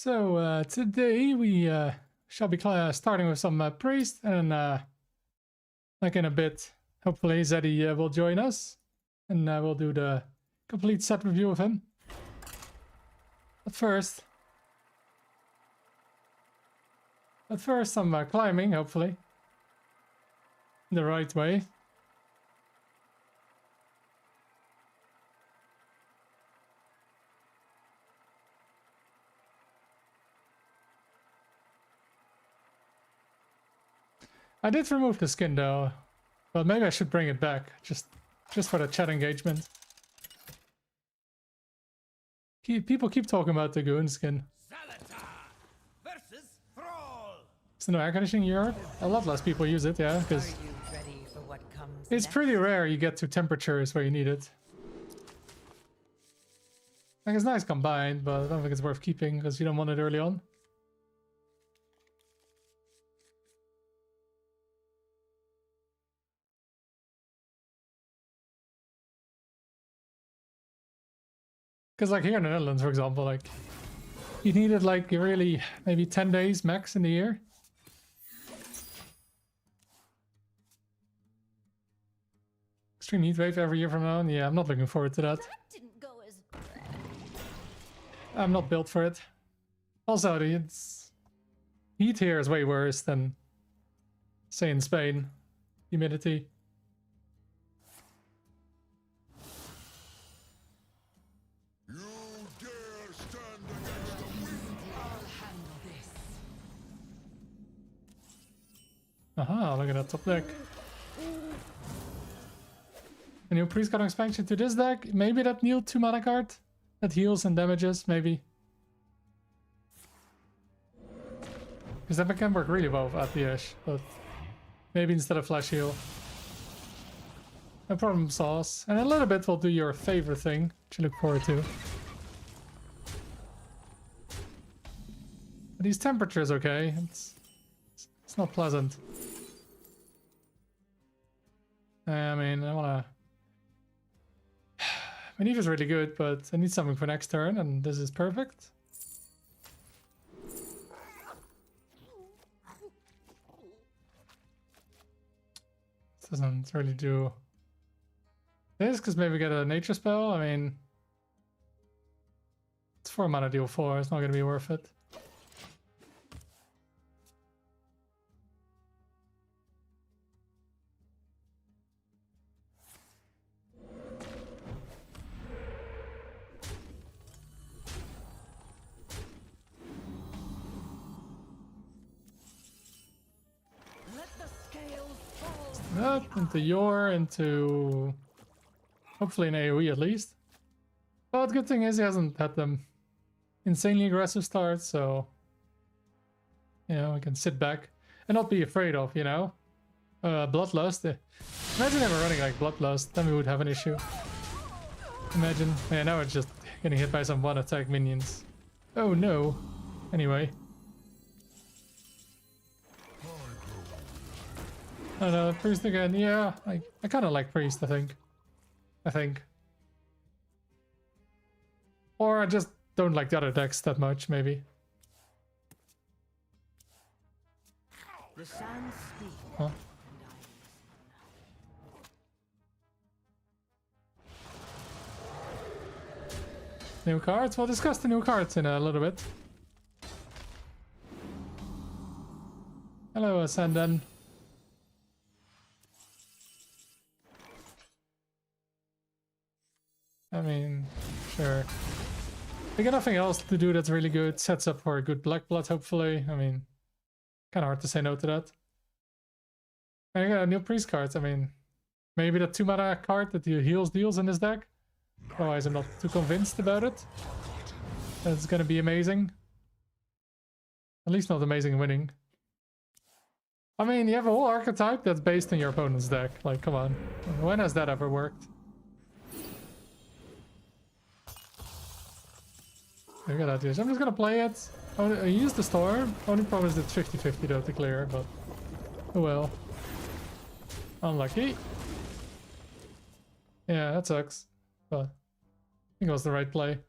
Today we shall be starting with some priest, and like in a bit, hopefully Zeddy will join us, and we'll do the complete set review of him. But first, some climbing, hopefully, the right way. I did remove the skin though, but maybe I should bring it back just for the chat engagement. People keep talking about the goon skin. It's no air conditioning here. A lot less people use it, yeah, because it's pretty rare you get to temperatures where you need it. Like, it's nice combined, but I don't think it's worth keeping because you don't want it early on. Because like here in the Netherlands, for example, like you needed like really maybe 10 days max in the year. Extreme heat wave every year from now on. Yeah, I'm not looking forward to that. I'm not built for it. Also, it's heat here is way worse than, say, in Spain. Humidity. Aha, look at that top deck. A new priest card expansion to this deck. Maybe that new 2-mana card that heals and damages, maybe. Because that can work really well at the Ash, but maybe instead of Flash Heal. No problem, Sauce. And a little bit will do your favorite thing, which you look forward to. But these temperatures, okay? It's not pleasant. I mean, I wanna... Maneuver is really good, but I need something for next turn, and this is perfect. This doesn't really do this, because maybe we get a nature spell. I mean, it's 4 mana deal 4, it's not gonna be worth it. Up into into hopefully an AoE at least. But the good thing is he hasn't had them insanely aggressive starts, so you know, I can sit back and not be afraid of, you know, Bloodlust. Imagine ever running like Bloodlust, then we would have an issue. Imagine. Yeah, now it's just getting hit by some one attack minions. Oh no. Anyway. I don't know, Priest again, yeah, I kind of like Priest, I think. Or I just don't like the other decks that much, maybe. Huh? New cards? We'll discuss the new cards in a little bit. Hello, Ascendant. I mean, sure. We got nothing else to do that's really good. Sets up for a good Black Blood, hopefully. I mean, kind of hard to say no to that. I got a new priest card. I mean, maybe that 2-mana card that heals deals in this deck. Otherwise, I'm not too convinced about it. That's gonna be amazing. At least not amazing winning. I mean, you have a whole archetype that's based on your opponent's deck. Like, come on. When has that ever worked? Look at that, dude. I'm just gonna play it. I use the storm. Only problem is it's 50-50 though to clear, but oh well. Unlucky. Yeah, that sucks. But I think it was the right play.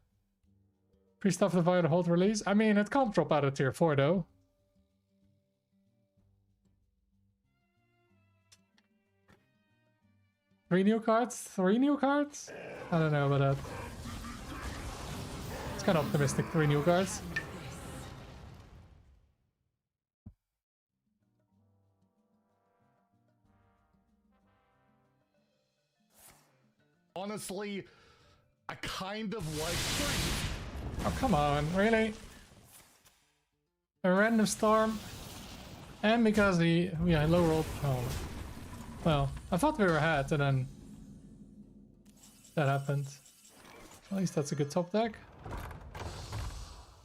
Priest of the Fire hold release. I mean, it can't drop out of tier 4 though. Three new cards? I don't know about that. It's kind of optimistic, 3 new cards. Honestly, I kind of like 3. Oh, come on, really? A random storm? And because we had low roll. Oh. Well, I thought we were ahead and then that happened. At least that's a good top deck.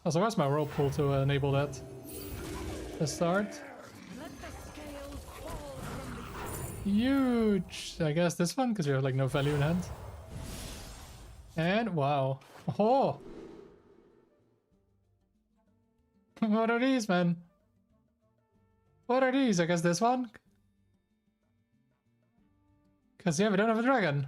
Also, where's my roll pool to enable that? Let's start. Huge! I guess this one, because we have like no value in hand. And wow. Oh! What are these, man? What are these? I guess this one? Because yeah, we don't have a dragon.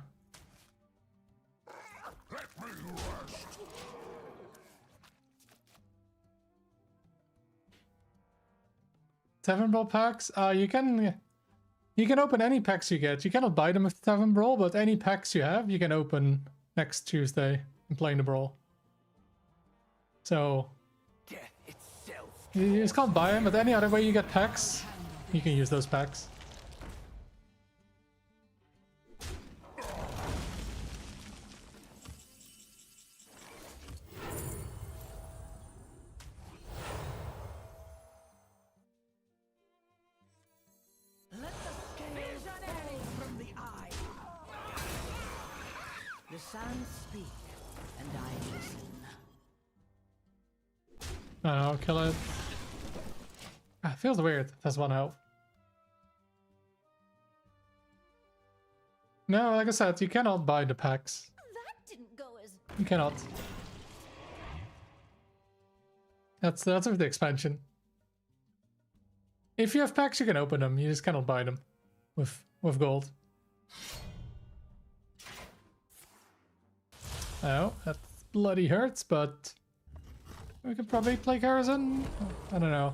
Tavern Brawl packs? You can open any packs you get. You cannot buy them with Tavern Brawl, but any packs you have, you can open next Tuesday and play in the Brawl. So you just can't buy them, but any other way you get packs, you can use those packs. The sands speak, and I listen. I'll kill it. Ah, it feels weird. It has 1 health. No, like I said, you cannot buy the packs. That didn't go as... You cannot. That's with the expansion. If you have packs, you can open them. You just cannot buy them with gold. Oh, that bloody hurts, but we could probably play Garrison. I don't know.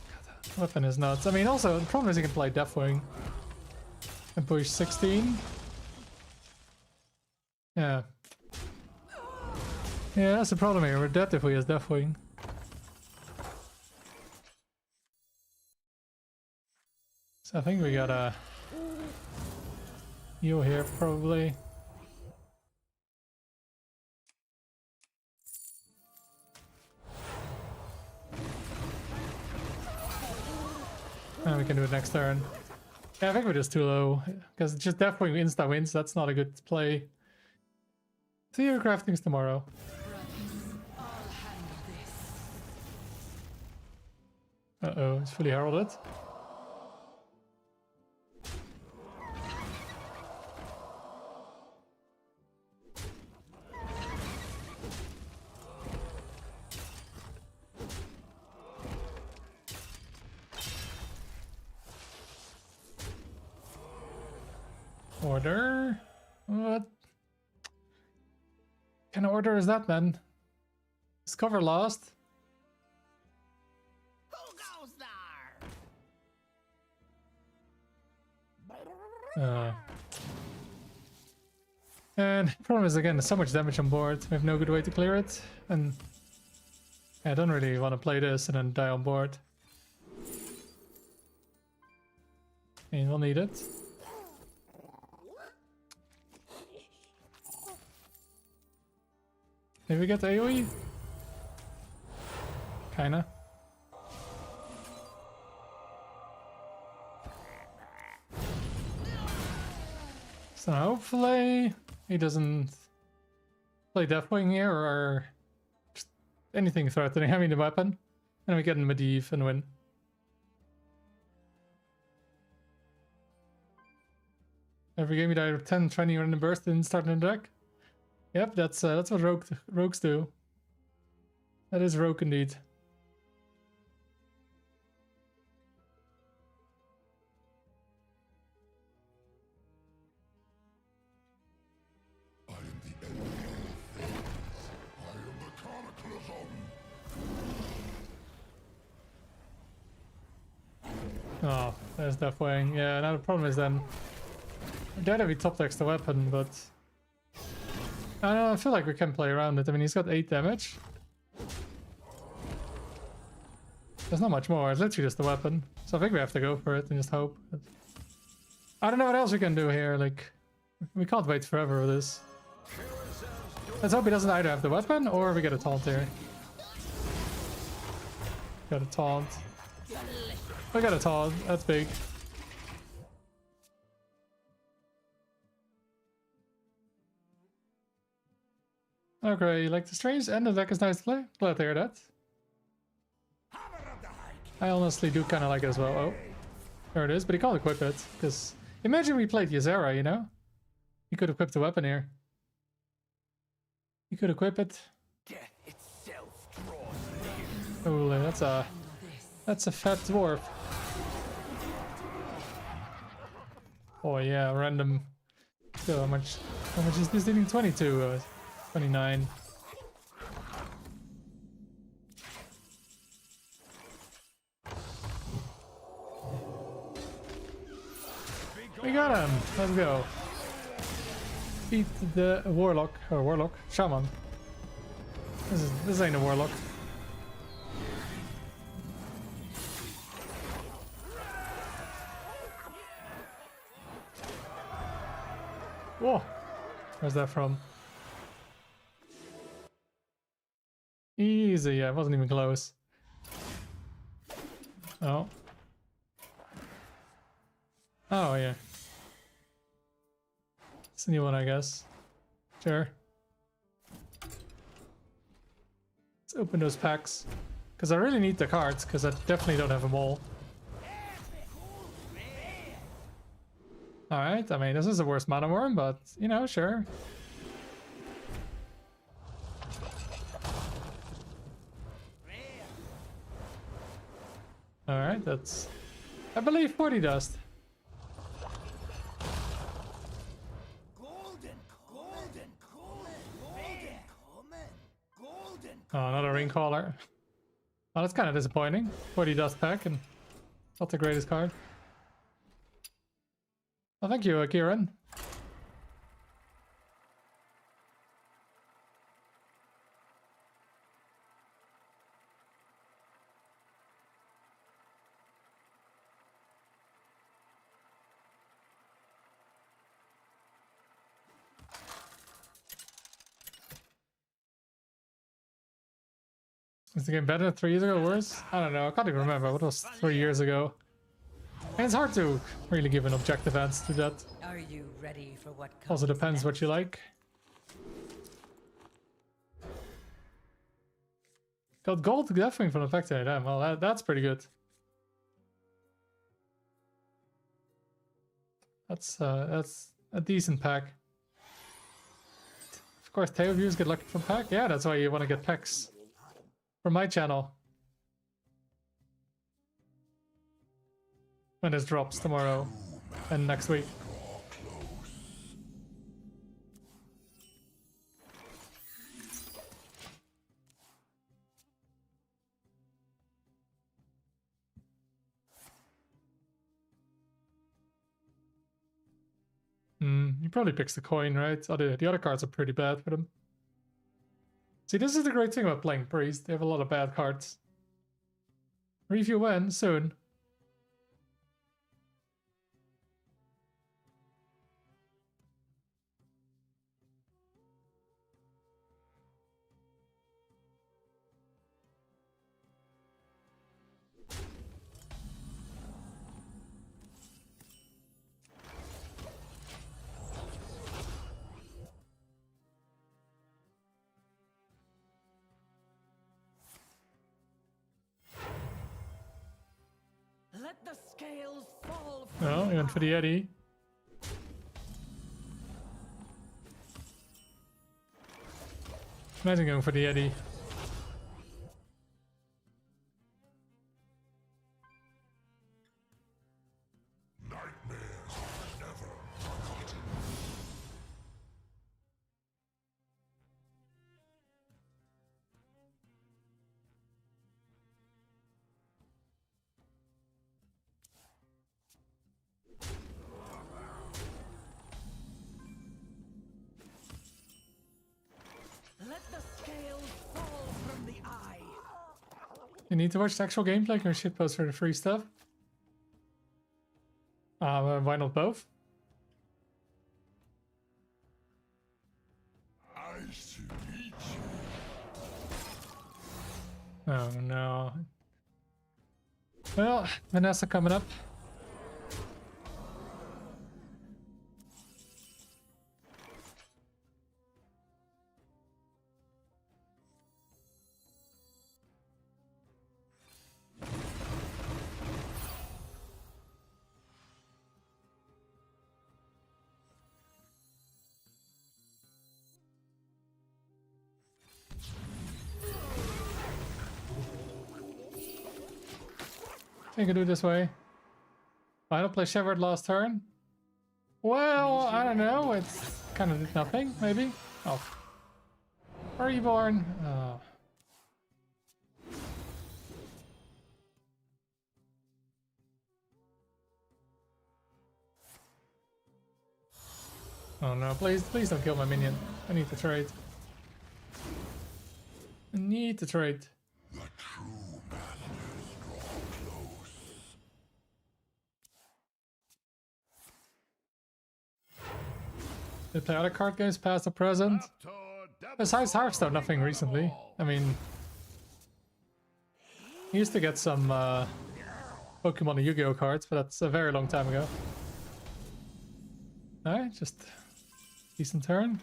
God, that weapon is nuts. I mean, also, the problem is you can play Deathwing and push 16. Yeah. Yeah, that's the problem here. We're dead if we use Deathwing. So I think we got a heal here, probably. And we can do it next turn. Yeah, I think we're just too low. Because just Deathwing insta wins, that's not a good play. Theo crafting's tomorrow. Uh-oh, it's fully heralded. Order? What kind of order is that, man? Discover lost? Who goes there? And the problem is, again, there's so much damage on board. We have no good way to clear it. And I don't really want to play this and then die on board. I mean, we'll need it. Did we get AoE? Kinda. So hopefully he doesn't play Deathwing here or just anything threatening having the weapon. And we get in Medivh and win. Every game you die 10, 20 random burst in starting the deck. Yep, that's what rogues do. That is rogue indeed. I am the enemy of things. I am the chronicler Oh, there's Death Wing. Yeah, now the problem is then... I doubt if he top decks the weapon, but... I don't know, I feel like we can play around it. I mean, he's got 8 damage. There's not much more, it's literally just the weapon. So I think we have to go for it and just hope. But I don't know what else we can do here, like... We can't wait forever with this. Let's hope he doesn't either have the weapon, or we get a taunt here. Got a taunt. We got a taunt, that's big. Okay, like the strange end of the deck is nice to play. Glad to hear that. I honestly do kind of like it as well. Oh, there it is, but he can't equip it. Because imagine we played Ysera, you know? He could equip the weapon here. He could equip it. Death itself draws near. Holy, that's a fat dwarf. Oh yeah, random. So how much is this dealing? 22, 29. We got him. Let's go. Beat the warlock or warlock shaman. This ain't a warlock. Whoa, where's that from? Easy, yeah, it wasn't even close. Oh. Oh, yeah. It's a new one, I guess. Sure. Let's open those packs. Because I really need the cards, because I definitely don't have them all. Alright, I mean, this is the worst mana worm, but, you know, sure. Alright, that's... I believe 40 dust. Oh, another ring caller. Oh, that's kind of disappointing. 40 dust pack and not the greatest card. Oh, thank you, Kieran. Is the game better 3 years ago or worse? I don't know, I can't even remember. What was 3 years ago? And it's hard to really give an objective answer to that. Are you ready for what comes Also depends what you like. Got gold definitely from the factory. Damn, well that's pretty good. That's a decent pack. Of course, Theo viewers get lucky from pack. Yeah, that's why you want to get packs from my channel. When this drops tomorrow and next week. He probably picks the coin, right? The other cards are pretty bad for them. See, this is the great thing about playing Priest. They have a lot of bad cards. Review when? Soon. Let the scales fall. Oh, he went for the Zeddy. Imagine going for the Zeddy. You need to watch the actual gameplay or shitpost for the free stuff. Why not both? Nice to meet you. Oh no. Well, Vanessa coming up. I think I do it this way. I don't play Shepherd last turn. Well, I don't know. It's kind of did nothing, maybe. Oh. Reborn. Oh. Oh no, please don't kill my minion. I need to trade. I need to trade. The true masters draw close. Did play other card games past the present? Besides Hearthstone, nothing recently. I mean, I used to get some Pokemon and Yu-Gi-Oh cards, but that's a very long time ago. Alright, just decent turn.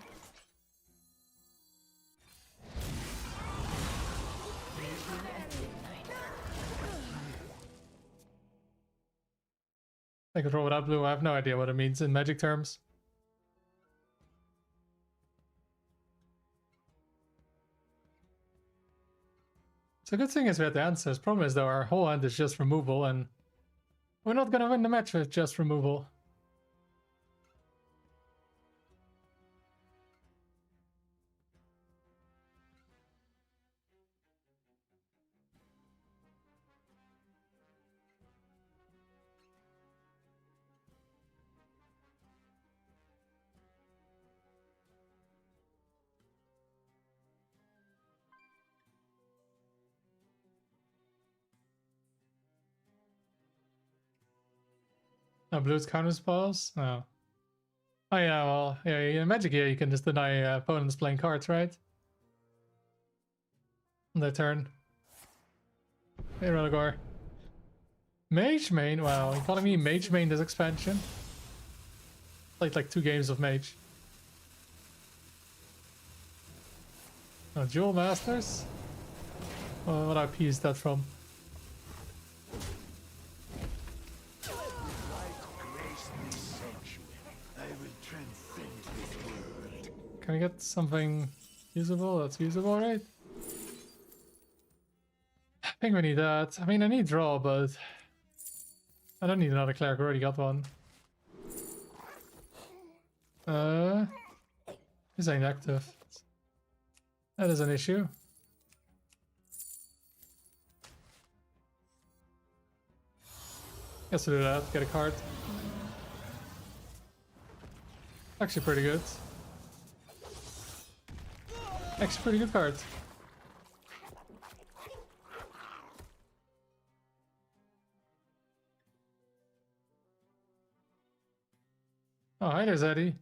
I could roll without blue. I have no idea what it means in Magic terms. So good thing is we had the answers. Problem is though, our whole hand is just removal, and we're not gonna win the match with just removal. No, blue's counter spells? No. Oh yeah, well, yeah, in Magic, yeah, you can just deny opponents playing cards, right? On their turn. Hey, Religor. Mage main? Wow, you calling me Mage main this expansion? Played like 2 games of Mage. Oh, Duel Masters? Well, what IP is that from? Can I get something usable? That's usable, right? I think we need that. I mean, I need draw, but I don't need another cleric. I already got one. This ain't active. That is an issue. Guess we'll do that. Get a card. Actually pretty good. Actually pretty good card. Oh, hi there, Zeddy.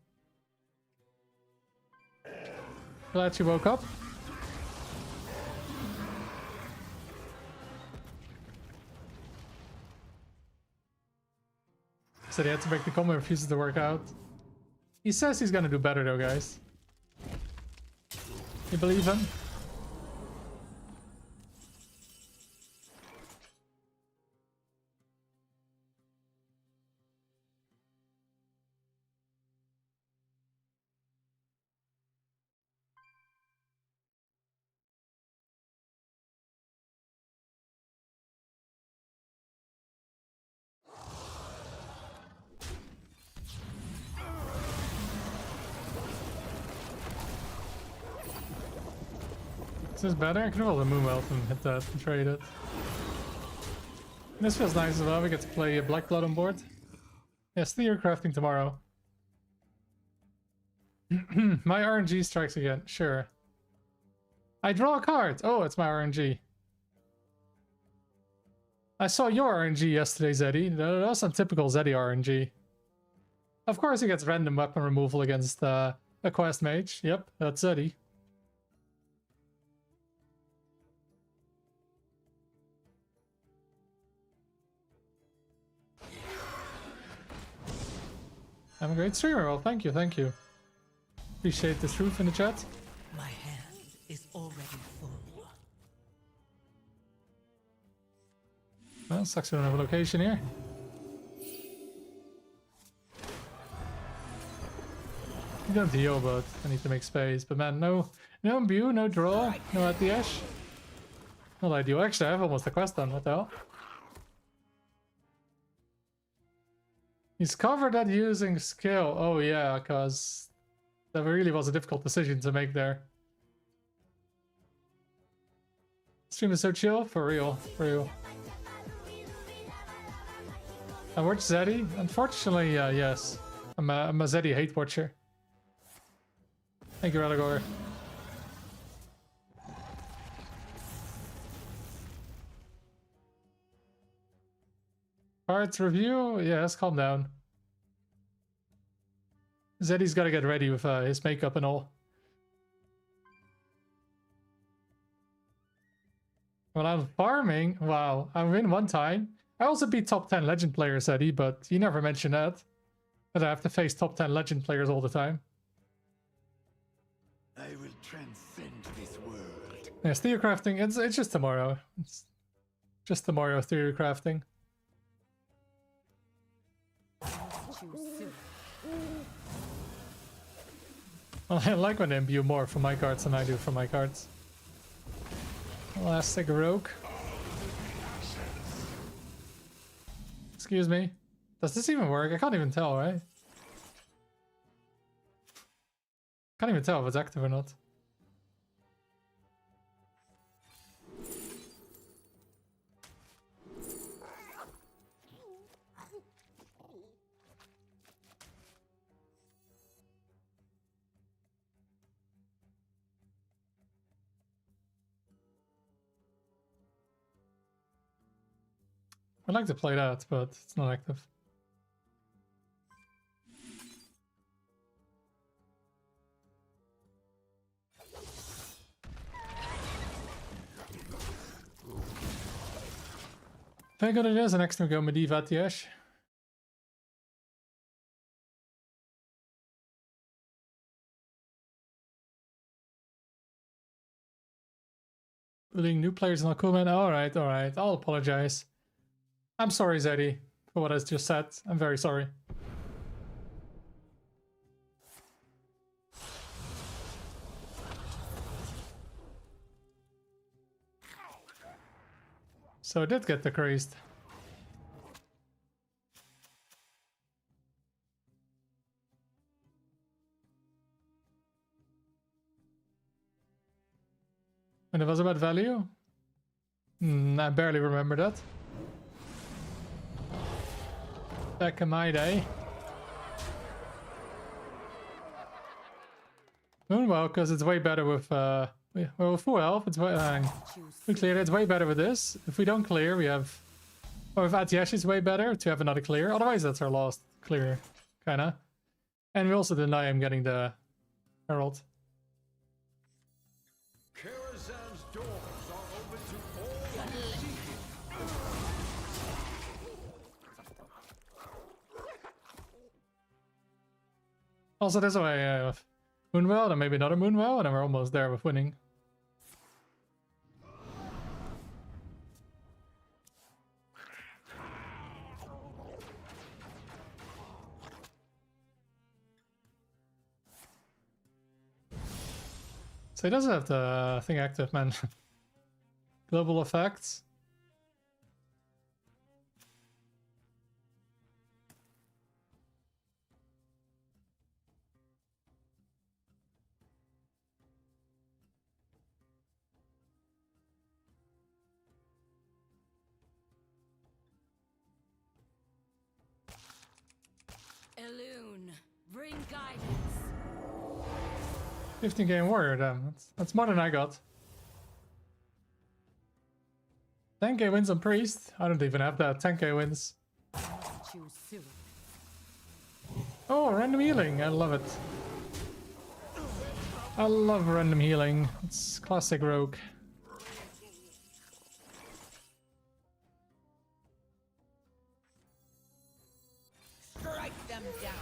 Glad you woke up. Said he had to make the combo, refuses to work out. He says he's gonna do better though, guys. You believe him? Is this better? I can roll the Moonwelt and hit that and trade it. And this feels nice as well. We get to play Black Blood on board. Yes, Theo crafting tomorrow. My RNG strikes again. Sure. I draw a card. Oh, it's my RNG. I saw your RNG yesterday, Zeddy. That was some typical Zeddy RNG. Of course he gets random weapon removal against a quest mage. Yep, that's Zeddy. I'm a great streamer. Well, thank you, thank you. Appreciate the truth in the chat. My hand is already full. Well, sucks we don't have a location here. I got Theo, but I need to make space. But man, no imbue, no draw, no at the ash. Not ideal. Actually, I have almost a quest done. What the hell? He's covered that using skill. Oh yeah, because that really was a difficult decision to make there. Stream is so chill, for real, for real. I watch Zeddy? Unfortunately, yes. I'm a Zeddy hate watcher. Thank you, Radagor. Cards review? Yes, calm down. Zeddy's gotta get ready with his makeup and all. When I'm farming, wow, I win one time. I also beat top 10 legend players, Zeddy, but you never mentioned that. But I have to face top 10 legend players all the time. I will transcend this world. Yes, Theo crafting, it's just tomorrow. It's just tomorrow, Theo crafting. Well, I like when they imbue more for my cards than I do for my cards. Elastic Rogue. Excuse me. Does this even work? I can't even tell, right? Can't even tell if it's active or not. I'd like to play that, but it's not active. Thank God it is, and next time we go Medivh at the Ash. Bullying new players is not cool, man. Alright, alright. I'll apologize. I'm sorry, Zeddy, for what I just said. I'm very sorry. So I did get decreased. And it was about value? I barely remember that. Back in my day. Well, because it's way better with well, full health. It's way, we cleared it. It's way better with this. If we don't clear, we have. Or if Atiash is way better to have another clear. Otherwise, that's our last clear, kinda. And we also deny him getting the Herald. Karazhan's doors are open to all who seek it. Also, there's a way with Moonwell, then maybe another Moonwell, and then we're almost there with winning. So he does have the thing active, man. Global effects. Elune, bring guidance. 15 game warrior, damn. That's more than I got. 10k wins on Priest. I don't even have that. 10k wins. Choose soon. Oh, random healing. I love it. I love random healing. It's classic rogue. Strike them down.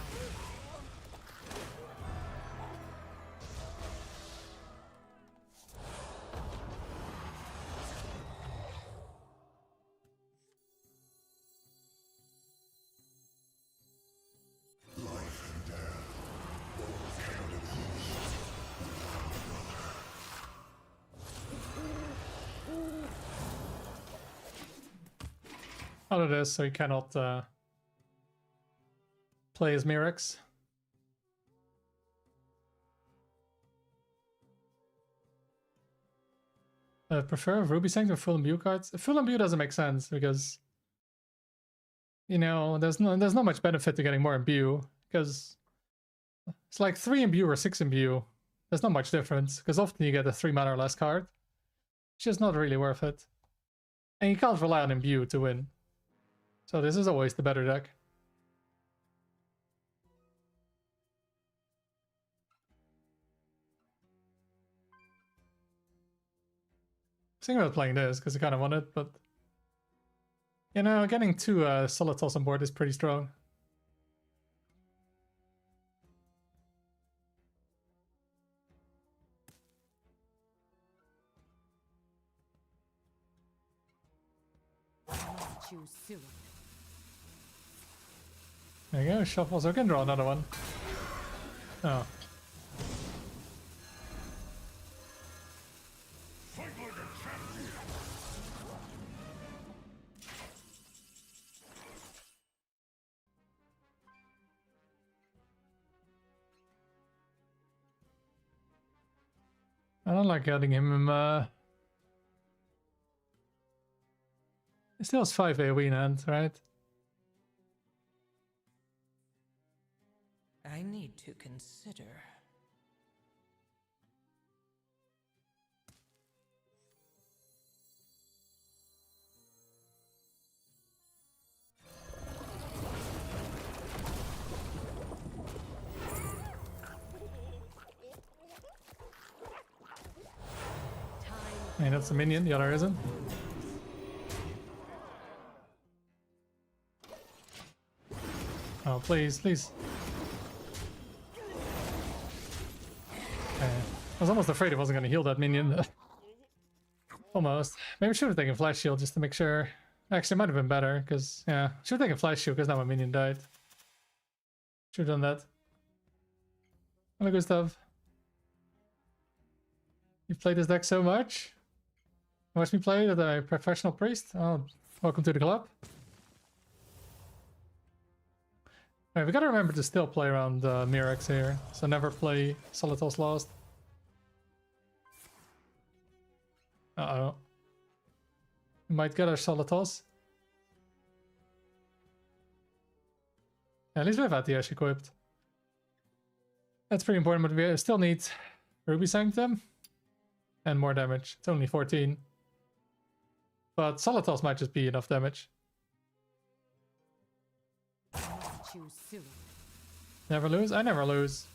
Out of this, so he cannot play as Mirrex. Prefer Ruby Sanctum or Full Imbue cards? Full Imbue doesn't make sense because, you know, there's not much benefit to getting more Imbue because it's like 3 Imbue or 6 Imbue. There's not much difference because often you get a 3 mana or less card. It's just not really worth it. And you can't rely on Imbue to win. So this is always the better deck. Thinking about playing this because I kind of want it, but you know, getting 2 Solitos on board is pretty strong. Choose soon. There you go, shuffle, so I can draw another one. Oh. Fight like a champion. I don't like getting him, it still has 5 AoE in hand, right? I need to consider. Hey, that's a minion, the other isn't. Oh, please, please. I was almost afraid it wasn't going to heal that minion. Almost. Maybe I should have taken Flash Shield just to make sure. Actually, it might have been better, because, yeah. Should have taken Flash Shield, because now my minion died. Should have done that. Hello, Gustav. You've played this deck so much? Watch me play with a professional priest? Oh, welcome to the club. Alright, we gotta remember to still play around Mirrex here, so never play Solitos Lost. Uh-oh. We might get our Solitos. Yeah, at least we have Atiash equipped. That's pretty important, but we still need Ruby Sanctum and more damage. It's only 14. But Solitos might just be enough damage. Choose soon. Never lose? I never lose.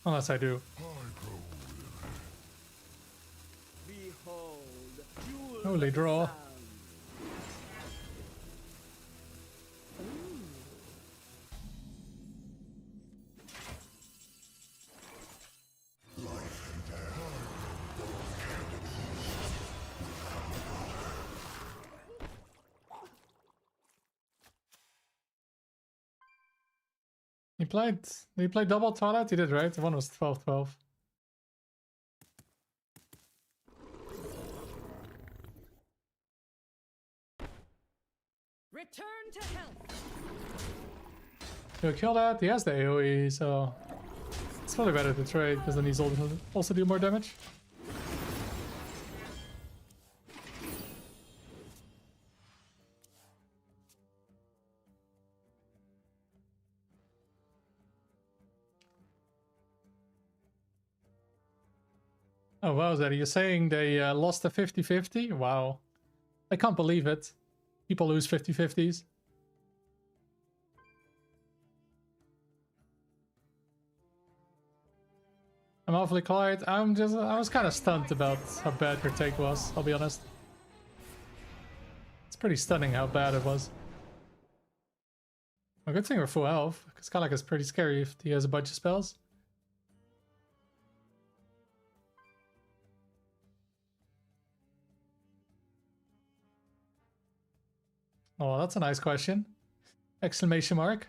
Unless I do. Behold, jewel Holy draw. sound. He played double Twilight? He did, right? The one was 12-12. Return to health. He'll kill that. He has the AoE, so it's probably better to trade because then he's also do more damage. Oh wow, Zeddy, you're saying they lost a 50-50? Wow. I can't believe it. People lose 50-50s. I'm awfully quiet. I was kind of stunned about how bad your take was, I'll be honest. It's pretty stunning how bad it was. A good thing we're full health, because Kalak is pretty scary if he has a bunch of spells. Oh, that's a nice question. Exclamation mark.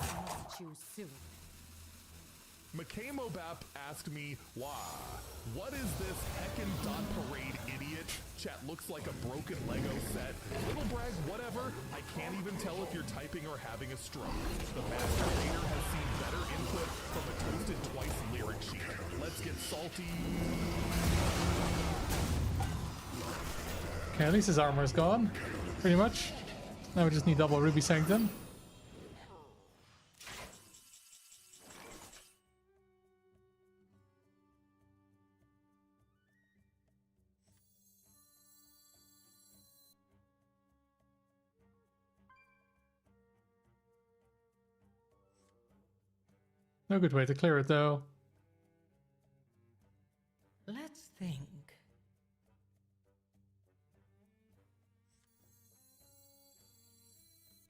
I must choose soon. McKay Mobap asked me, why? What is this heckin' dot parade idiot? Chat looks like a broken Lego set. Little brag, whatever. I can't even tell if you're typing or having a stroke. The master leader has seen better input from a toasted twice lyric sheet. Let's get salty. Okay, at least his armor is gone. Pretty much. Now we just need double Ruby Sanctum. No good way to clear it though. Let's think.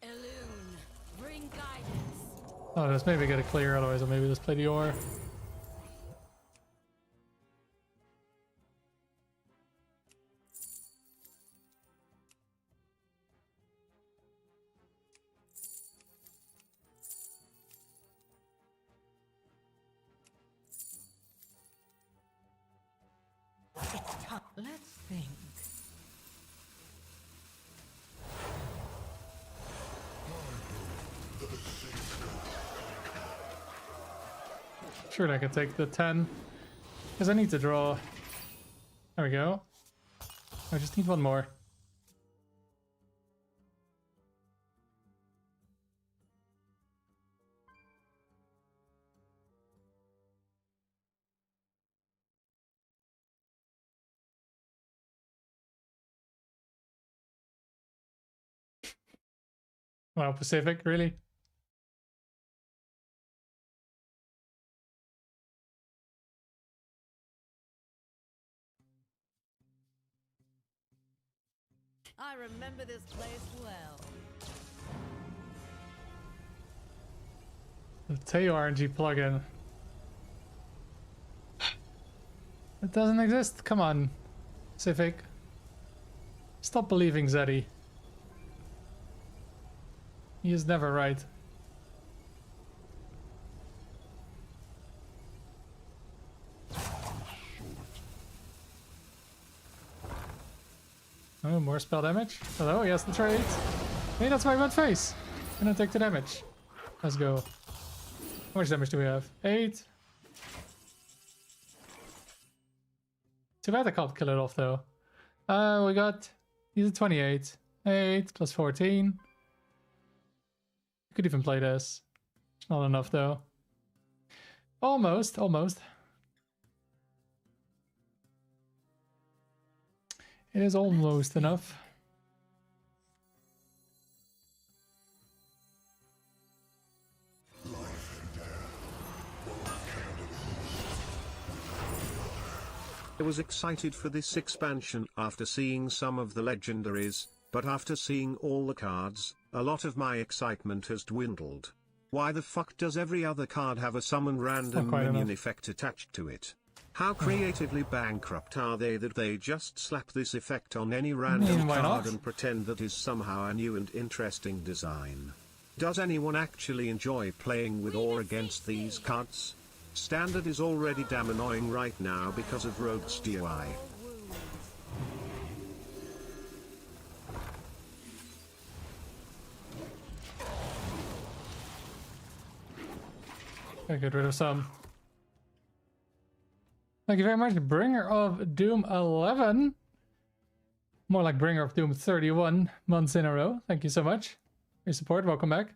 Elune, bring guidance. Oh, let's maybe get a clear, otherwise I'll maybe just play the ore. It's time. Let's think. Sure, I could take the 10. Because I need to draw. There we go. I just need one more. Wow, Pacific, really? I remember this place well. The Theo RNG plugin. It doesn't exist? Come on, Pacific. Stop believing Zeddy. He is never right. Oh, more spell damage. Hello, yes, the trade. Hey, that's my red face. And I take the damage. Let's go. How much damage do we have? 8. Too bad I can't kill it off though. We got. He's at 28. 8 plus 14. I could even play this. It's not enough though. Almost, almost. It is almost enough. I was excited for this expansion after seeing some of the legendaries, but after seeing all the cards, a lot of my excitement has dwindled. Why the fuck does every other card have a summon random minion enough. effect attached to it? How creatively bankrupt are they that they just slap this effect on any random why card not? and pretend that is somehow a new and interesting design? Does anyone actually enjoy playing with or against these cards? Standard is already damn annoying right now because of Rogue's DUI. Gotta get rid of some. Thank you very much, Bringer of Doom 11. More like Bringer of Doom 31 months in a row. Thank you so much for your support. Welcome back.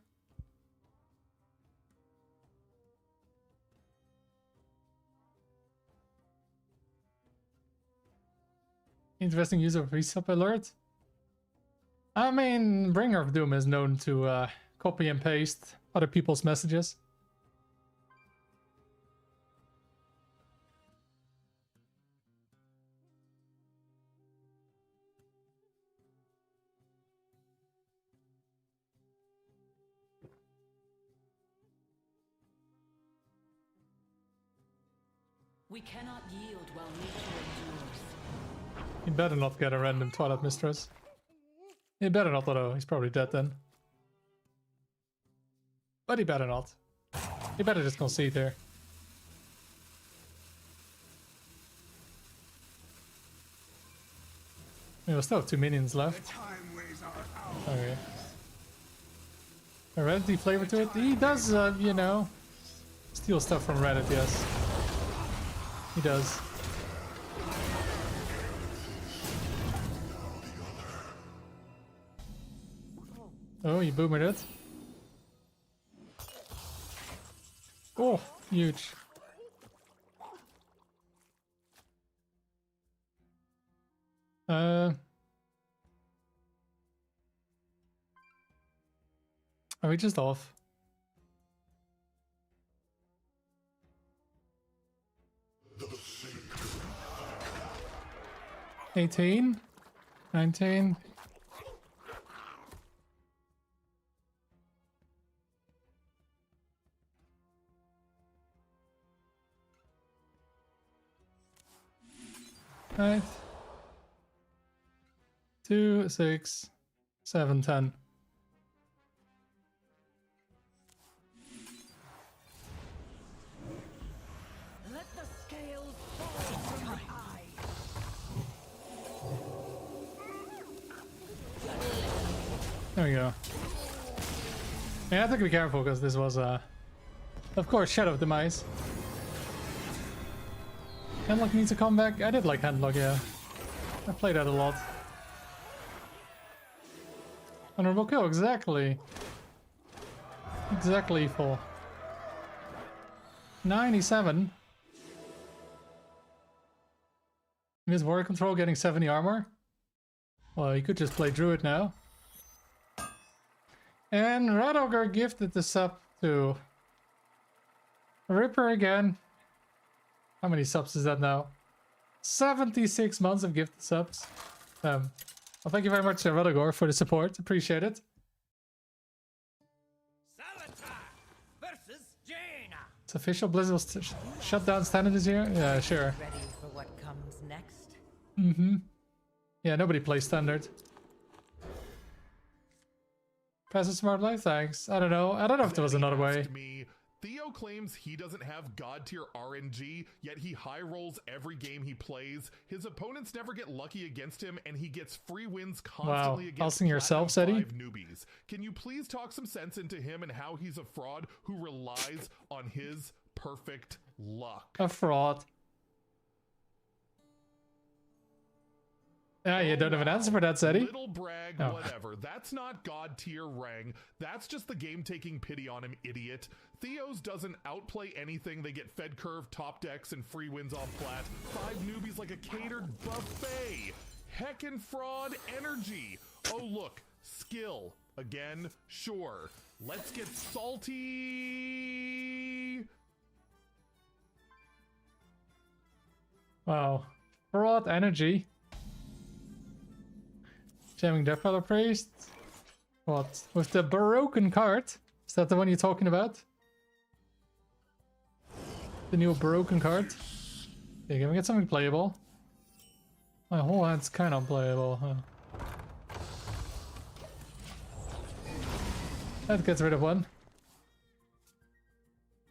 Interesting use of resub alert. I mean, Bringer of Doom is known to copy and paste other people's messages. We cannot yield while nature endures. He better not get a random toilet mistress. He better not, although he's probably dead then. But he better not. He better just concede there. We still have 2 minions left. Okay. A Reddit flavor to it? He does, you know, steal stuff from Reddit, yes. He does. Oh, you boomered it. Oh, huge. Are we just off? 18? 19? Right. 2, 6, 7, 10. Let the scales fall from my eyes. There we go. Yeah, I have to be careful because this was, of course, Shadow of Demise. Handlock needs to come back. I did like Handlock, yeah. I played that a lot. Honorable kill, exactly. Exactly full. 97. Miss Warrior Control getting 70 armor. Well, you could just play Druid now. And Red Ogre gifted the sub to Ripper again. How many subs is that now? 76 months of gifted subs. Well, thank you very much, Red Ogre, for the support. Appreciate it. Versus Jaina. It's official. Blizzard will shut down standard this year? Yeah, sure. Ready for what comes next? Mm-hmm. Yeah, nobody plays standard. Pass a smart life, thanks. I don't know. I don't know if there was another way. Me, Theo claims he doesn't have god tier RNG, yet he high rolls every game he plays. His opponents never get lucky against him, and he gets free wins constantly against Husting yourself, Platinum Zeddy? 5 newbies. Can you please talk some sense into him and how he's a fraud who relies on his perfect luck? A fraud. Yeah, you don't have an answer for that, Zeddy. Little brag, Oh. whatever. That's not god tier rang. That's just the game taking pity on him, idiot. Theo's doesn't outplay anything. They get fed curve, top decks, and free wins off flat. 5 newbies like a catered buffet. Heckin' fraud energy. Oh, look. Skill. Again, sure. Let's get salty. Wow. Fraud energy. Jamming Death Rattle Priest. What? With the broken card? Is that the one you're talking about? The new broken card? Okay, can we get something playable? My whole hand's kind of unplayable, huh? That gets rid of one.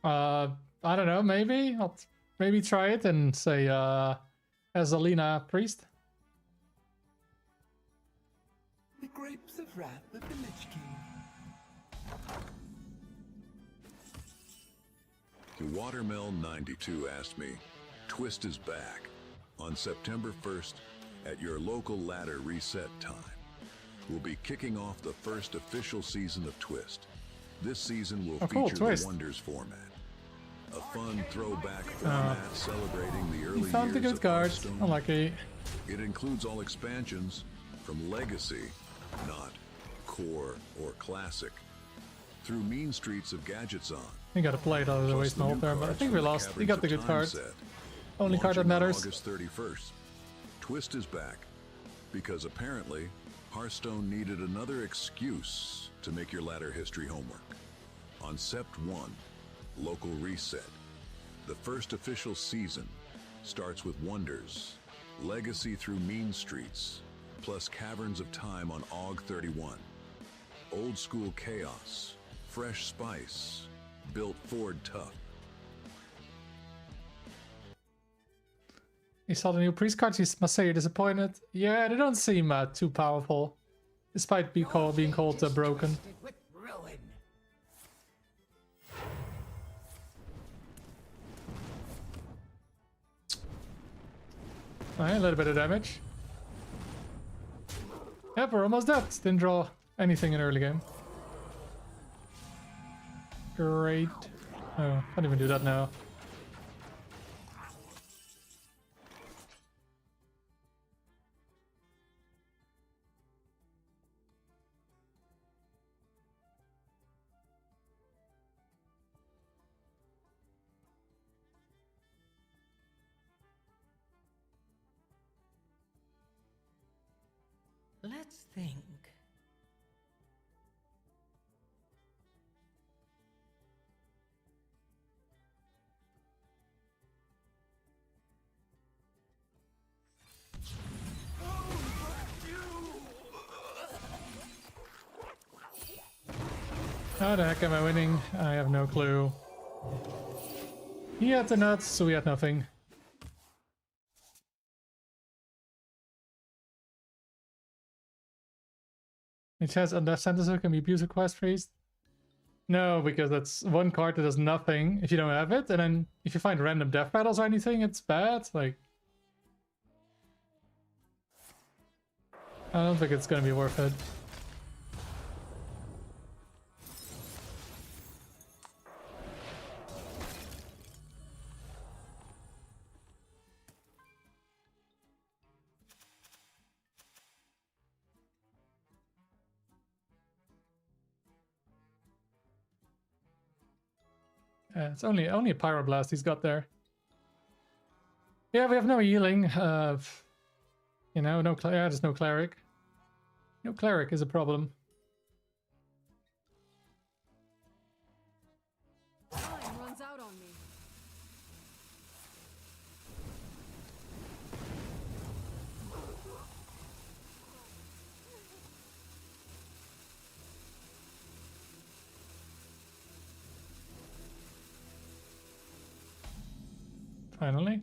I don't know, maybe? I'll maybe try it and say, Azalina Priest. The grapes of wrath of the Lich King. Watermill92 asked me, Twist is back on September 1st at your local ladder reset time. We'll be kicking off the first official season of Twist. This season will Oh, cool, feature Twist. the Wonders format. a fun throwback format celebrating the early You found the years good of card. Hearthstone. Unlucky. It includes all expansions from Legacy, not Core or Classic, through mean streets of Gadgets on. We gotta play it out of the way Plus the small new there, but I cards think from we the lost. We Caverns got the of good Time card. set. Only card that Launching on matters. August 31st. Twist is back because apparently Hearthstone needed another excuse to make your ladder history homework. On Sept 1, Local Reset, the first official season starts with Wonders, Legacy through Mean Streets, plus Caverns of Time on Aug 31. Old school chaos, fresh spice, built Ford tough. You saw the new priest cards, you must say you're disappointed. Yeah, they don't seem too powerful, despite being called broken. With ruin. Alright, a little bit of damage. Yep, we're almost dead. Didn't draw anything in early game. Great. Oh, can't even do that now. Let's think. How the heck am I winning? I have no clue. He had the nuts, so we had nothing. It says on that sentence can be abused quest priest. No, because that's one card that does nothing if you don't have it, and then if you find random death battles or anything, it's bad. Like, I don't think it's gonna be worth it. It's only a pyroblast he's got there. Yeah, we have no healing. You know, there's no cleric. No cleric is a problem. Time runs out on me. Finally.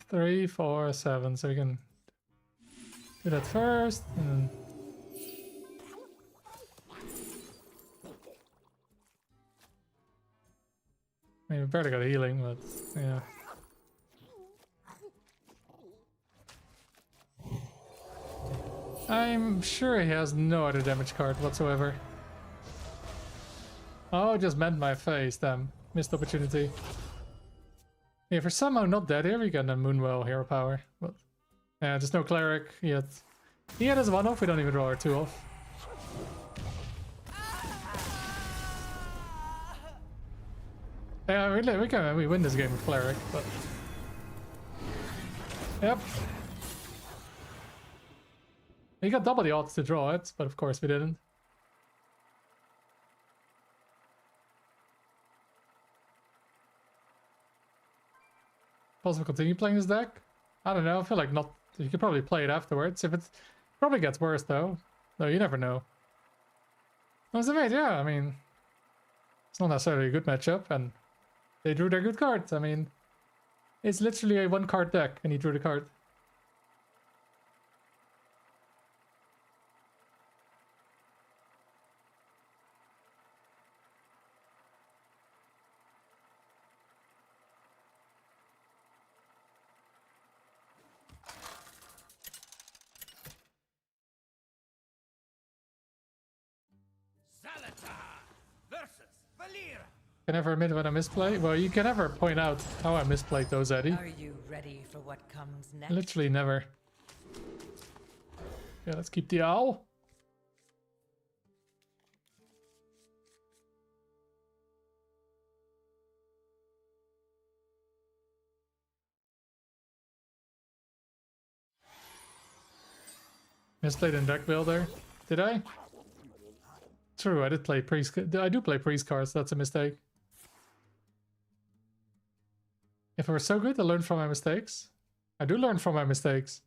Three, 4, 7. So we can do that first, and then I mean, we barely got healing, but yeah. I'm sure he has no other damage card whatsoever. Oh, it just meant my face, damn. Missed opportunity. Yeah, if we're somehow not dead here, we get a Moonwell hero power. But yeah, just no cleric yet. He had his 1 off, we don't even draw our 2 off. Yeah, we win this game with cleric, but yep. We got double the odds to draw it, but of course we didn't. Possible continue playing this deck? I don't know, I feel like not. You could probably play it afterwards. If it's probably gets worse though. No, you never know. Yeah, I mean, it's not necessarily a good matchup, and they drew their good cards. I mean, it's literally a 1-card deck, and he drew the card. Can never admit when I misplay. Well, you can never point out how I misplayed those, Zeddy. Are you ready for what comes next? Literally never. Yeah, let's keep the owl. Misplayed in deck builder. Did I? True, I did play priest. I do play priest cards. That's a mistake. If I were so good, I learned from my mistakes. I do learn from my mistakes.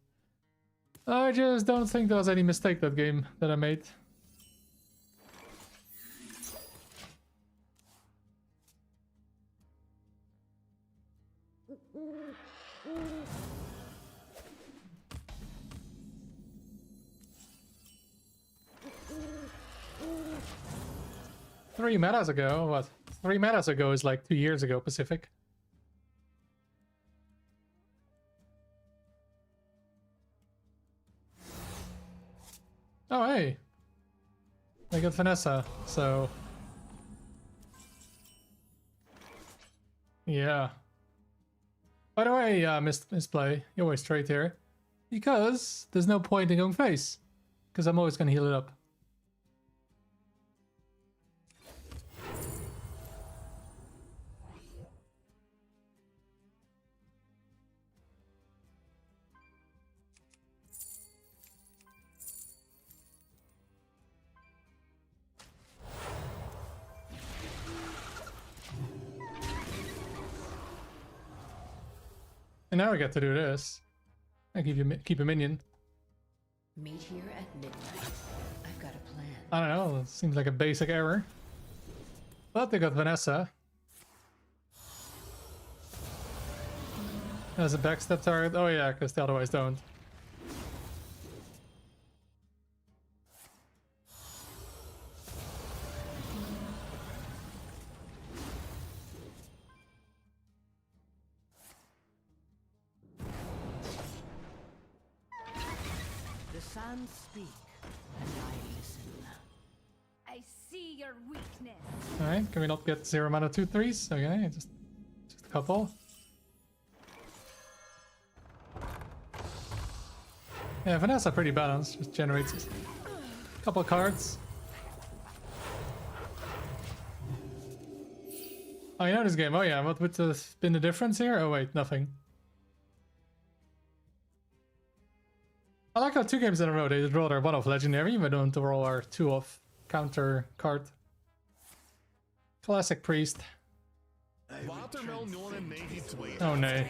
I just don't think there was any mistake that game that I made. Three metas ago? What? 3 metas ago is like 2 years ago, Pacific. Oh, hey. I got Vanessa, so... Yeah. By the way, misplay, you always trade here. Because there's no point in going face. Because I'm always going to heal it up. And now we get to do this. I keep a minion. Meet here at midnight. I've got a plan. I don't know, it seems like a basic error. But they got Vanessa. As a backstep target. Oh yeah, because they otherwise don't. The sands speak, and I listen. I see your weakness. Alright, can we not get 0 mana 2/3s? Okay, just a couple. Yeah, Vanessa pretty balanced, just generates a couple cards. Oh, you know this game. Oh yeah, what would have been the difference here? Oh wait, nothing. I like how 2 games in a row they draw their 1-off legendary, but don't roll our 2-off counter card. Classic priest. Watermel 092. Oh nee.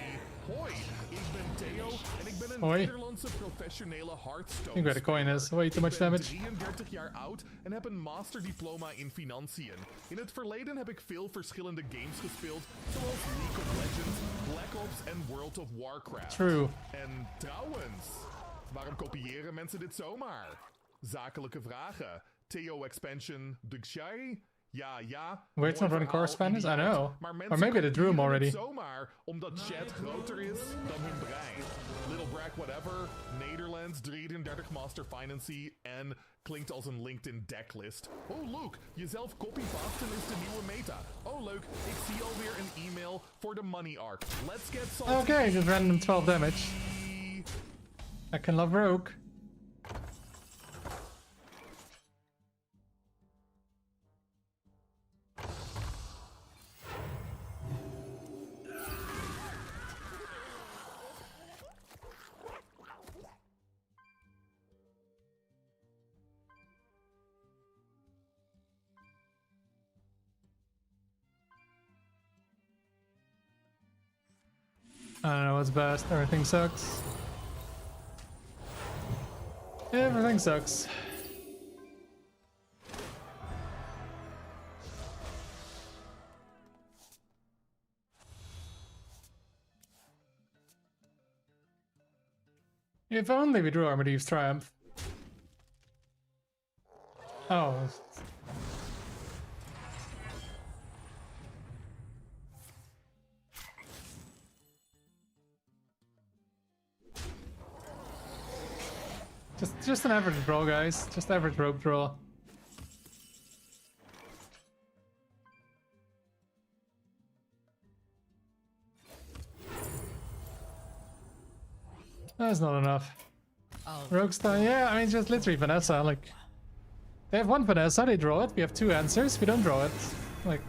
Hoi, ik ben Theo en ik ben een Hoi. Nederlandse professionele Hearthstone. Ik weet de coin is. Way too much Ik ben damage. 33 jaar oud en heb een masterdiploma in financiën. In het verleden heb ik veel verschillende games gespeeld, zoals League of Legends, Black Ops en World of Warcraft. True. En trouwens, waarom kopiëren mensen dit zomaar? Zakelijke vragen. Theo Expansion, Dugshari? Ja. Wait, it's not running correspondence? I know. Maar Or maybe they drew him already. het zomaar omdat chat groter is dan hun brein. Little Brag whatever, Nederlands, 33 Master Financie en klinkt als een LinkedIn decklist. Oh look, jezelf copypasten is de nieuwe meta. Oh leuk, ik zie alweer een e-mail voor de money arc. Let's get salty. Okay, just random 12 damage. I can love Rogue. I don't know what's best. Everything sucks. Everything sucks. If only we drew Armadillo's Triumph. Oh. Just an average draw, guys. Just average rope draw. That's not enough. Oh, Roguestar, yeah, I mean, just literally Vanessa, like... They have one Vanessa, they draw it. We have two answers, we don't draw it. Like...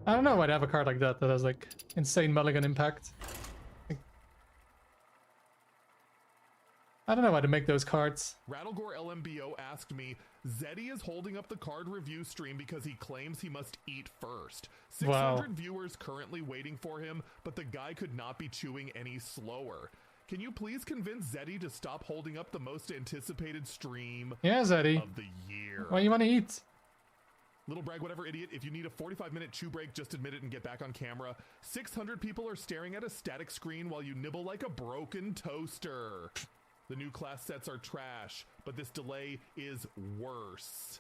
I don't know why they have a card like that that has, like, insane mulligan impact. Like, I don't know why they make those cards. Rattlegore LMBO asked me, Zeddy is holding up the card review stream because he claims he must eat first. 600 Wow. viewers currently waiting for him, but the guy could not be chewing any slower. Can you please convince Zeddy to stop holding up the most anticipated stream Yeah, Zeddy. of the year? Why you want to eat? Little brag, whatever, idiot. If you need a 45-minute chew break, just admit it and get back on camera. 600 people are staring at a static screen while you nibble like a broken toaster. The new class sets are trash, but this delay is worse.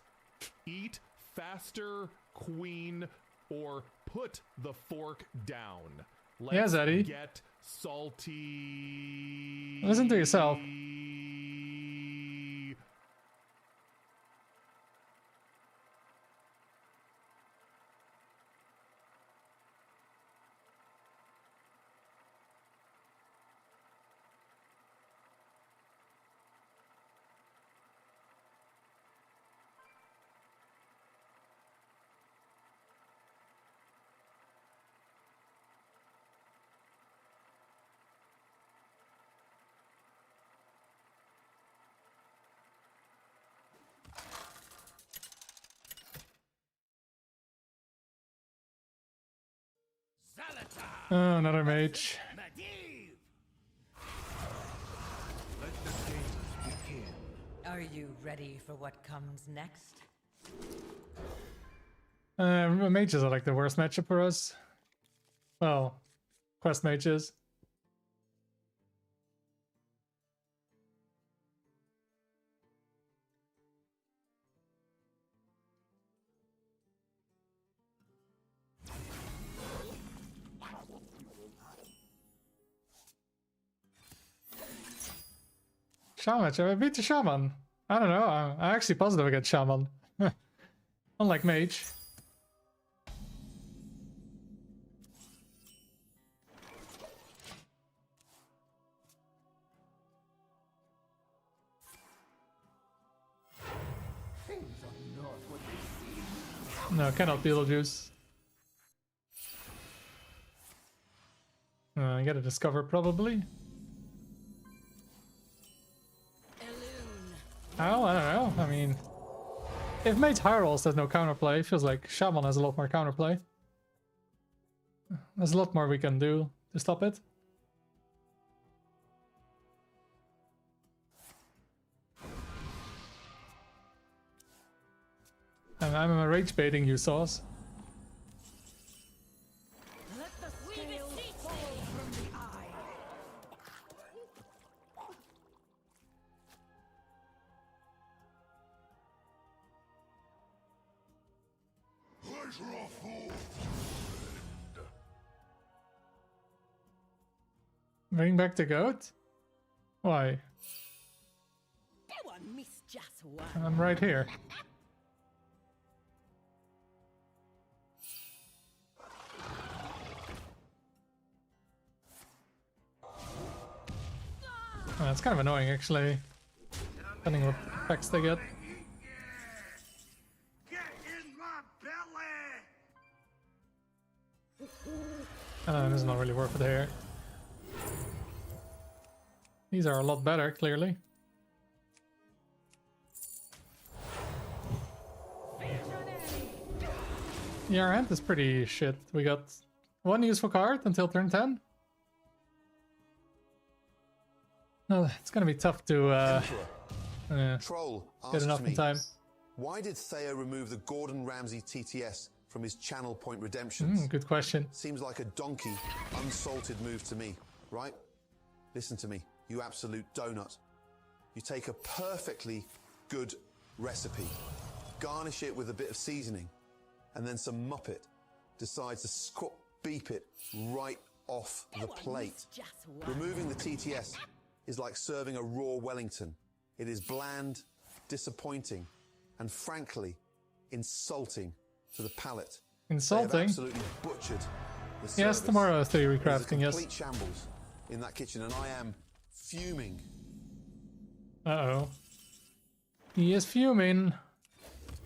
Eat faster, queen, or put the fork down. Let's Yeah, Zeddy. get salty. Listen to yourself. Oh, another mage. Let the games begin. are you ready for what comes next? Mages are like the worst matchup for us. Well, quest mages. Shaman, I beat the Shaman. I don't know, I'm actually positive against Shaman. Unlike Mage. No, cannot Beetlejuice. I gotta discover probably. Oh, I don't know. I mean, if Mage High Rolls has no counterplay, it feels like Shaman has a lot more counterplay. There's a lot more we can do to stop it. And I'm rage baiting you, Sauce. Let the scales fall from the eye. Bring back the goat? Why? Go on, miss just one. I'm right here. Oh, it's kind of annoying actually, depending what effects they get. Get in my belly! This is not really worth it here. These are a lot better, clearly. Yeah, our hand is pretty shit. We got one useful card until turn 10. No, it's gonna be tough to Troll get enough asks in me, time. why did Theo remove the Gordon Ramsay TTS from his channel point redemptions? Good question. Seems like a donkey, unsalted move to me, right? Listen to me, you absolute donut. You take a perfectly good recipe, garnish it with a bit of seasoning, and then some muppet decides to beep it right off the plate. Removing the TTS is like serving a raw Wellington. It is bland, disappointing, and frankly, insulting to the palate. They have Insulting? absolutely butchered the Yes, service. tomorrow theory It is a crafting, yes. complete shambles. in that kitchen, and I am fuming. Uh-oh. He is fuming.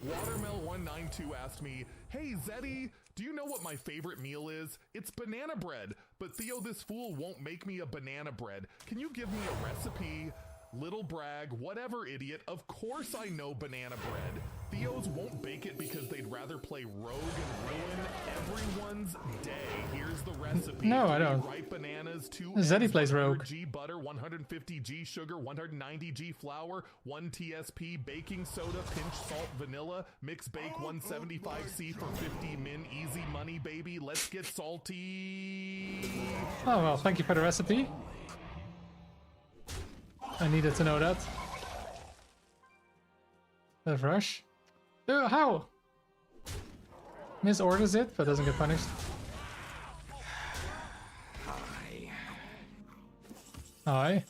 Watermel192 asked me, "Hey Zeddy, do you know what my favorite meal is? It's banana bread, but Theo this fool won't make me a banana bread. Can you give me a recipe?" Little brag, whatever idiot, of course I know banana bread. Theo's won't bake it because they'd rather play rogue and ruin everyone's day. Here's the recipe. No, I 3 don't. ripe bananas, 2 Zeddy eggs, plays 100 rogue. G butter, 150 G sugar, 190 G flour, 1 TSP, baking soda, pinch salt, vanilla, mix bake 175 C for 50 min. Easy money, baby. Let's get salty. Oh, well, thank you for the recipe. I needed to know that. The rush. How? Misorders it, but doesn't get punished. Hi.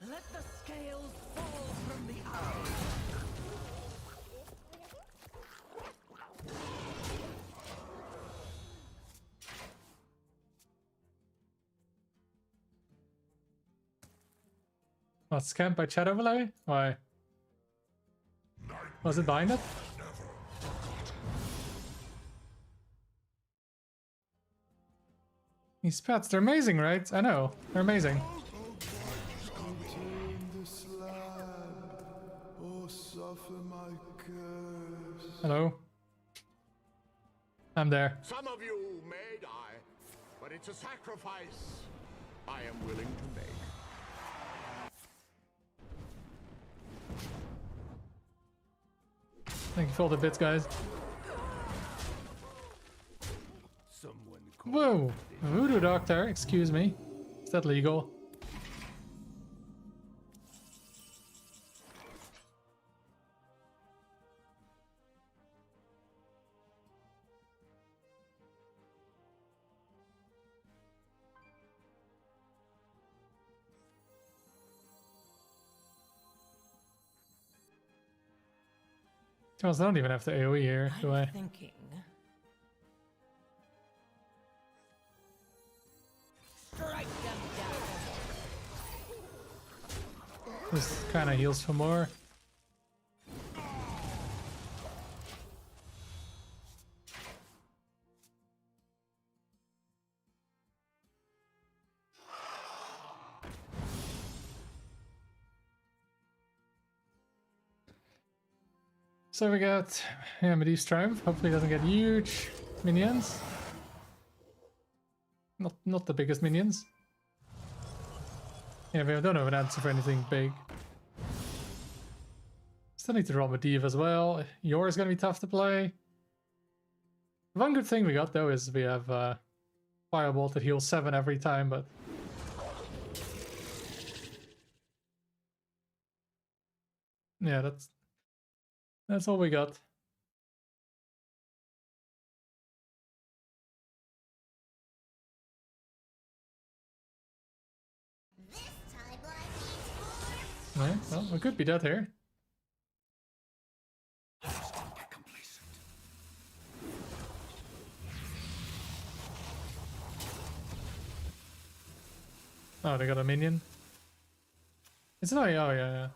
Let the scales fall from the eye. What, scammed by chat overlay? Why? Was it behind it? These pets, they're amazing, right? I know, they're amazing. Hello? I'm there. Some of you may die, but it's a sacrifice I am willing to make. Thank you for all the bits, guys. Someone Whoa! Voodoo doctor, excuse me. Is that legal? I don't even have the AoE here, do I? Thinking. Strike them down. This kind of heals for more. So we got Medivh's Triumph. Hopefully it doesn't get huge minions. Not the biggest minions. Yeah, we don't have an answer for anything big. Still need to draw Medivh as well. Yours is gonna be tough to play. One good thing we got though is we have Firebolt that heals 7 every time, but yeah, that's all we got. Yeah, well, we could be dead here. Oh, they got a minion. It's not. Oh yeah.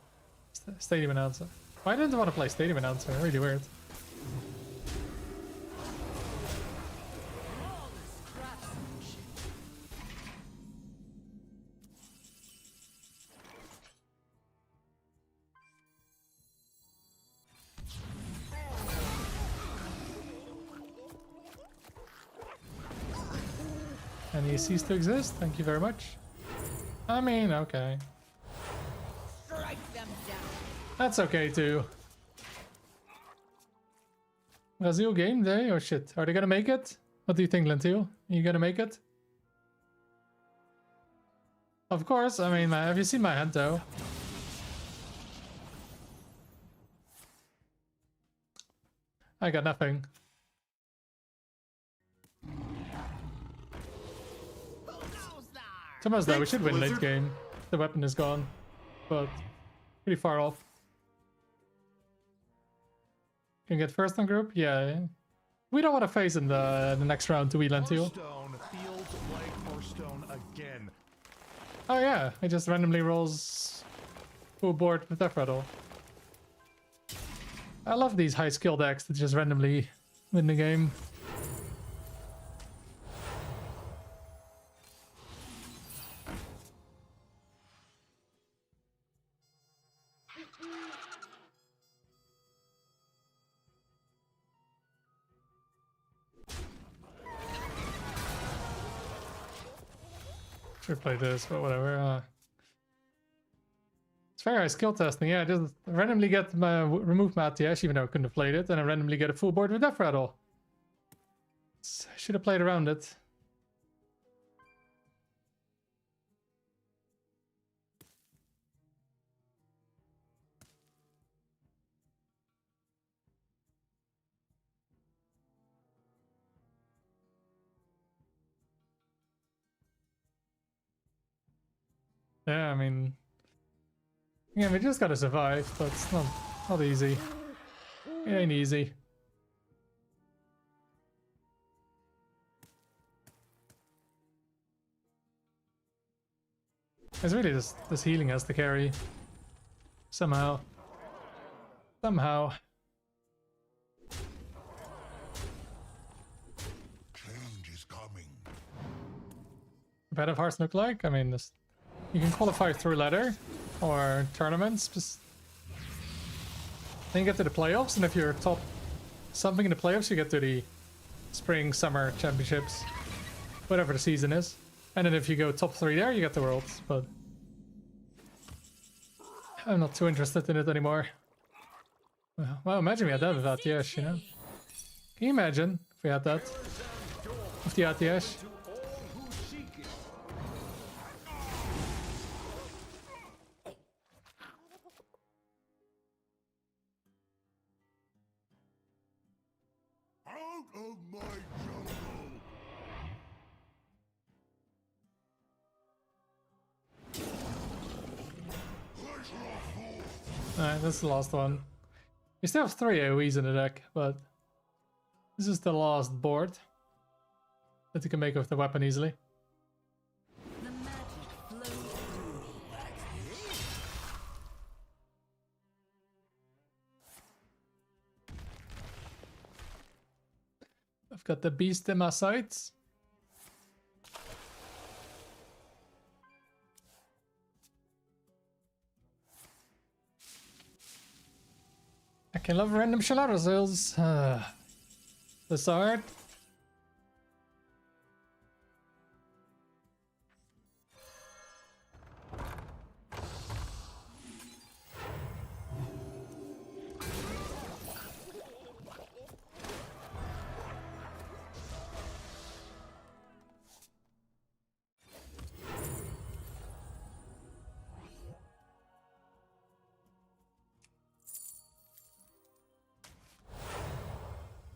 Stadium announcer. Why didn't I want to play Stadium Announcer? Really weird. And he ceased to exist? Thank you very much. I mean, okay. Strike them down. That's okay too. Brazil game day? Oh shit. Are they gonna make it? What do you think, Lentil? Are you gonna make it? Of course, I mean, have you seen my hand though? I got nothing. Sometimes though, we should win late game. The weapon is gone, but pretty far off. Can get first on group? Yeah. We don't want to face in the next round to Wheeland Teal. Hearthstone feels like Hearthstone again. Oh yeah, it just randomly rolls full board with Death Rattle. I love these high skill decks that just randomly win the game. Should play this, but whatever. It's very high skill testing. Yeah, just randomly get my remove Matthias, even though I couldn't have played it, and I randomly get a full board with Death Rattle. I should have played around it. Yeah, I mean, yeah, we just gotta survive, but it's not easy. It ain't easy. It's really this healing has to carry. Somehow. Somehow. Change is coming. Competitive Hearthstone look like? I mean, this, you can qualify through ladder or tournaments. Then you get to the playoffs, and if you're top something in the playoffs, you get to the spring, summer championships, whatever the season is. And then if you go top 3 there, you get the worlds. But I'm not too interested in it anymore. Well, imagine we had that with ATS, you know? Can you imagine if we had that with the ATS? Out of my jungle! Alright, that's the last one. We still have 3 AoEs in the deck, but this is the last board that you can make with the weapon easily. The magic flows through me. I've got the beast in my sights. I can love random Shalata sales. This art.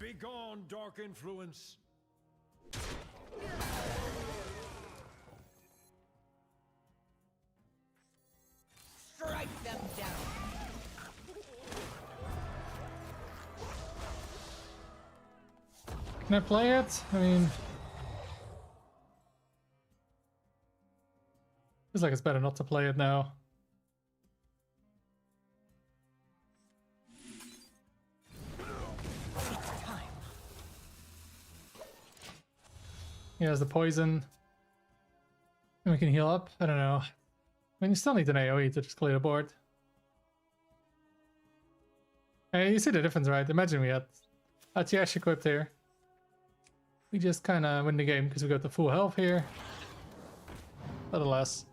Begone, dark influence. Strike them down. Can I play it? I mean, feels like it's better not to play it now. He has the poison. And we can heal up. I don't know. I mean, you still need an AoE to just clear the board. Hey, you see the difference, right? Imagine we had ATS equipped here. We just kind of win the game because we got the full health here. But alas.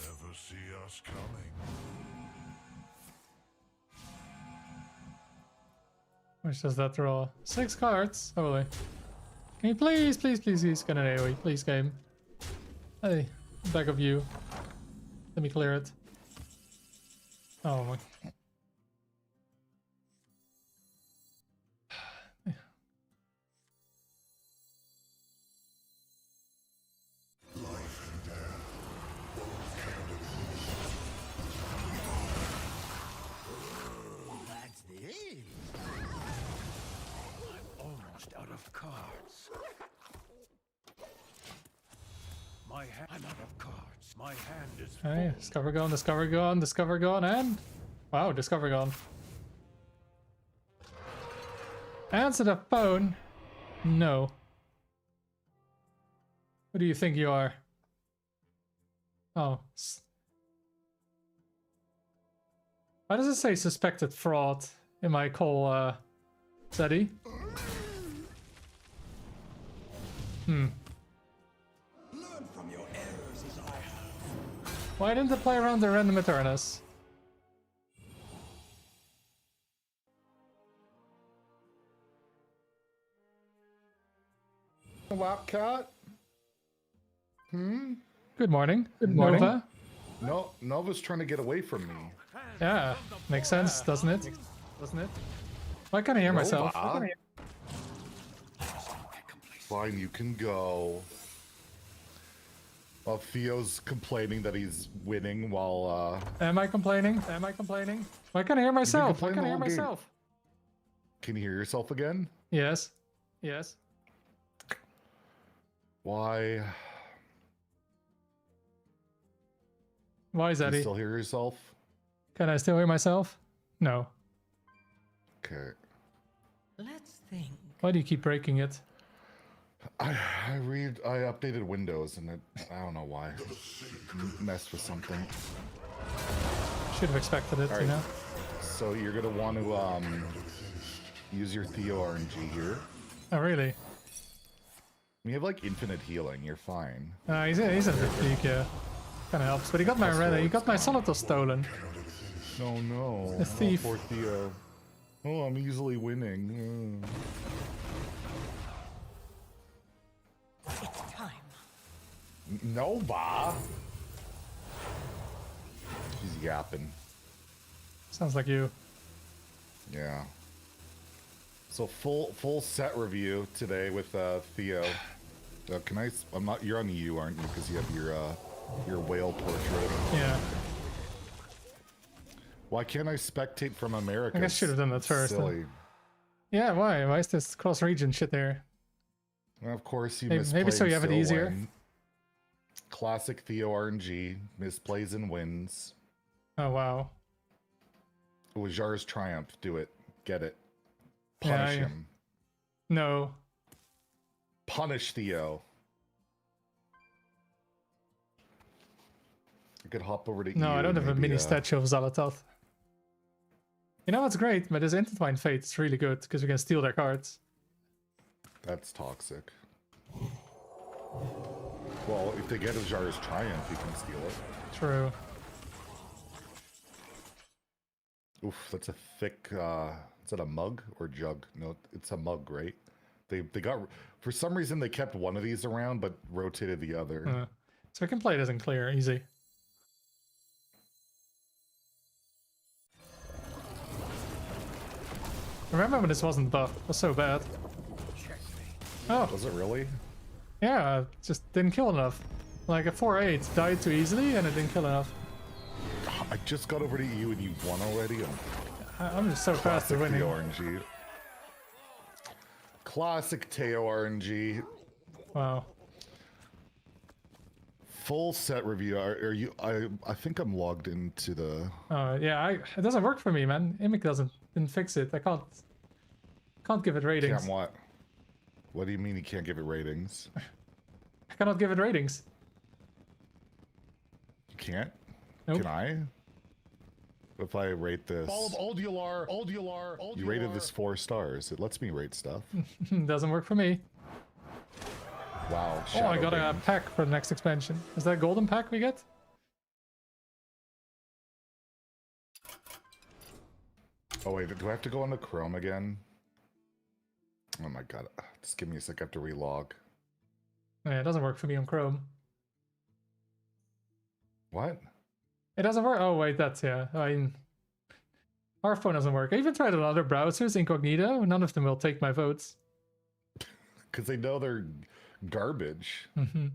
Never see us coming. Which does that draw? 6 cards? Holy. Can you please get an AoE? Please, game. Hey, back of you. Let me clear it. Oh my. I'm out of cards. My hand is Okay, discover gone, discover gone, discover gone, and wow, discover gone. Answer the phone. No. Who do you think you are? Oh. Why does it say suspected fraud in my call, Zeddy? Learn from your errors as I have. Why didn't I play around the random Eternus? Wildcat? Good morning. Good morning. Nova. No, Nova's trying to get away from me. Yeah, makes sense, doesn't it? Why can't I hear myself? Nova? Fine, you can go. While Theo's complaining that he's winning while, Am I complaining? Am I complaining? Why can't I hear myself? Why complaining can't I the hear whole game. myself? Can you hear yourself again? Yes. Yes. Why? Why, Can you Zeddy? still hear yourself? Can I still hear myself? No. Okay. Let's think. Why do you keep breaking it? I updated Windows and it, I don't know why. Messed with something. Should have expected it, All you right. know? So you're gonna want to use your Theo RNG here. Oh, really? You have like infinite healing. You're fine. He's a bit weak, yeah. Kind of helps. But he got my Rena, he got my Solatos stolen. No. A thief. Oh, poor Theo. Oh, I'm easily winning. It's time. Nova. He's yapping. Sounds like you. Yeah. So full set review today with Theo. Can I? I'm not. You're on you, aren't you? Because you have your whale portrait. Yeah. Why can't I spectate from America? I guess I should have done that first. Silly. Yeah, why? Why is this cross-region shit there? Well, of course, you Maybe so you have it easier. Win. Classic Theo RNG. Misplays and wins. Oh, wow. It was Jar's triumph. Do it. Get it. Yeah, Punish him. No. Punish Theo. I could hop over to No, you I don't have a maybe, mini statue of Zalatoth. You know what's great? But this Intertwined Fate is really good, because we can steal their cards. That's toxic. Well, if they get a Jar's triumph, you can steal it. True. Oof, that's a thick, is that a mug or jug? No, it's a mug, right? They got, for some reason they kept one of these around, but rotated the other. So I can play this in clear, easy. Remember when this wasn't buffed? It was so bad. Oh. Was it really? Yeah, it just didn't kill enough. Like a 4/8 died too easily and it didn't kill enough. I just got over to you and you won already. I'm just so fast at winning. Theo RNG. Classic Theo RNG. Wow. Full set review. Are you? I think I'm logged into the. Yeah, it doesn't work for me, man. Imic didn't fix it. I can't give it ratings. Can't what? What do you mean you can't give it ratings? I cannot give it ratings. You can't? Nope. Can I? If I rate this... Oldular. You rated this 4 stars. It lets me rate stuff. Doesn't work for me. Wow. Oh, I got a Shadowbane. pack for the next expansion. Is that a golden pack we get? Oh wait, do I have to go into Chrome again? Oh my god. Just give me a sec, I have to relog. Yeah, it doesn't work for me on Chrome. What? It doesn't work. Oh wait, that's yeah. I mean, our phone doesn't work. I even tried on other browsers, incognito. None of them will take my votes. Because they know they're garbage. Mm-hmm.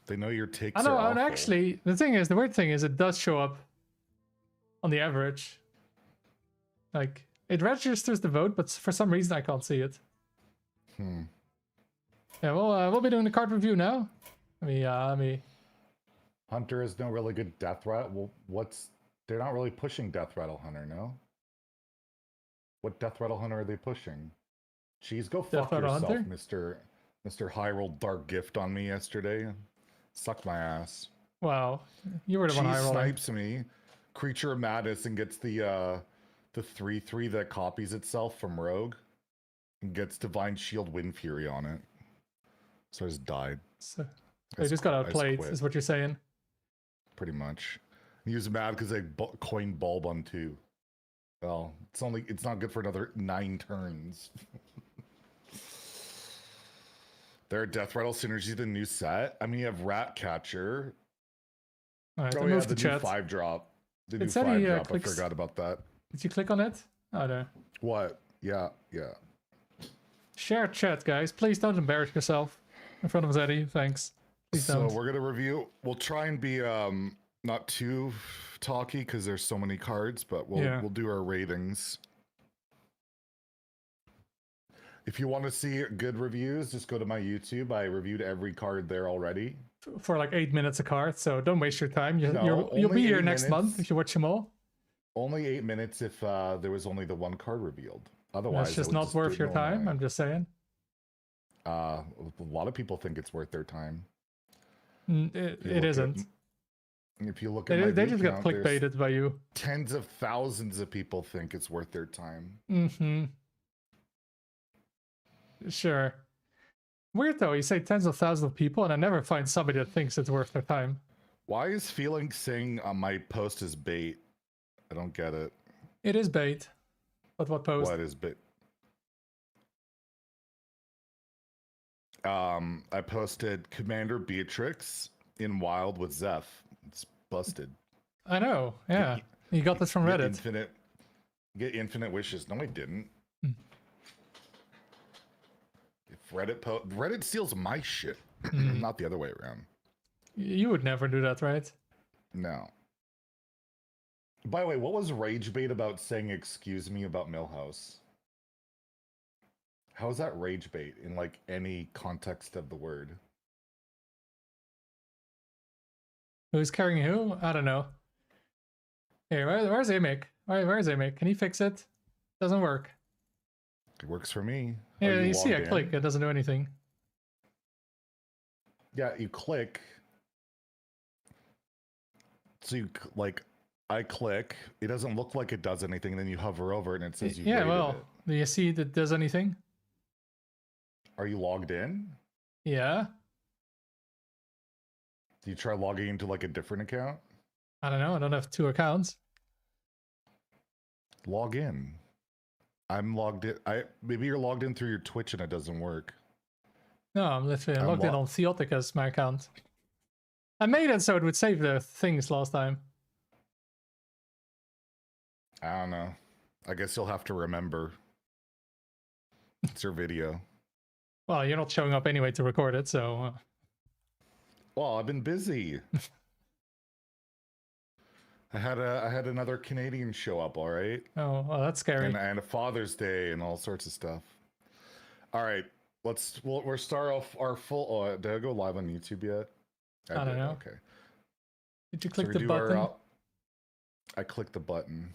They know your takes I know, are and awful. actually, the weird thing is, it does show up on the average. Like, it registers the vote, but for some reason I can't see it. Yeah, we'll be doing the card review now. Let me. Hunter is no really good death rattle. Well, they're not really pushing death rattle Hunter, no? What death rattle Hunter are they pushing? Jeez, go fuck yourself, Hunter? Mr. High Roll Dark Gift on me yesterday. Suck my ass. Wow, you were the one high rolling. Snipes me, Creature of Madness, and gets the 3/3 that copies itself from Rogue, and gets Divine Shield Wind Fury on it. So I just died. So they just got outplayed, is what you're saying. Pretty much. He was mad because they coined Bulb on 2. Well, it's not good for another 9 turns. There are Death Rattle synergy, the new set. I mean, you have Rat Catcher. All right, oh yeah, the new 5-drop. The new 5-drop. I forgot about that. Did you click on it? Oh no. What? Yeah. Share chat, guys. Please don't embarrass yourself in front of Zeddy. Thanks. Please don't. So we're gonna review. We'll try and be not too talky because there's so many cards, but we'll do our ratings. If you want to see good reviews, just go to my YouTube. I reviewed every card there already. For like 8 minutes a card, so don't waste your time. You'll be here next month if you watch them all. Only 8 minutes if there was only the one card revealed. Otherwise, it's just not worth your time. I'm just saying. A lot of people think it's worth their time. It isn't. If you look at they just got clickbaited by you. Tens of thousands of people think it's worth their time. Mm-hmm. Sure. Weird though, you say tens of thousands of people and I never find somebody that thinks it's worth their time. Why is Feeling saying on my post is bait? I don't get it. It is bait. But what post? What is bait? I posted Commander Beatrix in Wild with Zeph. It's busted. I know, yeah. You got this from Reddit. Get infinite wishes. No, I didn't. If Reddit steals my shit, not the other way around. You would never do that, right? No. By the way, what was rage bait about saying excuse me about Millhouse? How is that rage bait in like any context of the word? Who's carrying who? I don't know. Hey, where's Amic? Where's Amic? Can he fix it? Doesn't work. It works for me. Yeah, you see, I click. It doesn't do anything. Yeah, you click. So you I click. It doesn't look like it does anything. And then you hover over it and it says you. Yeah, well, do you see that it does anything? Are you logged in? Yeah. Do you try logging into like a different account? I don't know. I don't have 2 accounts. Log in. I'm logged in. Maybe you're logged in through your Twitch and it doesn't work. No, I'm literally logged in on Theotica's my account. I made it so it would save the things last time. I don't know. I guess you'll have to remember. It's your video. Well, you're not showing up anyway to record it, so... Well, I've been busy. I had another Canadian show up, all right? Oh, well, that's scary. And a Father's Day and all sorts of stuff. All right, we'll start off our full... Oh, did I go live on YouTube yet? I don't know. Okay. Did you click the button? I clicked the button.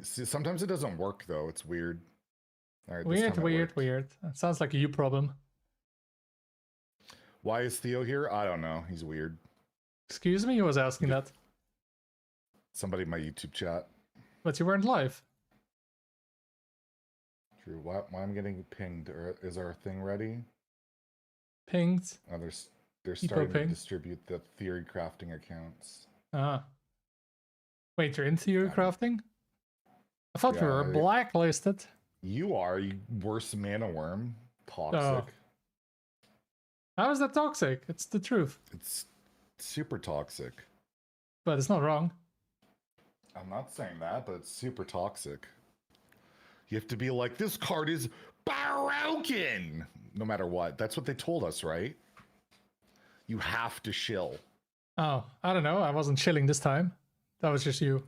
See, sometimes it doesn't work, though. It's weird. All right, weird. It sounds like a you problem. Why is Theo here? I don't know. He's weird. Excuse me? Who was asking that? Somebody in my YouTube chat. But you weren't live. True. Why am I getting pinged? Or is our thing ready? Pinged? Oh, they're starting to distribute the theory crafting accounts. Ah. Wait, you're in theory crafting? I thought we were blacklisted. You are, you worse mana worm. Toxic. Oh. How is that toxic? It's the truth. It's super toxic. But it's not wrong. I'm not saying that, but it's super toxic. You have to be like, this card is broken! No matter what. That's what they told us, right? You have to shill. Oh, I don't know. I wasn't chilling this time. That was just you.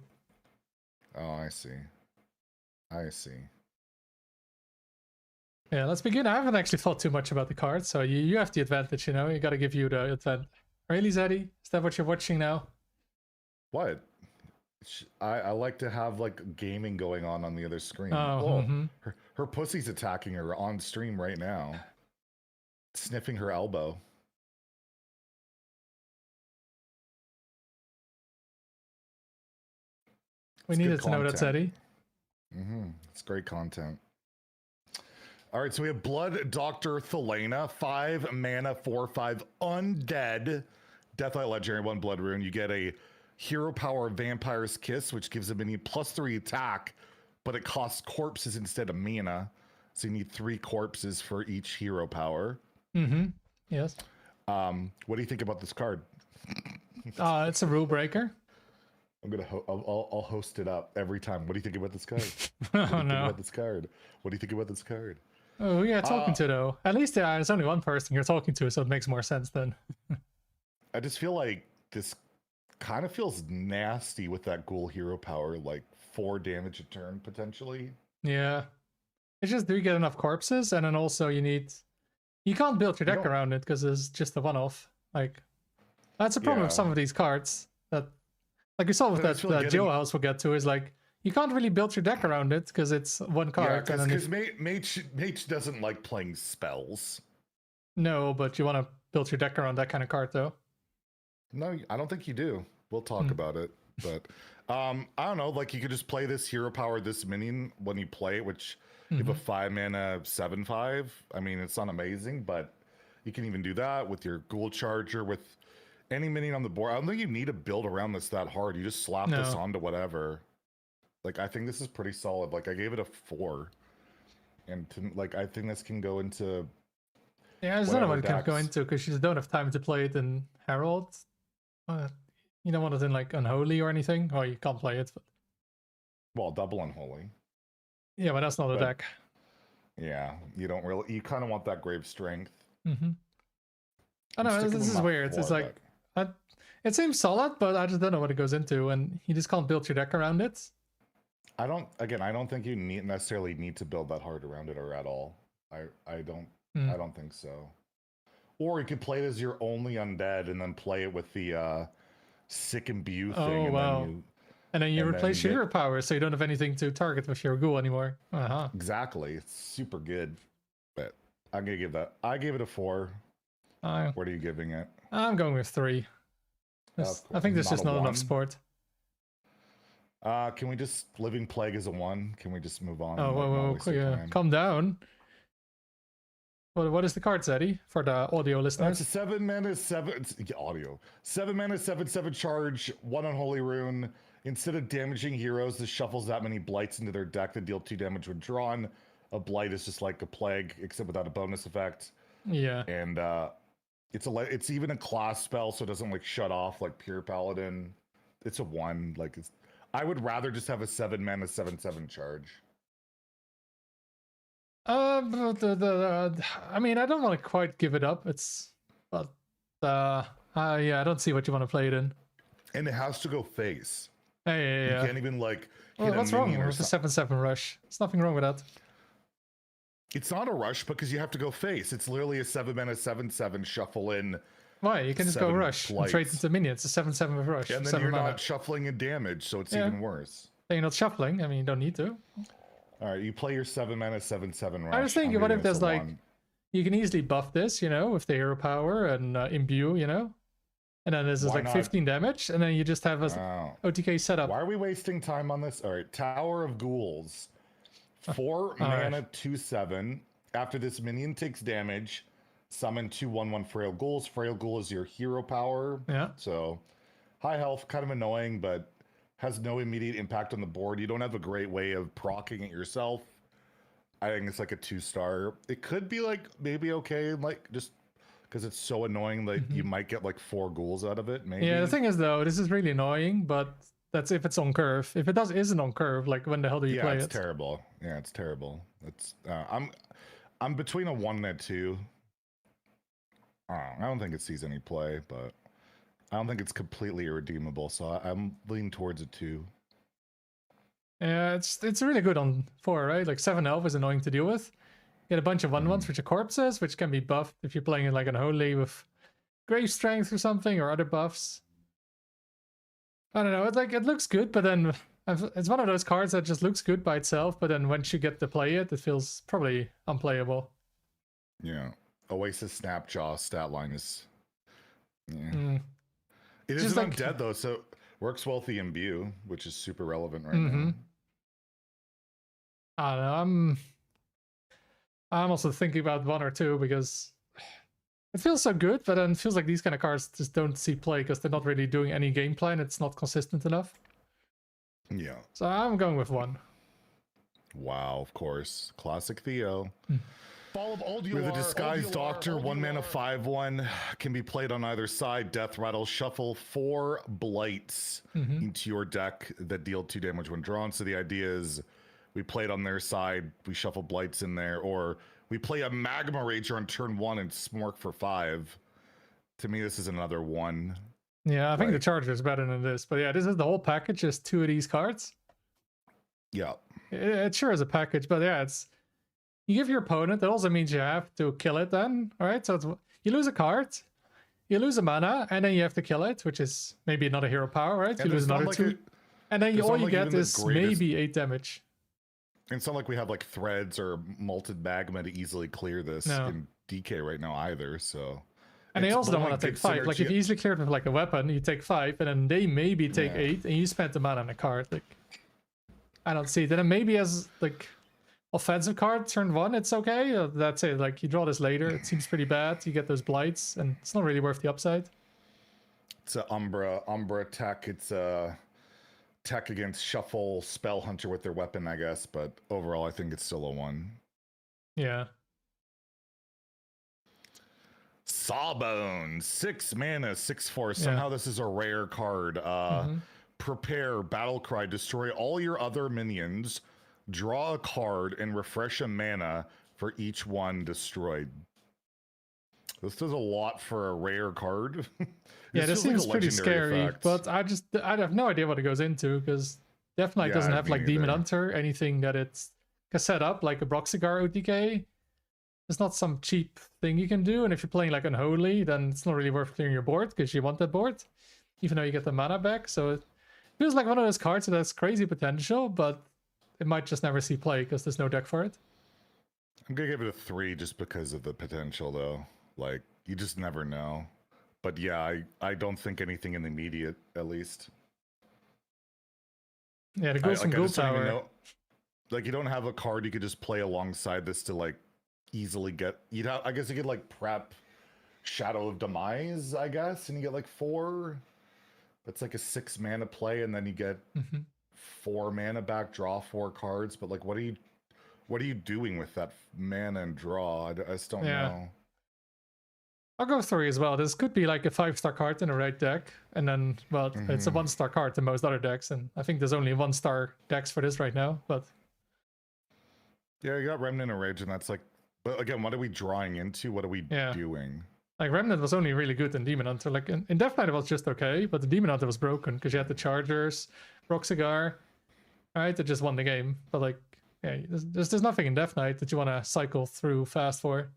Oh, I see. I see. Yeah, let's begin. I haven't actually thought too much about the cards, so you have the advantage, you know? You gotta give you the advantage. Really, Zeddy? Is that what you're watching now? What? I like to have like gaming going on the other screen. Oh, her pussy's attacking her on stream right now, sniffing her elbow. We needed to know that, Zeddy. It's great content. All right, so we have Blood Doctor Thelena, 5 mana, 4/5 undead, Deathlight Legendary, 1 blood rune. You get a Hero Power Vampire's Kiss, which gives a minion +3 attack, but it costs corpses instead of mana. So you need 3 corpses for each hero power. Yes. What do you think about this card? It's a rule breaker. I'm gonna I'll host it up every time. What do you think about this card? Oh no. About this card? What do you think about this card? Oh yeah, talking to though. At least there's only one person you're talking to, so it makes more sense then. I just feel like this kind of feels nasty with that ghoul hero power, like 4 damage a turn potentially. Yeah. It's just, do you get enough corpses? And then also you can't build your deck around it because it's just a one-off. Like, that's a problem with some of these cards. That, like you saw with that Joe House we'll get to, is like, you can't really build your deck around it because it's one card. Yeah, because Mage doesn't like playing spells. No, but you want to build your deck around that kind of card though. No, I don't think you do. We'll talk about it. But I don't know, like you could just play this hero power, this minion when you play it, which you have a 5 mana 7/5. I mean, it's not amazing, but you can even do that with your Ghoul Charger, with any minion on the board. I don't think you need to build around this that hard. You just slap this onto whatever. Like, I think this is pretty solid. Like, I gave it a 4. And like, I think this can go into... Yeah, I just don't know what it can go into, because you just don't have time to play it in Herald. You don't want it in, like, Unholy or anything? Or you can't play it. But... Well, double Unholy. Yeah, but that's not a deck. Yeah, you don't really... You kind of want that Grave Strength. I don't know, this is weird. It's like... it seems solid, but I just don't know what it goes into, and you just can't build your deck around it. I don't think you necessarily need to build that hard around it or at all. I don't think so. Or you could play it as your only undead and then play it with the sick imbue thing. Oh, wow. And then you replace your hero power, so you don't have anything to target with your ghoul anymore. Exactly. It's super good. But I'm gonna give that. I gave it a 4. What are you giving it? I'm going with 3. I think there's just not enough support. Can we just Living Plague as a 1? Can we just move on? Oh, whoa, calm down. What is the card, Zeddy, for the audio listeners? It's a 7 mana 7 audio. 7 mana 7/7 charge, 1 Unholy Rune. Instead of damaging heroes, this shuffles that many blights into their deck that deal 2 damage when drawn. A blight is just like a plague, except without a bonus effect. Yeah. And it's even a class spell, so it doesn't like shut off like Pure Paladin. It's a 1. Like I would rather just have a 7 mana 7/7 charge. I mean, I don't want to quite give it up. But yeah, I don't see what you want to play it in. And it has to go face. Yeah. You can't even like. What's wrong with the 7/7 rush? There's nothing wrong with that. It's not a rush because you have to go face. It's literally a 7 mana 7/7 shuffle in. Why? You can just go rush and trade into minions. It's a 7/7 with rush. And then you're not shuffling in damage, so it's even worse. Then you're not shuffling. I mean, you don't need to. All right, you play your 7 mana 7/7 rush. I was thinking, what if there's like, you can easily buff this, with the hero power and imbue, and then there's like 15 damage, and then you just have a OTK setup. Why are we wasting time on this? All right, Tower of Ghouls, 4 mana 2/7. After this minion takes damage, summon 2/1/1 Frail Ghouls. Frail Ghoul is your hero power. Yeah. So high health, kind of annoying, but has no immediate impact on the board. You don't have a great way of proccing it yourself. I think it's like a 2-star. It could be like maybe okay, like just because it's so annoying, like you might get like 4 ghouls out of it. Maybe. Yeah, the thing is though, this is really annoying, but that's if it's on curve. If it isn't on curve, like when the hell do you play it? Yeah, it's terrible. Yeah, it's terrible. It's I'm between a 1 and a 2. I don't think it sees any play, but I don't think it's completely irredeemable, so I'm leaning towards a 2. Yeah, it's really good on 4, right? Like 7 elf is annoying to deal with. You get a bunch of 1/1s which are corpses, which can be buffed if you're playing it like Unholy with grave strength or something, or other buffs. I don't know. It looks good, but then it's one of those cards that just looks good by itself. But then once you get to play it, it feels probably unplayable. Yeah. Oasis Snapjaw stat line is. Yeah. It Just isn't like- undead though, so works well with the imbue, which is super relevant right now. I don't know. I'm also thinking about 1 or 2 because it feels so good, but then it feels like these kind of cards just don't see play because they're not really doing any gameplay and it's not consistent enough. Yeah. So I'm going with 1. Wow, of course. Classic Theo. Fall of Old With a Disguised Doctor, 1 mana 5/1 can be played on either side. Death Rattle, shuffle 4 blights into your deck that deal 2 damage when drawn. So the idea is we play it on their side, we shuffle blights in there, or we play a Magma Rager on turn 1 and smork for 5. To me, this is another 1. Yeah, I think the Charger is better than this. But yeah, this is the whole package, just 2 of these cards. Yeah. It sure is a package, but yeah, it's... You give your opponent, that also means you have to kill it then, right? So it's, you lose a card, you lose a mana, and then you have to kill it, which is maybe another hero power, right? And you lose another 2. And then all you get is maybe 8 damage. It's not like we have like threads or malted magma to easily clear this in DK right now either, so... And they also don't want to take 5. Like, if you easily clear it with like a weapon, you take 5, and then they maybe take 8, and you spent the mana on a card. Like, I don't see it. Then maybe as, like... offensive card, turn 1, it's okay. That's it. Like, you draw this later, it seems pretty bad. You get those blights, and it's not really worth the upside. It's a Umbra tech. It's a tech against Shuffle Spell Hunter with their weapon, I guess. But overall, I think it's still a 1. Yeah. Sawbones, 6 mana, 6/4. Somehow this is a rare card. Prepare, Battlecry, destroy all your other minions. Draw a card and refresh a mana for each one destroyed. This does a lot for a rare card. Yeah, this seems pretty scary, effect. but I have no idea what it goes into because definitely doesn't have like Demon Hunter, anything that it's set up like a Broxigar OTK. It's not some cheap thing you can do, and if you're playing like Unholy, then it's not really worth clearing your board because you want that board, even though you get the mana back. So it feels like one of those cards that has crazy potential, but it might just never see play because there's no deck for it. I'm gonna give it a 3 just because of the potential, though. Like, you just never know. But yeah, I don't think anything in the immediate, at least. Yeah, the Ghost and Ghoul Tower. Like, you don't have a card you could just play alongside this to like easily get. I guess you could like prep Shadow of Demise, I guess, and you get like 4. That's like a 6 mana play, and then you get 4 mana back, draw 4 cards. But like, what are you doing with that mana and draw? I just don't know. I'll go 3 as well. This could be like a 5-star card in the right deck, and then it's a 1-star card in most other decks, and I think there's only 1-star decks for this right now. But yeah, you got Remnant of Rage, and that's like. But again, what are we drawing into? What are we doing? Like, Remnant was only really good in Demon Hunter. Like, in Death Knight it was just okay, but the Demon Hunter was broken because you had the Chargers, Roxigar, right? That just won the game. But like, yeah, there's nothing in Death Knight that you want to cycle through fast for.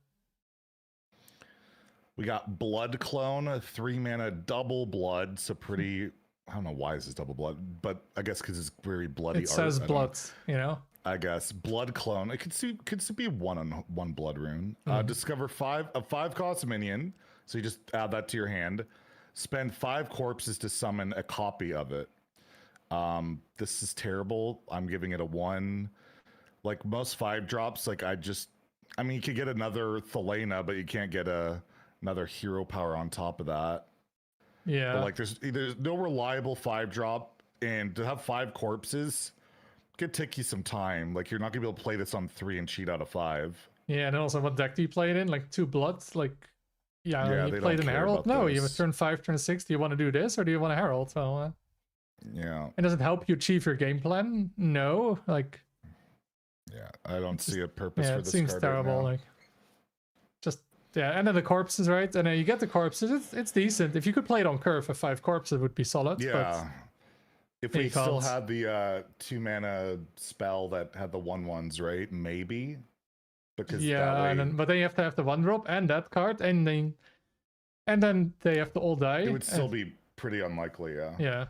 We got Blood Clone, 3 mana double blood. So pretty. I don't know why this is double blood, but I guess because it's very bloody. It says blood, you know. I guess Blood Clone. It could be 1 on 1 blood rune. Discover 5 cost minion. So you just add that to your hand. Spend 5 corpses to summon a copy of it. This is terrible. I'm giving it a 1. Like most 5 drops, like I mean, you could get another Thelena, but you can't get another hero power on top of that. Yeah. But like there's no reliable 5 drop, and to have 5 corpses could take you some time. Like, you're not gonna be able to play this on 3 and cheat out of 5. Yeah, and also what deck do you play it in? Like 2 bloods? Like, you they played don't in care Herald? about No, those. you have turn 5, turn 6. Do you want to do this or do you want a Herald? So, yeah. And does it help you achieve your game plan? No. Like, yeah, I don't see a purpose for it this seems card terrible. right now. Like, just and then the corpses, right? And then you get the corpses. It's decent. If you could play it on curve for 5 corpses, it would be solid. Yeah. If we you still can't. had the 2 mana spell that had the 1/1s, right? Maybe. Because that way... but then you have to have the 1-drop and that card, and then And then they have to all die. It would still be pretty unlikely, yeah. Yeah.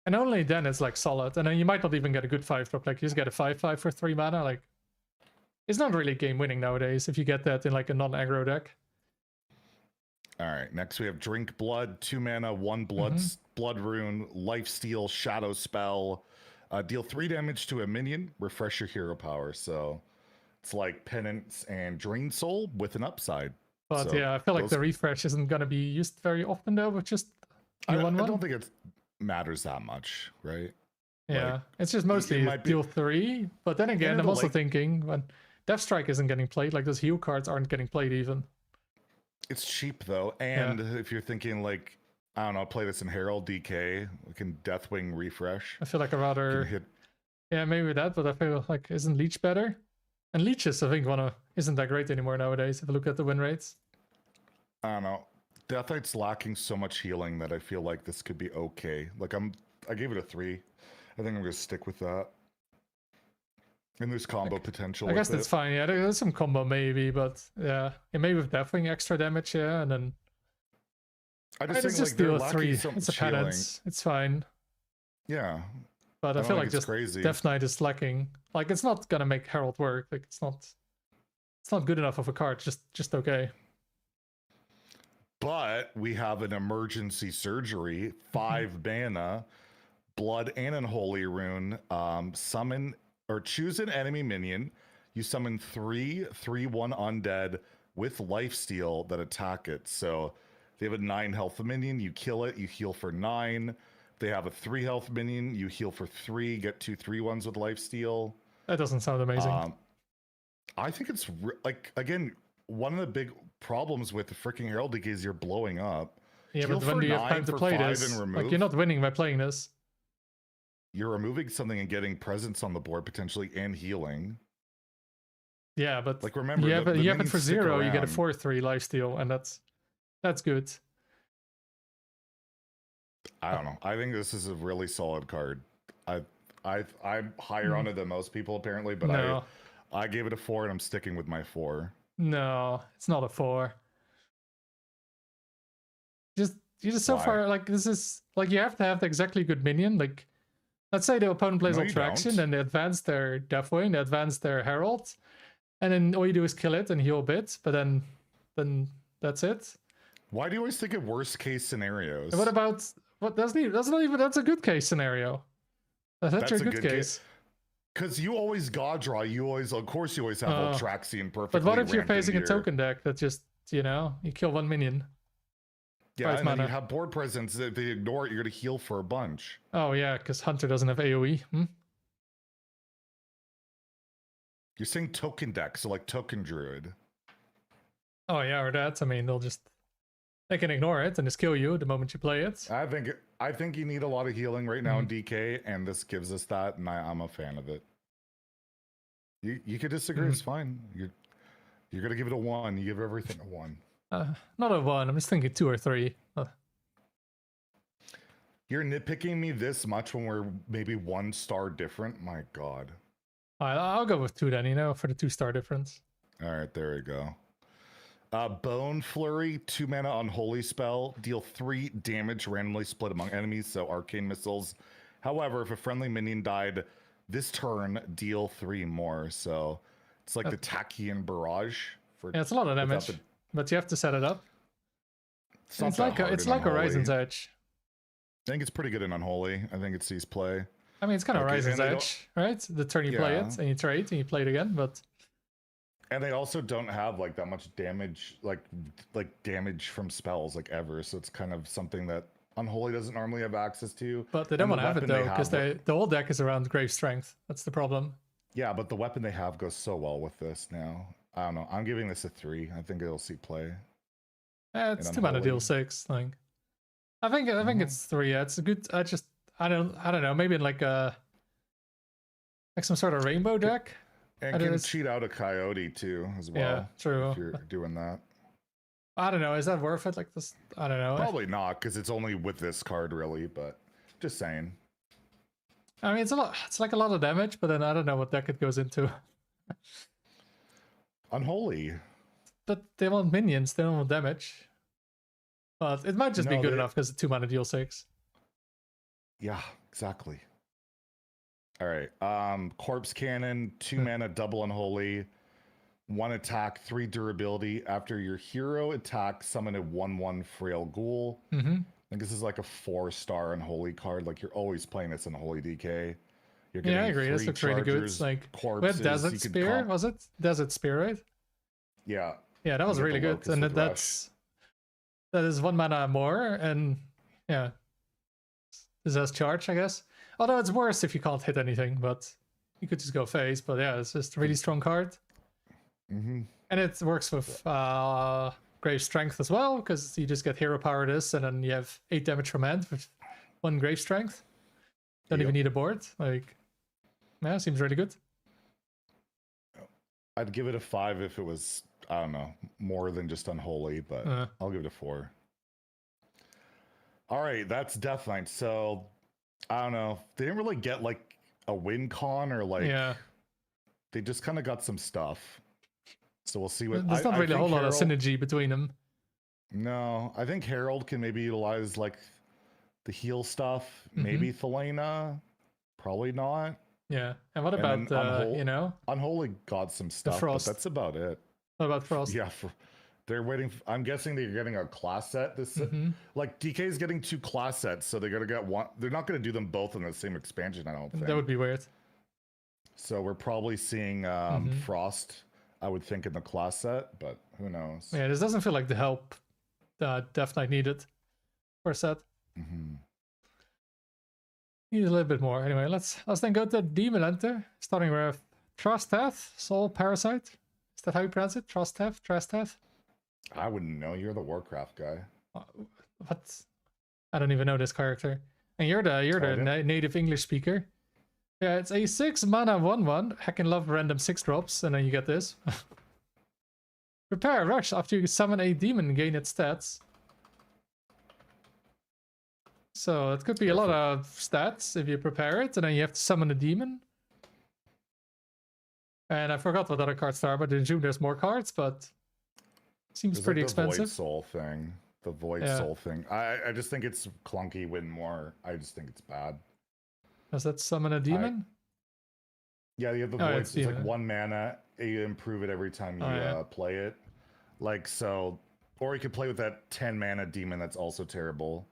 And only then it's like solid. And then you might not even get a good 5-drop. Like you just get a 5/5 for 3 mana. Like it's not really game winning nowadays if you get that in like a non-aggro deck. All right, next we have Drink Blood, 2 mana, 1 blood rune, Lifesteal, Shadow Spell. Deal 3 damage to a minion, refresh your hero power. So it's like Penance and Drain Soul with an upside. But so yeah, I feel like the refresh isn't going to be used very often though, with just I don't think it matters that much, right? Yeah, like, it's just mostly deal 3. But then again, I'm also thinking when Death Strike isn't getting played, like those heal cards aren't getting played even. It's cheap though, and if you're thinking like, I don't know, play this in Herald DK, we can Deathwing refresh. I feel like I rather yeah, maybe that, but I feel like isn't Leech better? And Leeches, I think, isn't that great anymore nowadays. If I look at the win rates, I don't know. Death Knight's lacking so much healing that I feel like this could be okay. Like I gave it a 3. I think I'm gonna stick with that. And there's combo potential. I guess that's fine. Yeah, there's some combo maybe, but yeah, maybe with Deathwing extra damage, yeah, and then I just think just deal 3. It's a penance. It's fine. Yeah, but I feel like just crazy. Death Knight is lacking. Like it's not gonna make Herald work. Like it's not good enough of a card. Just okay. But we have an emergency surgery, 5 mana, blood and unholy rune. Summon or choose an enemy minion. You summon 3 3/1 undead with lifesteal that attack it. So they have a 9 health minion. You kill it. You heal for 9. They have a 3 health minion. You heal for 3. Get 2 3/1s with lifesteal. That doesn't sound amazing. I think it's like again. One of the big problems with the freaking Heraldic is you're blowing up. Yeah, but when do you have time to play this? Like, you're not winning by playing this. You're removing something and getting presence on the board potentially and healing. Yeah, but like remember, you have it for 0. You get a 4/3 lifesteal, and that's good. I don't know. I think this is a really solid card. I'm higher on it than most people apparently, but no. I gave it a 4, and I'm sticking with my 4. No, it's not a 4. You just so far, like, this is like, you have to have the exactly good minion. Like, let's say the opponent plays Ultraction and they advance their Deathwing, they advance their Herald, and then all you do is kill it and heal a bit, but then that's it. Why do you always think of worst case scenarios? What about that's a good case scenario. That's your good case. Because you always God draw, of course you always have Ultraxian perfectly. But what if you're facing a token deck that just, you kill 1 minion? Yeah, and then you have board presence. If they ignore it, you're going to heal for a bunch. Oh yeah, because Hunter doesn't have AoE. You're saying token deck, so like Token Druid. Oh yeah, or that. I mean, they can ignore it and just kill you the moment you play it. I think you need a lot of healing right now in DK, and this gives us that, and I'm a fan of it. You could disagree, it's fine. You're gonna give it a 1. You give everything a 1. Not a 1. I'm just thinking 2 or 3. You're nitpicking me this much when we're maybe 1 star different. My God. I'll go with 2 then. For the 2-star difference. All right, there we go. Bone Flurry, 2 mana Unholy Spell, deal 3 damage randomly split among enemies, so arcane missiles. However, if a friendly minion died this turn, deal 3 more. So it's like the Tachyon Barrage. Yeah, it's a lot of damage, but you have to set it up. It's like Horizon's Edge. I think it's pretty good in Unholy. I think it sees play. I mean, it's kind of Horizon's Edge, right? The turn you play it, and you trade, and you play it again, but... And they also don't have like that much damage, like damage from spells like ever. So it's kind of something that Unholy doesn't normally have access to. But they don't want to have it though, because the whole deck is around Grave Strength. That's the problem. Yeah, but the weapon they have goes so well with this now. I don't know. I'm giving this a 3. I think it'll see play. It's 2 mana deal 6. Like, I think it's 3. Yeah, it's a good. I don't know. Maybe in like some sort of rainbow deck. And can cheat out a Coyote too, as well. Yeah, true. If you're doing that. I don't know. Is that worth it? Like this? I don't know. Probably not, because it's only with this card, really. But just saying. I mean, it's a lot. It's like a lot of damage, but then I don't know what deck it goes into. Unholy. But they want minions. They don't want damage. But it might just be No, good they- enough because 2 mana deal 6. Yeah, exactly. All right. Corpse Cannon, 2 mana, double unholy, 1 attack, 3 durability. After your hero attack, summon a 1/1 frail ghoul. Mm-hmm. I think this is like a 4-star unholy card. Like you're always playing this unholy DK. You're Yeah, I getting agree. This 3 looks really good. chargers, Like corpses. with Desert you could Spear, was it? Desert Spear, right? Yeah. Yeah, that was You get really the good. Locust And with that is 1 mana more, and yeah. This has charge, I guess. Although it's worse if you can't hit anything, but you could just go face. But yeah, it's just a really strong card. Mm-hmm. And it works with Grave Strength as well, because you just get hero power this, and then you have 8 damage from hand with 1 Grave Strength. Don't even need a board. Like, yeah, seems really good. I'd give it a 5 if it was, I don't know, more than just unholy, but I'll give it a 4. All right, that's Death Knight. So, I don't know. They didn't really get like a win con or like, they just kind of got some stuff. So we'll see what. There's not really a whole lot of Herald- synergy between them. No, I think Herald can maybe utilize like the heal stuff. Maybe Thelena, probably not. Yeah, and what And about then you know, Unholy got some stuff, but Frost. that's about it. what about Frost? Yeah, they're waiting. I'm guessing they're getting a class set. Like DK is getting 2 class sets, so they're gonna get one. They're not gonna do them both in the same expansion. I don't think That would be weird. so. We're probably seeing Frost. I would think in the class set, but who knows? Yeah, this doesn't feel like the help that Death Knight needed for a set. Need a little bit more. Anyway, let's then go to Demon Hunter, starting with Trusteth, Soul Parasite. Is that how you pronounce it? Trusteth? I wouldn't know. You're the Warcraft guy. What? I don't even know this character. And you're the native English speaker. Yeah, it's a 6 mana 1/1. Hack and love random 6 drops, and then you get this. Prepare rush after you summon a demon, gain its stats. So it could be a lot of stats if you prepare it, and then you have to summon a demon. And I forgot what other cards are, but in June there's more cards, but seems There's pretty like the expensive. Void Soul thing. The Void Soul thing. I just think it's clunky. Win more. I just think it's bad. Does that summon a demon? Yeah, you have the Oh, Void. it's It's like demon. 1 mana. You improve it every time you play it. Like so, or you could play with that 10 mana demon. That's also terrible.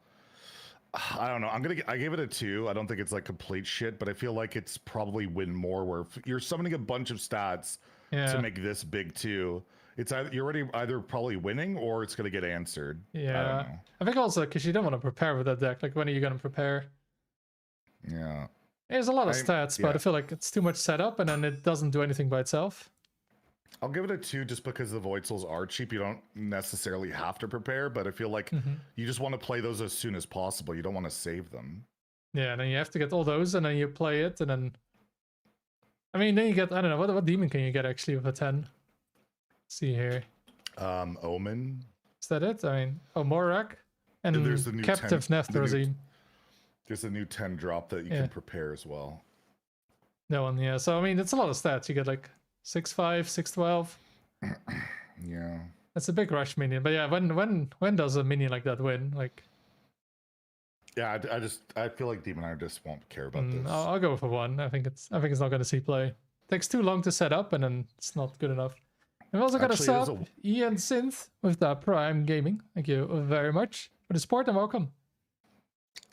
I don't know. I gave it a 2. I don't think it's like complete shit, but I feel like it's probably win more where if you're summoning a bunch of stats to make this big too. It's either you're already either probably winning or it's gonna get answered. Yeah. I don't know. I think also because you don't want to prepare with that deck. Like, when are you going to prepare? Yeah. There's a lot of stats, but I feel like it's too much setup, and then it doesn't do anything by itself. I'll give it a 2 just because the Void Souls are cheap. You don't necessarily have to prepare, but I feel like you just want to play those as soon as possible. You don't want to save them. Yeah, and then you have to get all those, and then you play it, and then... I mean, then you get... I don't know, what demon can you get, actually, with a 10? Let's see here. Omen. Is that it? I mean... Oh, Morak. And there's the new Captive 10 Nephthrazine. There's a new 10 drop that you can prepare as well. That one, yeah. So, I mean, it's a lot of stats. You get, like, 6/5, 6/12. Yeah. That's a big rush minion. But yeah, when does a minion like that win? Like... Yeah, I feel like Demon Hunter just won't care about this. I'll go for 1. I think it's not going to see play. Takes too long to set up, and then it's not good enough. We've also got a sub, Ian Synth with the Prime Gaming. Thank you very much for the support and welcome.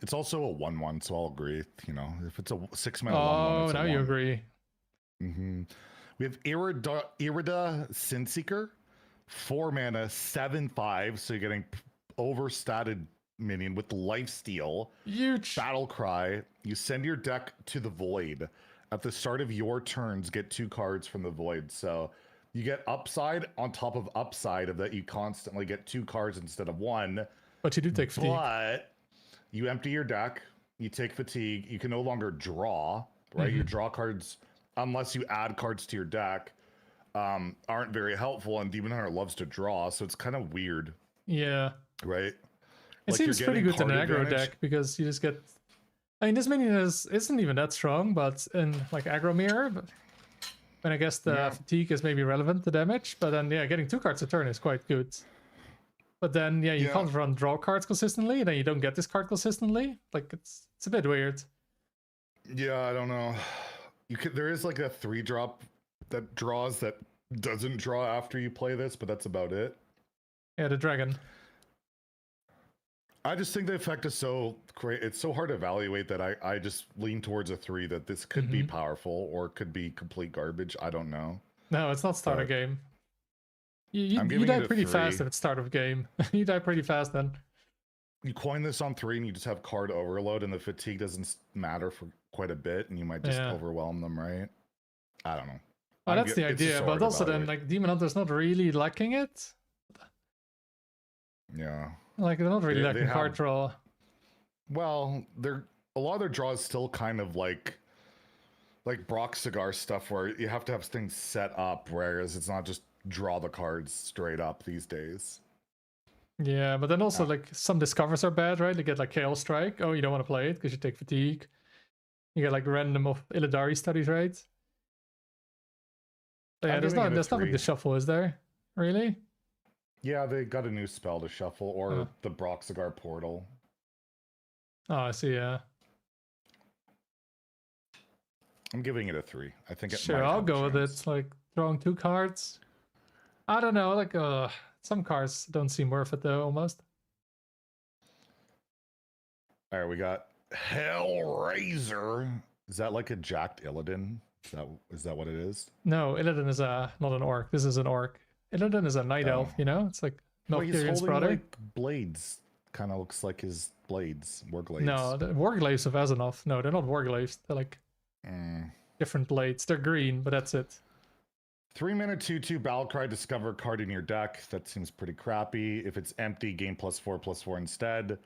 It's also a 1/1, so I'll agree. You know, if it's a 6 mana 1/1, Oh, it's a now 1. you agree. We have Irida Sinseeker, 4 mana, 7/5. So you're getting overstated minion with Lifesteal. Huge. Battle Cry. You send your deck to the Void. At the start of your turns, get 2 cards from the Void. So you get upside on top of upside of that. You constantly get 2 cards instead of 1. But you do take fatigue. But you empty your deck. You take fatigue. You can no longer draw, right? Your draw cards, unless you add cards to your deck, aren't very helpful. And Demon Hunter loves to draw, so it's kind of weird. Yeah. Right? It Like, seems you're pretty getting good in an card aggro advantage. deck because you just get... I mean, this minion isn't even that strong, but in like aggro mirror, but when I guess the fatigue is maybe relevant to damage, but then yeah, getting 2 cards a turn is quite good. But then you Yeah. can't run draw cards consistently, and then you don't get this card consistently. Like it's a bit weird. Yeah, I don't know. There is like a 3-drop that draws that doesn't draw after you play this, but that's about it. Yeah, the dragon. I just think the effect is so great. It's so hard to evaluate that I just lean towards a 3 that this could be powerful or could be complete garbage. I don't know. No, it's not start of game. You I'm giving die it a pretty 3. fast if it's start of game. You die pretty fast then. You coin this on 3 and you just have card overload and the fatigue doesn't matter for quite a bit and you might just overwhelm them, right? I don't know. Well, that's the idea, but also then like Demon Hunter's not really lacking it. Yeah. Like they're not really lacking card draw. Well, a lot of their draws still kind of like Brock Cigar stuff where you have to have things set up, whereas it's not just draw the cards straight up these days. Yeah, but then also like some discovers are bad, right? They get like Chaos Strike. Oh, you don't want to play it because you take fatigue. You get like random of Illidari studies, right? So, yeah, there's nothing to shuffle, is there? Really? Yeah, they got a new spell to shuffle, or the Brock Cigar Portal. Oh, I see, yeah. I'm giving it a 3. I think it sure, might I'll have go a with it. Like drawing 2 cards. I don't know, like some cards don't seem worth it though, almost. All right, we got Hellraiser. Is that like a jacked Illidan? Is that what it is? No, Illidan is not an orc. This is an orc. Illidan is a night elf, you know? It's like Melchior's brother. Like blades. Kind of looks like his blades. Warglaives. No, the Warglaives of Azonoth. No, they're not Warglaives. They're like different blades. They're green, but that's it. 3-mana 2/2 Battlecry, discover a card in your deck. That seems pretty crappy. If it's empty, gain +4/+4 instead.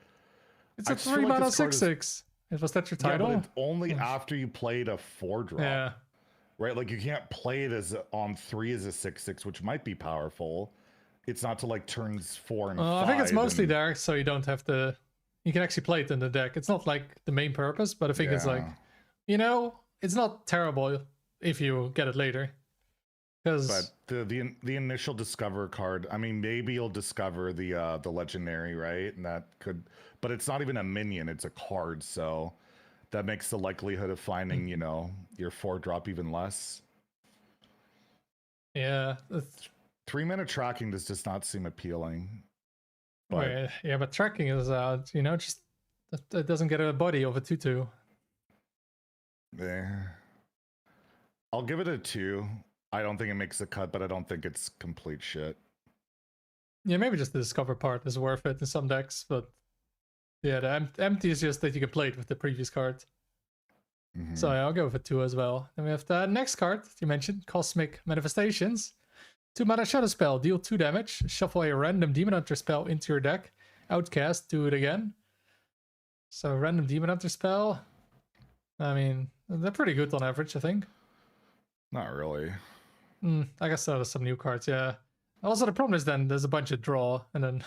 It's a 3-mana 6/6. Was that your title? Yeah, but it's only after you played a 4-drop. Yeah. Right? Like you can't play it on 3 as a 6/6, which might be powerful. It's not to like turns 4 and 5. I think it's mostly there, so you don't have to. You can actually play it in the deck. It's not like the main purpose, but I think it's like, it's not terrible if you get it later. But the initial discover card, I mean, maybe you'll discover the legendary, right? And that could, but it's not even a minion; it's a card, so that makes the likelihood of finding, your 4-drop even less. Yeah. 3-mana tracking does not seem appealing. But yeah, but tracking is just it doesn't get a body of a 2/2. There. I'll give it a 2. I don't think it makes the cut, but I don't think it's complete shit. Yeah, maybe just the discover part is worth it in some decks, but yeah, the empty is just that you can play it with the previous card. So yeah, I'll go with a 2 as well. Then we have the next card you mentioned, Cosmic Manifestations. 2-mana Shadow Spell, deal 2 damage. Shuffle a random Demon Hunter spell into your deck. Outcast, do it again. So random Demon Hunter spell. I mean, they're pretty good on average, I think. Not really. I guess there's some new cards, yeah. Also, the problem is then there's a bunch of draw, and then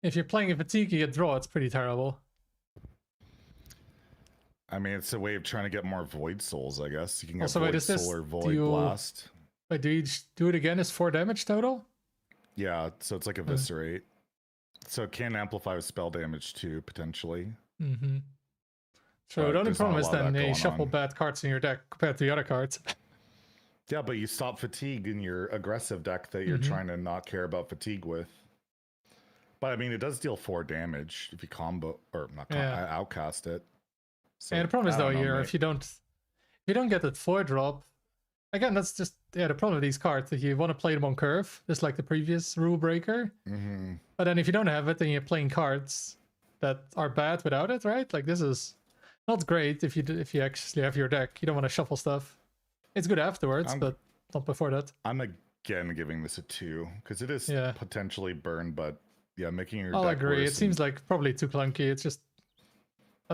if you're playing a fatigue, you get draw, it's pretty terrible. I mean, it's a way of trying to get more Void Souls, I guess. You can get Also, Void Soul or Void Blast. Wait, do you do it again is 4 damage total? Yeah, so it's like Eviscerate. So it can amplify with spell damage too, potentially. So the only problem is then you shuffle bad cards in your deck compared to the other cards. Yeah, but you stop fatigue in your aggressive deck that you're trying to not care about fatigue with. But I mean, it does deal 4 damage if you combo or not outcast it. So, yeah, the problem is though here if you don't get that 4-drop, again that's just the problem with these cards that you want to play them on curve, just like the previous rule breaker. But then if you don't have it, then you're playing cards that are bad without it, right? Like this is not great if you actually have your deck. You don't want to shuffle stuff. It's good afterwards, but not before that. I'm again giving this a 2 because it is potentially burned, but yeah, making your I'll deck agree. worse It seems like probably too clunky. It's just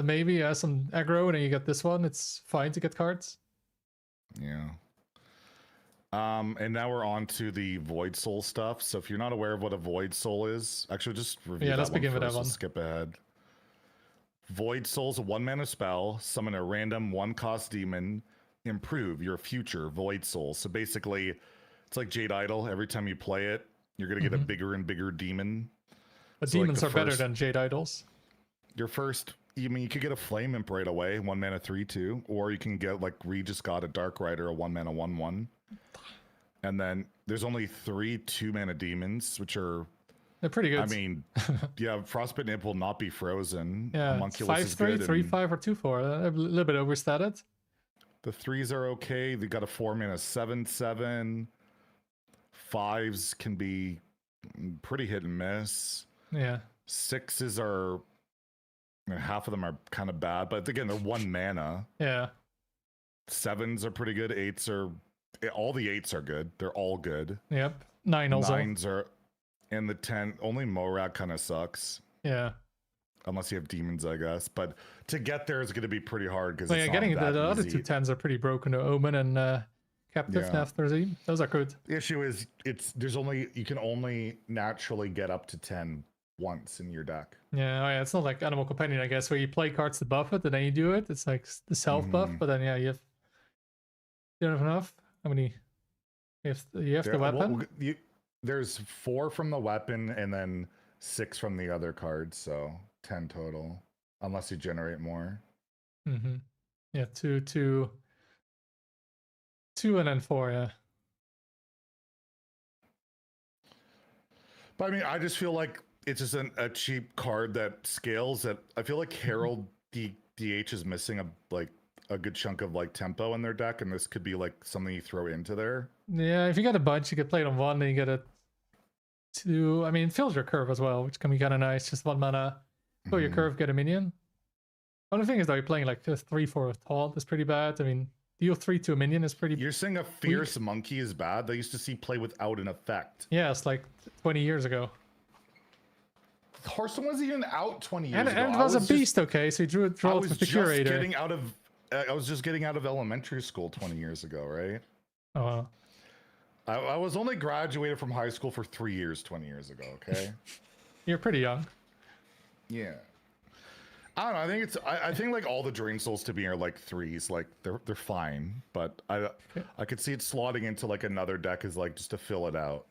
maybe some aggro and then you get this one. It's fine to get cards. Yeah. And now we're on to the Void Soul stuff. So if you're not aware of what a Void Soul is, actually just review that let's one begin with first. that one. We'll skip ahead. Void Soul's a 1-mana spell. Summon a random 1-cost demon. Improve your future Void Soul. So basically, it's like Jade Idol. Every time you play it, you're going to get a bigger and bigger demon But So, like, demons the are better first- than Jade Idols. Your first, you mean you could get a Flame Imp right away, 1 mana 3/2, or you can get like Regis just got a Dark Rider, a 1 mana 1/1, and then there's only 3 2-mana demons, which are They're pretty good. I mean, yeah, Frostbite Imp will not be frozen. yeah, Homunculus is 5/3, good. 3/5, or 2/4. A little bit overstated. The 3s are okay. They got a 4 mana 7/7. 5s can be pretty hit and miss. Yeah. 6s are, half of them are kind of bad, but again, they're 1 mana. Yeah. 7s are pretty good. 8s are, all the 8s are good. They're all good. Yep. 9 also. 9s are, and the 10, only Morag kind of sucks. Yeah. Unless you have demons, I guess. But to get there is going to be pretty hard because So yeah, getting the other two 10s are pretty broken. The Omen and Captive Yeah. Nephthrazine. Those are good. The issue is you can only naturally get up to 10 once in your deck. Yeah, oh yeah, it's not like Animal Companion, I guess, where you play cards to buff it and then you do it. It's like the self buff, but then yeah, you don't have enough. How many? You have the weapon. There's 4 from the weapon and then 6 from the other cards, so 10 total, unless you generate more. Mm-hmm. Yeah, two, and then 4. Yeah. But I mean, I just feel like it's just a cheap card that scales. That I feel like Herald DH is missing a good chunk of like tempo in their deck, and this could be like something you throw into there. Yeah, if you get a bunch, you could play it on 1, then you get a 2. I mean, it fills your curve as well, which can be kind of nice. Just 1 mana, fill your curve, get a minion. Only thing is, though, you're playing like a 3/4 with Taunt is pretty bad. I mean, deal 3 to a minion is pretty. You're saying a Fierce Monkey is bad? They used to see play without an effect. Yeah, it's like 20 years ago. Hearthstone wasn't even out 20 years ago. And it was a beast, okay? So you draw it with the curator. I was just getting out of elementary school 20 years ago, right? Oh, wow. I was only graduated from high school for 3 years 20 years ago, okay? You're pretty young. Yeah. I don't know. I think like all the Drain Souls to me are like 3s. Like they're fine, but I could see it slotting into like another deck as like just to fill it out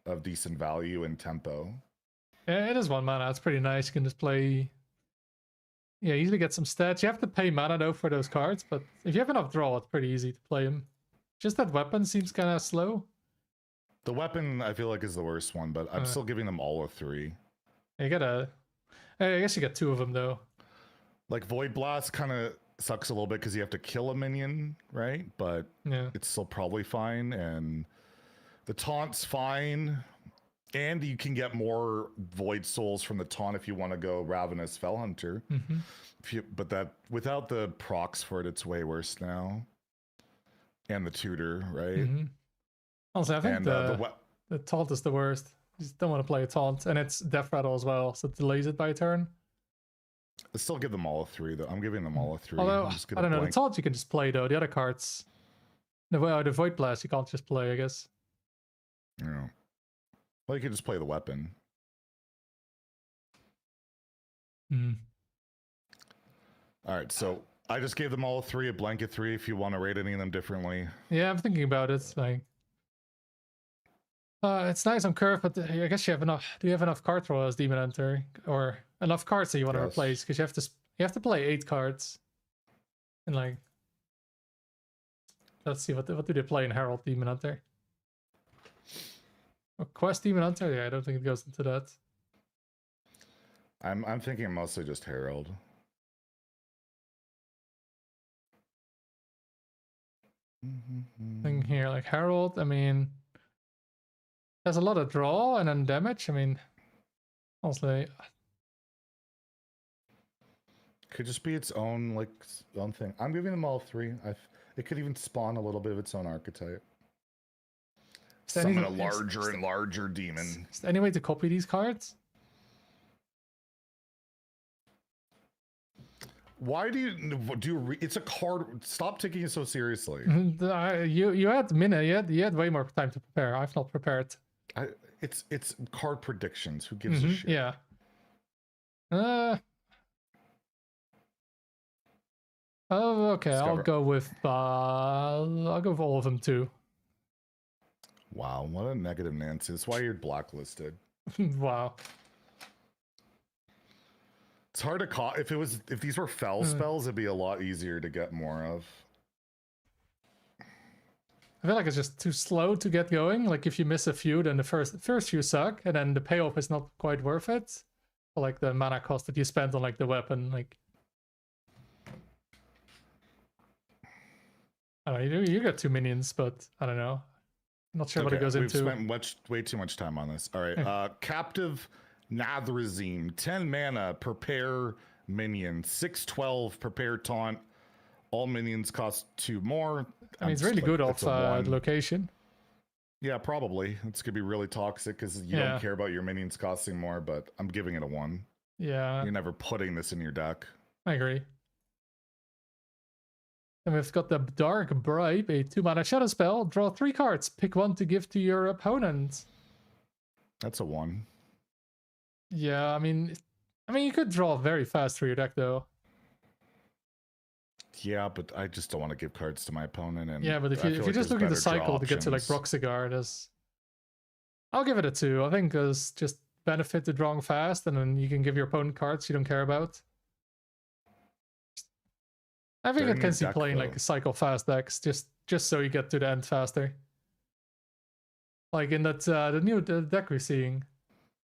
of decent value and tempo. Yeah, it is 1 mana. It's pretty nice. You can just play. Yeah, easily get some stats. You have to pay mana though for those cards, but if you have enough draw, it's pretty easy to play them. Just that weapon seems kind of slow. The weapon I feel like is the worst one, but I'm still giving them all a 3. You gotta. I guess you get 2 of them though. Like Void Blast kind of sucks a little bit because you have to kill a minion, right? But yeah, it's still probably fine, and the taunt's fine. And you can get more Void Souls from the taunt if you want to go Ravenous Fellhunter. Mm-hmm. But that without the procs for it, it's way worse now. And the tutor, right? Mm-hmm. Also, I think the taunt is the worst. You just don't want to play a taunt, and it's Death Rattle as well, so it delays it by a turn. I still give them all a 3, though. I'm giving them all a 3. Although I don't know, the taunt you can just play though. The other cards, the Void Blast, you can't just play, I guess. Yeah. Well, you could just play the weapon. Mm. All right, so I just gave them all a 3, a blanket 3. If you want to rate any of them differently. Yeah, I'm thinking about it. Like, it's nice on curve, but I guess you have enough. Do you have enough card draw as Demon Hunter, or enough cards that you want to replace? Because you have to play 8 cards, and like, let's see what do they play in Herald Demon Hunter. Or Quest Demon Hunter? Yeah, I don't think it goes into that. I'm thinking mostly just Herald. Thing here, like Herald, I mean, there's a lot of draw and then damage. I mean, honestly, could just be its own own thing. I'm giving them all 3. It could even spawn a little bit of its own archetype. Summon a larger and larger demon. Is there any way to copy these cards? Why do you it's a card? Stop taking it so seriously. You had minute. You had way more time to prepare. I've not prepared. It's card predictions. Who gives a shit? Yeah. Oh, okay. I'll go with all of them too. Wow, what a negative Nancy. That's why you're blacklisted. Wow. It's hard to call. If these were fell spells, it'd be a lot easier to get more of. I feel like it's just too slow to get going. Like if you miss a few, then the first few suck, and then the payoff is not quite worth it. Or like the mana cost that you spent on like the weapon, like I don't know, you get 2 minions, but I don't know. Not sure what it goes into. We've spent way too much time on this. All right, Captive Nathrazine, 10 mana, prepare minion, 6/12, prepare taunt. All minions cost 2 more. I mean, it's really good off location. Yeah, probably. It's gonna be really toxic because you don't care about your minions costing more, but I'm giving it a 1. Yeah. You're never putting this in your deck. I agree. And we've got the Dark Bribe, a 2-mana shadow spell. Draw 3 cards. Pick 1 to give to your opponent. That's a 1. Yeah, I mean, you could draw very fast through your deck, though. Yeah, but I just don't want to give cards to my opponent. And yeah, but if you're just looking to cycle to get to like Broxigar, I'll give it a 2. I think there's just benefit to drawing fast, and then you can give your opponent cards you don't care about. I think I can see playing like cycle fast decks just so you get to the end faster. Like in that the new deck we're seeing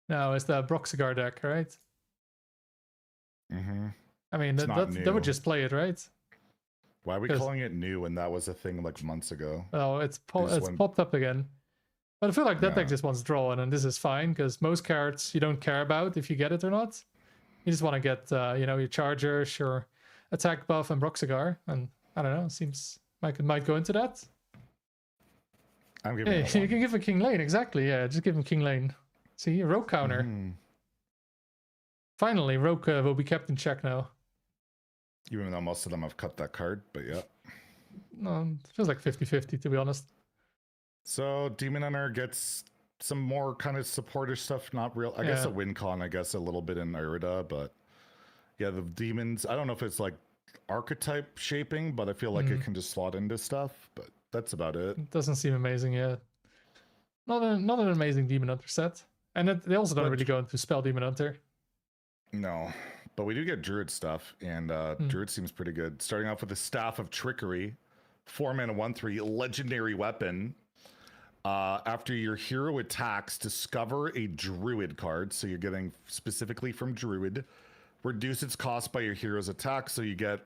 now is the Broxigar deck, right? Mm-hmm. I mean that would just play it, right? Why are we calling it new when that was a thing like months ago? Oh, it's popped up again. But I feel like that deck just wants drawn, and this is fine because most cards you don't care about if you get it or not. You just want to get your Charger, your attack buff, and Broxigar, and I don't know. Seems like it might go into that. I'm giving. You can give him King Lane, exactly. Yeah, just give him King Lane. See, Rogue counter. Finally, Rogue will be kept in check now. Even though most of them have cut that card, but yeah. No, it feels like 50-50 to be honest. So Demon Hunter gets some more kind of supportive stuff, not real. I guess at WinCon, I guess a little bit in Irida, but yeah, the demons. I don't know if it's like archetype shaping, but I feel like it can just slot into stuff. But that's about it. It doesn't seem amazing yet. Not an amazing Demon Hunter set, and they also don't really go into Spell Demon Hunter. No, but we do get Druid stuff, and Druid seems pretty good. Starting off with the Staff of Trickery, 4 mana, 1/3, legendary weapon. After your hero attacks, discover a Druid card. So you're getting specifically from Druid. Reduce its cost by your hero's attack, so you get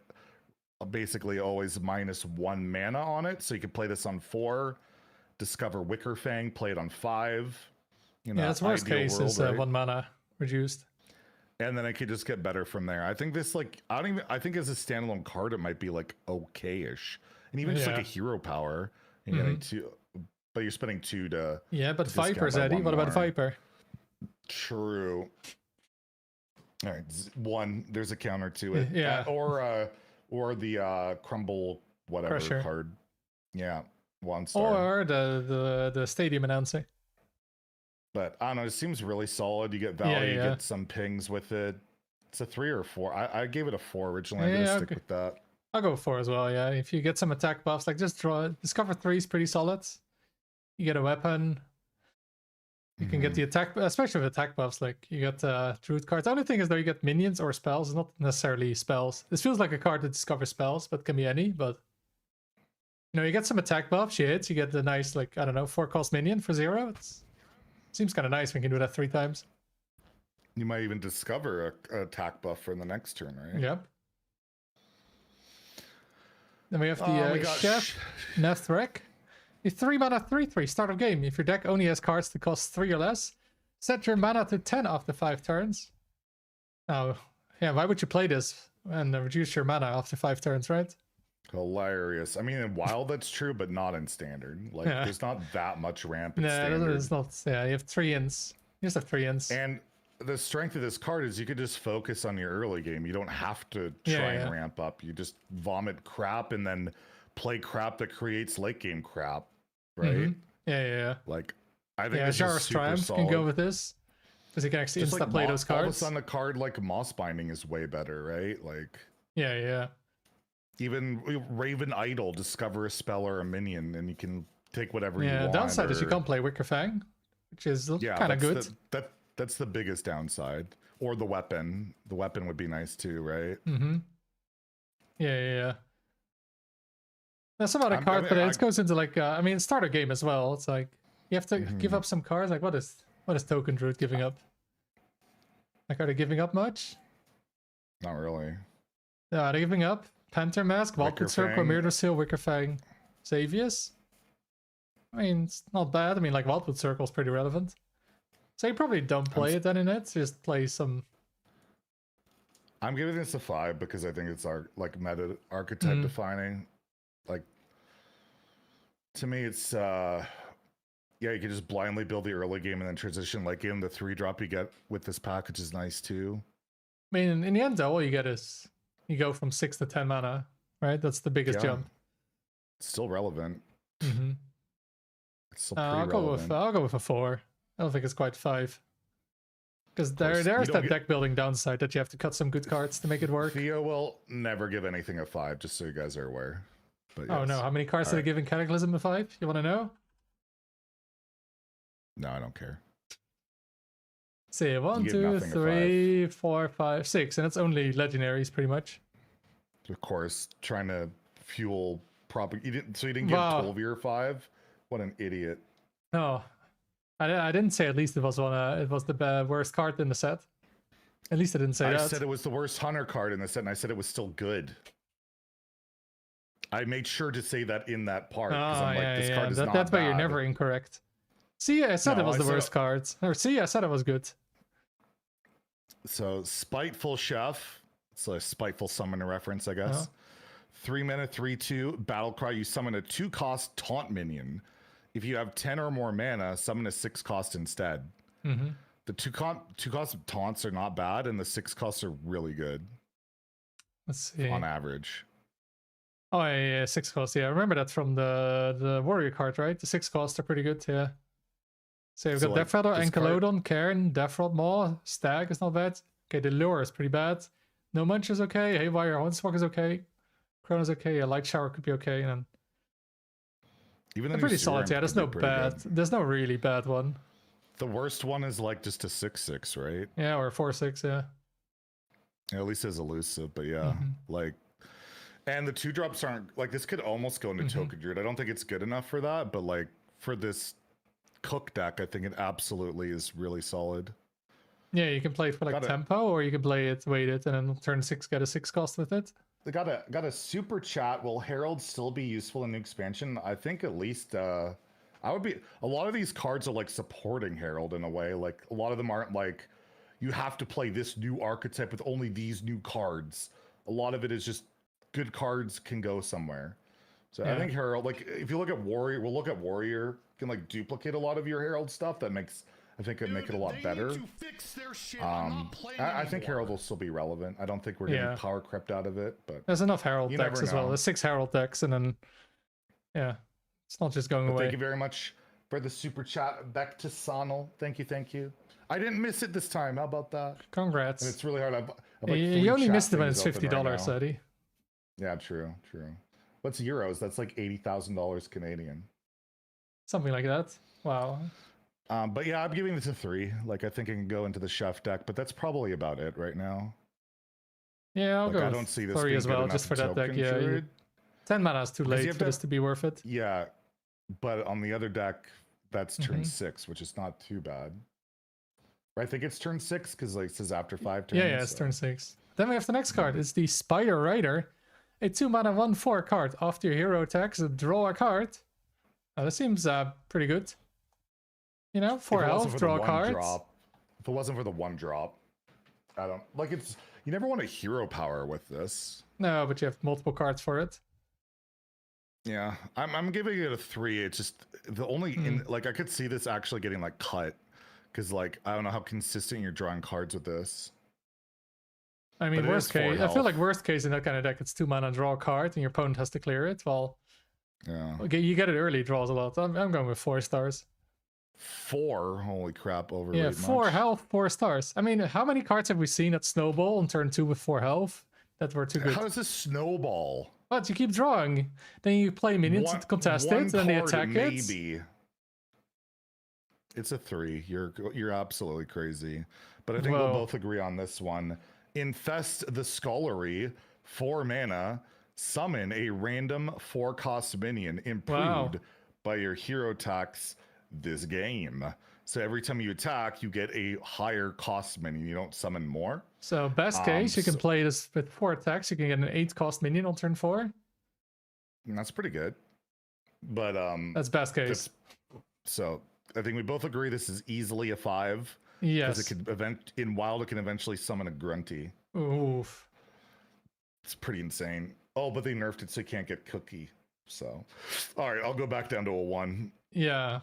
basically always -1 mana on it. So you can play this on 4. Discover Wicker Fang, play it on 5. Yeah, that's worst case is 1 mana reduced. And then it could just get better from there. I think this, like, I think as a standalone card, it might be like okay-ish. And even just like a hero power, you're getting 2, but you're spending 2 to. Yeah, but Viper, Zeddy. What about Viper? True. All right, 1. There's a counter to it. Yeah. Or the Crumble whatever Pressure card. Yeah, 1 star. Or the Stadium Announcer. But I don't know, it seems really solid. You get value, you get some pings with it. It's a 3 or 4. I gave it a 4 originally. I'm gonna stick with that. I'll go 4 as well, yeah. If you get some attack buffs, like just draw Discover 3 is pretty solid. You get a weapon. You can get the attack, especially with attack buffs, like you get Druid cards. The only thing is though you get minions or spells, not necessarily spells. This feels like a card that discovers spells, but can be any, but you get some attack buffs, you hit, you get the nice, like, I don't know, 4-cost minion for 0. Seems kind of nice when you can do that 3 times. You might even discover a attack buff for the next turn, right? Yep. Then we have the Chef Nethrek. A 3 mana 3/3 start of game. If your deck only has cards that cost 3 or less, set your mana to 10 after 5 turns. Now, yeah, why would you play this and reduce your mana after 5 turns, right? Hilarious. I mean, in Wild that's true, but not in Standard. Like, there's not that much ramp in Standard. It's not. Yeah, you have 3 ins. You just have 3 ins. And the strength of this card is you could just focus on your early game. You don't have to try and ramp up. You just vomit crap and then play crap that creates late game crap, right? Yeah. Like, I think this is super Triumph solid. can go with this because you can actually insta play those cards. All of a sudden, a card like Moss Binding is way better, right? Like, yeah. Even Raven Idol, discover a spell or a minion, and you can take whatever you want. Yeah, downside is you can't play Wicker Fang, which is kind of good. That's the biggest downside. Or the weapon. The weapon would be nice too, right? Mm-hmm. Yeah. There's some other cards, but it goes into like, I mean, starter game as well. It's like, you have to give up some cards. Like, what is Token Druid giving up? Like, are they giving up much? Not really. Yeah, are they giving up? Panther Mask, Wildwood Circle, Mirror Seal, Wicker Fang, Xavius? I mean, it's not bad. I mean, like, Wildwood Circle is pretty relevant. So you probably don't play it then in it. Just play some... I'm giving this a 5 because I think it's like meta archetype defining. Like, to me, it's yeah, you can just blindly build the early game and then transition. Like in the 3-drop you get with this package is nice too. I mean, in the end, though, all you get is you go from 6 to 10 mana, right? That's the biggest jump. It's still relevant. Mm-hmm. It's still pretty relevant. I'll go with a 4. I don't think it's quite 5. Because there's that deck building downside that you have to cut some good cards to make it work. Theo will never give anything a 5, just so you guys are aware. But oh no, how many cards are they giving Cataclysm a 5? You want to know? No, I don't care. See, 1, 2, 3, 4, 5, 6, and it's only legendaries pretty much. Of course, trying to fuel you didn't give 12 year 5? What an idiot. No. I didn't say at least it was the worst card in the set. At least I didn't say that. I said it was the worst hunter card in the set, and I said it was still good. I made sure to say that in that part. I'm like, this card is not that's why you're bad. never incorrect. See, I said it was the worst cards. Or see, I said it was good. So, Spiteful Chef. It's a Spiteful Summoner reference, I guess. 3 mana, 3/2. Battlecry, you summon a 2-cost taunt minion. If you have 10 or more mana, summon a 6-cost instead. Mm-hmm. The 2-cost taunts are not bad, and the 6 costs are really good. Let's see. On average. Oh, yeah, 6 costs. Yeah, I remember that from the Warrior card, right? The 6 costs are pretty good, yeah. So you've got Death Rattle, Ankylodon, Cairn, Deathrod Maw, Stag is not bad. Okay, the Lure is pretty bad. No Munch is okay. Haywire, Hornswalk is okay. Crown is okay. Yeah, Light Shower could be okay. And then even they're pretty solid. Yeah, there's no bad. Good. There's no really bad one. The worst one is like just a 6/6, right? Yeah, or a 4/6. Yeah. At least as elusive, but yeah, like, and the 2-drops aren't like this. Could almost go into Token Druid. I don't think it's good enough for that, but like for this Cook deck, I think it absolutely is really solid. Yeah, you can play it for like tempo, or you can play it, wait it, and then turn 6 get a 6 cost with it. They got a super chat. Will Herald still be useful in the expansion? I think at least I would be. A lot of these cards are like supporting Herald in a way. Like a lot of them aren't like you have to play this new archetype with only these new cards. A lot of it is just good cards can go somewhere. So I think Herald, like if you look at Warrior, we'll look at Warrior can like duplicate a lot of your Herald stuff. That makes I think it'd make it a lot better. I think Herald will still be relevant. I don't think we're getting power crept out of it, but there's enough Herald decks as well. There's 6 Herald decks, and then it's not just going away. Thank you very much for the super chat. Back to Sonal. Thank you. I didn't miss it this time. How about that? Congrats. And it's really hard. I've like you only missed it when it's $50, Zeddy. Yeah, true. What's euros? That's like $80,000 Canadian. Something like that. Wow. But yeah, I'm giving this a 3. Like, I think I can go into the chef deck, but that's probably about it right now. Yeah, I'll go. I don't see this 3 as well, just for that deck. Yeah, 10 mana is too late for this to be worth it. Yeah, but on the other deck, that's turn 6, which is not too bad. I think it's turn 6 because like it says after 5 turns. Yeah, it's turn 6. Then we have the next card. It's the Spider Rider, a 2 mana 1/4 card. After your hero attacks, draw a card. That seems pretty good. You know, 4 health, draw a card. If it wasn't for the 1-drop, I don't like it's. You never want a hero power with this. No, but you have multiple cards for it. Yeah, I'm giving it a 3. It's just the only like I could see this actually getting like cut because like I don't know how consistent you're drawing cards with this. I mean, worst case, I feel like worst case in that kind of deck, it's 2 mana, draw a card, and your opponent has to clear it. Well, okay, you get it early, draws a lot. I'm going with 4 stars. 4? Holy crap! Yeah, 4 health, 4 stars. I mean, how many cards have we seen at Snowball on turn 2 with 4 health that were too good? How does this snowball? But you keep drawing, then you play minions to contest it, then they attack it. It's a 3. You're absolutely crazy. But I think we'll both agree on this one. Infest the Scullery, 4 mana, summon a random 4-cost minion improved by your hero attacks this game. So every time you attack, you get a higher cost minion. You don't summon more. So best case, you can play this with 4 attacks. You can get an 8-cost minion on turn 4. That's pretty good. But that's best case. So I think we both agree this is easily a 5. Yes. Because it could in Wild, it can eventually summon a Grunty. Oof. It's pretty insane. Oh, but they nerfed it so you can't get Cookie. So, all right, I'll go back down to a 1. Yeah.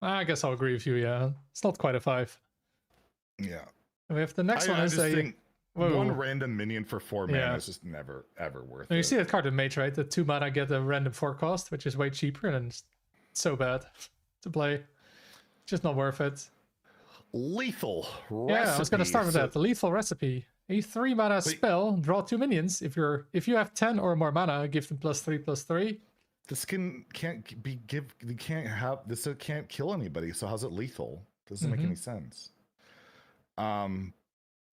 I guess I'll agree with you, yeah. It's not quite a 5. Yeah. And we have the next one is a... One random minion for 4 mana is just never, ever worth it. You see that card in Mage, right? The 2 mana get a random 4 cost, which is way cheaper, and it's so bad to play. Just not worth it. Lethal Recipe. Yeah, I was going to start with that. The Lethal Recipe. A 3 mana spell, draw 2 minions. If you have 10 or more mana, give them +3/+3. This can't kill anybody, so how's it lethal? Doesn't make any sense.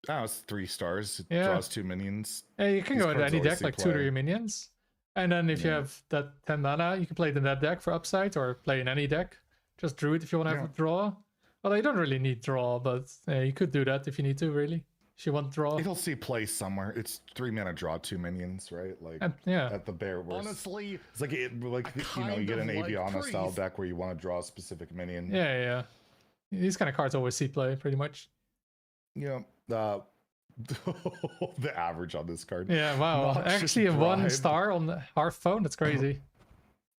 It's 3 stars. It draws 2 minions. Yeah, you can go into any deck, like tutor your minions. And then if you have that 10 mana, you can play it in that deck for upside, or play in any deck. Just Druid if you want to have draw. Well, you don't really need draw, but you could do that if you need to, really. If you want draw. It'll see play somewhere. It's 3 mana draw 2 minions, right? Like at the bare worst. Honestly, it's like you get an Aviana style deck where you want to draw a specific minion. Yeah. These kind of cards always see play, pretty much. Yeah. The average on this card. Yeah, wow. Noxious Actually, a Bribe. 1 star on the Hearthstone. That's crazy.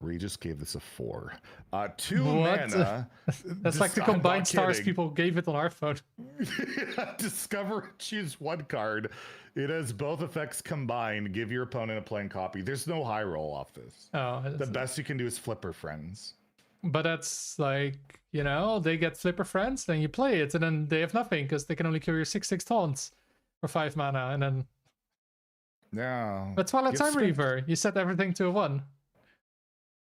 Regis gave this a 4. 2 mana. That's like the combined stars people gave it on Hearthstone. Discover, choose 1 card. It has both effects combined. Give your opponent a plain copy. There's no high roll off this. Oh, the best you can do is Flipper Friends. But that's like, they get Flipper Friends, then you play it, and then they have nothing because they can only kill your 6/6 taunts for 5 mana, and then. Yeah. But Twilight Time Reaver, you set everything to a 1.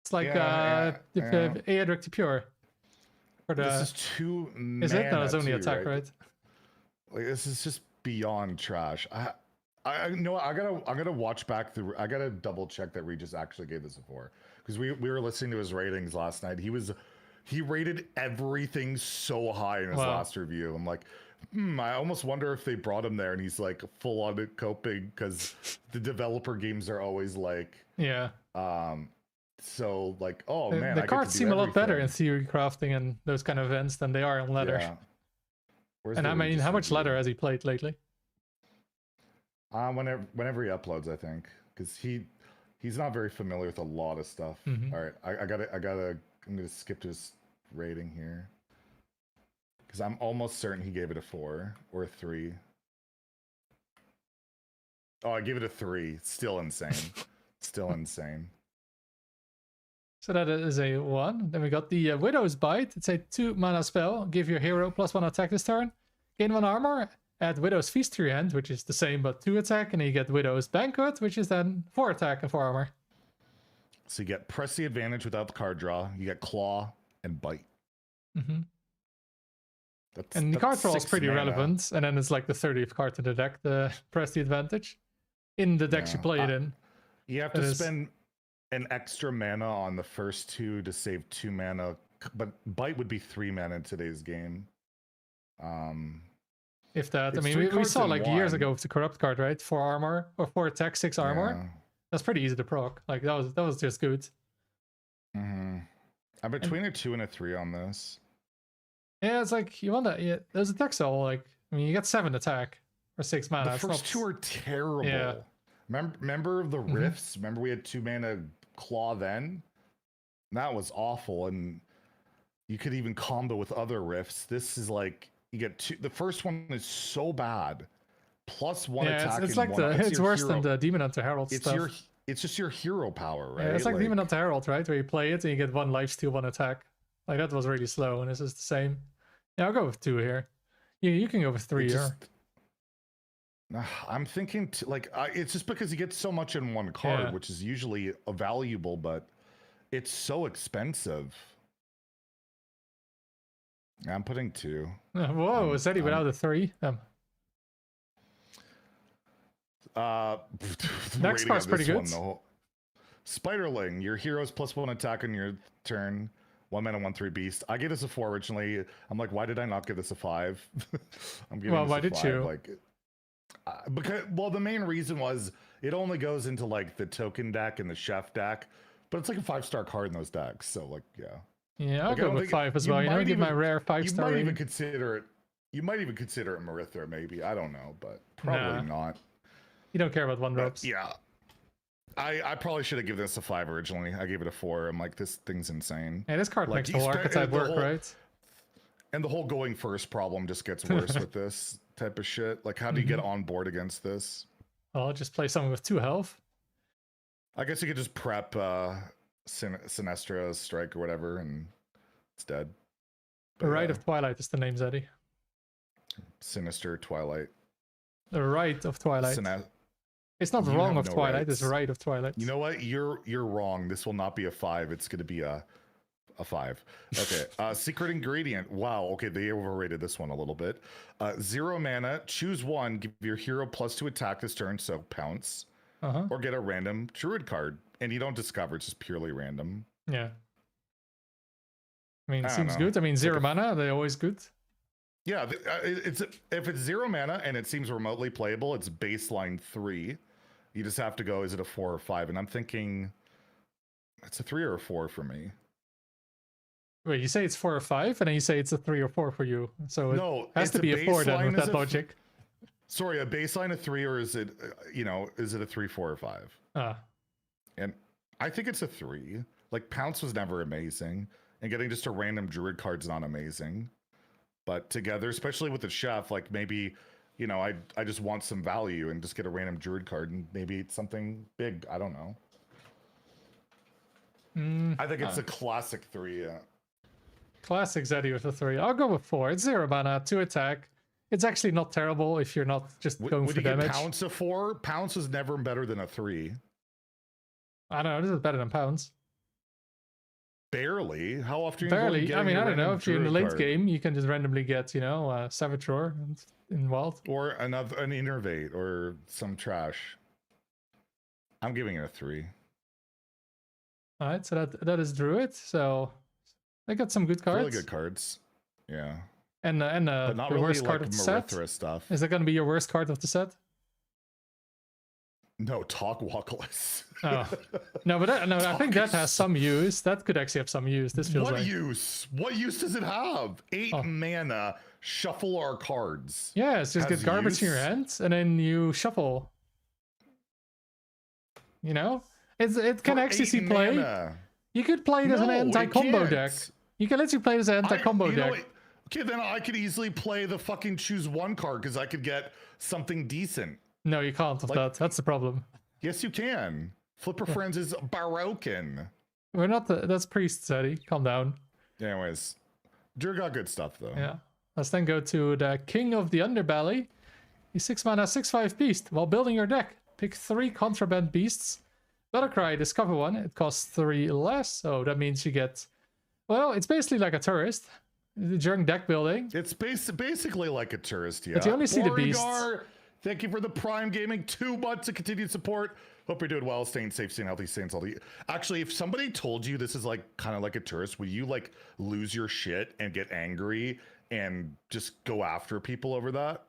It's like Aedric to Pure. This is 2 mana. Is it? No, it's only attack, right? Like, this is just beyond trash. I know I gotta watch back through. I gotta double check that Regis actually gave this a 4, because we were listening to his ratings last night. He rated everything so high in his last review. I'm like, I almost wonder if they brought him there and he's like full on coping, because the developer games are always like, so like, oh man, the cards seem a lot better in theory crafting and those kind of events than they are in leather. Yeah. And I mean, how much leather has he played lately? Whenever he uploads, I think, because he's not very familiar with a lot of stuff. All right, I'm gonna skip to his rating here, because I'm almost certain he gave it a 4 or a 3. Oh, I gave it a 3. Still insane. Still insane. So that is a 1. Then we got the Widow's Bite. It's a 2 mana spell. Give your hero +1 attack this turn. Gain 1 armor. Add Widow's Feast to your hand, which is the same but 2 attack. And then you get Widow's Banquet, which is then 4 attack and 4 armor. So you get Press the Advantage without the card draw. You get Claw and Bite. And the card draw is pretty relevant. And then it's like the 30th card in the deck, the Press the Advantage. In the decks you play it in. You have to spend an extra mana on the first 2 to save 2 mana, but Bite would be 3 mana in today's game. If that, I mean, we saw like years ago with the Corrupt card, right? 4 armor or 4 attack, 6 armor. That's pretty easy to proc. Like that was just good. I'm between a 2 and a 3 on this. Yeah, it's like you want that. Yeah, those attacks all like, I mean, you get 7 attack or 6 mana. The first 2 are terrible. Yeah. Remember the Rifts? Remember we had 2 mana Claw then? That was awful, and you could even combo with other Rifts. This is like, you get 2. The first one is so bad. +1 attack. It's like it's worse than the Demon Hunter Herald stuff. It's just your hero power, right? Yeah, it's like Demon Hunter Herald, right? Where you play it and you get 1 lifesteal, 1 attack. Like that was really slow, and this is the same. Yeah, I'll go with 2 here. You can go with 3 here. I'm thinking it's just because you get so much in 1 card, which is usually valuable, but it's so expensive. I'm putting 2. Whoa, Zeddy without a 3. Next part's pretty good. Spiderling, your hero's +1 attack on your turn. 1 mana, 1/3 beast. I gave this a 4 originally. I'm like, why did I not give this a 5? I'm giving this why a did 5. you? Like, because the main reason was it only goes into like the token deck and the chef deck, but it's like a 5-star card in those decks. So like, yeah. Yeah, I'll Like, go with 5 as well. You know, give my rare 5-star. You might even consider it. You might even consider it Marithra, maybe. I don't know, but probably not. You don't care about 1-drops. Yeah. I probably should have given this a 5 originally. I gave it a 4. I'm like, this thing's insane. Yeah, this card makes the whole archetype work, right? And the whole going first problem just gets worse with this type of shit. Like, how do you get on board against this? I'll just play someone with 2 health. I guess you could just prep Sinestra's strike or whatever, and it's dead. But, the Rite of Twilight is the name, Zeddy. Sinister Twilight. The Rite of Twilight. It's not wrong of Twilight, it's Rite of Twilight. You know what? You're wrong. This will not be a 5. It's going to be a 5. Okay. Secret ingredient. Wow. Okay, they overrated this one a little bit. 0 mana. Choose 1. Give your hero +2 attack this turn, so pounce. Or get a random druid card. And you don't discover, it's just purely random. Yeah. I mean, it seems good. I mean, 0 mana, they're always good. Yeah, if it's 0 mana and it seems remotely playable, it's baseline 3. You just have to go, is it a 4 or 5? And I'm thinking it's a 3 or a 4 for me. Wait, you say it's 4 or 5, and then you say it's a 3 or 4 for you. So it has to be a 4 then with that logic. Sorry, a baseline of 3, or is it, is it a 3, 4, or 5? And I think it's a 3. Like, Pounce was never amazing, and getting just a random druid card's not amazing. But together, especially with the chef, like maybe, I just want some value and just get a random druid card, and maybe it's something big. I don't know. I think it's a classic 3. Yeah. Classic Zeddy with a 3. I'll go with 4. It's 0 mana, 2 attack. It's actually not terrible if you're not just going for damage. Would you Pounce a 4? Pounce is never better than a 3. I don't know. This is better than Pounce. Barely. How often? Barely. I mean, I don't know. If you're in the late game, you can just randomly get, Savage Roar in Wild, or an Innervate, or some trash. I'm giving it a 3. All right, so that is Druid. So they got some good cards. Really good cards. Yeah. And but not the really worst card like of the set. Stuff. Is that going to be your worst card of the set? No, Talk Walkless. Oh. No, but I think that has some use. That could actually have some use. This feels What use? What use does it have? 8 mana. Shuffle our cards. Yeah, it's just get garbage in your hands and then you shuffle. It can actually see play. You could play it as an anti-combo deck. You can literally play it as an anti-combo deck. Okay, then I could easily play the fucking choose 1 card because I could get something decent. No, you can't with that. That's the problem. Yes, you can. Flipper Friends is Baroque. We're not that's Priest, Zeddy. Calm down. Anyways, Drew got good stuff, though. Yeah. Let's then go to the King of the Underbelly. He's 6 mana, 6/5 beast. While building your deck, pick 3 contraband beasts. Battlecry, discover 1. It costs 3 less, so that means you get... Well, it's basically like a tourist during deck building. It's basically like a tourist, yeah. But you only see the beasts. Thank you for the Prime Gaming 2 months of continued support. Hope you're doing well, staying safe, staying healthy, staying salty. Actually, if somebody told you this is like kind of like a tourist, would you like lose your shit and get angry and just go after people over that?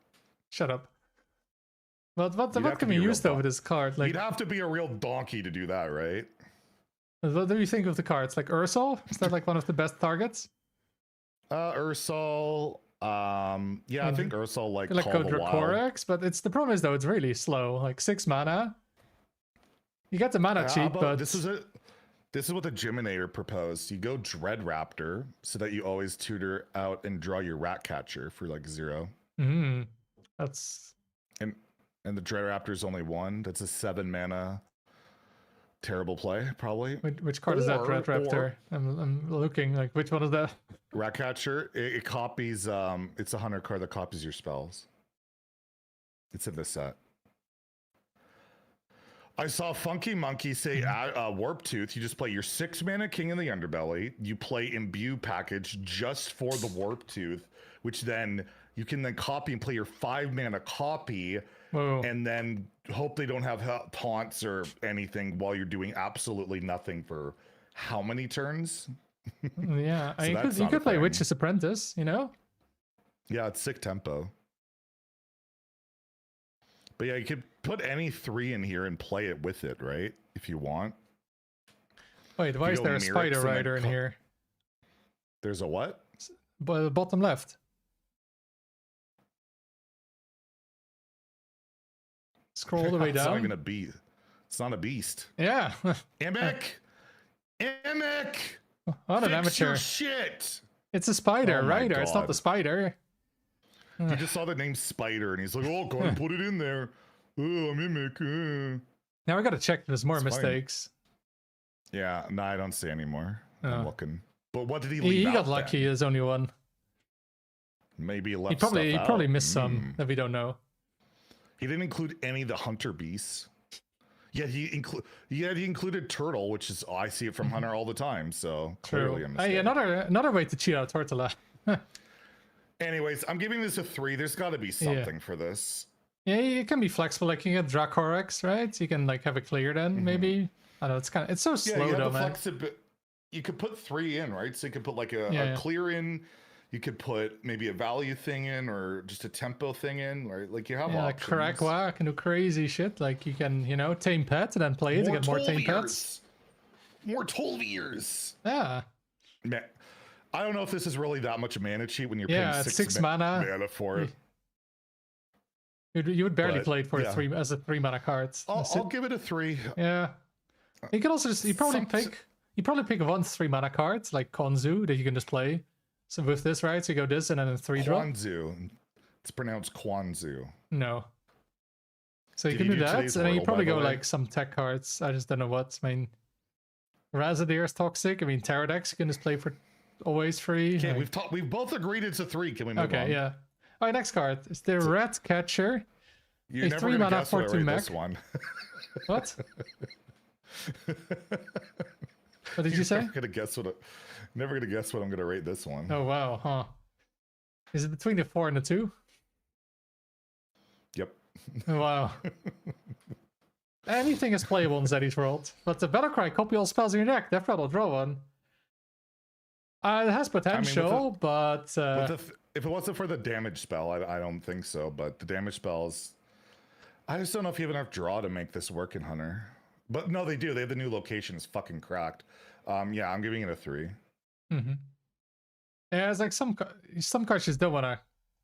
Shut up. What can we use though with this card? Like, you'd have to be a real donkey to do that, right? What do you think of the cards? Like Ursol? Is that like one of the best targets? Ursol. Yeah, I think Ursol like Call the Dracorax, but the problem is though it's really slow. Like 6 mana. You get the mana cheap, but this is what the Geminator proposed. You go Dread Raptor so that you always tutor out and draw your Ratcatcher for like 0. That's and the Dread Raptor is only 1. That's a 7 mana. Terrible play, probably. Which card is that, Dread Raptor? I'm looking, like, which one is that? Ratcatcher, it copies, it's a hunter card that copies your spells. It's in this set. I saw Funky Monkey say Warp Tooth. You just play your 6-mana King of the Underbelly. You play Imbue package just for the Warp Tooth, which then you can then copy and play your 5-mana copy. Whoa. And then hope they don't have taunts or anything while you're doing absolutely nothing for how many turns? Yeah, So you could play Witch's Apprentice, you know? Yeah, it's sick tempo. But yeah, you could put any 3 in here and play it with it, right? If you want. Wait, why is there a Spider Rider in here? There's a what? Bottom left. Scroll all the way down. It's not even a beast. It's not a beast. Yeah. Amic! Amic! What an Fix amateur. your shit! It's a Spider Oh my Rider. It's not God. the Spider. He just saw the name Spider and he's like, oh, gotta put it in there. Oh, Mimic. Now I gotta check if there's more It's fine. mistakes. Yeah, no, I don't see anymore. Oh. I'm looking. But what did he He leave out got lucky. then? There's only one. Maybe he He left probably stuff out. missed some that we don't know. He didn't include any of the hunter beasts. Yet he included turtle, which is I see it from Hunter all the time. So clearly a True. mistake. Hey, another way to cheat out Tortola. Anyways, I'm giving this a 3. There's got to be something for this. Yeah, you can be flexible. Like you get Dracorex, right? You can like have it clear then, maybe. I don't know. It's so slow you have though, the man. You could put 3 in, right? So you could put like a Yeah. clear in. You could put maybe a value thing in, or just a tempo thing in, right? Like you have Yeah, like options. Karakwa can do crazy shit. Like you can, tame pets and then play it to get more tame pets. More Tolviers. Yeah. Man, I don't know if this is really that much mana cheat when you're Yeah, paying it's 6 6 mana. mana for it. You would barely But, play it for yeah. 3 as a 3 mana card. I'll give it a 3. Yeah. You can also you probably pick one 3 mana card like Konzu that you can just play. So with this, right? So you go this and then a 3 drop. Kwanzu. It's pronounced Kwanzu. No. So you Did can you do do that, and today's then you Wordle, probably by the go way? like some tech cards. I just don't know what. I mean, Razadier is toxic. I mean, Pterodex you can just play for always free. Okay, Like- we've both agreed it's a 3. Can we move on? okay, yeah. All right, next card is the Rat Catcher. You're A never 3 gonna mana guess what I 4/2 rate mech. this one. What? What did you say? Never gonna guess what I'm gonna rate this one. Oh wow, huh? Is it between the 4 and the 2? Yep. Wow. Anything is playable in Zeddy's world. But the Battlecry, copy all spells in your deck. Death Rattle, draw one. It has potential, but if it wasn't for the damage spell, I don't think so. But the damage spells, I just don't know if you have enough draw to make this work in Hunter. But no, they do. They have the new location. It's fucking cracked. Yeah, I'm giving it a 3. mm-hmm. Yeah, it's like some cards just don't want to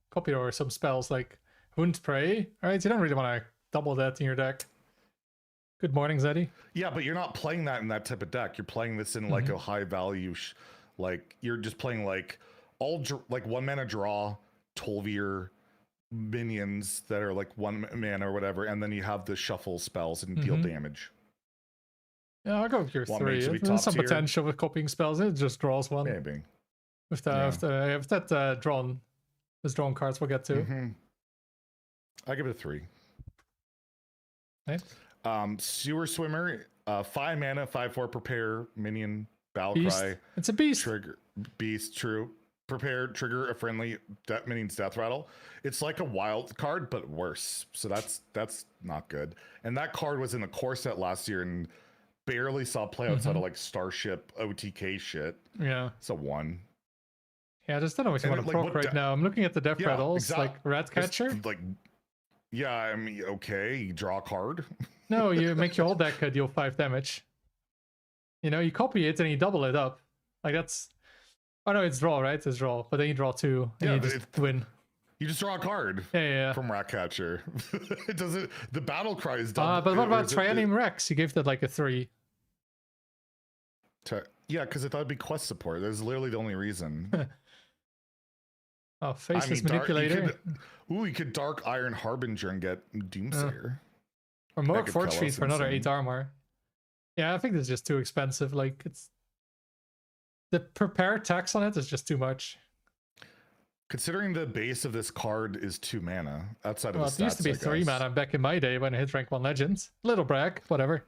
copy over some spells like Wound Prey. Right, you don't really want to double that in your deck. Good morning, Zeddy. Yeah, but you're not playing that in that type of deck. You're playing this in like a high value, like you're just playing like like 1 mana draw, Tolvier minions that are like 1 mana or whatever, and then you have the shuffle spells and deal damage. Yeah, I'll go with your Want me 3. to be There's some top tier? potential with copying spells. It just draws one. Maybe. With that drawn cards we'll get to. I give it a 3. Right? Sewer Swimmer, 5 mana, 5/4 prepare minion battle Beast. cry. It's a beast. Trigger beast. True. Prepare trigger a friendly minion's death rattle. It's like a wild card, but worse. So that's not good. And that card was in the core set last year and barely saw play outside of like Starship OTK shit. Yeah. It's a 1. Yeah, I just don't know what you And want to like, proc what right now. I'm looking at the death rattles, exact- like Rat Catcher. It's like, yeah, I mean, okay, you draw a card. No, you make your whole deck deal 5 damage. You copy it and you double it up. Like that's. Oh no, it's draw, right? It's draw, but then you draw 2 and you just win. You just draw a card Yeah. from Ratcatcher. It doesn't. The battle cry is done. But what about Trianium Rex? You gave that like a 3. Yeah, because I thought it'd be quest support. That's literally the only reason. Oh, Faceless Manipulator. You could Dark Iron Harbinger and get Doomsayer. Or more could Forge kill Feed us for another insane. 8 armor. Yeah, I think this is just too expensive. Like it's the prepare tax on it is just too much. Considering the base of this card is 2 mana, outside of Well, the it used to be stats, I 3 guess. mana back in my day when I hit rank 1 legends. Little brag, whatever.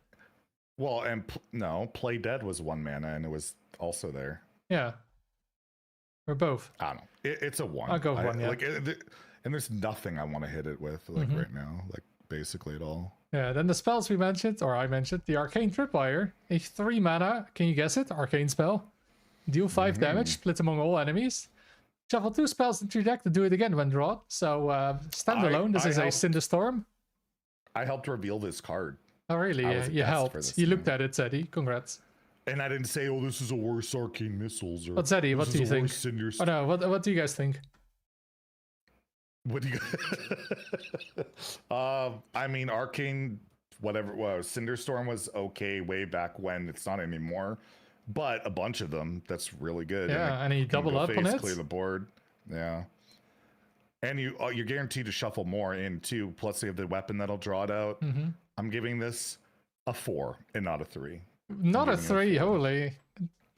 Well, and no, Play Dead was 1 mana, and it was also there. Yeah. Or both. I don't know. It's a 1. I'll go with 1, yeah. Like, and there's nothing I want to hit it with, like, right now. Like, basically at all. Yeah, then the spells we mentioned, or I mentioned, the Arcane Tripwire, a 3 mana, can you guess it? Arcane spell. Deal 5 damage, split among all enemies. Shuffle 2 spells into your deck to do it again when drawn. So, standalone, this is a Cinder Storm. I helped reveal this card. Oh, really? I Yeah, was a you guest for helped. this You thing. looked at it, Zeddy. Congrats. And I didn't say, oh, this is a worse Arcane Missiles. Or, But Zeddy, what this do you is a think? worse Cinder Oh, no, what do you guys think? What do you... I mean, Arcane, whatever, well, Cinderstorm was okay way back when. It's not anymore. But a bunch of them, that's really good. Yeah, and you can double go up on face, it. clear the board. Yeah. And you're guaranteed to shuffle more in too. Plus, they have the weapon that'll draw it out. I'm giving this a 4 and not a 3. Not a 3, holy.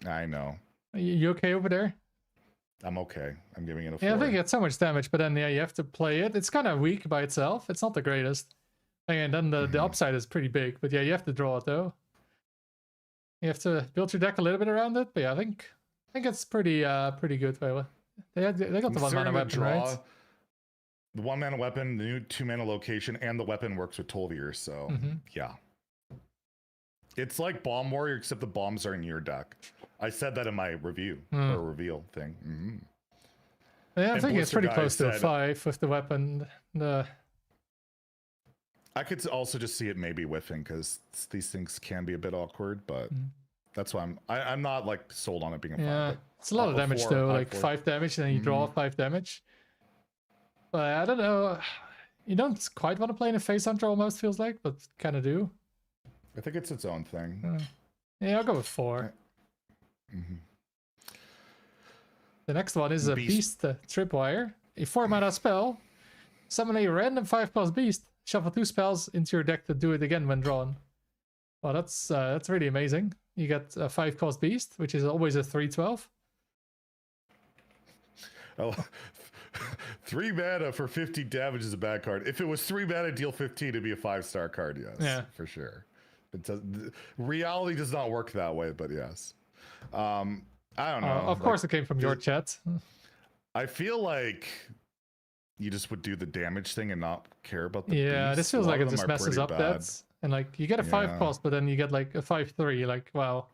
I know. You okay over there? I'm okay. I'm giving it a 4. Yeah, I think it's so much damage, but then yeah, you have to play it. It's kind of weak by itself. It's not the greatest. And then the upside is pretty big, but yeah, you have to draw it though. You have to build your deck a little bit around it, but yeah, I think it's pretty good. By the way, they got the 1 mana weapon, right? The 1 mana weapon, the new 2 mana location, and the weapon works with Tolvir. So yeah, it's like Bomb Warrior, except the bombs are in your deck. I said that in my review or reveal thing. Yeah, I And think it's pretty Blister close to a said- 5 with the weapon. I could also just see it maybe whiffing because these things can be a bit awkward, but that's why I'm not like sold on it being a 5. Yeah, but it's a lot of damage though, like 4. 5 damage, and then you draw 5 damage. But I don't know. You don't quite want to play in a face hunter, almost feels like, but kind of do. I think it's its own thing. Yeah, I'll go with 4. The next one is a Beast Tripwire, a 4 mana spell. Summon a random 5+ beast. Shuffle 2 spells into your deck to do it again when drawn. Well, that's really amazing. You get a 5-cost beast, which is always a 3/12. Oh, 3 mana for 50 damage is a bad card. If it was 3 mana, deal 15, it'd be a 5-star card, yes. Yeah. For sure. Reality does not work that way, but yes. I don't know. Of course it came from your chat. I feel like you just would do the damage thing and not care about the Yeah, beast. this feels A lot like of it them just are messes pretty up bad. that. And like, you get a 5-cost, but then you get like a 5/3. Like, wow.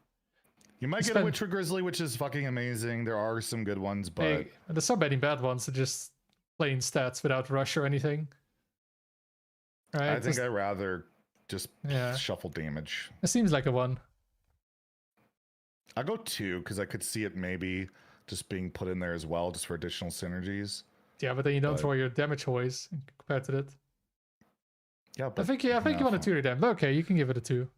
You might get a Witcher Grizzly, which is fucking amazing. There are some good ones, but... Hey, there's so many bad ones that just plain stats without rush or anything. Right? I think I'd rather just Yeah. shuffle damage. It seems like a 1. I'll go 2 because I could see it maybe just being put in there as well, just for additional synergies. Yeah, but then you don't draw your damage hoys compared to that. Yeah, I but think you want a 2 to them. But okay, you can give it a 2.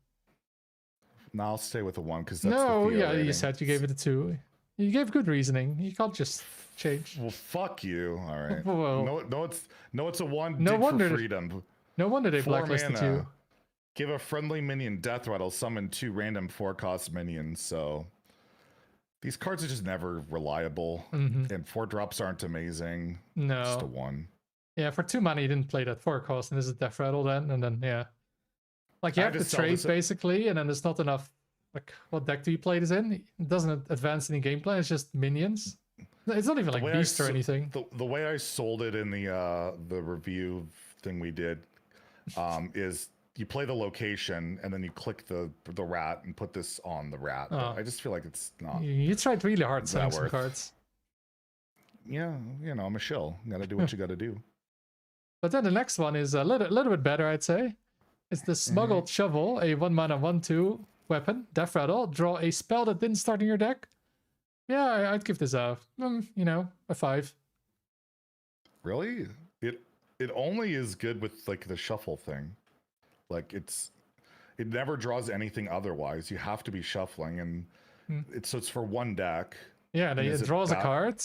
No, I'll stay with a 1 because that's No, the Theo yeah, you rating. said you gave it a 2. You gave good reasoning. You can't just change. Well, fuck you. All right. Well, no, it's a 1. No dig wonder- for freedom. No wonder they 4 blacklisted mana. you. Give a friendly minion death rattle, summon 2 random 4-cost minions. So these cards are just never reliable, and 4-drops aren't amazing. No. Just a 1. Yeah, for 2 mana you didn't play that 4-cost, and this is Death Rattle then, and then yeah. Like you have to trade basically, and then there's not enough. Like, what deck do you play this in? It doesn't advance any gameplay. It's just minions. It's not even like beast or anything. The way I sold it in the review thing we did is you play the location and then you click the rat and put this on the rat. Oh. I just feel like it's not. You tried really hard selling some worth. cards. Yeah, you know, I'm a shill. You gotta do what you gotta do. But then the next one is a little bit better, I'd say. It's the Smuggled Shovel, a 1 mana 1/2 weapon, Death Rattle. Draw a spell that didn't start in your deck. Yeah, I'd give this a 5. Really? It only is good with like the shuffle thing. Like it never draws anything otherwise. You have to be shuffling, and it's for one deck. Yeah, then it draws a card,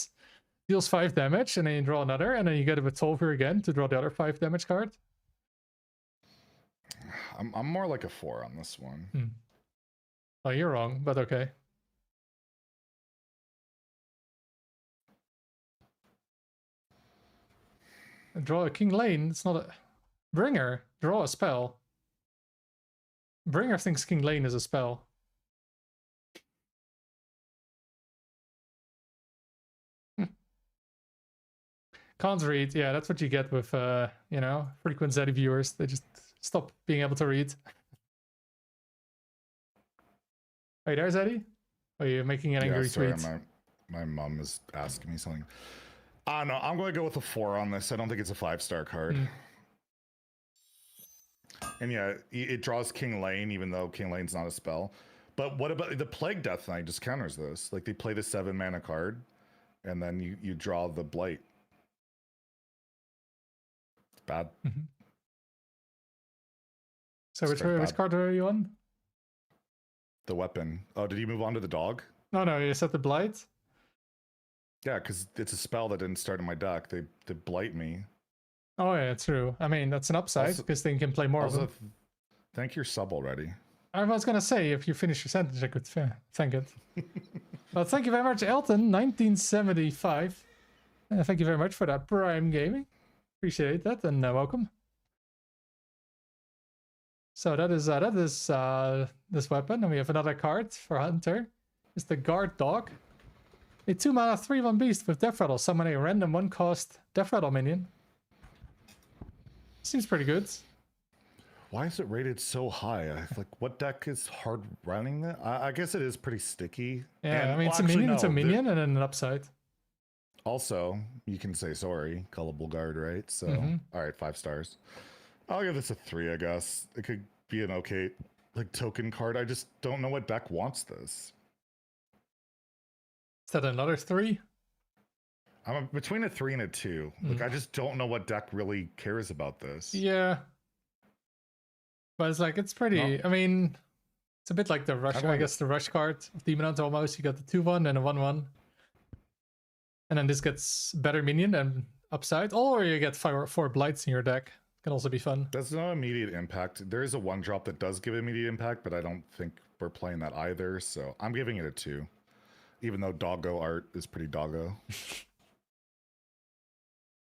deals 5 damage, and then you draw another, and then you get it with Tolvir again to draw the other 5 damage card. I'm more like a 4 on this one. Oh, you're wrong, but okay. Draw a King Lane. It's not a Bringer. Draw a spell. Bringer thinks King Lane is a spell. Can't read. Yeah, that's what you get with you know, frequent Zeddy viewers. They just stop being able to read. Are you there, Zeddy? Are you making an angry sorry, tweet? my mom is asking me something. I don't know. I'm going to go with a 4 on this. I don't think it's a 5-star card. And yeah, it draws King Lane, even though King Lane's not a spell. But what about the Plague Death Knight? Just counters this. Like, they play the 7-mana card, and then you draw the Blight. It's bad. So which card are you on? The weapon. Oh, did you move on to the dog? No, you said the Blight? Yeah, because it's a spell that didn't start in my deck. They blight me. Oh yeah, true. I mean, that's an upside because they can play more of them. Thank your sub already. I was gonna say, if you finish your sentence, I could thank it. Well, thank you very much, Elton, 1975. Thank you very much for that Prime Gaming. Appreciate that, and welcome. So that is this weapon, and we have another card for Hunter. It's the Guard Dog. A 2-mana 3/1 beast with Death Rattle. Summon a random 1-cost Death Rattle minion. Seems pretty good. Why is it rated so high? Like, what deck is hard running that? I guess it is pretty sticky. Yeah, and, I mean, it's a minion and then an upside. Also, you can say sorry, Gullible Guard, right? So, all right, 5 stars. I'll give this a 3, I guess. It could be an okay, like, token card. I just don't know what deck wants this. Is that another 3? I'm between a 3 and a 2. Like, I just don't know what deck really cares about this. Yeah. But it's like, it's pretty, I mean, it's a bit like the rush, I guess the rush card of Demon Hunter almost. You got the 2/1 and a 1/1. And then this gets better minion and upside. Or you get 4 blights in your deck. Can also be fun. There's no immediate impact. There is a 1-drop that does give immediate impact, but I don't think we're playing that either. So I'm giving it a 2. Even though doggo art is pretty doggo.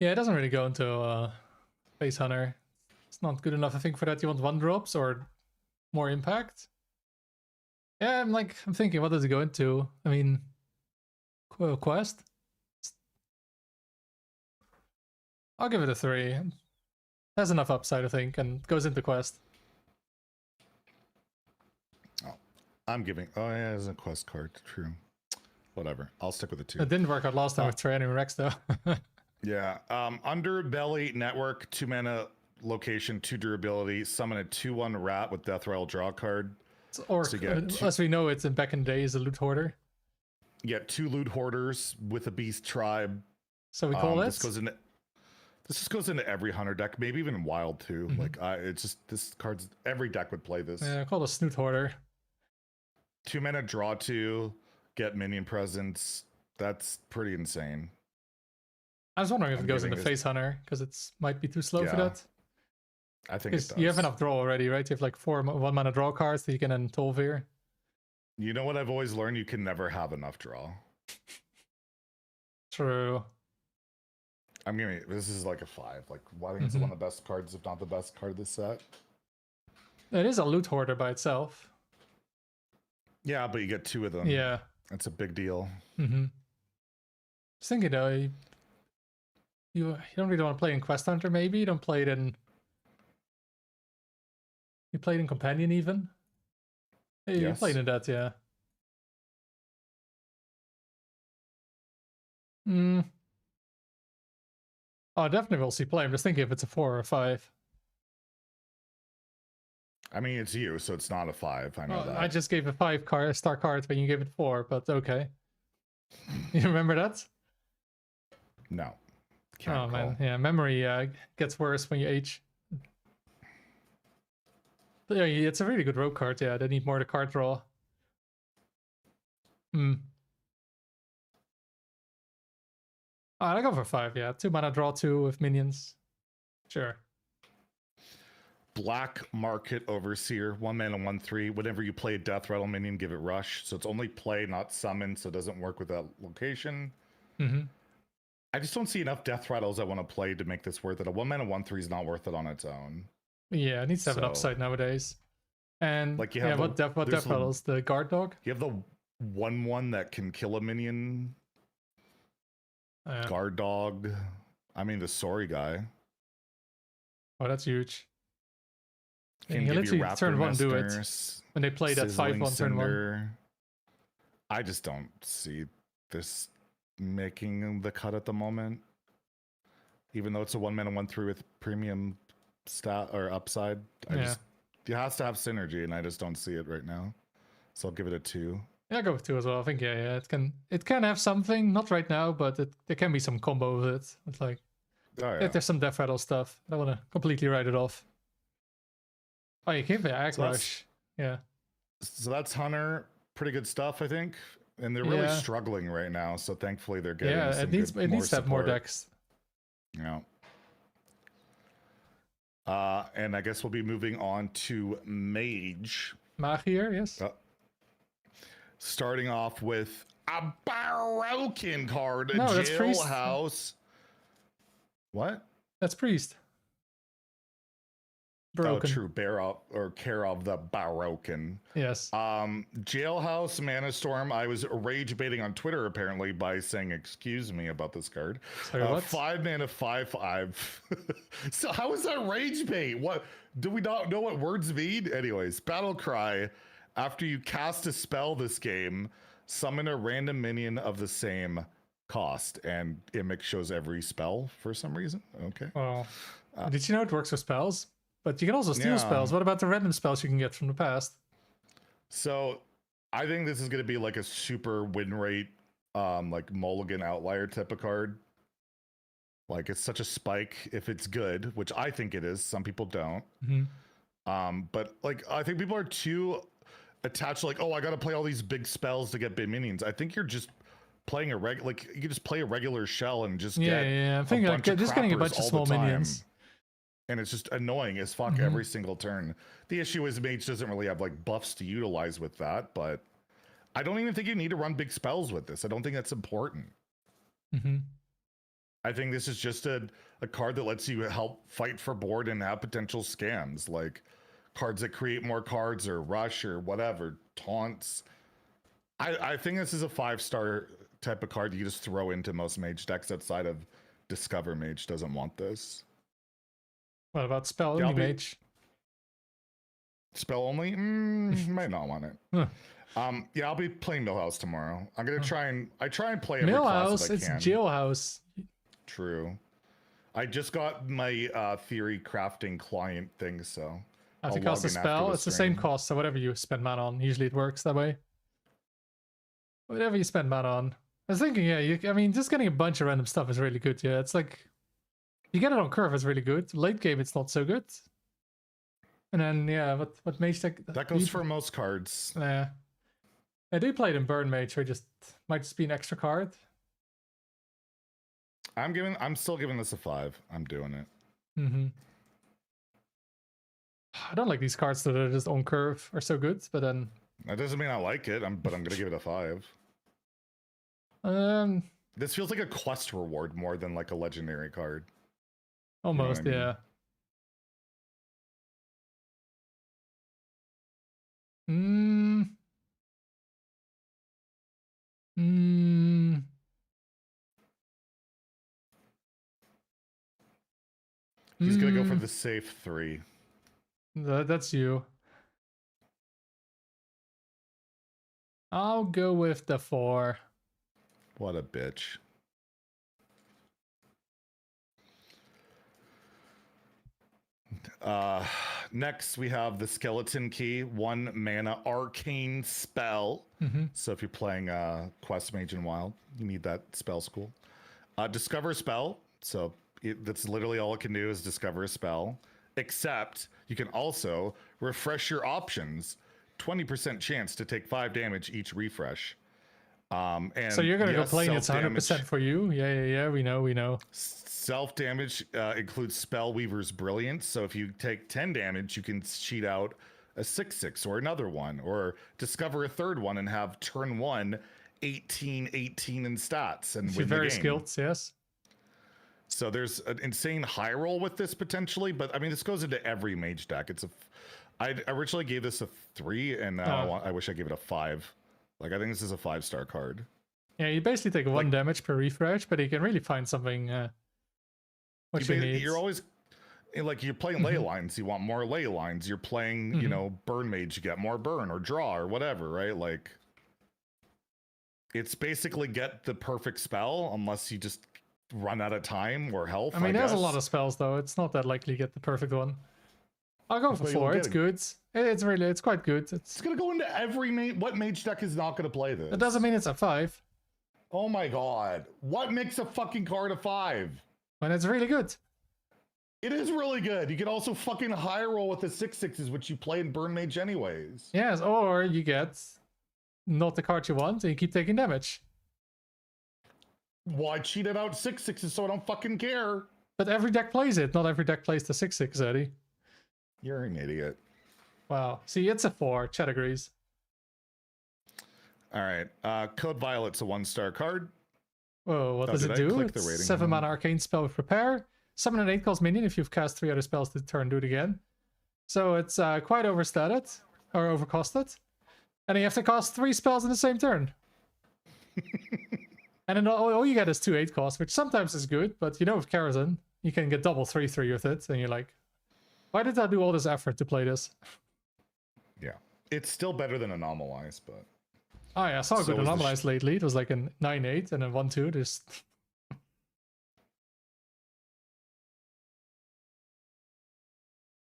Yeah, it doesn't really go into Face Hunter. It's not good enough, I think, for that. You want 1-drops or more impact? Yeah, I'm thinking, what does it go into? I mean, quest? I'll give it a 3. It has enough upside, I think, and goes into quest. Oh, I'm giving... Oh, yeah, it's a quest card. True. Whatever. I'll stick with a 2. It didn't work out last time with Tyranny Rex, though. Yeah. Underbelly Network, 2-mana location, 2 durability. Summon a 2/1 rat with Death Rattle, draw a card. Or, so as we know, it's in back in the days, a loot hoarder. Yeah, 2 loot hoarders with a beast tribe. So we call it? This just goes into every hunter deck, maybe even wild too. Like, it's just, this card's, every deck would play this. Yeah, call it a snoot hoarder. 2-mana, draw 2, get minion presence. That's pretty insane. I was wondering if it goes into Face Hunter, because it might be too slow for that. I think it does. You have enough draw already, right? You have like 4 1-mana draw cards that you can then Tolvir. You know what I've always learned? You can never have enough draw. True. I'm giving this is like a 5. Like, I think it's one of the best cards, if not the best card of this set. It is a loot hoarder by itself. Yeah, but you get 2 of them. Yeah. That's a big deal. Just thinking though, you don't really want to play in Quest Hunter, maybe? You don't play it in... You played in Companion even? Hey, you played in that, yeah. Oh, definitely we'll see play. I'm just thinking if it's a 4 or a 5. I mean, it's you, so it's not a 5. I know that. I just gave a 5-star card when you gave it 4, but okay. You remember that? No. Can't recall. Man, yeah, memory gets worse when you age. But yeah, it's a really good rogue card. Yeah, they need more to card draw. I go for 5. Yeah, 2-mana draw 2 with minions. Sure. Black Market Overseer, 1-mana 1/3. Whenever you play a Death Rattle minion, give it rush. So it's only play, not summon, so it doesn't work with that location. I just don't see enough death rattles I want to play to make this worth it. A 1-mana 1/3 is not worth it on its own. Yeah, it needs to have an So- upside nowadays. And Like you yeah, have what death rattles? The guard dog? You have the 1/1 that can kill a minion. Guard dog. I mean, the sorry guy. Oh, that's huge. Can you give literally you turn one, do it. Raptor When they play that Sizzling 5/1 turn one. Cinder. I just don't see this making the cut at the moment. Even though it's a 1-mana 1/3 with premium stat or upside, it has to have synergy, and I just don't see it right now. So I'll give it a 2. Yeah, I'll go with 2 as well. I think yeah, it can have something, not right now, but there can be some combo with it. It's like if there's some death rattle stuff. I don't want to completely write it off. Oh, you can Ag Rush. Yeah. So that's Hunter. Pretty good stuff, I think. And they're really struggling right now, so thankfully they're getting some it needs to have more support. decks. Yeah. And I guess we'll be moving on to Mage. Magier, yes. Starting off with a Barokin card, No, that's Priest. Jailhouse. What? That's Priest. Broken. Oh, true. Care of the Barokin. Yes. Jailhouse Mana Storm. I was rage baiting on Twitter apparently by saying excuse me about this card. Sorry, what? 5 mana 5/5. So how is that rage bait? What do we not know what words mean? Anyways, Battle Cry. After you cast a spell this game, summon a random minion of the same cost, and Immic shows every spell for some reason. Okay. Well, did you know it works with spells? But you can also steal spells. What about the random spells you can get from the past? So I think this is going to be like a super win rate, like mulligan outlier type of card. Like it's such a spike if it's good, which I think it is. Some people don't. But like I think people are too attached. Like, oh, I got to play all these big spells to get big minions. I think you're just playing a like you can just play a regular shell and just get I'm thinking like just getting a bunch of small minions. And it's just annoying as fuck every single turn. The issue is Mage doesn't really have like buffs to utilize with that, but I don't even think you need to run big spells with this. I don't think that's important. I think this is just a card that lets you help fight for board and have potential scams, like cards that create more cards or rush or whatever, taunts. I think this is a 5-star type of card you just throw into most Mage decks outside of Discover Mage doesn't want this. What about spell only Mage? Spell only? Might not want it. Yeah, I'll be playing Millhouse tomorrow. I'm gonna try and play every class if I can. It's Jailhouse. True. I just got my theory crafting client thing, so I have to cast a spell. It's the same cost, so whatever you spend mana on, usually it works that way. Whatever you spend mana on. I was thinking, I mean, just getting a bunch of random stuff is really good. Yeah, it's like you get it on curve, it's really good. Late game, it's not so good. And then what Mage deck that goes for most cards. Yeah, I do play it in Burn Mage, where might just be an extra card. I'm still giving this a 5. I'm doing it. I don't like these cards that are just on curve are so good, but then that doesn't mean I like it. But I'm gonna give it a 5. This feels like a quest reward more than like a legendary card. Almost, you know I mean? He's gonna go for the safe 3. That's you. I'll go with the 4. What a bitch. Next we have the Skeleton Key, 1 mana arcane spell. So if you're playing Quest Mage and Wild, you need that spell school. Discover spell. So that's literally all it can do is discover a spell. Except you can also refresh your options. 20% chance to take 5 damage each refresh. And so you're gonna go playing it's 100% for you. Yeah. We know. Self damage includes Spellweaver's Brilliance. So if you take 10 damage, you can cheat out a 6/6 or another one, or discover a third one and have turn 1 18 in stats and win the game. Very skilled, yes. So there's an insane high roll with this potentially, but I mean, this goes into every mage deck. I originally gave this a 3, and now I wish I gave it a 5. Like, I think this is a 5-star card. Yeah, you basically take 1 damage per refresh, but you can really find something what you need. You're always like, you're playing ley lines, you want more ley lines. You're playing, you know, burn mage, you get more burn or draw or whatever, right? Like, it's basically get the perfect spell unless you just run out of time or health. I mean, there's a lot of spells though. It's not that likely to get the perfect one. I'll go for 4. It's good. It's quite good. It's gonna go into every mage. What mage deck is not gonna play this? It doesn't mean it's a 5. Oh my god! What makes a fucking card a 5? When it's really good. It is really good. You can also fucking high roll with the 6/6s, which you play in burn mage anyways. Yes, or you get not the card you want, and you keep taking damage. Why cheat it out 6/6s so I don't fucking care? But every deck plays it. Not every deck plays the 6/6, Zeddy. You're an idiot. Wow. See, it's a 4. Chet agrees. All right. Code Violet's a 1-star card. Whoa, what does it do? Click the rating. 7 mana arcane spell with prepare. Summon an 8-cost minion. If you've cast 3 other spells this turn, do it again. So it's quite overstated or overcosted. And you have to cast 3 spells in the same turn. And then all you get is 2 8-costs, which sometimes is good, but you know, with Karazhan, you can get double 3/3 with it, and you're like, why did I do all this effort to play this? Yeah. It's still better than Anomalize, but... Oh yeah, I saw a good Anomalize lately. It was like a 9/8 and a 1/2. There's...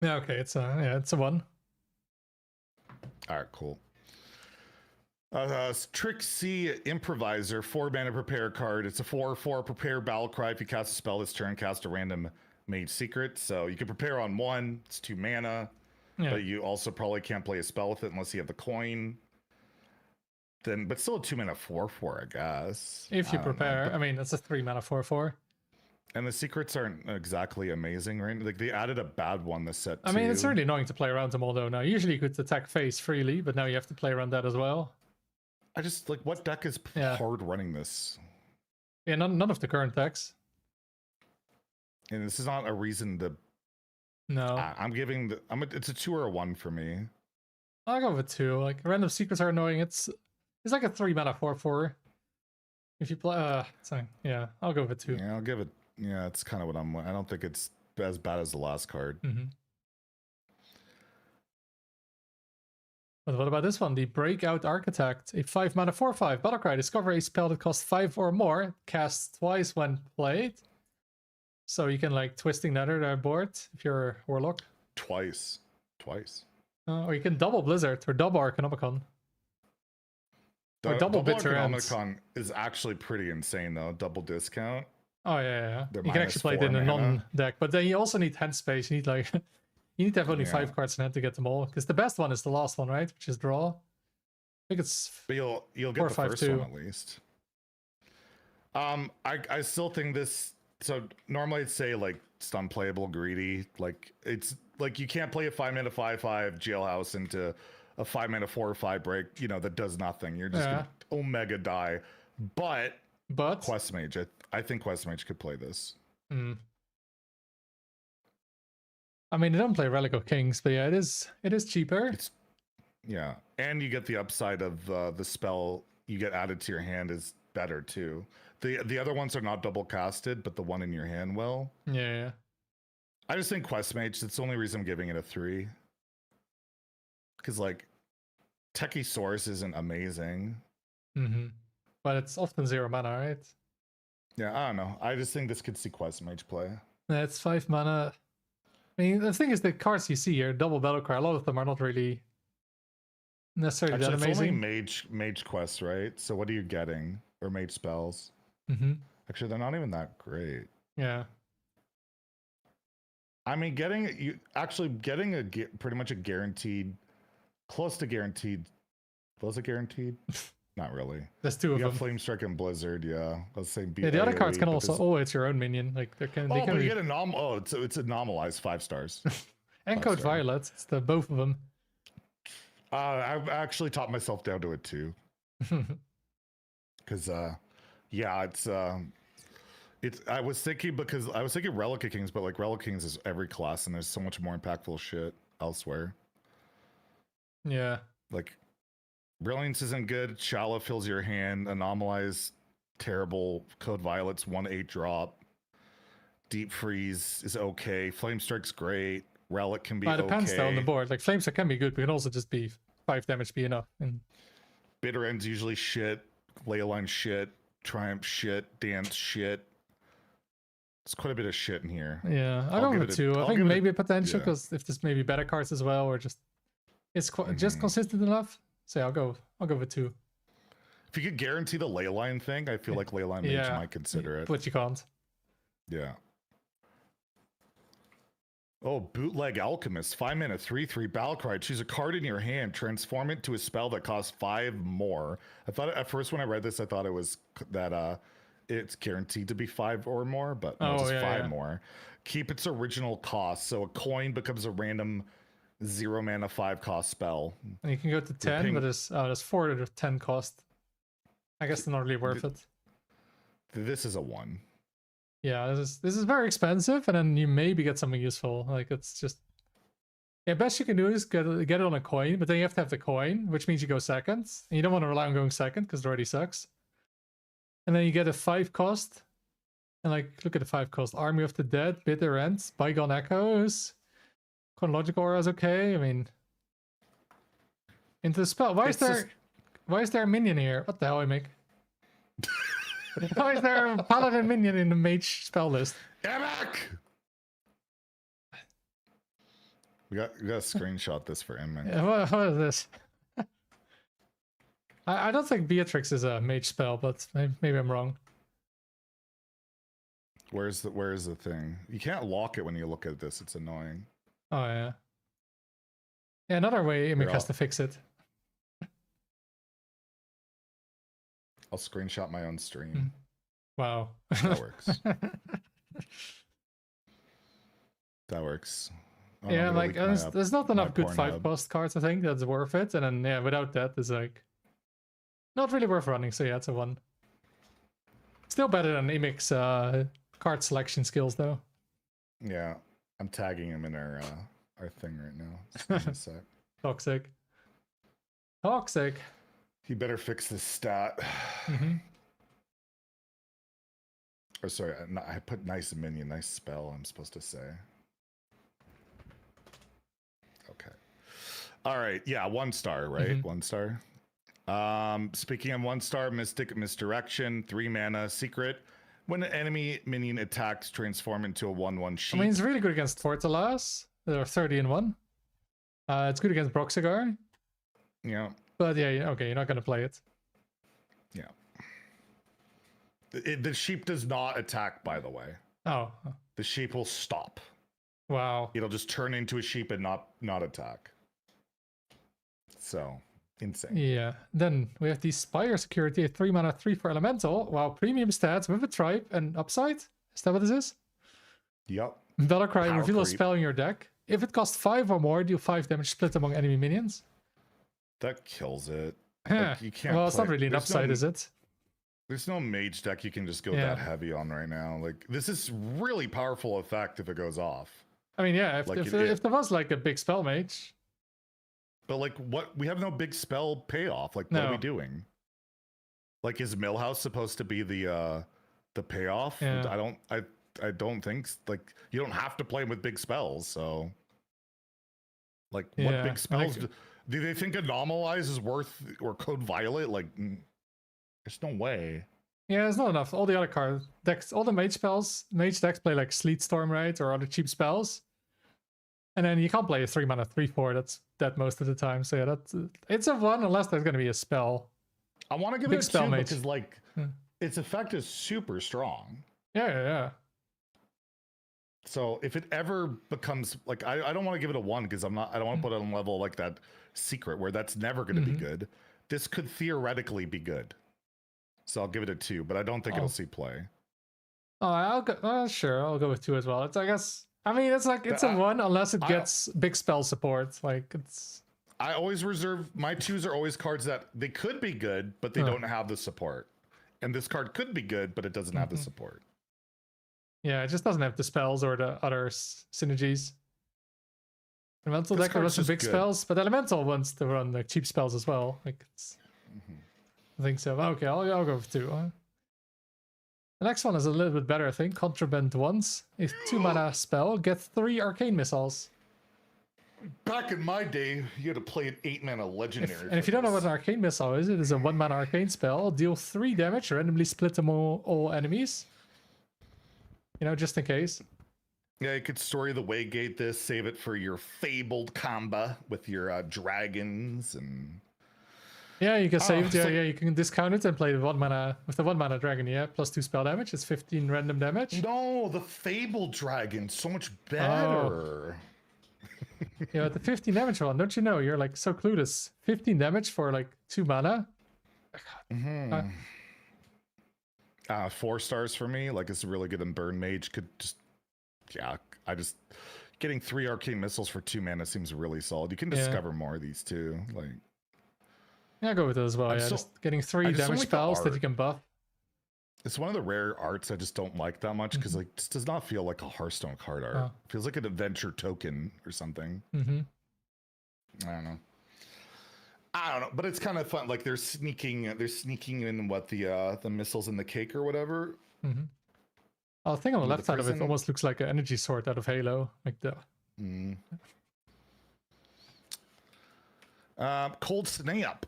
Yeah, okay, it's a 1. All right, cool. Trixie Improviser, 4 mana prepare card. It's a 4/4 prepare battle cry. If you cast a spell this turn, cast a random mage secret. So you can prepare on 1. It's 2 mana, but you also probably can't play a spell with it unless you have the coin. Then, but still a 2 mana 4/4, I guess. If you prepare, I mean, it's a 3 mana 4/4. And the secrets aren't exactly amazing, right? Like, they added a bad one this set too. I mean, it's really annoying to play around them all though. Now, usually you could attack face freely, but now you have to play around that as well. I just, like, what deck is hard running this? Yeah, none of the current decks. And this is not a reason to... No. I'm giving the... it's a 2 or a 1 for me. I'll go with 2. Like, random secrets are annoying. It's like a 3 mana 4/4. If you play... yeah, I'll go with 2. Yeah, I'll give it... Yeah, it's kind of what I don't think it's as bad as the last card. But what about this one? The Breakout Architect. A 5 mana 4/5 battlecry. Discover a spell that costs 5 or more. Cast twice when played. So you can, like, Twisting Nether their board if you're a Warlock. Twice. Or you can double Blizzard or double Arcanomicon. Or double Bitter Ends. Arcanomicon is actually pretty insane, though. Double discount. Oh yeah. You can actually play it in a non-deck, but then you also need hand space. You need like you need to have only 5 cards in hand to get them all. Because the best one is the last one, right? Which is draw. I think it's. But you'll get the first one at least. I still think this. So normally I'd say like it's unplayable, greedy. Like it's like you can't play a 5 mana 5/5 jailhouse into a 5 mana 4/5 break. You know that does nothing. You're just gonna omega die. But Quest Mage, I think Quest Mage could play this. I mean, they don't play Relic of Kings, but yeah, it is cheaper. And you get the upside of the spell you get added to your hand is better too. The other ones are not double casted, but the one in your hand will. Yeah. I just think Quest Mage. That's the only reason I'm giving it a 3. Because like, Techie Source isn't amazing. But it's often 0 mana, right? Yeah, I don't know. I just think this could see Quest Mage play. It's 5 mana. I mean, the thing is, the cards you see here, double Battlecry, a lot of them are not really necessarily that amazing. It's only mage quests, right? So what are you getting? Or mage spells? Actually, they're not even that great. Yeah. I mean, getting pretty much a guaranteed, close to guaranteed. Was it guaranteed? Not really. There's 2 of them. You got Flamestrike and Blizzard, yeah. Let's say the other cards can also... Oh, it's your own minion. Like, they can you get it's a normalized 5 stars. And Code Violet. It's the both of them. I've actually taught myself down to it, too. Because, it's I was thinking Relic of Kings, but like Relic of Kings is every class, and there's so much more impactful shit elsewhere. Yeah. Like, Brilliance isn't good. Shala fills your hand. Anomalize, terrible. Code Violet's 1/8 drop. Deep Freeze is okay. Flame Strike's great. Relic can be It depends though on the okay. board. Like Flame Strike can be good, but it can also just be 5 damage be enough. And Bitter End's usually shit. Leyline shit. Triumph shit. Dance shit. There's quite a bit of shit in here. yeah, I'll go with 2. I think maybe a potential because if there's maybe better cards as well, or just it's just consistent enough. So yeah, I'll go with 2. If you could guarantee the Leyline thing, I feel like Leyline Mage might consider it. But you can't. Yeah. Oh, Bootleg Alchemist, 5 mana, 3/3 Battlecry. Choose a card in your hand, transform it to a spell that costs 5 more. I thought at first when I read this, I thought it was that it's guaranteed to be 5 or more, but no, just 5 more. Keep its original cost, so a coin becomes a random 0 mana 5 cost spell. And you can go to 10, but there's 4 out of 10 cost. I guess they're not really worth it. This is a 1. Yeah, this is very expensive, and then you maybe get something useful. Like it's just best you can do is get it on a coin, but then you have to have the coin, which means you go second, and you don't want to rely on going second because it already sucks. And then you get a 5 cost, and like look at the 5 cost: Army of the Dead, Bitter End, Bygone Echoes, Chronological Aura is okay. I mean, into the spell. Why is there a minion here? What the hell, I make? Why is there a paladin minion in the mage spell list? Emek! We got to screenshot this for Emek. Yeah, what is this? I don't think Beatrix is a mage spell, but maybe I'm wrong. Where's the thing? You can't lock it when you look at this. It's annoying. Oh yeah. Yeah, another way Emek has to fix it. I'll screenshot my own stream. Wow. That works. That works. Oh, yeah, like there's not enough good 5 cost cards, I think, that's worth it. And then yeah, without that, it's like not really worth running. So yeah, it's a 1. Still better than Emek's card selection skills, though. Yeah, I'm tagging him in our thing right now. Just give me a sec. Toxic. Toxic. He better fix this stat. Or sorry, I put nice minion, nice spell, I'm supposed to say. Okay. All right, yeah, 1 star, right? 1 star. Speaking of 1 star, Mystic Misdirection, 3 mana, secret. When an enemy minion attacks, transform into a 1/1 sheep. I mean, it's really good against Fortalas. They're 30-1. It's good against Broxigar. Yeah. But yeah, okay, you're not going to play it. Yeah. The sheep does not attack, by the way. Oh. The sheep will stop. Wow. It'll just turn into a sheep and not attack. So, insane. Yeah. Then we have the Spire Security, 3 mana, 3 for Elemental. Wow, premium stats with a tribe and upside. Is that what this is? Yep. Battlecry, Power reveal a creep. spell in your deck. If it costs 5 or more, deal 5 damage split among enemy minions. That kills it. Yeah. Like, you can't Well, it's not play- really an there's upside, no- is it? There's no mage deck you can just go Yeah. that heavy on right now. Like, this is really powerful effect if it goes off. I mean, yeah, if, Like if there was like a big spell mage. But like, what? We have no big spell payoff. Like, what are we doing? Like, is Millhouse supposed to be the payoff? Yeah. I don't think like you don't have to play him with big spells. So, like, what Yeah, big spells like- do they think Anomalize is worth, or Code Violet? Like, there's no way. Yeah, there's not enough. All the other card decks, all the mage decks play like Sleet Storm, right? Or other cheap spells. And then you can't play a 3 mana 3/4. That's that most of the time. So yeah, it's a 1 unless there's gonna be a spell. I want to give Big it a spell 2 mage. because like its effect is super strong. Yeah. So if it ever becomes like, I don't want to give it a 1 because I don't want to put it on level like that secret where that's never going to be good. This could theoretically be good. So I'll give it a 2, but I don't think it'll see play. Oh, I'll go. Sure, I'll go with 2 as well. It's, I guess. I mean, it's like it's a 1 unless it gets big spell support. Like it's. I always reserve my 2s are always cards that they could be good, but they don't have the support. And this card could be good, but it doesn't have the support. Yeah, it just doesn't have the spells or the other synergies. Elemental This deck runs card's some just big good. spells, but Elemental wants to run like cheap spells as well. Like, I think so. Okay, I'll go with 2. The next one is a little bit better, I think. Contraband once. A 2-mana spell. Get 3 arcane missiles. Back in my day, you had to play an 8-mana legendary. And if you don't know what an arcane missile is, it is a 1-mana arcane spell. Deal 3 damage, randomly split among all enemies. You know, just in case. Yeah, you could story the Waygate this, save it for your fabled combo with your dragons and. Yeah, you can save it. Yeah, like... yeah, you can discount it and play the 1-mana with the 1-mana dragon. Yeah, plus 2 spell damage. It's 15 random damage. No, the fabled dragon, so much better. Yeah, the 15 damage one. Don't you know? You're like so clueless. 15 damage for like 2 mana. 4 stars for me. Like, it's really good in Burn Mage. Could just, yeah, getting 3 arcane missiles for 2 mana seems really solid. You can discover more of these too. Like, yeah, go with it as well. Just getting 3 damage spells that you can buff. It's one of the rare arts I just don't like that much because like this does not feel like a Hearthstone card art. It feels like an adventure token or something. I don't know, but it's kind of fun. Like they're sneaking in what the missiles in the cake or whatever. Oh, the thing on the left side of it almost looks like an energy sword out of Halo, like the. Cold Snap.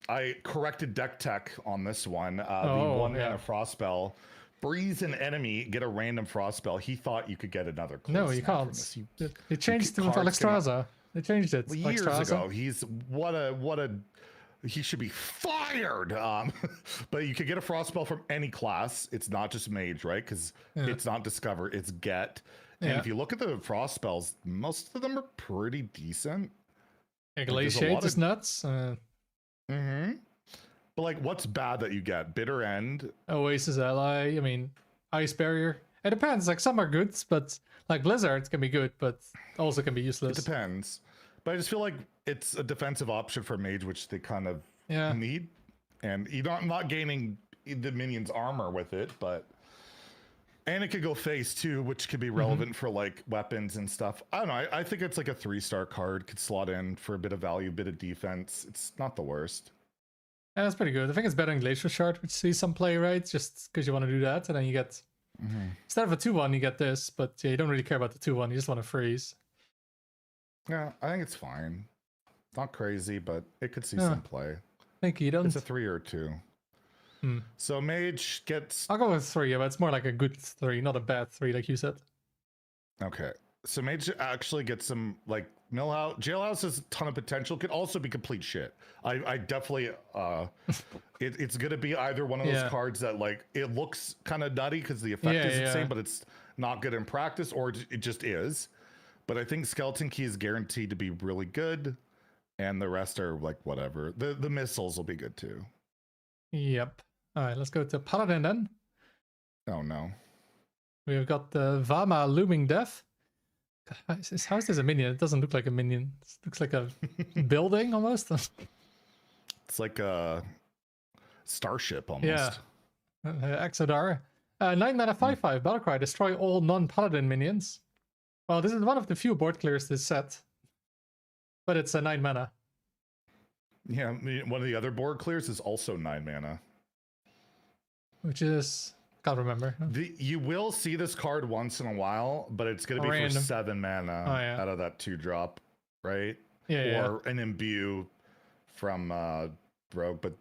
I corrected deck tech on this one. The 1-mana frost spell. Breeze an enemy, get a random frost spell. He thought you could get another. No, you can't. They changed it with Alexstrasza. They changed it years ago. He's what a. He should be fired. But you could get a frost spell from any class. It's not just mage, right? Because it's not discover. It's get. And if you look at the frost spells, most of them are pretty decent. Glaciate is nuts. But like, what's bad that you get? Bitter End, Oasis Ally. I mean, Ice Barrier. It depends. Like some are good, but like Blizzard can be good, but also can be useless. It depends. But I just feel like it's a defensive option for mage, which they kind of need. And I'm not gaining the minion's armor with it, but. And it could go face too, which could be relevant for like weapons and stuff. I don't know. I think it's like a 3-star card. Could slot in for a bit of value, bit of defense. It's not the worst. Yeah, that's pretty good. I think it's better than Glacial Shard, which sees some play, right? Just because you want to do that, and then you get instead of a 2-1, you get this. But yeah, you don't really care about the 2-1. You just want to freeze. Yeah, I think it's fine. Not crazy, but it could see some play. Thank you. It's a 3 or 2. So mage gets. I'll go with 3, but it's more like a good 3, not a bad 3, like you said. Okay, so mage actually gets some like Millhouse. Jailhouse has a ton of potential. Could also be complete shit. I definitely. It's gonna be either one of those cards that like it looks kind of nutty because the effect is the same, but it's not good in practice, or it just is. But I think Skeleton Key is guaranteed to be really good, and the rest are like whatever. The missiles will be good too. Yep. All right, let's go to Paladin then. Oh no. We've got the Vama Looming Death. How is this a minion? It doesn't look like a minion. It looks like a building almost. It's like a starship almost. Yeah. Exodar. 9-mana 5/5 Battlecry. Destroy all non-Paladin minions. Well, this is one of the few board clears this set. But it's a 9 mana. Yeah, one of the other board clears is also 9 mana. Which is... Can't remember. You will see this card once in a while, but it's going to be random. For 7 mana out of that 2-drop, right? Or an imbue from Rogue. But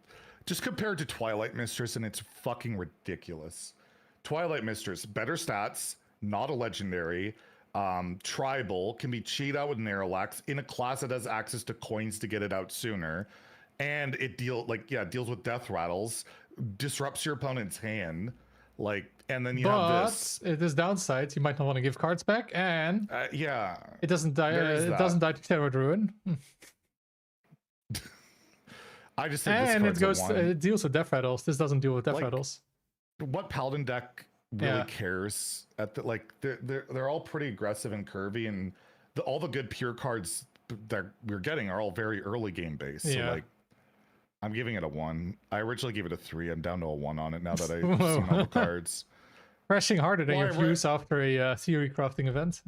just compared to Twilight Mistress, and it's fucking ridiculous. Twilight Mistress, better stats, not a legendary, tribal, can be cheat out with Narrowlax in a class that has access to coins to get it out sooner, and it deals with death rattles, disrupts your opponent's hand, like, and then you have this. But there's downsides. You might not want to give cards back, and it doesn't die. It doesn't die to Terror Druid. I just think and this it deals with death rattles. This doesn't deal with death rattles. What Paladin deck really cares at the they're all pretty aggressive and curvy, and all the good pure cards that we're getting are all very early game based. So like, I'm giving it a 1. I originally gave it a 3. I'm down to a 1 on it now that I've seen all the cards. Crashing harder than your Why, views after a theory crafting event.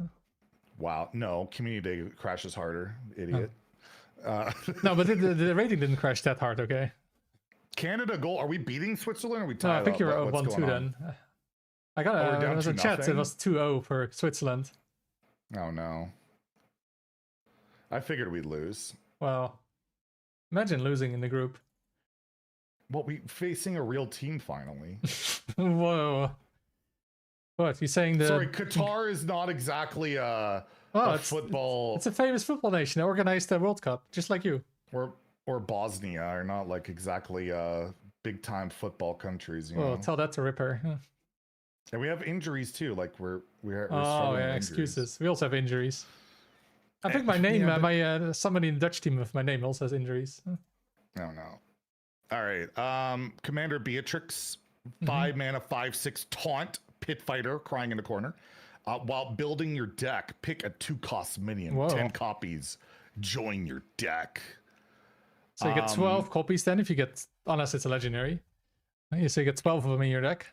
Wow, no, community day crashes harder, idiot. No, but the rating didn't crash that hard, okay? Canada goal. Are we beating Switzerland? Or are we No, tied I think up? you're What's 1-2 going on? then. I got we're down it was in chat, it 2-0? was 2-0 for Switzerland. Oh no. I figured we'd lose. Well, imagine losing in the group. Well, we facing a real team finally. Whoa. What, you saying the... Sorry, Qatar is not exactly a football... It's a famous football nation. They organized the World Cup, just like you. Or Bosnia are not like exactly big-time football countries, you Well, know? tell that to Ripper. Yeah. And we have injuries too, like we're Oh, yeah, excuses. We also have injuries. I think my name, my somebody in the Dutch team with my name also has injuries. Oh no. All right. Commander Beatrix, 5 mana, 5/6 taunt, pit fighter, crying in the corner. While building your deck, pick a 2-cost minion, Whoa. 10 copies. Join your deck. So you get 12 copies then if you get, unless it's a legendary. So you get 12 of them in your deck.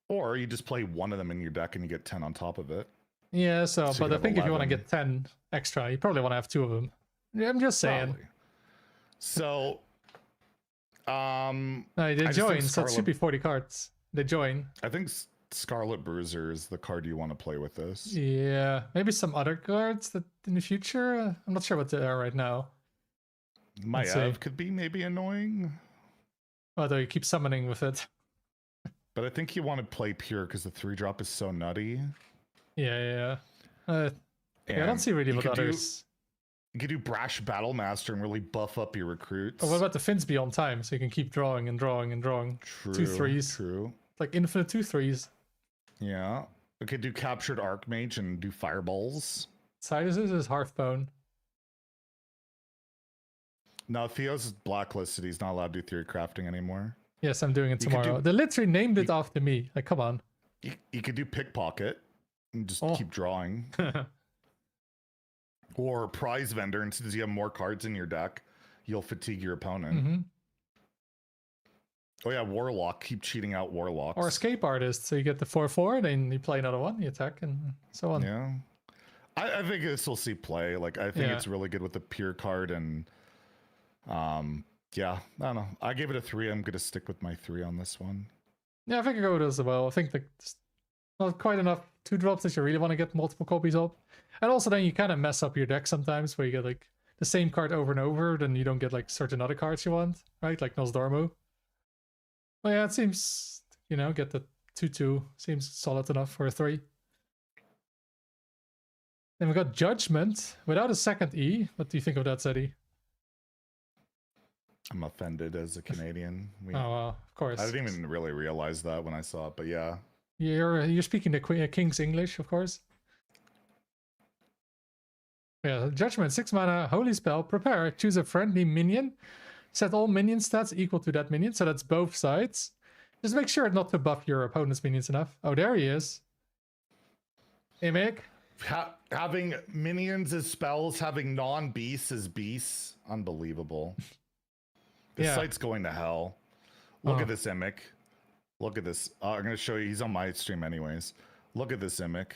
Or you just play one of them in your deck and you get 10 on top of it. Yeah, So you but could I have think if you want to 11. get 10 extra, you probably want to have 2 of them. Yeah, I'm just saying. Probably. So, No, they I just think join, so it should Scarlet- be 40 cards. They join. I think Scarlet Bruiser is the card you want to play with this. Yeah, maybe some other cards that in the future. I'm not sure what they are right now. Let's see. Maiev could be maybe annoying, Although you keep summoning with it. but I think you want to play Pure because the 3-drop is so nutty. Yeah. Yeah, I don't And see really you what could do- others. You could do Brash Battlemaster and really buff up your recruits. Oh, what about the Fins beyond time? So you can keep drawing and drawing and drawing. True, 2/3s. True. Like infinite 2/3s. Yeah. We could do Captured Archmage and do Fireballs. Silas is Hearthstone. No, Theo's blacklisted. He's not allowed to do theory crafting anymore. Yes, I'm doing it You could tomorrow. do- They literally named it after me. Like, come on. You could do Pickpocket and just Oh. keep drawing. Or Prize Vendor, and since you have more cards in your deck, you'll fatigue your opponent. Hmm. Oh yeah, Warlock. Keep cheating out Warlocks. Or Escape Artist. So you get the 4/4, then you play another one, you attack, and so on. Yeah. I think this will see play. Like, I think Yeah. it's really good with the Pure card, and yeah, I don't know. I gave it a 3. I'm gonna stick with my 3 on this one. Yeah, I think I go with it as well. I think there's not quite enough 2-drops that you really want to get multiple copies of. And also then you kind of mess up your deck sometimes where you get like the same card over and over, then you don't get like certain other cards you want, right? Like Nosdormu. Well, yeah, it seems, get the 2/2. Seems solid enough for a 3. Then we got Judgment without a second E. What do you think of that, Zeddy? I'm offended as a Canadian. Oh, well, of course. I didn't even really realize that when I saw it, but yeah. You're speaking the King's English, of course. Yeah, Judgment, 6 mana, holy spell, prepare, choose a friendly minion, set all minion stats equal to that minion, so that's both sides. Just make sure not to buff your opponent's minions enough. Oh, there he is. Hey, Mick. Having minions as spells, having non-beasts as beasts, unbelievable. This Yeah. site's going to hell. Look at this Immic. Look at this. I'm going to show you. He's on my stream anyways. Look at this Immic.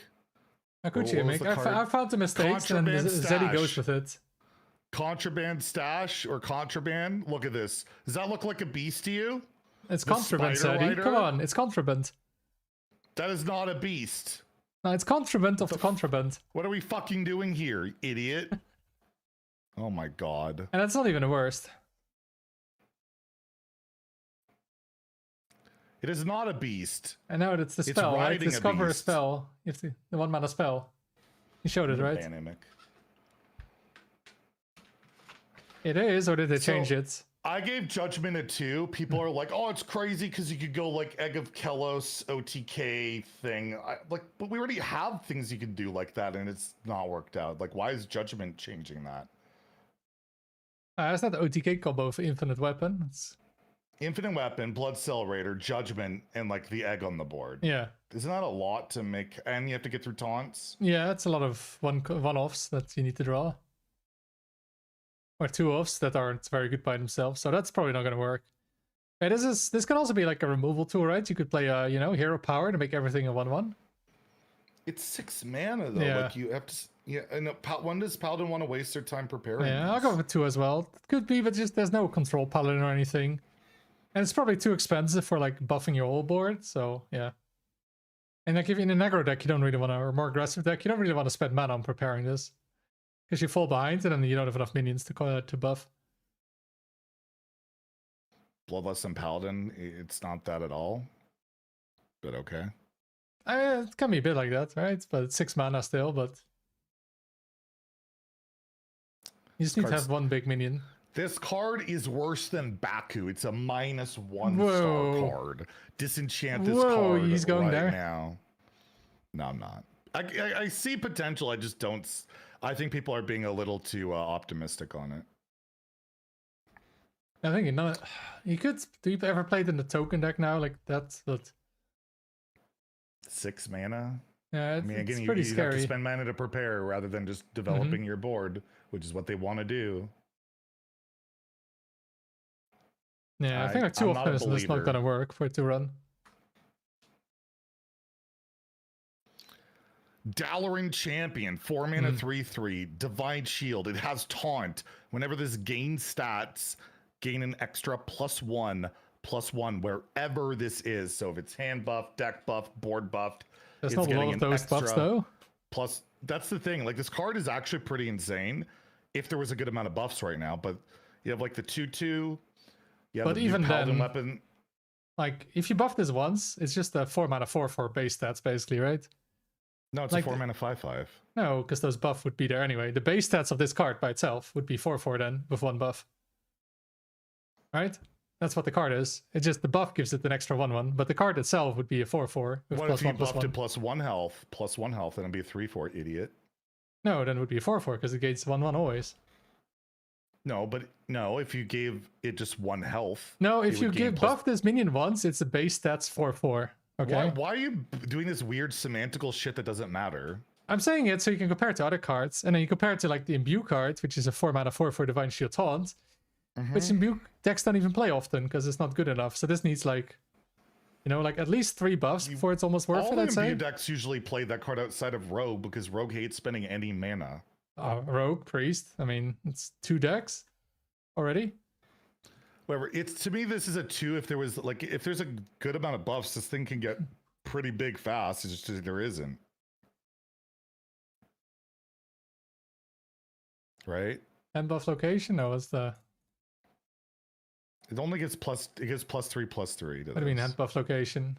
Akuchi, What was Mick. the card? I found the mistakes and Contraband Zeddy goes stash. with it. Contraband stash or contraband. Look at this. Does that look like a beast to you? It's The contraband, Spider Zeddy. Rider? Come on, it's contraband. That is not a beast. No, it's contraband of the contraband. What are we fucking doing here, you idiot? Oh my god. And that's not even the worst. It is not a beast. I know it's the It's spell, right? riding a Discover a beast. spell. You have the 1 mana spell. You showed it, right? Ban Immic. It is, or did they So- change it? I gave Judgment a 2. People are like, "Oh, it's crazy because you could go like Egg of Kelos OTK thing." But we already have things you can do like that, and it's not worked out. Like, why is Judgment changing that? It's not the OTK combo for Infinite Weapon. It's... Infinite Weapon, Blood Accelerator, Judgment, and like the egg on the board. Yeah. Isn't that a lot to make? And you have to get through taunts. Yeah, it's a lot of one-offs that you need to draw. Or 2-offs that aren't very good by themselves, so that's probably not going to work. Yeah, this can also be like a removal tool, right? You could play you know, hero power to make everything a 1/1. It's 6 mana though. Yeah. Like you have to. Yeah, and when does Paladin want to waste their time preparing? Yeah, I'll these? go with 2 as well. Could be, but just there's no control paladin or anything. And it's probably too expensive for like buffing your whole board, so yeah. And like if in an aggro deck you don't really want to, or more aggressive deck, you don't really want to spend mana on preparing this. Because you fall behind and then you don't have enough minions to buff. Bloodlust and Paladin, it's not that at all. But okay. It can be a bit like that, right? But it's 6 mana still, but you just need to have one big minion. This card is worse than Baku. It's a -1 Whoa. star card. Disenchant this Whoa, card he's going right there? now. No, I'm not. I see potential. I just don't. I think people are being a little too optimistic on it. I think you could. Do you ever play it in the token deck now? Like that's but 6 mana. yeah, I mean, again, it's you pretty have scary. to spend mana to prepare rather than just developing your board, which is what they want to do. Yeah, I think like 2 I'm not a offense is not believer. gonna work for it to run. Dalaran Champion, 4 mana, 3/3, Divine Shield. It has Taunt. Whenever this gains stats, gain an extra +1/+1 wherever this is. So if it's hand buff, deck buff, board buffed, There's it's not a getting lot of an those buffs extra though. Plus, that's the thing. Like this card is actually pretty insane if there was a good amount of buffs right now. But you have like the 2/2. You have But the new even Paladin then, weapon. like if you buff this once, it's just a 4 mana 4/4 base stats basically, right? No, it's like a 4 mana 5/5. No, because those buff would be there anyway. The base stats of this card by itself would be 4/4 then with 1 buff. Right? That's what the card is. It's just the buff gives it an extra 1/1, but the card itself would be a 4/4 with What if you buffed +1/+1. it +1 health, +1 health, and it'd be a 3/4, idiot. No, then it would be a 4/4 because it gains 1/1 always. No, but no, if you gave it just 1 health. No, it if you would gain give plus- buff this minion once, it's a base stats 4/4. Okay. Why are you doing this weird semantical shit that doesn't matter? I'm saying it so you can compare it to other cards, and then you compare it to like the Imbue card, which is a 4 mana 4/4 Divine Shield Taunt, which Imbue decks don't even play often because it's not good enough. So this needs like, you know, like at least 3 buffs before it's almost worth All it, the I'd say. Imbue decks usually play that card outside of Rogue because Rogue hates spending any mana. Rogue, Priest. I mean, it's 2 decks already. Whatever. It's to me, this is a 2. If there was like, if there's a good amount of buffs, this thing can get pretty big fast. It's just there isn't. Right? And buff location? No, it's the. It only gets +3/+3. What do you mean, hand buff location?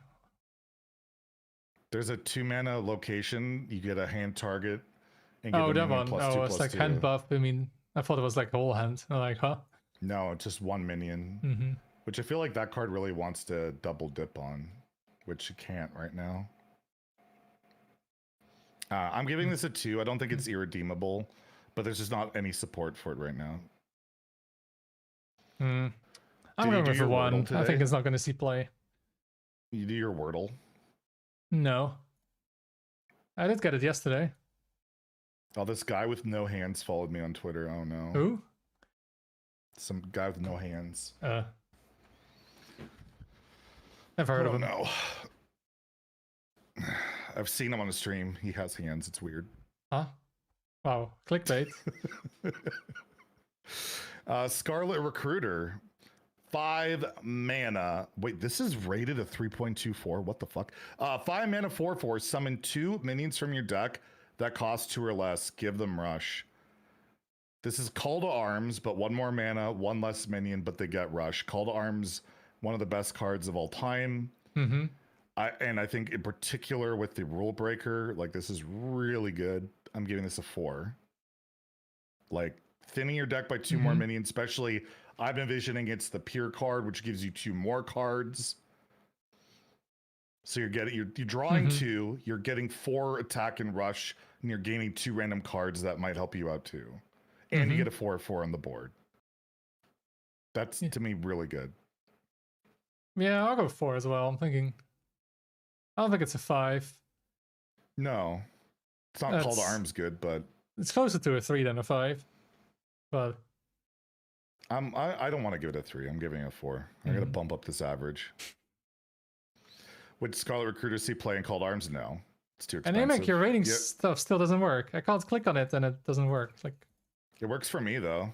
There's a 2 mana location. You get a hand target. And give Oh, them that one. +2/+2. It's like hand buff. I mean, I thought it was like whole hand. I'm like, huh? No, it's just 1 minion. Which I feel like that card really wants to double dip on, which it can't right now. I'm giving this a 2. I don't think it's irredeemable, but there's just not any support for it right now. I'm going for 1. I think it's not going to see play. You do your Wordle? No. I did get it yesterday. Oh, this guy with no hands followed me on Twitter. Oh no. Who? Some guy with no hands. Never heard of him. No. I've seen him on the stream. He has hands. It's weird. Huh? Wow. Clickbait. Scarlet Recruiter. 5 mana. Wait, this is rated a 3.24. What the fuck? 5 mana 4/4. Summon 2 minions from your deck that cost 2 or less. Give them rush. This is Call to Arms, but 1 more mana, 1 less minion, but they get rush. Call to Arms, one of the best cards of all time. I think in particular with the Rule Breaker, like this is really good. I'm giving this a 4. Like thinning your deck by 2 more minions, especially I'm envisioning it's the Peer card, which gives you 2 more cards. So you're drawing 2, you're getting 4 attack and rush, and you're gaining 2 random cards that might help you out too. And you get a 4/4 on the board. That's to me really good. Yeah, I'll go 4 as well. I'm thinking. I don't think it's a 5. No, it's not Call to Arms good, but it's closer to a 3 than a 5. But I don't want to give it a 3. I'm giving it a 4. I gotta bump up this average. Would Scarlet Recruiter see play in Cold Arms? No. It's too expensive. And Amic, your rating stuff still doesn't work. I can't click on it and it doesn't work. Like, it works for me though.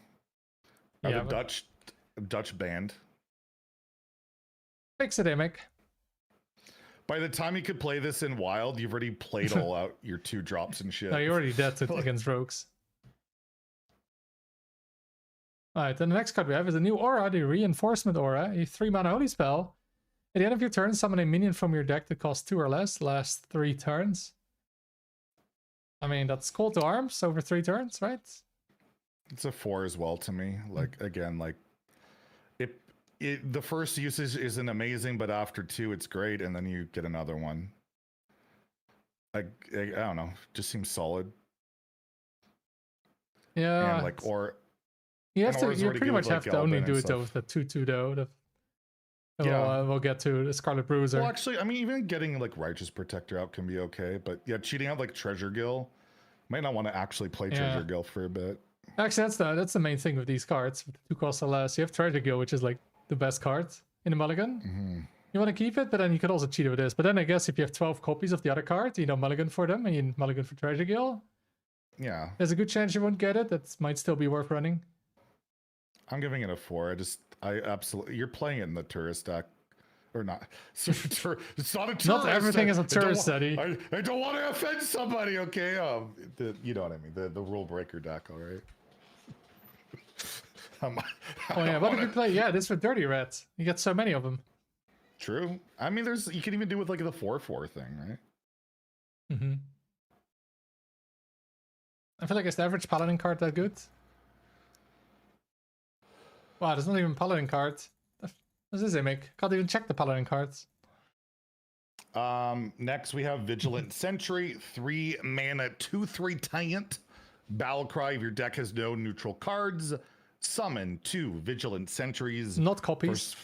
I have a Dutch band. Fix it, Amic. By the time you could play this in Wild, you've already played all out your 2 drops and shit. No, you're already dead against rogues. Alright, then the next card we have is a new aura, the Reinforcement Aura, a 3-mana holy spell. At the end of your turn, summon a minion from your deck that costs 2 or less, last 3 turns. I mean, that's Call to Arms over 3 turns, right? It's a 4 as well to me. Like, again, like, the first usage isn't amazing, but after 2, it's great, and then you get another one. I don't know, just seems solid. Yeah. And like, or you pretty much have to only do it though with the 2/2 though. We'll get to the Scarlet Bruiser. Well, actually, I mean, even getting like Righteous Protector out can be okay, but yeah, cheating out like Treasure Gill, might not want to actually play Treasure Gill for a bit. Actually, that's the main thing with these cards. With 2 costs or less, you have Treasure Gill, which is like the best card in the mulligan. You want to keep it, but then you could also cheat with this. But then I guess if you have 12 copies of the other card, you know, mulligan for them, and you mulligan for Treasure Gill. Yeah, there's a good chance you won't get it. That might still be worth running. I'm giving it a 4. I absolutely, you're playing it in the tourist deck, or not? It's not a tourist. Not everything is a tourist, Zeddy. I don't want to offend somebody. Okay, you know what I mean. The rule breaker deck, all right. Oh yeah, what did you play? Yeah, this with Dirty Rats. You get so many of them. True. I mean, you can even do with like the 4/4 thing, right? I feel like it's the average Paladin card that good. Wow, there's not even a Paladin card. What's this, Amic? Can't even check the Paladin cards. Next we have Vigilant Sentry, 3 mana, 2/3 Tyrant. Battle Cry. If your deck has no neutral cards, summon 2 Vigilant Sentries. Not copies.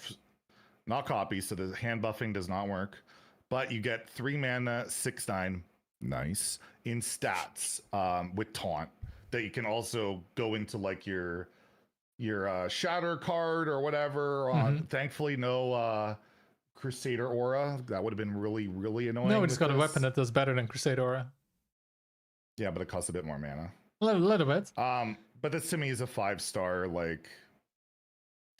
Not copies, so the hand buffing does not work. But you get 3 mana, 6/9. Nice. In stats, with Taunt, that you can also go into like your Shatter card or whatever. Thankfully, no Crusader Aura. That would have been really, really annoying. No, it's got a weapon that does better than Crusader Aura. Yeah, but it costs a bit more mana. A little bit. But this to me is a 5-star, like,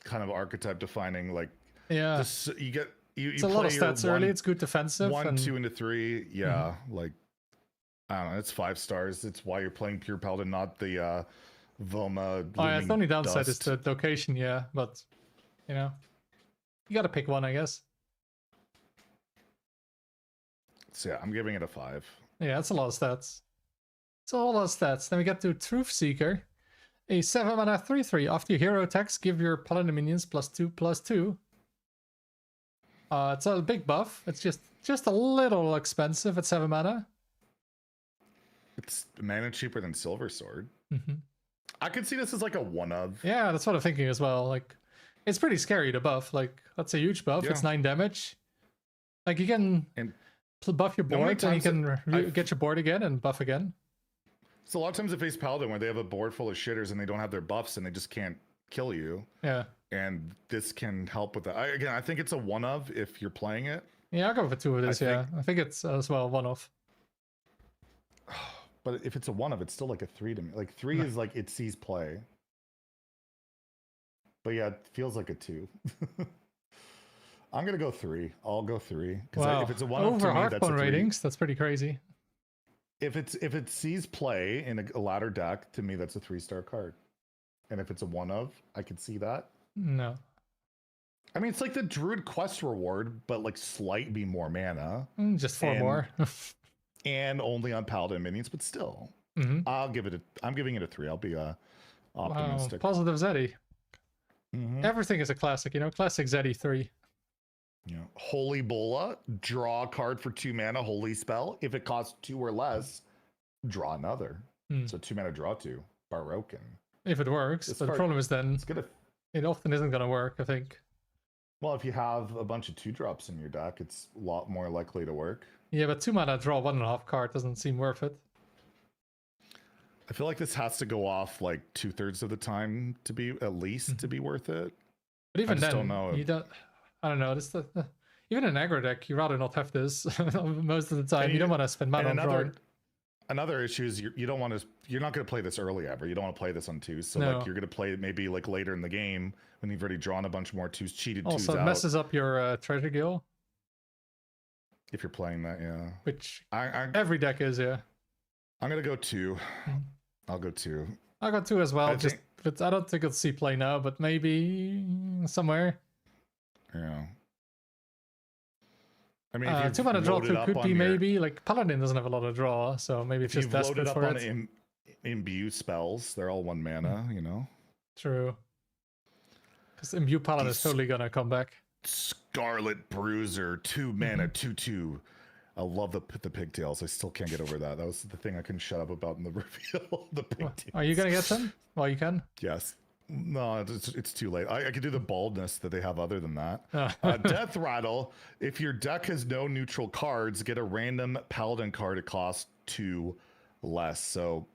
kind of archetype defining, like, yeah. It's a lot of stats early. It's good defensive. 1, 2, and 3. Yeah, like, I don't know. It's 5 stars. It's why you're playing Pure Paladin, not the Voma. Oh yeah, the only downside dust. is the location. Yeah, but you know, you got to pick one, I guess. So yeah, I'm giving it a 5. Yeah, that's a lot of stats. It's a lot of stats. Then we get to Truth Seeker, a 7-mana 3/3. After your hero attacks, give your Paladin minions +2/+2. It's a big buff. It's just a little expensive at 7 mana. It's mana cheaper than Silver Sword. I could see this as like a 1-of. Yeah, that's what I'm thinking as well. Like, it's pretty scary to buff. Like, that's a huge buff. Yeah. It's 9 damage. Like, you can buff your board, and you can get your board again and buff again. So a lot of times they face Paladin where they have a board full of shitters and they don't have their buffs and they just can't kill you. Yeah. And this can help with that. I think it's a 1-of if you're playing it. Yeah, I'll go for 2 of this. I think it's as well 1-of. But if it's a 1-of, it's still like a 3 to me. Like 3 is like it sees play. But yeah, it feels like a 2. I'm gonna go 3. I'll go 3. Wow. If it's a 1-of over to me, that's a 3. ratings, that's pretty crazy. If it sees play in a ladder deck, to me that's a 3-star card. And if it's a 1-of, I could see that. No. I mean, it's like the Druid Quest reward, but like slightly more mana. Just 4 more. And only on Paladin minions, but still. I'm giving it a 3. I'll be optimistic. Wow, positive Zeddy. Everything is a classic, you know? Classic Zeddy 3. Yeah. Holy Bola, draw a card for 2 mana, holy spell. If it costs 2 or less, draw another. So 2 mana, draw 2. Baroque. If it works. But the problem is then it often isn't going to work, I think. Well, if you have a bunch of 2-drops in your deck, it's a lot more likely to work. Yeah, but 2 mana draw 1.5 card doesn't seem worth it. I feel like this has to go off like 2/3 of the time to be at least to be worth it. But even I just then, don't know. you don't. I don't know. This even an aggro deck, you rather not have this most of the time. You don't want to spend mana on drawing. Another issue is you don't want to. You're not going to play this early ever. You don't want to play this on 2s. So No. like you're going to play it maybe like later in the game when you've already drawn a bunch more 2s, cheated 2s Also, it out. messes up your treasure guild, If you're playing that, yeah. which I every deck is. Yeah, I'm gonna go 2. I'll go 2. I got 2 as well. I Just, but I don't think it'll see play now. But maybe somewhere. Yeah. I mean, if 2 mana draw loaded 2 up could on be your- maybe like Paladin doesn't have a lot of draw, so maybe it's if just you've loaded desperate up for on it. imbue spells, they're all 1 mana, you know. True. Because Imbue Paladin is These- totally gonna come back. Scarlet Bruiser, 2 mana, 2/2. I love the pigtails. I still can't get over that. That was the thing I couldn't shut up about in the reveal. The pigtails. Are you gonna get them? Well, you can. Yes. No, it's too late. I could do the baldness that they have other than that. Oh. Death Rattle. If your deck has no neutral cards, get a random Paladin card. It costs 2 less. So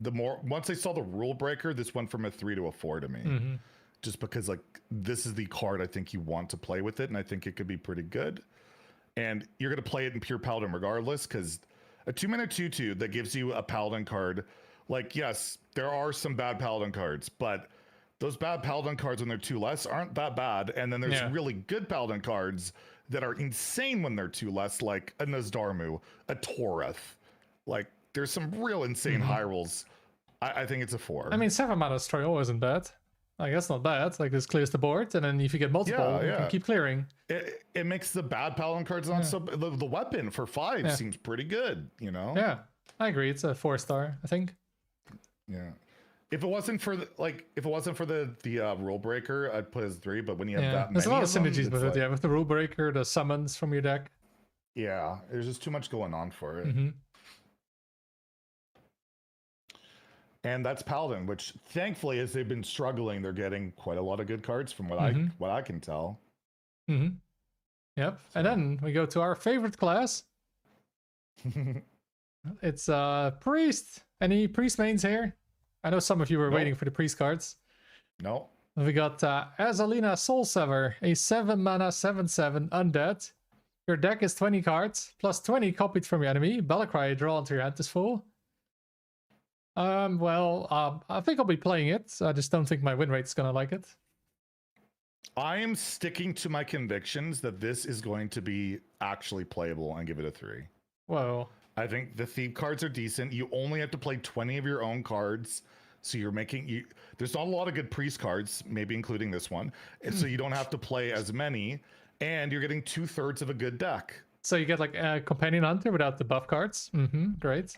once I saw the rule breaker, this went from a 3 to a 4 to me. Mhm. Just because like this is the card I think you want to play with it, and I think it could be pretty good. And you're gonna play it in pure Paladin regardless, because a 2 mana 2/2 that gives you a Paladin card. Like, yes, there are some bad Paladin cards, but those bad Paladin cards when they're 2 less aren't that bad. And then there's really good Paladin cards that are insane when they're 2 less, like a Nazdarmu, a Toreth. Like, there's some real insane high rolls. I think it's a 4. I mean, 7 mana Stroll isn't bad. Like, that's not bad. Like, this clears the board, and then if you get multiple, you can keep clearing. It makes the bad Paladin cards not so... The weapon for 5 seems pretty good, you know? Yeah, I agree. It's a 4-star, I think. Yeah. If it wasn't for the rule breaker, I'd put it as 3. But when you have that many, there's a lot of them, synergies with it's it. Yeah, with the rule breaker, the summons from your deck. Yeah, there's just too much going on for it. And that's Paladin, which thankfully, as they've been struggling, they're getting quite a lot of good cards from what I can tell. Yep. And then we go to our favorite class. It's priest. Any priest mains here? I know some of you were waiting for the priest cards. No. We got Azalina Soulsever, a 7 mana 7/7 undead. Your deck is 20 cards, plus 20 copied from your enemy. Battlecry draw until your hand is full. I think I'll be playing it. I just don't think my win rate's gonna like it. I am sticking to my convictions that this is going to be actually playable and give it a 3. Whoa. I think the Thief cards are decent. You only have to play 20 of your own cards. So you're making... There's not a lot of good priest cards, maybe including this one. And so you don't have to play as many. And you're getting 2/3 of a good deck. So you get like a Companion Hunter without the buff cards. Great.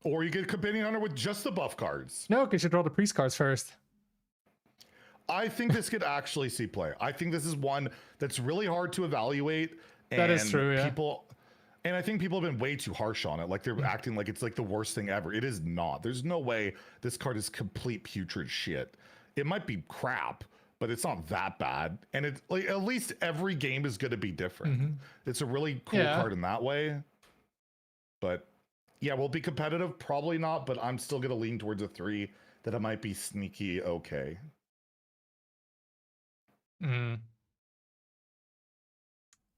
Or you get Companion Hunter with just the buff cards. No, because you draw the priest cards first. I think this could actually see play. I think this is one that's really hard to evaluate. And that is true, yeah. And I think people have been way too harsh on it. Like they're acting like it's like the worst thing ever. It is not. There's no way this card is complete putrid shit. It might be crap, but it's not that bad. And it's like at least every game is going to be different. It's a really cool card in that way. But yeah, will it be competitive? Probably not, but I'm still going to lean towards a 3 that it might be sneaky okay.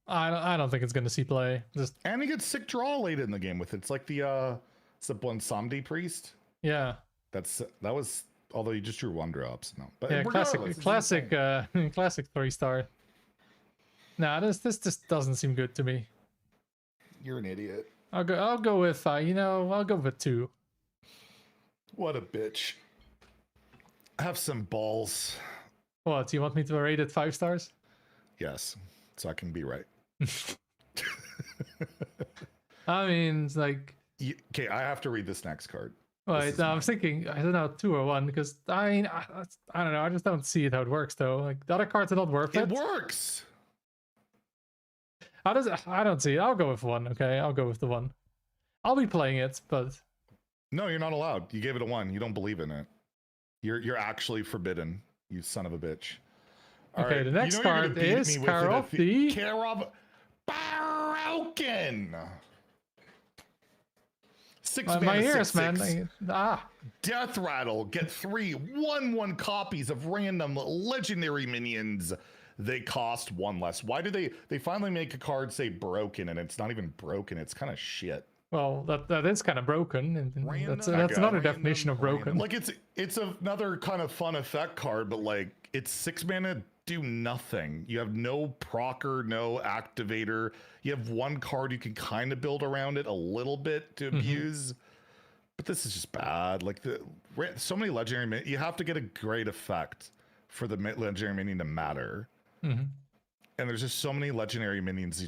I don't think it's going to see play. And you get sick draw late in the game with it. It's like the Samdi Priest. Yeah. That was, although you just drew 1 drops. No, but yeah, classic 3-star. Nah, this just doesn't seem good to me. You're an idiot. I'll go with I'll go with 2. What a bitch. Have some balls. What, do you want me to rate it 5 stars? Yes, so I can be right. I mean, it's like... Okay, I have to read this next card. Wait, I'm thinking, I don't know, 2 or 1, because, I mean, I don't know, I just don't see it how it works, though. Like, the other cards are not worth it. It works! How does it? I don't see it. I'll go with 1, okay? I'll go with the 1. I'll be playing it, but... No, you're not allowed. You gave it a 1. You don't believe in it. You're actually forbidden, you son of a bitch. Okay, the next card is Karov the... Karov Barokin! 6 My mana, ears, 6/6. man. Death Rattle. Get 3 1/1 copies of random legendary minions. They cost 1 less. Why do they finally make a card say broken and it's not even broken? It's kind of shit. Well, that is kind of broken, and that's Okay. another definition of broken. Like it's another kind of fun effect card, but like it's 6 mana, do nothing. You have no procer, no activator. You have 1 card you can kind of build around it a little bit to abuse. But this is just bad. Like so many legendary you have to get a great effect for the legendary minion to matter. And there's just so many legendary minions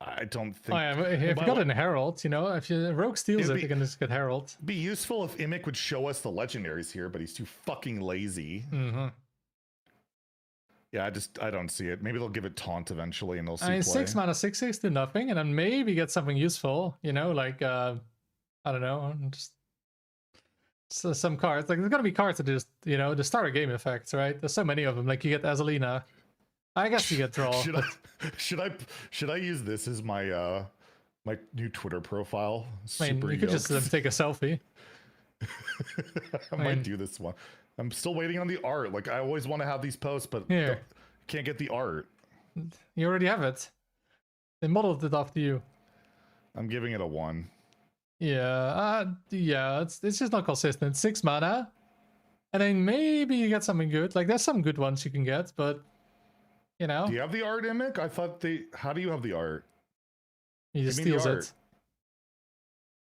I don't think. Oh, yeah, if you got an Herald, you know, if you Rogue steals it, you can just get Herald. Be useful if Imic would show us the legendaries here, but he's too fucking lazy. Yeah, I don't see it. Maybe they'll give it Taunt eventually, and they'll see. I mean, play. 6 mana, 6/6 do nothing, and then maybe get something useful. You know, like I don't know, just some cards. Like there's gonna be cards that just the start of game effects, right? There's so many of them. Like you get Azalina. I guess you get draw. Should I use this as my my new Twitter profile? I mean, you could just take a selfie. I might do this one. I'm still waiting on the art. Like I always want to have these posts, but can't get the art. You already have it. They modeled it after you. I'm giving it a 1. Yeah, it's just not consistent. 6 mana, and then maybe you get something good. Like there's some good ones you can get, but you know. Do you have the art, Imic? I thought how do you have the art? He just steals it.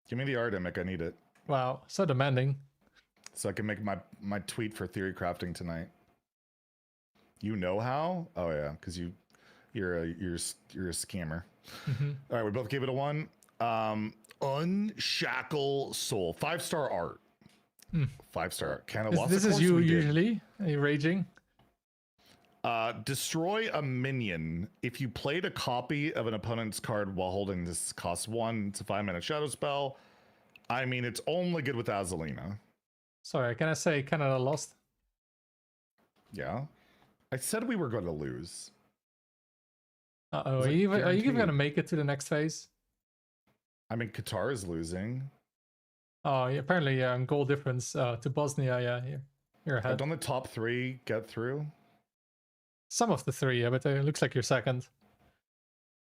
Give me the art, Imic. I need it. Wow, so demanding. So I can make my tweet for theory crafting tonight. You know how? Oh yeah, because you're a scammer. All right, we both gave it a 1. Unshackle Soul, 5-star art. 5-star art. Kind of lost. This is you usually. Are you raging? Destroy a minion. If you played a copy of an opponent's card while holding this, costs 1. It's a 5-mana shadow spell. I mean, it's only good with Azalina. Sorry, can I say Canada lost? Yeah. I said we were going to lose. Uh-oh, are you even going to make it to the next phase? I mean, Qatar is losing. Oh, yeah, apparently, goal difference to Bosnia, yeah, you're ahead. Don't the top 3 get through? Some of the 3, yeah, but it looks like you're second.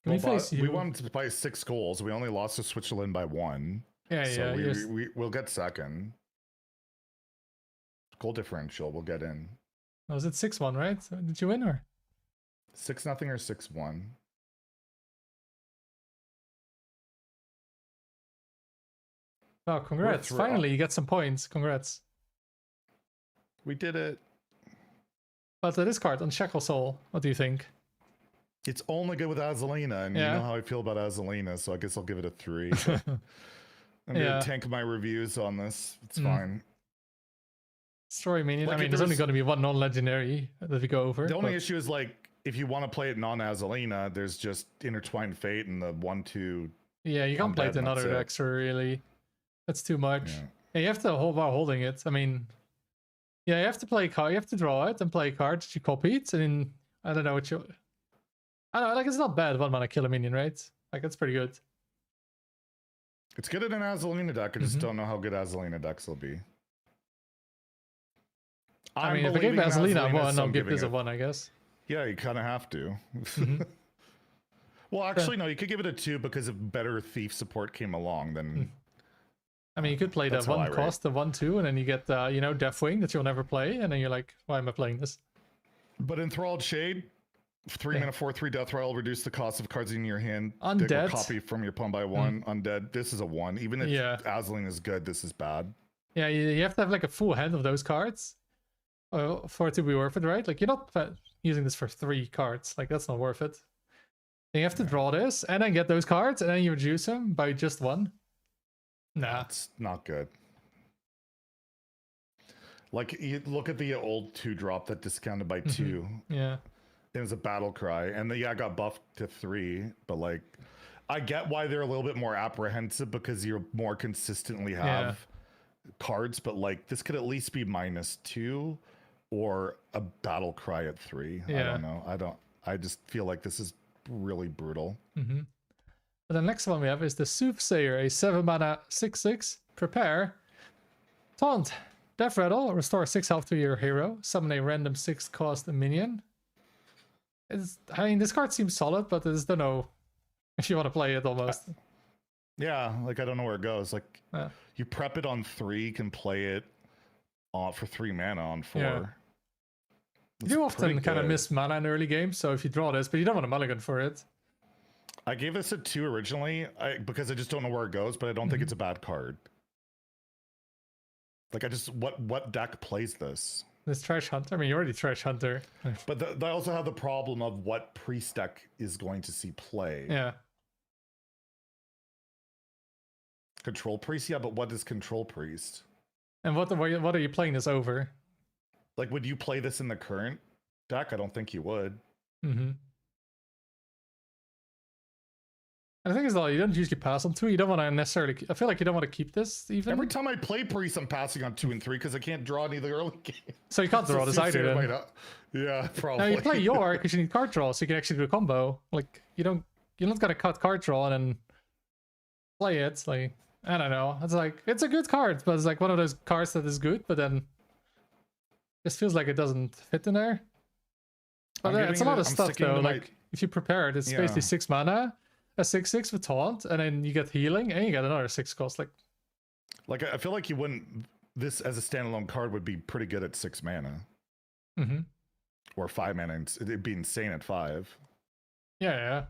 Can we face you? We won by 6 goals. We only lost to Switzerland by 1. Yeah, so we'll get second. Goal differential, we'll get in. Was it 6-1, right? Did you win or? 6-0 or 6-1? Oh, congrats. Finally, you get some points. Congrats. We did it. But this card, Unshackle Soul, what do you think? It's only good with Azalina, and you know how I feel about Azalina, so I guess I'll give it a 3. I'm gonna tank my reviews on this. It's fine. Story minion. Like, I mean, there's only going to be 1 non-legendary that we go over. The only issue is like if you want to play it non-Azalina, there's just Intertwined Fate and the 1/2. Yeah, you can't play it in other decks really. That's too much. Yeah, you have to hold while holding it. I mean, yeah, you have to play a card. You have to draw it and play a card that you copied. And then I don't know what you. I don't know. Like it's not bad 1 mana kill a minion, right? Like that's pretty good. It's good in an Azalina deck. I just don't know how good Azalina decks will be. I mean, if I gave Azalina 1, I'll give this a 1, I guess. Yeah, you kind of have to. Well, actually, no, you could give it a 2 because if better thief support came along, then. I mean, you could play the 1 cost, the 1/2, and then you get Deathwing that you'll never play, and then you're like, why am I playing this? But Enthralled Shade, 3 mana 4/3 Death Rattle, reduce the cost of cards in your hand. Undead. Copy from your opponent by 1. Undead. This is a 1. Even if Azalina is good, this is bad. Yeah, you have to have like a full hand of those cards for it to be worth it, right? Like you're not using this for 3 cards. Like that's not worth it. You have to draw this and then get those cards, and then you reduce them by just 1. Nah, it's not good. Like you look at the old 2-drop that discounted by 2. Yeah, it was a battle cry, and I got buffed to 3. But like, I get why they're a little bit more apprehensive because you more consistently have cards. But like, this could at least be -2 or a battle cry at 3. I don't know. I just feel like this is really brutal. But the next one we have is the Soothsayer, a 7 mana 6/6. Prepare. Taunt. Death Rattle. Restore 6 health to your hero. Summon a random 6 cost minion. I mean, this card seems solid, but I just don't know if you want to play it almost. Yeah, like I don't know where it goes. Like you prep it on 3, you can play it for 3 mana on 4. Yeah. You do often kind of miss mana in early games, so if you draw this, but you don't want a mulligan for it. I gave this a 2 originally because I just don't know where it goes, but I don't think it's a bad card. Like what deck plays this? This Trash Hunter? I mean, you already Trash Hunter. But they also have the problem of what priest deck is going to see play. Yeah. Control Priest? Yeah, but what is Control Priest? And what are you playing this over? Like, would you play this in the current deck? I don't think you would. Mm-hmm. And the thing is, though, you don't usually pass on 2. You don't want to necessarily... I feel like you don't want to keep this, even. Every time I play Priest, I'm passing on 2 and 3 because I can't draw any of the early games. So you can't draw this either, then. Yeah, probably. Now, you play York because you need card draw, so you can actually do a combo. Like, you're not going to cut card draw and then play it. Like, I don't know. It's like, it's a good card, but it's like one of those cards that is good, but then just feels like it doesn't fit in there. But it's a lot of stuff, though. Like, if you prepare it, it's basically 6 mana. A 6/6 with taunt, and then you get healing, and you get another 6 cost. Like I feel like you wouldn't. This as a standalone card would be pretty good at 6 mana, or 5 mana. It'd be insane at 5. Yeah.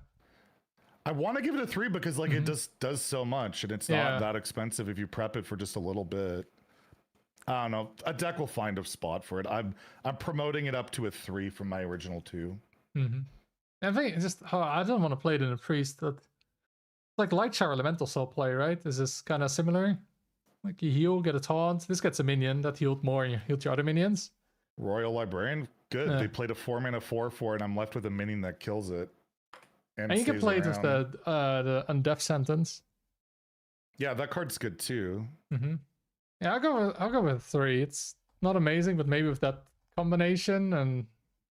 I want to give it a 3 because like it just does so much, and it's not that expensive if you prep it for just a little bit. I don't know. A deck will find a spot for it. I'm promoting it up to a 3 from my original 2. I think it's just I don't want to play it in a priest. That like Light Shower Elemental Soul play, right? Is this kind of similar? Like you heal, get a taunt. This gets a minion that healed more, and you healed your other minions. Royal Librarian, good. They played a 4 mana 4/4, and I'm left with a minion that kills it. And you can play it with the Undeath Sentence. Yeah, that card's good too. Yeah, I'll go with 3. It's not amazing, but maybe with that combination, and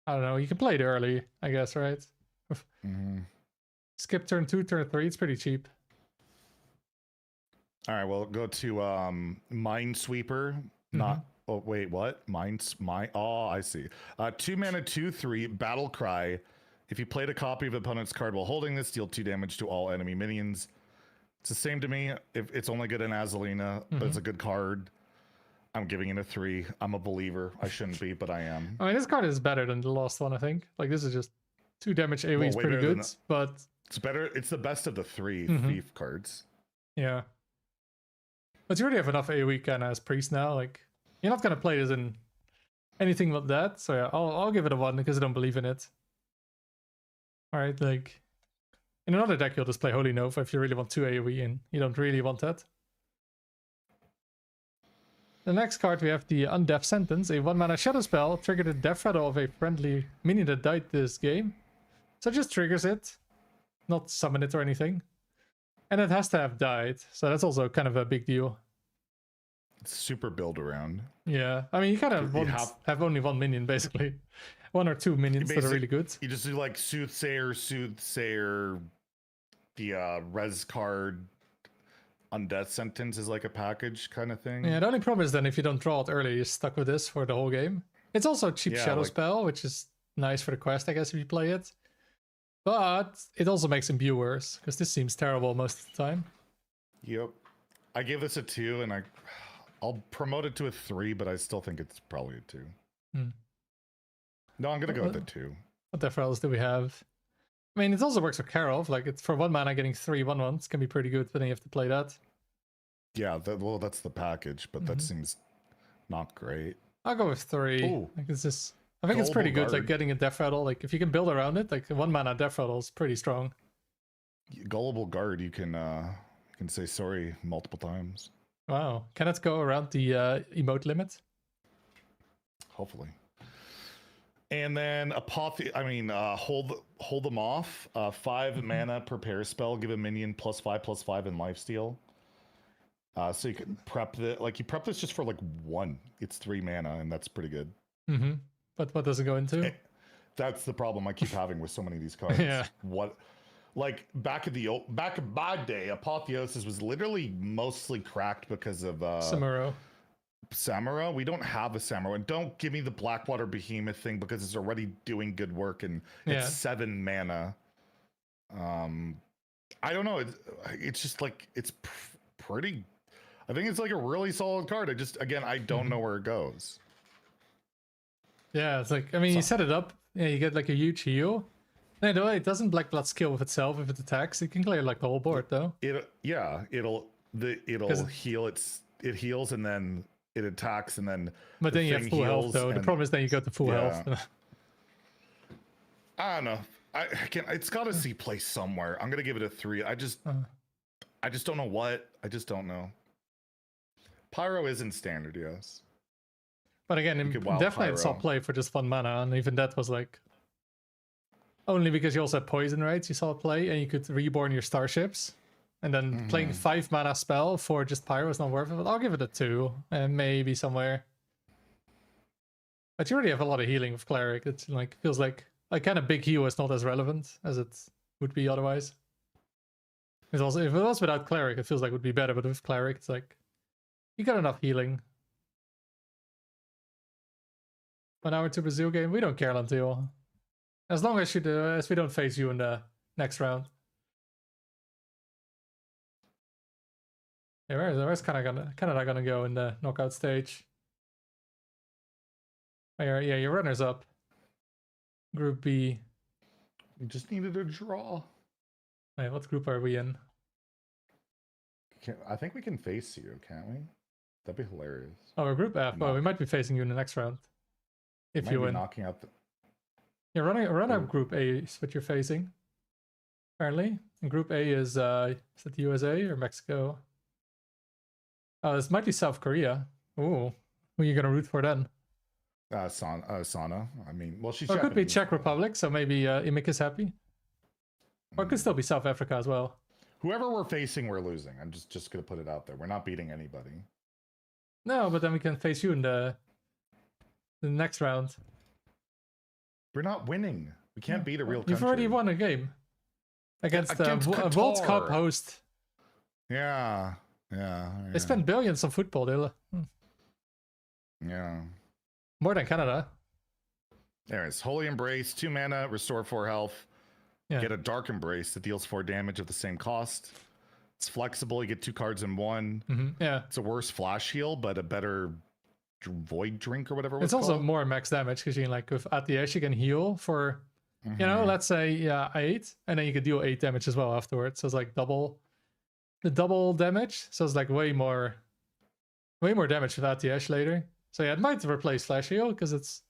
I don't know, you can play it early, I guess, right? Skip turn 2, turn 3. It's pretty cheap. All right, well, go to Minesweeper. Not. Oh wait, what? Oh, I see. 2 mana 2/3 Battle Cry. If you played a copy of opponent's card while holding this, deal 2 damage to all enemy minions. It's the same to me. If it's only good in Azalina, but it's a good card. I'm giving it a 3. I'm a believer. I shouldn't be, but I am. I mean, this card is better than the last one, I think. Like, this is just 2 damage AoE is pretty good, but... It's better. It's the best of the 3 Thief cards. Yeah. But you already have enough AoE kind of as Priest now. Like, you're not going to play this in anything like that. So yeah, I'll give it a 1 because I don't believe in it. Alright, like... In another deck, you'll just play Holy Nova if you really want 2 AoE, and you don't really want that. The next card, we have the Undeath Sentence, a 1 mana shadow spell, triggered the death rattle of a friendly minion that died this game. So it just triggers it, not summon it or anything. And it has to have died, so that's also kind of a big deal. It's super build around. Yeah, I mean, you kind of have only 1 minion, basically. 1 or 2 minions that are really good. You just do like Soothsayer, the res card, Undeath Sentence is like a package kind of thing. Yeah, the only problem is then if you don't draw it early, you're stuck with this for the whole game. It's also a cheap shadow spell, which is nice for the quest, I guess, if you play it. But it also makes Imbue worse, because this seems terrible most of the time. Yep. I gave this a 2, and I'll promote it to a 3, but I still think it's probably a 2. No, I'm going to go with a 2. What the else do we have? I mean, it also works with Karov. Like, it's for 1 mana getting 3 1/1s can be pretty good, but then you have to play that. Yeah, well, that's the package, but that seems not great. I'll go with 3. Ooh. Like, it's just... I think it's pretty good, like, getting a Death Rattle. Like, if you can build around it, like, 1 mana Death Rattle is pretty strong. Gullible Guard, you can say sorry multiple times. Wow. Can it go around the emote limit? Hopefully. And then hold them off. 5 mana prepare spell, give a minion +5/+5 in lifesteal. So you can prep you prep this just for like 1. It's 3 mana, and that's pretty good. But what does it go into? That's the problem I keep having with so many of these cards. Yeah. like back in my day, Apotheosis was literally mostly cracked because of Samuro. We don't have a Samuro, and don't give me the Blackwater Behemoth thing because it's already doing good work and it's 7 mana. I don't know. It's just like it's pretty. I think it's like a really solid card. I don't know where it goes. Yeah, it's like, I mean, you set it up, you get like a huge heal. No, it doesn't Black Blood skill with itself if it attacks. It can clear like the whole board though. It'll heal. It heals and then it attacks and then. But then you have full health though. The problem is then you go to full health. I don't know. It's got to see play somewhere. I'm gonna give it a 3. I just don't know what. I just don't know. Pyro isn't standard, yes. But again, definitely saw play for just 1 mana, and even that was like only because you also had poison, right? You saw it play, and you could reborn your starships, and then playing 5 mana spell for just Pyro is not worth it. But I'll give it a 2, and maybe somewhere. But you already have a lot of healing with Cleric. It's like feels like kind of big heal is not as relevant as it would be otherwise. It's also, if it was without Cleric, it feels like it would be better. But with Cleric, it's like you got enough healing. 1 hour to Brazil game. We don't care, Lantio. As long as we don't face you in the next round. Yeah, where's Canada gonna go in the knockout stage? Oh, yeah, your runner's up. Group B. We just needed a draw. Wait, what group are we in? I think we can face you, can't we? That'd be hilarious. Oh, we're Group F. Well, we might be facing you in the next round. If you win. Knocking out the... Yeah, run out Group A is what you're facing. Apparently. And Group A is it the USA or Mexico? Oh, this might be South Korea. Ooh. Who are you going to root for then? Sana. I mean, well, she's Japanese. It could be Czech Republic, so maybe Imik is happy. Or it could still be South Africa as well. Whoever we're facing, we're losing. I'm just going to put it out there. We're not beating anybody. No, but then we can face you in the next round. We're not winning. We can't beat a real country. You've already won a game. Against a World Cup host. Yeah. They spend billions on football. Yeah. More than Canada. There is Holy Embrace, 2 mana, restore 4 health. Yeah. Get a Dark Embrace that deals 4 damage at the same cost. It's flexible. You get 2 cards in 1. Yeah. It's a worse flash heal, but a better Void Drink or whatever it's also more max damage because you can, like, with ATS you can heal for, you know, let's say 8, and then you can deal 8 damage as well afterwards. So it's like double damage. So it's like way more damage with ATS later. So yeah, it might replace flash heal because it's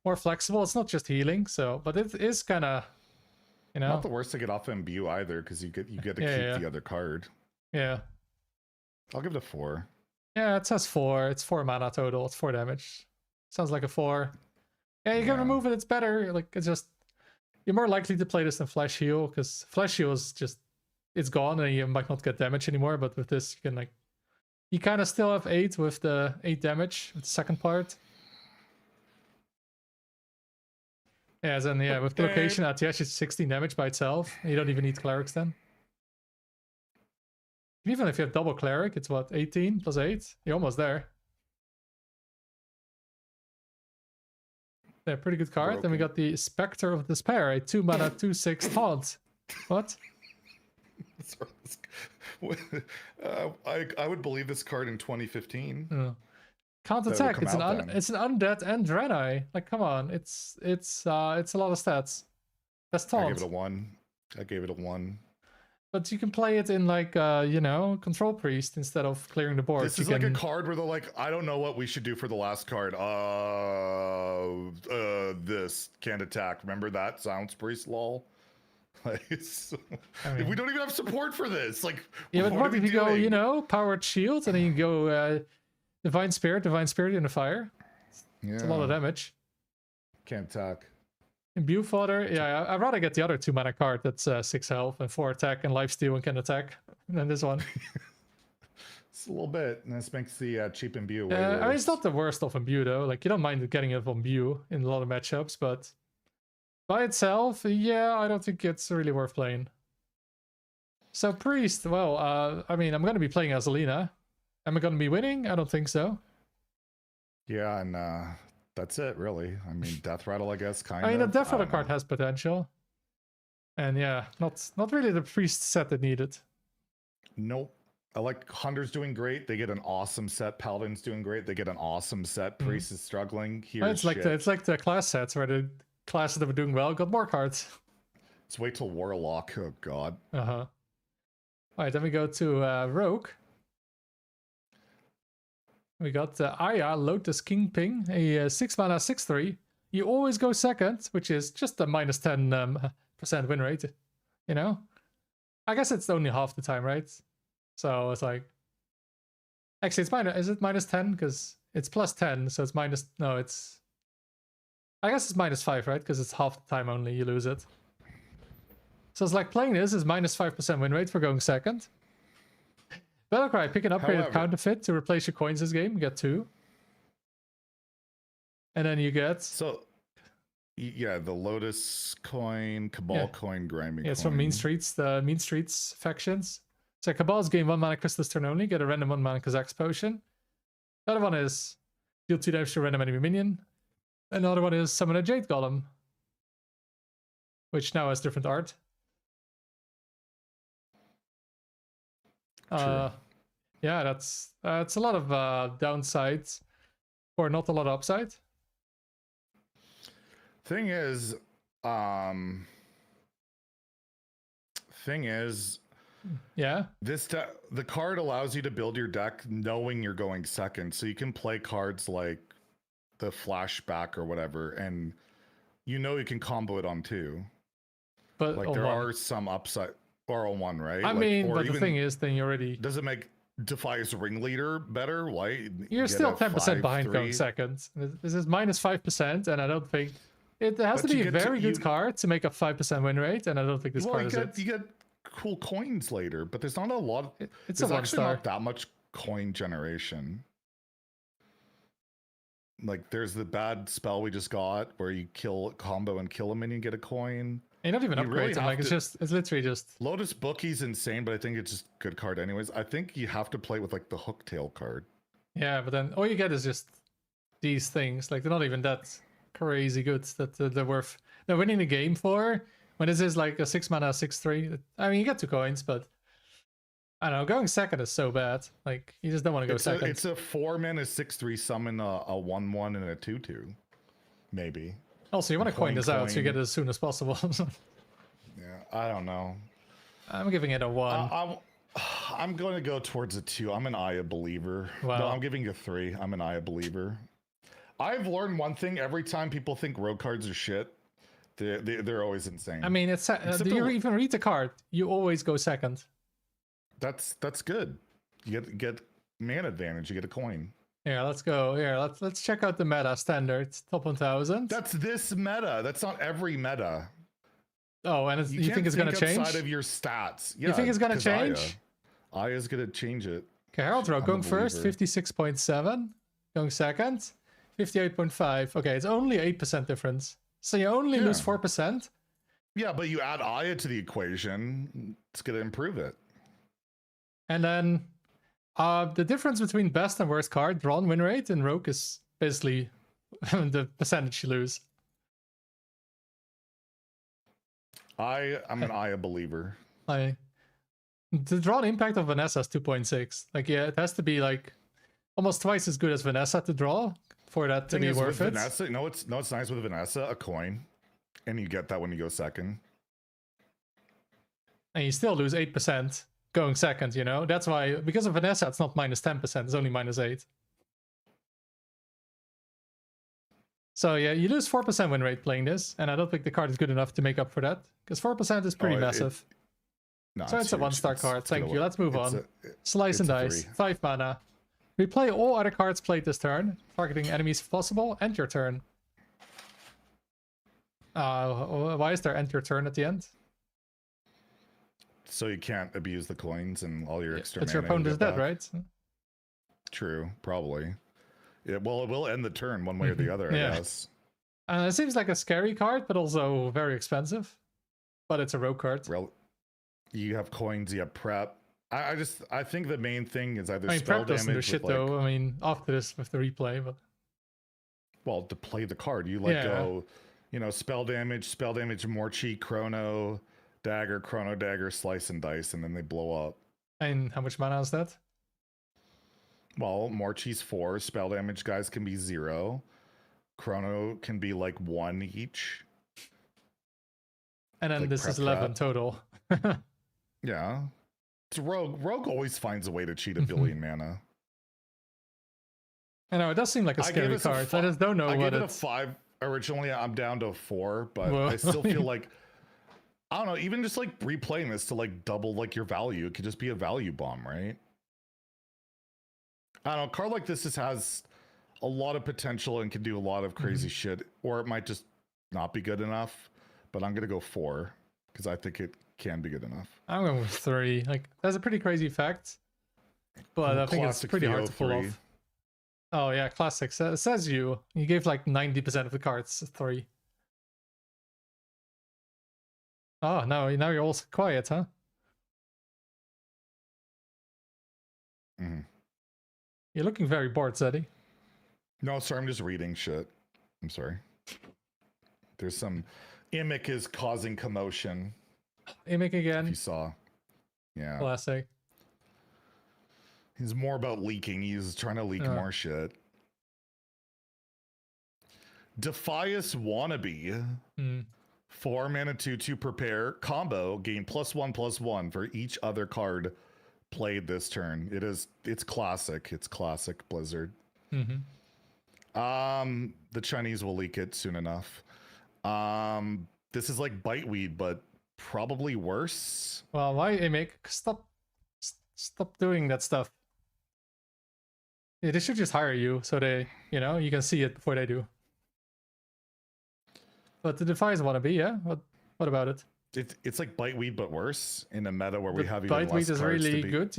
more flexible. It's not just healing. So, but it is kind of, you know, not the worst to get off imbue either because you get to keep the other card. Yeah, I'll give it a 4. Yeah, it says 4. It's 4 mana total. It's 4 damage. Sounds like a 4. Yeah, you can remove it. It's better. Like, it's just, you're more likely to play this than Flash Heal because Flash Heal is just, it's gone and you might not get damage anymore. But with this, you can, like, you kind of still have 8 with the 8 damage with the second part. Yeah, then with the location, ATS is 16 damage by itself. You don't even need clerics then. Even if you have double cleric, it's what, 18 plus 8? You're almost there. Yeah, pretty good card. Then we got the Spectre of Despair, a 2 mana 2/6 taunt. What? I would believe this card in 2015. Oh. Can't attack. It's an undead and Draenei. Like, come on, it's a lot of stats. That's taunt. I gave it a 1. But you can play it in, like, you know, Control Priest instead of clearing the board. This is like a card where they're like, I don't know what we should do for the last card. This can't attack. Remember that? Silence Priest, lol. Like, I mean, we don't even have support for this. Like, yeah, but what if you go, you know, Powered Shield, and then you go Divine Spirit in the fire? It's a lot of damage. Can't attack. Imbue Fodder, yeah, I'd rather get the other 2 mana card that's 6 health and 4 attack and lifesteal and can attack than this one. It's a little bit, and this makes the cheap Imbue way I worse. mean, it's not the worst of Imbue though. Like, you don't mind getting it from Imbue in a lot of matchups, but By itself, yeah, I don't think it's really worth playing. So Priest, well, I mean, I'm going to be playing as Alina. Am I going to be winning? I don't think so. Yeah, and that's it, really. I mean, Death Rattle, I guess, kind of. I mean, the Death Rattle card has potential. And yeah, not really the Priest set that needed. Nope. I like Hunter's doing great. They get an awesome set. Paladin's doing great. They get an awesome set. Priest is struggling. Here, it's like the class sets where the classes that were doing well got more cards. Let's wait till Warlock. Oh god. All right, then we go to Rogue. We got Aya, Lotus Kingpin, a 6 mana 6/3. You always go second, which is just a minus 10% win rate. You know, I guess it's only half the time, right? So it's like, actually, it's minus. Is it minus 10? Because it's plus 10, so it's minus. No, it's. I guess it's minus 5, right? Because it's half the time only. You lose it. So it's like playing this is minus 5% win rate for going second. Battlecry, pick an upgraded counterfeit to replace your coins this game. You get 2. And then you get... So, yeah, the Lotus coin, Cabal coin, Grimy coin. It's from Mean Streets, the Mean Streets factions. So Cabal's gain 1 mana crystal this turn only. Get a random 1 mana Kazakh potion. The other one is deal 2 damage to a random enemy minion. Another one is summon a Jade Golem, which now has different art. Yeah, that's a lot of downsides or not a lot of upside. Thing is, yeah, the card allows you to build your deck knowing you're going second, so you can play cards like the flashback or whatever, and you know you can combo it on 2. But like there are some upside. Or on 1, right? I mean, but the thing is, then you already... Does it make Defias Ringleader better? Why? You're still 10% behind going second. This is minus 5%, and I don't think... It has to be a very good card to make a 5% win rate, and I don't think this card is it. You get cool coins later, but there's not a lot... It's there's a actually 1-star. not that much coin generation. Like, there's the bad spell we just got, where you combo and kill a minion, get a coin. You're not even upgrading, like it's literally just... Lotus Bookie's insane, but I think it's just a good card anyways. I think you have to play with like the Hooktail card. Yeah, but then all you get is just these things. Like they're not even that crazy good that they're worth... They're winning the game for, when this is like a 6 mana 6/3. I mean, you get 2 coins, but... I don't know, going second is so bad. Like, you just don't want to go second. It's a 4 mana 6/3 summon a 1/1 and a 2/2. Maybe. Also, you want to coin this out so you get it as soon as possible. Yeah, I don't know. I'm giving it a 1. I'm going to go towards a 2. I'm an Aya believer. Wow. No, I'm giving you a 3. I'm an Aya believer. I've learned one thing. Every time people think rogue cards are shit, they're always insane. I mean, it's do you even read the card? You always go second. That's good. You get man advantage. You get a coin. Yeah, let's go. Here, let's check out the meta standard top 1000. That's this meta. That's not every meta. Oh, and you think it's going to change? Outside of your stats. Yeah, you think it's going to change? Aya's going to change it. Okay, Herald Rogue going first, 56.7. Going second, 58.5. Okay, it's only 8% difference. So you only lose 4%. Yeah, but you add Aya to the equation, it's going to improve it. And then the difference between best and worst card, drawn win rate in Rogue is basically the percentage you lose. I'm an Aya believer. The drawn impact of Vanessa is 2.6. Like, yeah, it has to be like almost twice as good as Vanessa to draw for that to be worth it. Vanessa, it's nice with Vanessa, a coin, and you get that when you go second. And you still lose 8% going second, you know? That's why, because of Vanessa, it's not minus 10%, it's only minus 8. So yeah, you lose 4% win rate playing this, and I don't think the card is good enough to make up for that, because 4% is pretty massive. So it's a 1-star card. Thank you. Let's move on. Slice and Dice, 5 mana. Replay all other cards played this turn, targeting enemies if possible. End your turn. Why is there end your turn at the end? So you can't abuse the coins and all your extra. But your opponent is dead, right? True, probably. Yeah, well, it will end the turn one way or the other, I guess. It seems like a scary card, but also very expensive. But it's a rogue card. You have coins, you have prep. I think the main thing is either prep spell doesn't do damage shit with, like, though. I mean, after this with the replay, but well, to play the card, you go, spell damage, Morchi, Chrono Dagger, Slice and Dice, and then they blow up. And how much mana is that? Well, Morchi's 4, spell damage guys can be 0. Chrono can be like 1 each. And then like this is prep 11 total. Yeah. It's Rogue. Rogue always finds a way to cheat a billion mana. I know, it does seem like a scary card. I just don't know I what gave it it's... a 5 originally. I'm down to a 4, but I still feel like, I don't know, even just like replaying this to like double like your value, it could just be a value bomb, right? I don't know, a card like this just has a lot of potential and can do a lot of crazy shit, or it might just not be good enough, but I'm gonna go 4 because I think it can be good enough. I'm going with 3. Like, that's a pretty crazy fact, but I think it's pretty hard to pull off. Oh yeah, classic. It says you gave like 90% of the cards 3. Oh, now you're all quiet, huh? You're looking very bored, Zeddy. No, sorry, I'm just reading shit. I'm sorry. There's some... Imic is causing commotion. Imic again. If you saw. Yeah. Classic. He's more about leaking. He's trying to leak more shit. Defias Wannabe. 4 mana 2/2 prepare. Combo. Gain +1/+1 for each other card played this turn. It's classic. It's classic Blizzard. The Chinese will leak it soon enough. This is like Biteweed, but probably worse. Well, why Imic? Stop doing that stuff. Yeah, they should just hire you so they, you can see it before they do. But the Defiance Wannabe, yeah? What about it? It's like Biteweed, but worse in a meta where we have even less Biteweed is cards really to be... good,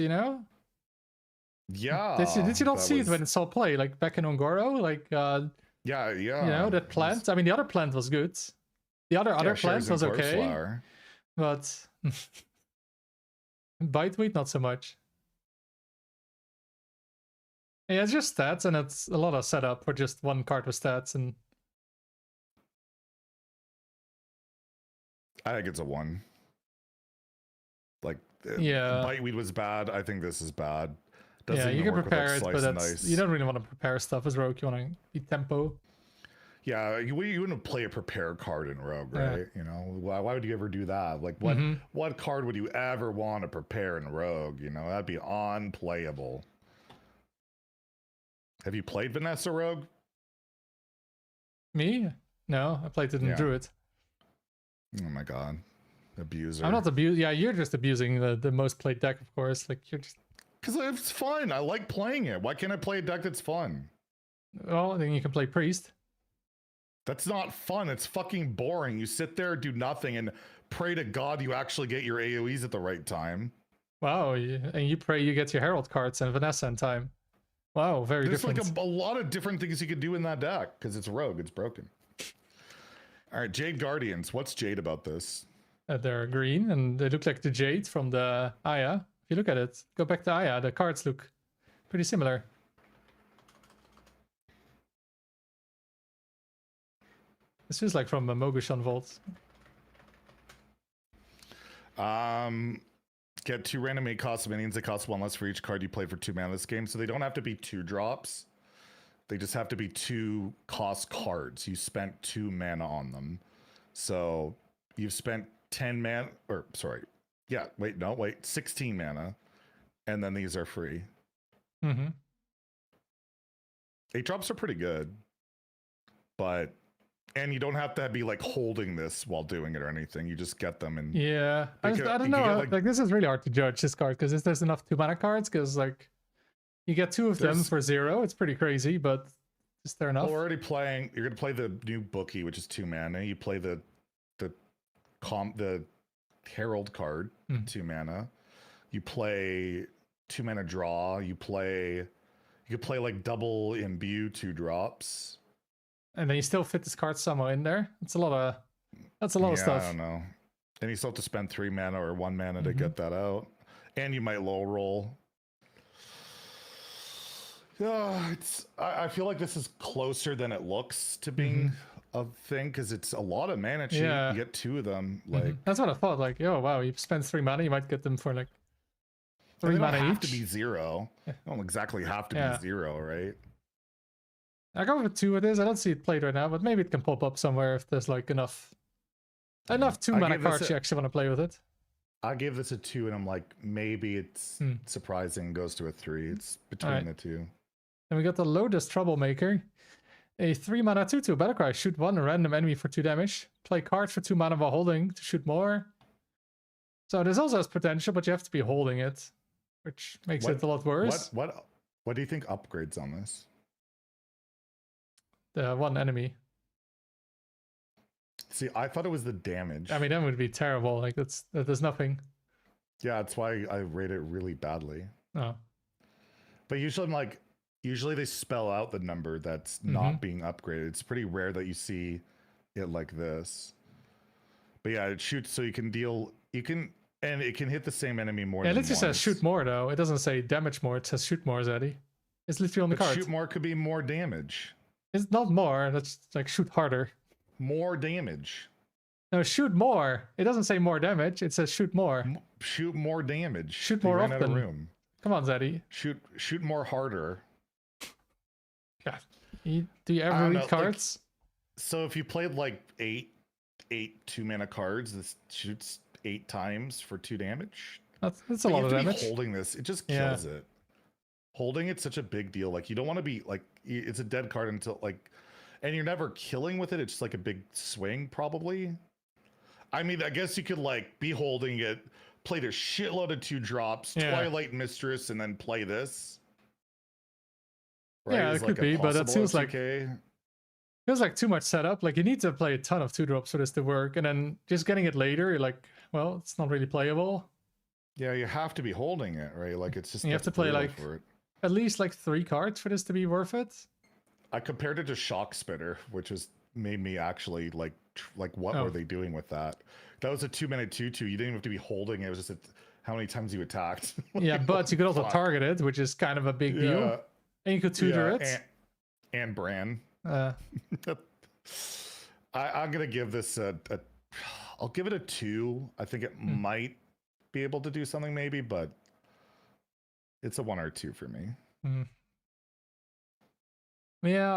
Yeah. Did you not see it when it saw play? Like back in Ongoro? Like, yeah. That plant? I mean, the other plant was good. The other plant was okay. Flower. But Biteweed, not so much. Yeah, it's just stats, and it's a lot of setup for just one card with stats. And I think it's a 1. Like, Biteweed was bad. I think this is bad. You can prepare it, but you don't really want to prepare stuff as Rogue. You want to be tempo. Yeah, you wouldn't play a prepare card in Rogue, right? Why would you ever do that? Like, what card would you ever want to prepare in Rogue? That'd be unplayable. Have you played Vanessa Rogue? Me? No, I played it in Druid. Oh my god, abuser! I'm not abusing. Yeah, you're just abusing the most played deck, of course. Like you're just. Because it's fun. I like playing it. Why can't I play a deck that's fun? Well, then you can play Priest. That's not fun. It's fucking boring. You sit there, do nothing, and pray to God you actually get your AoEs at the right time. Wow, and you pray you get your Herald cards and Vanessa in time. Wow, very different. There's like a lot of different things you could do in that deck, because it's Rogue. It's broken. All right, Jade Guardians. What's Jade about this? They're green, and they look like the Jade from the Aya. If you look at it, go back to Aya, the cards look pretty similar. This feels like from a Mogushan Vault. Get 2 random 8 cost minions that cost 1 less for each card you played for 2 mana this game. So they don't have to be 2 drops. They just have to be 2 cost cards. You spent 2 mana on them. So you've spent 10 mana, or sorry. Yeah, wait, 16 mana. And then these are free. 8 drops are pretty good. And you don't have to be like holding this while doing it or anything. You just get them and I don't know. Like this is really hard to judge this card because there's enough 2 mana cards. Because like you get 2 of them for 0. It's pretty crazy, but is there enough? Well, we're already playing. You're gonna play the new Bookie, which is 2 mana. You play the Herald card, 2 mana. You play 2 mana draw. You could play like double imbue 2 drops. and then you still fit this card somehow in there. It's a lot of that's a lot of stuff. I don't know. And you still have to spend 3 mana or 1 mana to get that out, and you might low roll. Yeah, I feel like this is closer than it looks to being a thing because it's a lot of mana. You get 2 of them. Like that's what I thought. Like, oh wow, you spend 3 mana, you might get them for like 3 they mana don't have each. to be 0. They don't exactly have to be 0, right? I go with 2 with this. I don't see it played right now, but maybe it can pop up somewhere if there's like enough 2 mana cards you actually want to play with it. I gave this a 2, and I'm like, maybe it's surprising goes to a 3. It's between the 2. And we got the Lotus Troublemaker. A 3 mana 2/2 battlecry. Shoot 1 random enemy for 2 damage. Play cards for 2 mana while holding to shoot more. So this also has potential, but you have to be holding it, which makes it a lot worse. What do you think upgrades on this? The 1 enemy. See, I thought it was the damage. I mean, that would be terrible. Like there's nothing. Yeah, that's why I rate it really badly. Oh. But usually they spell out the number that's not being upgraded. It's pretty rare that you see it like this. But yeah, it shoots so you can and it can hit the same enemy more than once. It says shoot more though. It doesn't say damage more. It says shoot more, Zeddy. It's literally on the card. Shoot more could be more damage. It's not more. That's like shoot harder. More damage. No, shoot more. It doesn't say more damage. It says shoot more. Shoot more damage. Shoot more often. Out of room. Come on, Zeddy. Shoot more harder. God. Do you ever read cards? So if you played like 8 2 mana cards, this shoots 8 times for 2 damage. That's a lot of damage. Holding this, it just kills it. Holding it's such a big deal. Like you don't want to be like it's a dead card until like, and you're never killing with it. It's just like a big swing probably. I mean, I guess you could like be holding it, played a shitload of 2 drops, Twilight Mistress, and then play this. Right? Yeah, it could be, but that feels like too much setup. Like you need to play a ton of 2 drops for this to work, and then just getting it later, you're like, well, it's not really playable. Yeah, you have to be holding it, right? Like it's just you have to play like at least like 3 cards for this to be worth it. I compared it to Shock Spitter, which made me actually like what were they doing with that? That was a 2-minute 2/2. You didn't even have to be holding it. It was just how many times you attacked. Yeah, but you could also target it, which is kind of a big deal. And you could tutor it. And Bran. I'm gonna give this I'll give it a 2. I think it might be able to do something maybe, but it's a 1 or 2 for me. Yeah,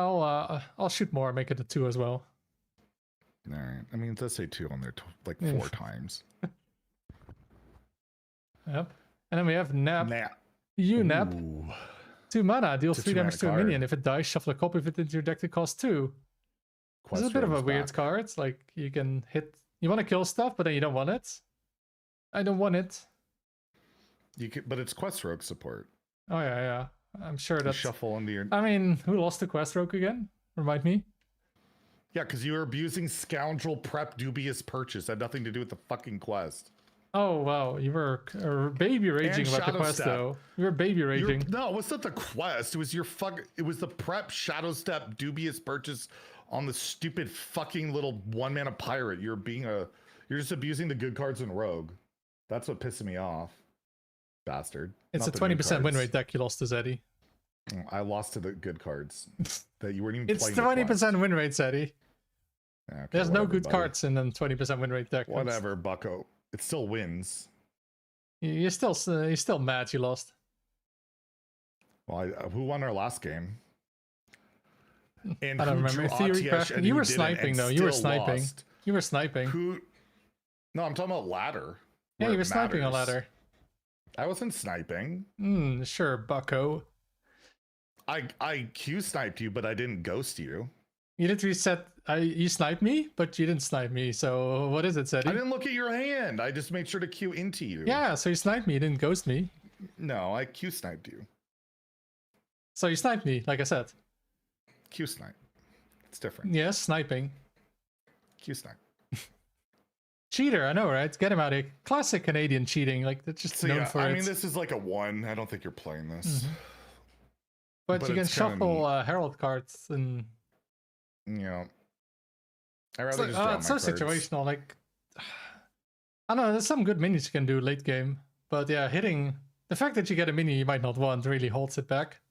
I'll shoot more, make it a 2 as well. All right. I mean, it does say 2 on there like 4 times. Yep. And then we have Nap. Nap. Ooh. 2 mana, deals 3 damage to a card. minion. If it dies, shuffle a copy of it into your deck to cost 2. This is a bit of a weird card. Like you can hit, you want to kill stuff, but then you don't want it. I don't want it. You can, but it's Quest Rogue support. Oh yeah. I'm sure that's shuffle into your. I mean, who lost to Quest Rogue again? Remind me. Yeah, because you were abusing Scoundrel Prep Dubious Purchase. Had nothing to do with the fucking quest. Oh wow, you were baby raging about the quest though. You were baby raging. No, it wasn't the quest. It was It was the Prep Shadow Step Dubious Purchase on the stupid fucking little 1-mana pirate. You're just abusing the good cards in Rogue. That's what pissed me off. Bastard. It's a 20% win rate deck you lost to Zeddy. I lost to the good cards that you weren't even it's playing. It's 20% win rate, Zeddy. Okay, there's no good cards in a 20% win rate deck. Whatever, bucko. It still wins. You're still mad you lost. Well, who won our last game? And I don't remember. Theory craft. You were sniping though. You were sniping. Lost. You were sniping. No, I'm talking about ladder. Yeah, you were sniping on ladder. I wasn't sniping. Sure, bucko. I Q sniped you, but I didn't ghost you. You literally said you sniped me, but you didn't snipe me. So what is it, Zeddy? I didn't look at your hand. I just made sure to Q into you. Yeah, so you sniped me. You didn't ghost me. No, I Q sniped you. So you sniped me, like I said. Q snipe. It's different. Yes, sniping. Q snipe. Cheater, I know, right? Get him out of here. Classic Canadian cheating. Like, that's just known for it. I mean, this is like a 1. I don't think you're playing this. But you can shuffle Herald cards and you know, I It's, rather like, just draw it's my so cards. situational. Like, I don't know. There's some good minis you can do late game, but yeah, hitting the fact that you get a mini you might not want really holds it back.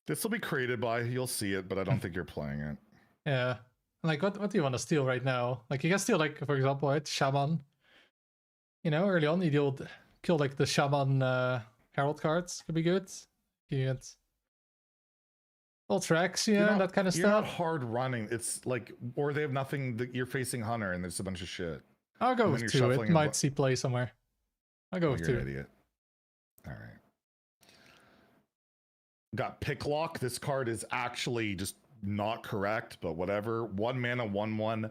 This will be created by, you'll see it, but I don't think you're playing it. Yeah. Like, what do you want to steal right now? Like, you can steal, like, for example, right, Shaman. You know, early on, you kill, like, the Shaman Herald cards. Could be good. You get Ultraxia, that kind of You're not stuff. hard running. It's like, or they have nothing, that you're facing Hunter and there's a bunch of shit. I'll go And with then 2. you're It shuffling might see play somewhere. I'll go with you're 2. an idiot. All right. Got Picklock. This card is actually just not correct, but whatever. 1 mana, 1/1.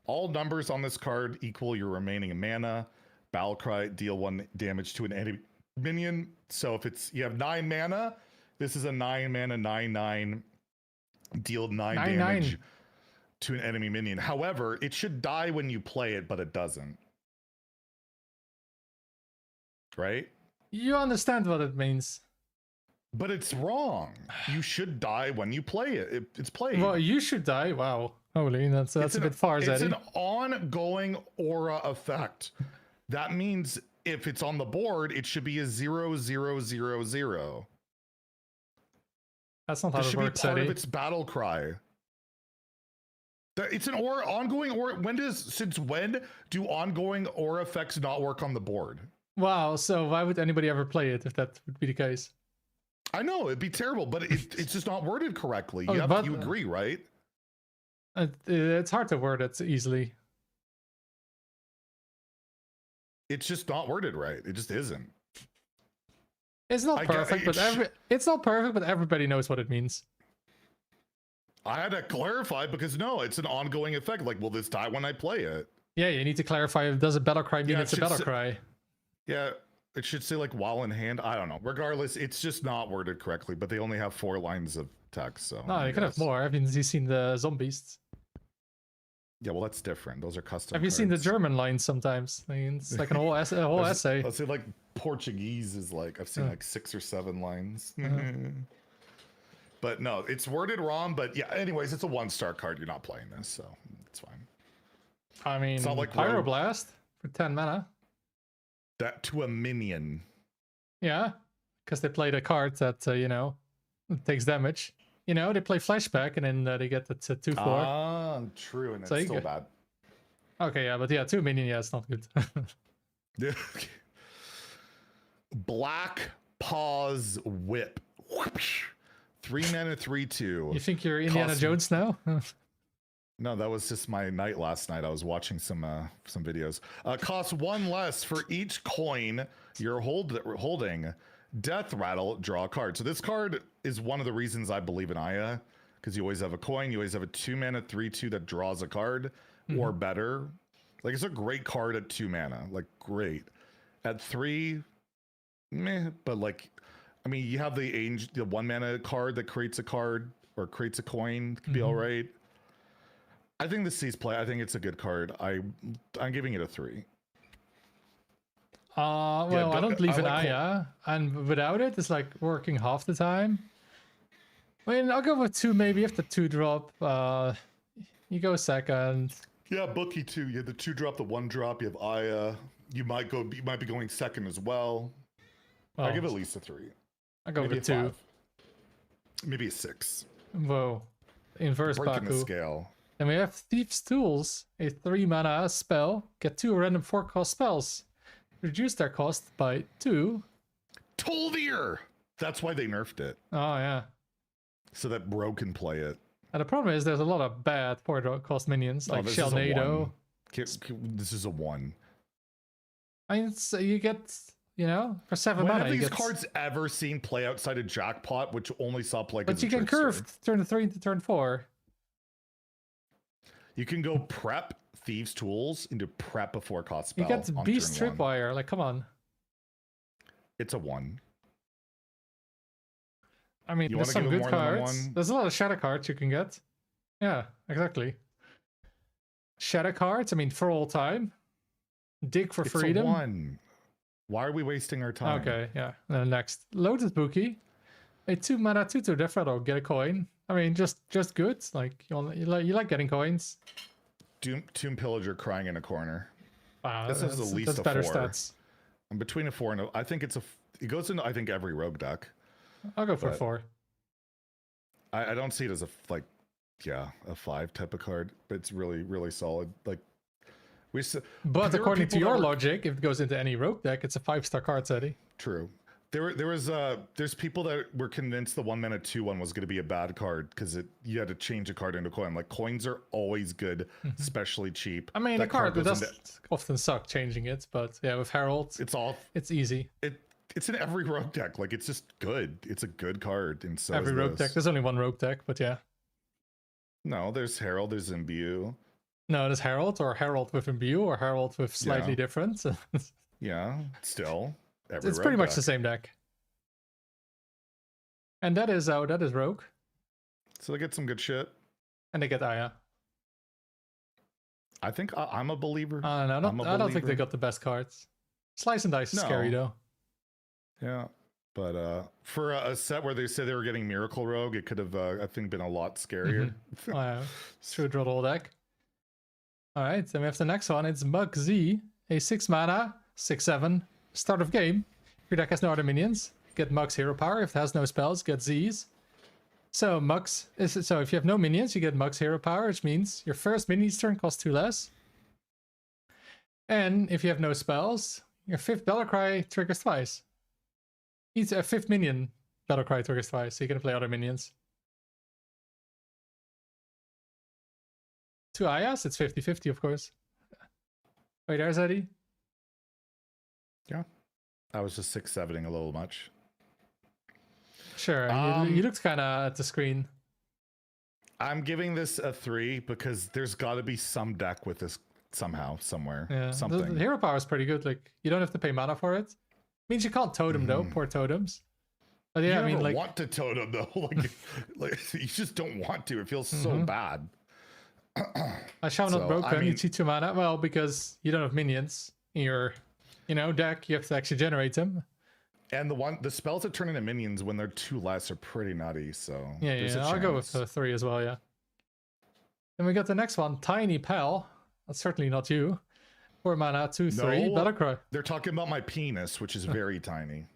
All numbers on this card equal your remaining mana. Battlecry, deal 1 damage to an enemy minion. So if you have 9 mana, this is a 9 mana, 9/9. Deal 9 damage to an enemy minion. However, it should die when you play it, but it doesn't. Right? You understand what it means. But it's wrong. You should die when you play it. It's played. Well, you should die. Wow. Holy, that's a bit far, Zeddy. It's an ongoing aura effect. That means if it's on the board, it should be a 0/0/0/0. That's not how This it should be works, part Zeddy. of its battle cry. It's an aura, ongoing aura. Since when do ongoing aura effects not work on the board? Wow, so why would anybody ever play it if that would be the case? I know, it'd be terrible, but it's just not worded correctly. Oh, You agree, right? It's hard to word it easily. It's just not worded right. It just isn't. It's not perfect, it's not perfect, but everybody knows what it means. I had to clarify because no, it's an ongoing effect. Like, will this die when I play it? Yeah, you need to clarify. Does a battle cry mean it's a battle cry? Yeah, it should say like while in hand. I don't know. Regardless, it's just not worded correctly. But they only have 4 lines of text. So no, you could have more. Have you seen the zombies? Yeah, well, that's different. Those are custom. Have you seen the German lines sometimes? I mean, it's like a whole essay. Let's say like Portuguese is like I've seen like 6 or 7 lines. But no, it's worded wrong. But yeah, anyways, it's a 1-star card. You're not playing this, so it's fine. I mean, it's not like Pyroblast for 10 mana. That to a minion. Yeah, because they played a card that takes damage. You know, they play flashback and then they get it to 2/4. Ah, true, and it's still bad. Okay, yeah, but yeah, 2 minion, yeah, it's not good. Yeah. Black Paws Whip. 3 mana, 3/2. You think you're Indiana Jones now? No, that was just my night last night. I was watching some videos. Costs 1 less for each coin you're holding. Death Rattle, draw a card. So this card is one of the reasons I believe in Aya, because you always have a coin. You always have a 2 mana, 3/2 that draws a card or better. Like, it's a great card at 2 mana. Like, great. At 3, meh. But like, I mean, you have the 1 mana card that creates a card or creates a coin. Could be all right. I think this sees play. I think it's a good card. I'm giving it a 3. Well, yeah, I don't believe in Aya, and without it, it's like working half the time. I mean, I'll go with 2 maybe if the 2 drop. You go second. Yeah, Bookie 2. You have the 2 drop, the 1 drop. You have Aya. You might be going second as well. I give it at least a 3. I go maybe with a 2. 5. Maybe a 6. Whoa, inverse Breaking Baku. the scale. Then we have Thief's Tools, a 3 mana spell. Get 2 random 4-cost spells. Reduce their cost by 2. Tolvir! That's why they nerfed it. Oh, yeah. So that Bro can play it. And the problem is there's a lot of bad 4-cost minions, like Shelnado. This is a 1. I mean, you get, for 7 when mana. have these cards ever seen play outside of Jackpot, which only saw play But you can curve turn 3 into turn 4. You can go prep Thieves' Tools into prep a 4-cost spell. You get Beast Tripwire. Like, come on. It's a 1. I mean, there's some good cards. There's a lot of shadow cards you can get. Yeah, exactly. Shadow cards, I mean, for all time. Dig for Freedom. It's a 1. Why are we wasting our time? Okay, yeah. And then next, Lotus Bookie. A 2 mana 2/2 Death Rattle. Get a coin. I mean, just good. Like you like getting coins. Tomb Pillager crying in a corner. Wow, This is at least that's a better 4. stats. I'm between a 4 and I think it goes into I think every rogue deck. I'll go for 4. I don't see it as a 5 type of card, but it's really, really solid. Like but according to your logic, if it goes into any rogue deck, it's a 5-star card, Zeddy. True. There's people that were convinced the 1 mana 2/1 was going to be a bad card because you had to change a card into a coin. Like coins are always good, especially cheap. I mean, that a card does often suck changing it, but yeah, with Herald, it's easy. It's in every rogue deck. Like it's just good. It's a good card, and so every rogue deck. There's only one rogue deck, but yeah. No, there's Herald. There's Imbue. No, there's Herald or Herald with Imbue or Herald with slightly different. Yeah, still. It's pretty much the same deck. And that is Rogue. So they get some good shit. And they get Aya. I think I'm a believer. No, I don't think they got the best cards. Slice and Dice is scary though. Yeah. But for a set where they said they were getting Miracle Rogue, it could have, I think, been a lot scarier. True draw the whole deck. Alright, then we have the next one. It's Mug Z, a 6 mana, 6/7. Start of game. If your deck has no other minions, get Mug's hero power. If it has no spells, get Z's. So if you have no minions, you get Mug's hero power, which means your first minion's turn costs 2 less. And if you have no spells, your 5th Battlecry triggers twice. Each 5th minion Battlecry triggers twice, so you can play other minions. 2 Ayas, it's 50-50, of course. Wait, there's Zeddy. Yeah. I was just 6/7ing a little much. Sure, you looked kind of at the screen. I'm giving this a 3 because there's got to be some deck with this somehow, somewhere. Yeah, something. The hero power is pretty good. Like, you don't have to pay mana for it. Means you can't totem though, poor totems. But yeah, you never want to totem though. like you just don't want to. It feels so bad. I shall not broken. You see 2 mana. Well, because you don't have minions in your, deck. You have to actually generate them. And the spells that turn into minions when they're 2 less are pretty nutty. So yeah, I'll go with 3 as well. Yeah. Then we got the next one, Tiny Pal. That's certainly not you. 4 mana, 2/3. Battlecry. They're talking about my penis, which is very tiny.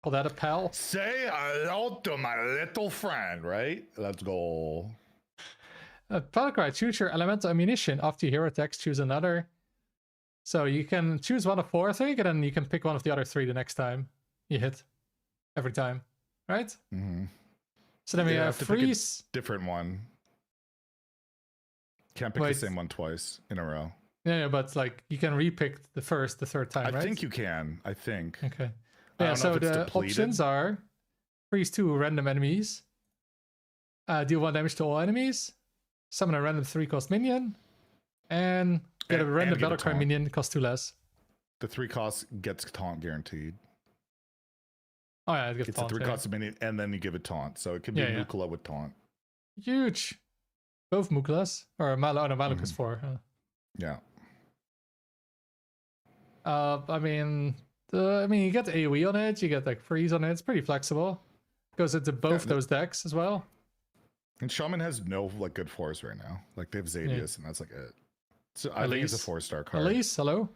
Call that a pal? Say hello to my little friend, right? Let's go. Battlecry, choose your elemental ammunition. After your hero attacks, choose another. So you can choose one of 4, I think, and then you can pick one of the other 3 the next time you hit. Every time, right? Mm-hmm. So then we have freeze. Different one. Can't pick the same one twice in a row. Yeah, but like you can repick the 1st, the 3rd time, right? I think you can. I think. Okay. Yeah, so the options are freeze 2 random enemies, deal 1 damage to all enemies, summon a random 3-cost minion, and get a random Battlecry minion, cost 2 less. The 3 costs gets taunt guaranteed. Oh yeah, it gets it's taunt. A 3 cost minion, and then you give it taunt. So it could be Mukula with taunt. Huge. Both Mukulas. Or Maluk is 4. Yeah. I mean, you get AoE on it, you get like freeze on it. It's pretty flexible. Goes into both those decks as well. And Shaman has no like good 4s right now. Like they have Zadius, and that's like it. So I think it's a 4-star card. Elise, hello.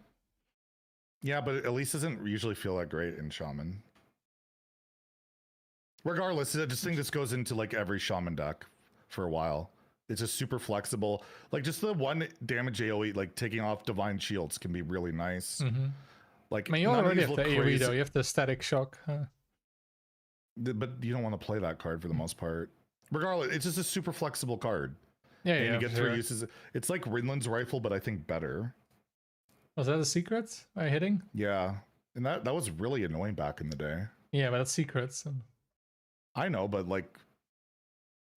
Yeah, but Elise doesn't usually feel that great in Shaman. Regardless, I just think this goes into like every Shaman deck for a while. It's just super flexible. Like just the 1 damage AoE, like taking off Divine Shields can be really nice. Like, I mean, you already have the AoE though. You have the Static Shock. But you don't want to play that card for the most part. Regardless, it's just a super flexible card. Yeah, and you get 3 uses. It's like Rinland's Rifle, but I think better. Was that a secret? Are you hitting? Yeah, and that was really annoying back in the day. Yeah, but that's secrets. I know, but like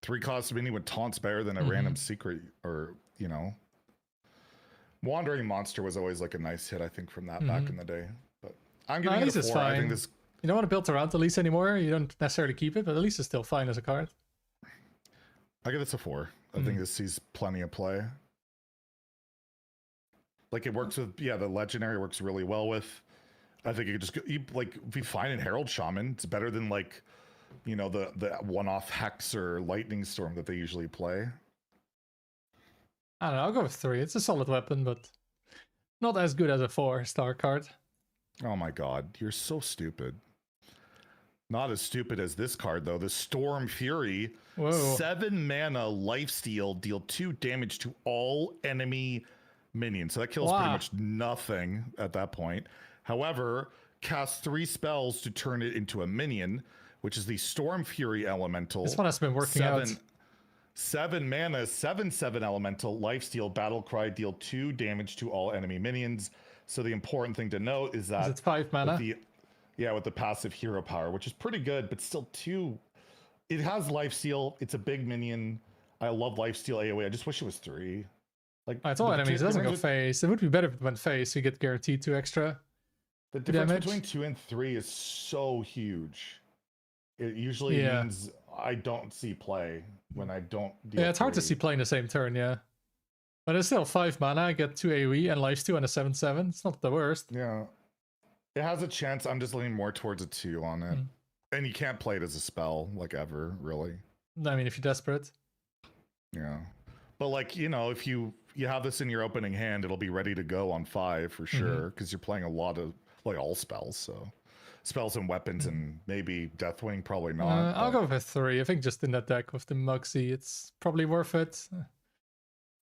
3 cost mini with taunts better than a random secret, or Wandering Monster was always like a nice hit, I think, from that back in the day. But I'm giving it a 4. I think this. You don't want to build around Elise anymore. You don't necessarily keep it, but Elise is still fine as a card. I give this a 4. I think this sees plenty of play. Like it works with the legendary works really well with. I think it could just be fine in Herald Shaman. It's better than like you know, the one-off Hex or Lightning Storm that they usually play. I don't know, I'll go with 3. It's a solid weapon, but not as good as a 4-star card. Oh my god, you're so stupid. Not as stupid as this card, though. The Storm Fury. Whoa. 7 mana lifesteal, deal 2 damage to all enemy minions. So that kills pretty much nothing at that point. However, cast 3 spells to turn it into a minion, which is the Storm Fury Elemental. This one has been working out. 7 mana, 7/7 Elemental, lifesteal, battle cry, deal 2 damage to all enemy minions. So the important thing to note is that it's 5 mana. With the passive hero power, which is pretty good, but still 2. It has lifesteal. It's a big minion. I love lifesteal AoE. I just wish it was 3. Like It's all enemies. It doesn't go face. It would be better if it went face. You get guaranteed 2 extra. The difference damage between 2 and 3 is so huge. It usually means I don't see play when I don't deal it's hard to see play in the same turn, yeah. But it's still 5 mana, I get 2 AoE and lifesteal and a 7/7. It's not the worst. Yeah. It has a chance. I'm just leaning more towards a 2 on it. And you can't play it as a spell, like, ever, really. I mean, if you're desperate. Yeah. But, like, you know, if you have this in your opening hand, it'll be ready to go on 5 for sure, because you're playing a lot of, like, all spells, so. Spells and weapons and maybe Deathwing, probably not. I'll go with 3. I think just in that deck with the Mugsy, it's probably worth it.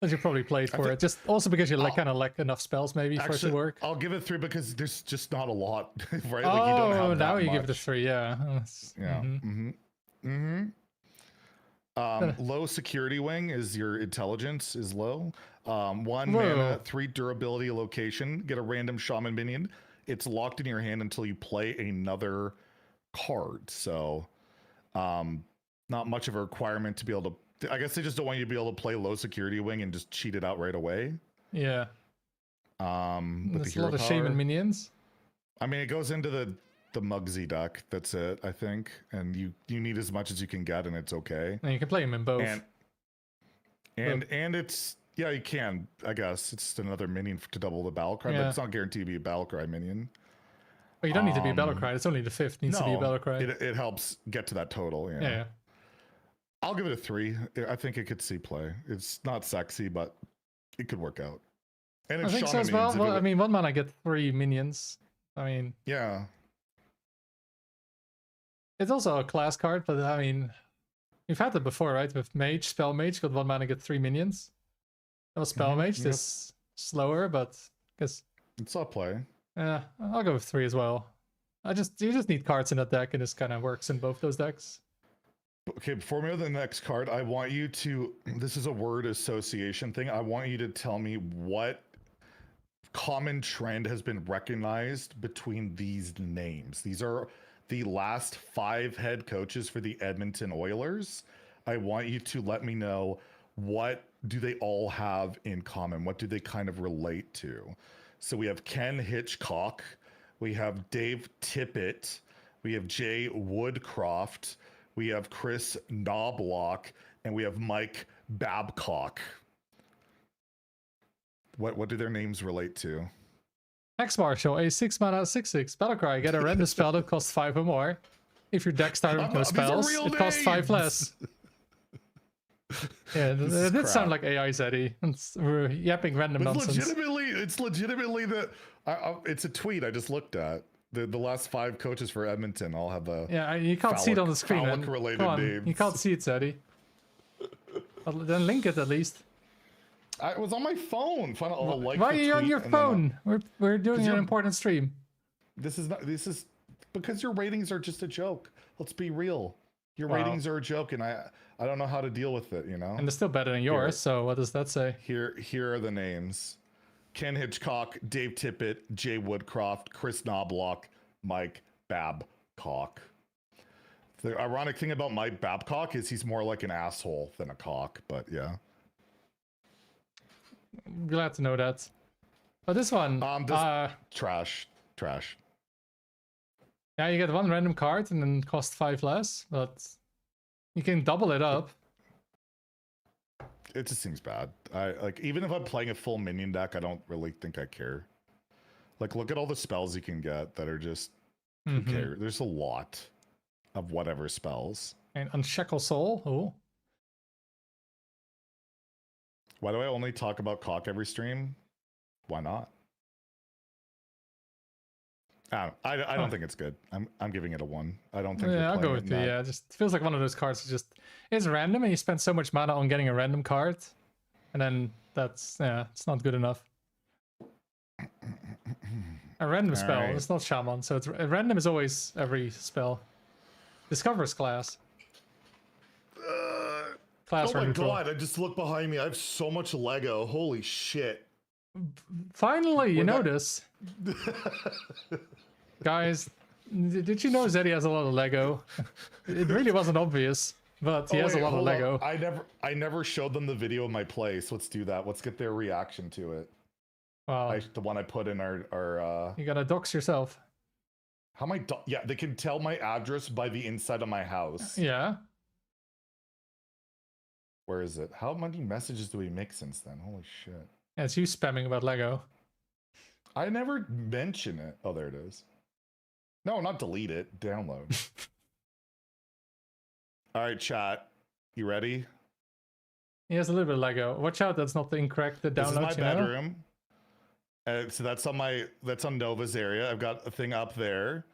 As you probably played for it, just also because you kind of lack enough spells maybe for it to work. I'll give it 3 because there's just not a lot, right? Oh, like you don't have now that you much. give it a 3, yeah. Low security wing is your intelligence is low. 1 mana, 3 durability location. Get a random shaman minion. It's locked in your hand until you play another card. So, not much of a requirement to be able to. I guess they just don't want you to be able to play low security wing and just cheat it out right away. Yeah. There's a lot of shaman minions. I mean, it goes into the Mugsy deck. That's it, I think. And you need as much as you can get, and it's okay. And you can play them in both. And it's you can. I guess it's just another minion to double the battle cry, but it's not guaranteed to be a battle cry minion. Well, you don't need to be a battle cry. It's only the 5th needs to be a battle cry. It helps get to that total. Yeah. I'll give it a 3. I think it could see play. It's not sexy, but it could work out. And I think so as well. Well, I mean, 1 mana get 3 minions. I mean, yeah. It's also a class card, but I mean, we've had it before, right? With Mage, Spell Mage, got 1 mana, get 3 minions. That was Spell Mage. This slower, but I guess it's all play. Yeah, I'll go with 3 as well. You just need cards in that deck, and this kind of works in both those decks. Okay, before we go to the next card, I want you to, this is a word association thing. I want you to tell me what common trend has been recognized between these names. These are the last 5 head coaches for the Edmonton Oilers. I want you to let me know, what do they all have in common? What do they kind of relate to? So we have Ken Hitchcock, we have Dave Tippett, we have Jay Woodcroft, we have Chris Knobloch, and we have Mike Babcock. What do their names relate to? Hex Marshal, a 6 mana 6/6 battlecry. Get a random spell that costs 5 or more. If your deck started with no spells, it costs 5 less. Yeah, it did sound like AI Zeddy. We're yapping random nonsense. It's legitimately it's a tweet I just looked at. The last 5 coaches for Edmonton all have a you can't see it on the screen. Related names. You can't see it, Zeddy. Then link it at least. It was on my phone. Why are you on your phone? We're doing an important stream. This is because your ratings are just a joke. Let's be real. Your ratings are a joke, and I don't know how to deal with it, you know? And they're still better than yours, so what does that say? Here are the names. Ken Hitchcock, Dave Tippett, Jay Woodcroft, Chris Knobloch, Mike Babcock. The ironic thing about Mike Babcock is he's more like an asshole than a cock, but yeah. Glad to know that. But this one, trash. Yeah, you get 1 random card and then cost 5 less, but you can double it up. It just seems bad. Even if I'm playing a full minion deck, I don't really think I care. Like, look at all the spells you can get that are just who cares? There's a lot. of whatever spells. And Unshackle Soul. Oh. Why do I only talk about cock every stream? Why not? I don't think it's good. I'm giving it a 1. I don't think. Yeah, I'll go with you. Yeah, just feels like one of those cards is just it's random, and you spend so much mana on getting a random card, and then that's it's not good enough. A random spell. Right. It's not shaman, so it's random is always every spell. Discovers class. Class oh my neutral. god! I just looked behind me. I have so much Lego. Holy shit! Finally, you notice. Guys, did you know Zeddy has a lot of Lego? It really wasn't obvious, but he has a lot of Lego. I never showed them the video of my play, so let's do that. Let's get their reaction to it. Wow. The one I put in our You gotta dox yourself. How am I yeah, they can tell my address by the inside of my house. Yeah. Where is it? How many messages do we make since then? Holy shit. Yeah, it's you spamming about Lego. I never mention it. Oh, there it is. No, not delete it. Download. All right, chat. You ready? He has a little bit of Lego. Watch out, that's not the incorrect download. This is my bedroom. So that's on Nova's area. I've got a thing up there.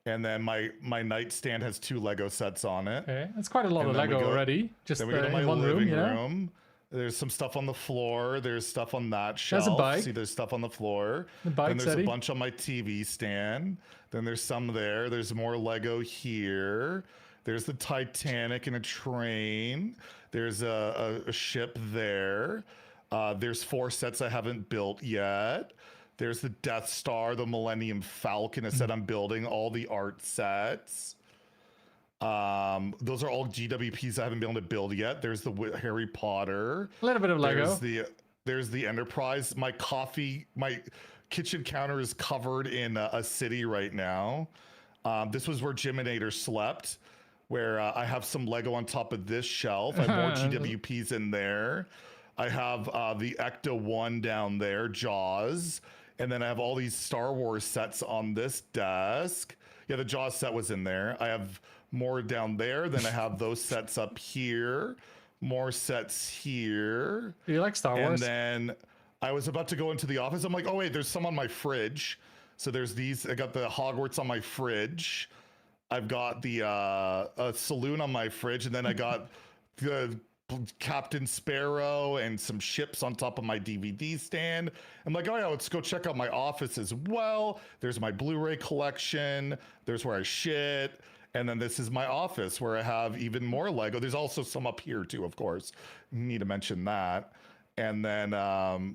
And then my nightstand has 2 Lego sets on it. Okay, that's quite a lot of Lego already. Just then we go to my one living room. There's some stuff on the floor. There's stuff on that shelf. There's a bike. See, there's stuff on the floor. The bike, then there's Zeddy. a bunch on my TV stand. Then there's some there. There's more Lego here. There's the Titanic and a train. There's a ship there. There's 4 sets I haven't built yet. There's the Death Star, the Millennium Falcon, a set I'm building, all the art sets. Those are all GWPs I haven't been able to build yet. There's the Harry Potter. A little bit of Lego. There's the Enterprise. My kitchen counter is covered in a city right now. This was where Jiminator slept, where I have some Lego on top of this shelf. I have more GWPs in there. I have the Ecto 1 down there, Jaws. And then I have all these Star Wars sets on this desk. Yeah, the Jaws set was in there. I have more down there. Then I have those sets up here. More sets here. Do you like Star Wars? And then I was about to go into the office. I'm like, oh, wait, there's some on my fridge. So there's these. I got the Hogwarts on my fridge. I've got the saloon on my fridge. And then I got the Captain Sparrow and some ships on top of my DVD stand. I'm like, oh yeah, let's go check out my office as well. There's my Blu-ray collection. There's where I shit. And then this is my office where I have even more Lego. There's also some up here too, of course. Need to mention that. And then,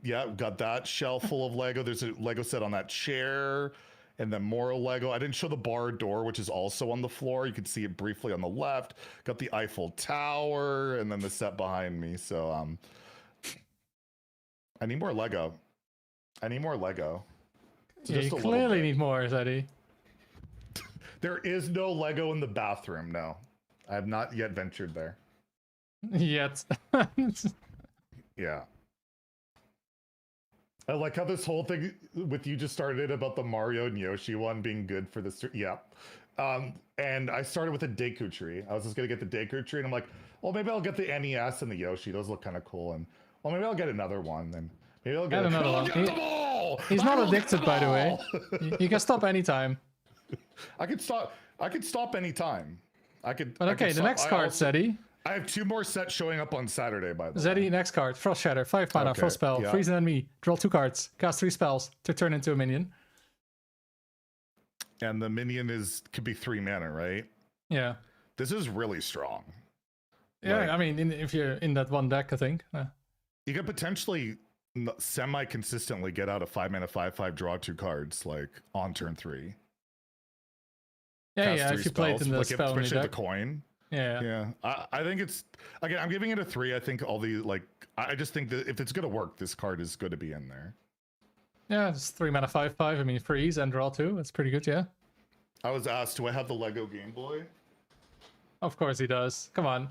yeah, got that shelf full of Lego. There's a Lego set on that chair. And then more Lego. I didn't show the bar door, which is also on the floor. You can see it briefly on the left. Got the Eiffel Tower, and then the set behind me. So I need more Lego. I need more Lego. So yeah, you clearly need more, Zeddy. There is no Lego in the bathroom, no. I have not yet ventured there. Yet. Yeah. I like how this whole thing with you just started about the Mario and Yoshi one being good for the yeah. And I started with a Deku tree. I was just gonna get the Deku tree, and I'm like, well, maybe I'll get the NES and the Yoshi. Those look kind of cool. And well, maybe I'll get another one. Then maybe I'll get another one. He's not addicted, by the way. You can stop anytime. I could stop. I could stop anytime. I could. But okay, the next card, Zeddy. I have 2 more sets showing up on Saturday, by the way. Zeddy, next card. Frost Shatter, 5 mana, Okay, frost spell, yeah. freeze an enemy, draw 2 cards, cast 3 spells to turn into a minion. And the minion could be 3 mana, right? Yeah. This is really strong. Yeah, Like, I mean, if you're in that one deck, I think. You could potentially semi-consistently get out a 5 mana 5/5 draw 2 cards like on turn 3. Yeah, Cast yeah, 3 if you play it in the like, spell in your especially the deck. coin. Yeah. Yeah. I think it's again. I'm giving it a 3. I think all the I just think that if it's gonna work, this card is good to be in there. Yeah, it's 3 mana 5/5. I mean, freeze and draw 2. That's pretty good, yeah. I was asked, do I have the Lego Game Boy? Of course he does. Come on.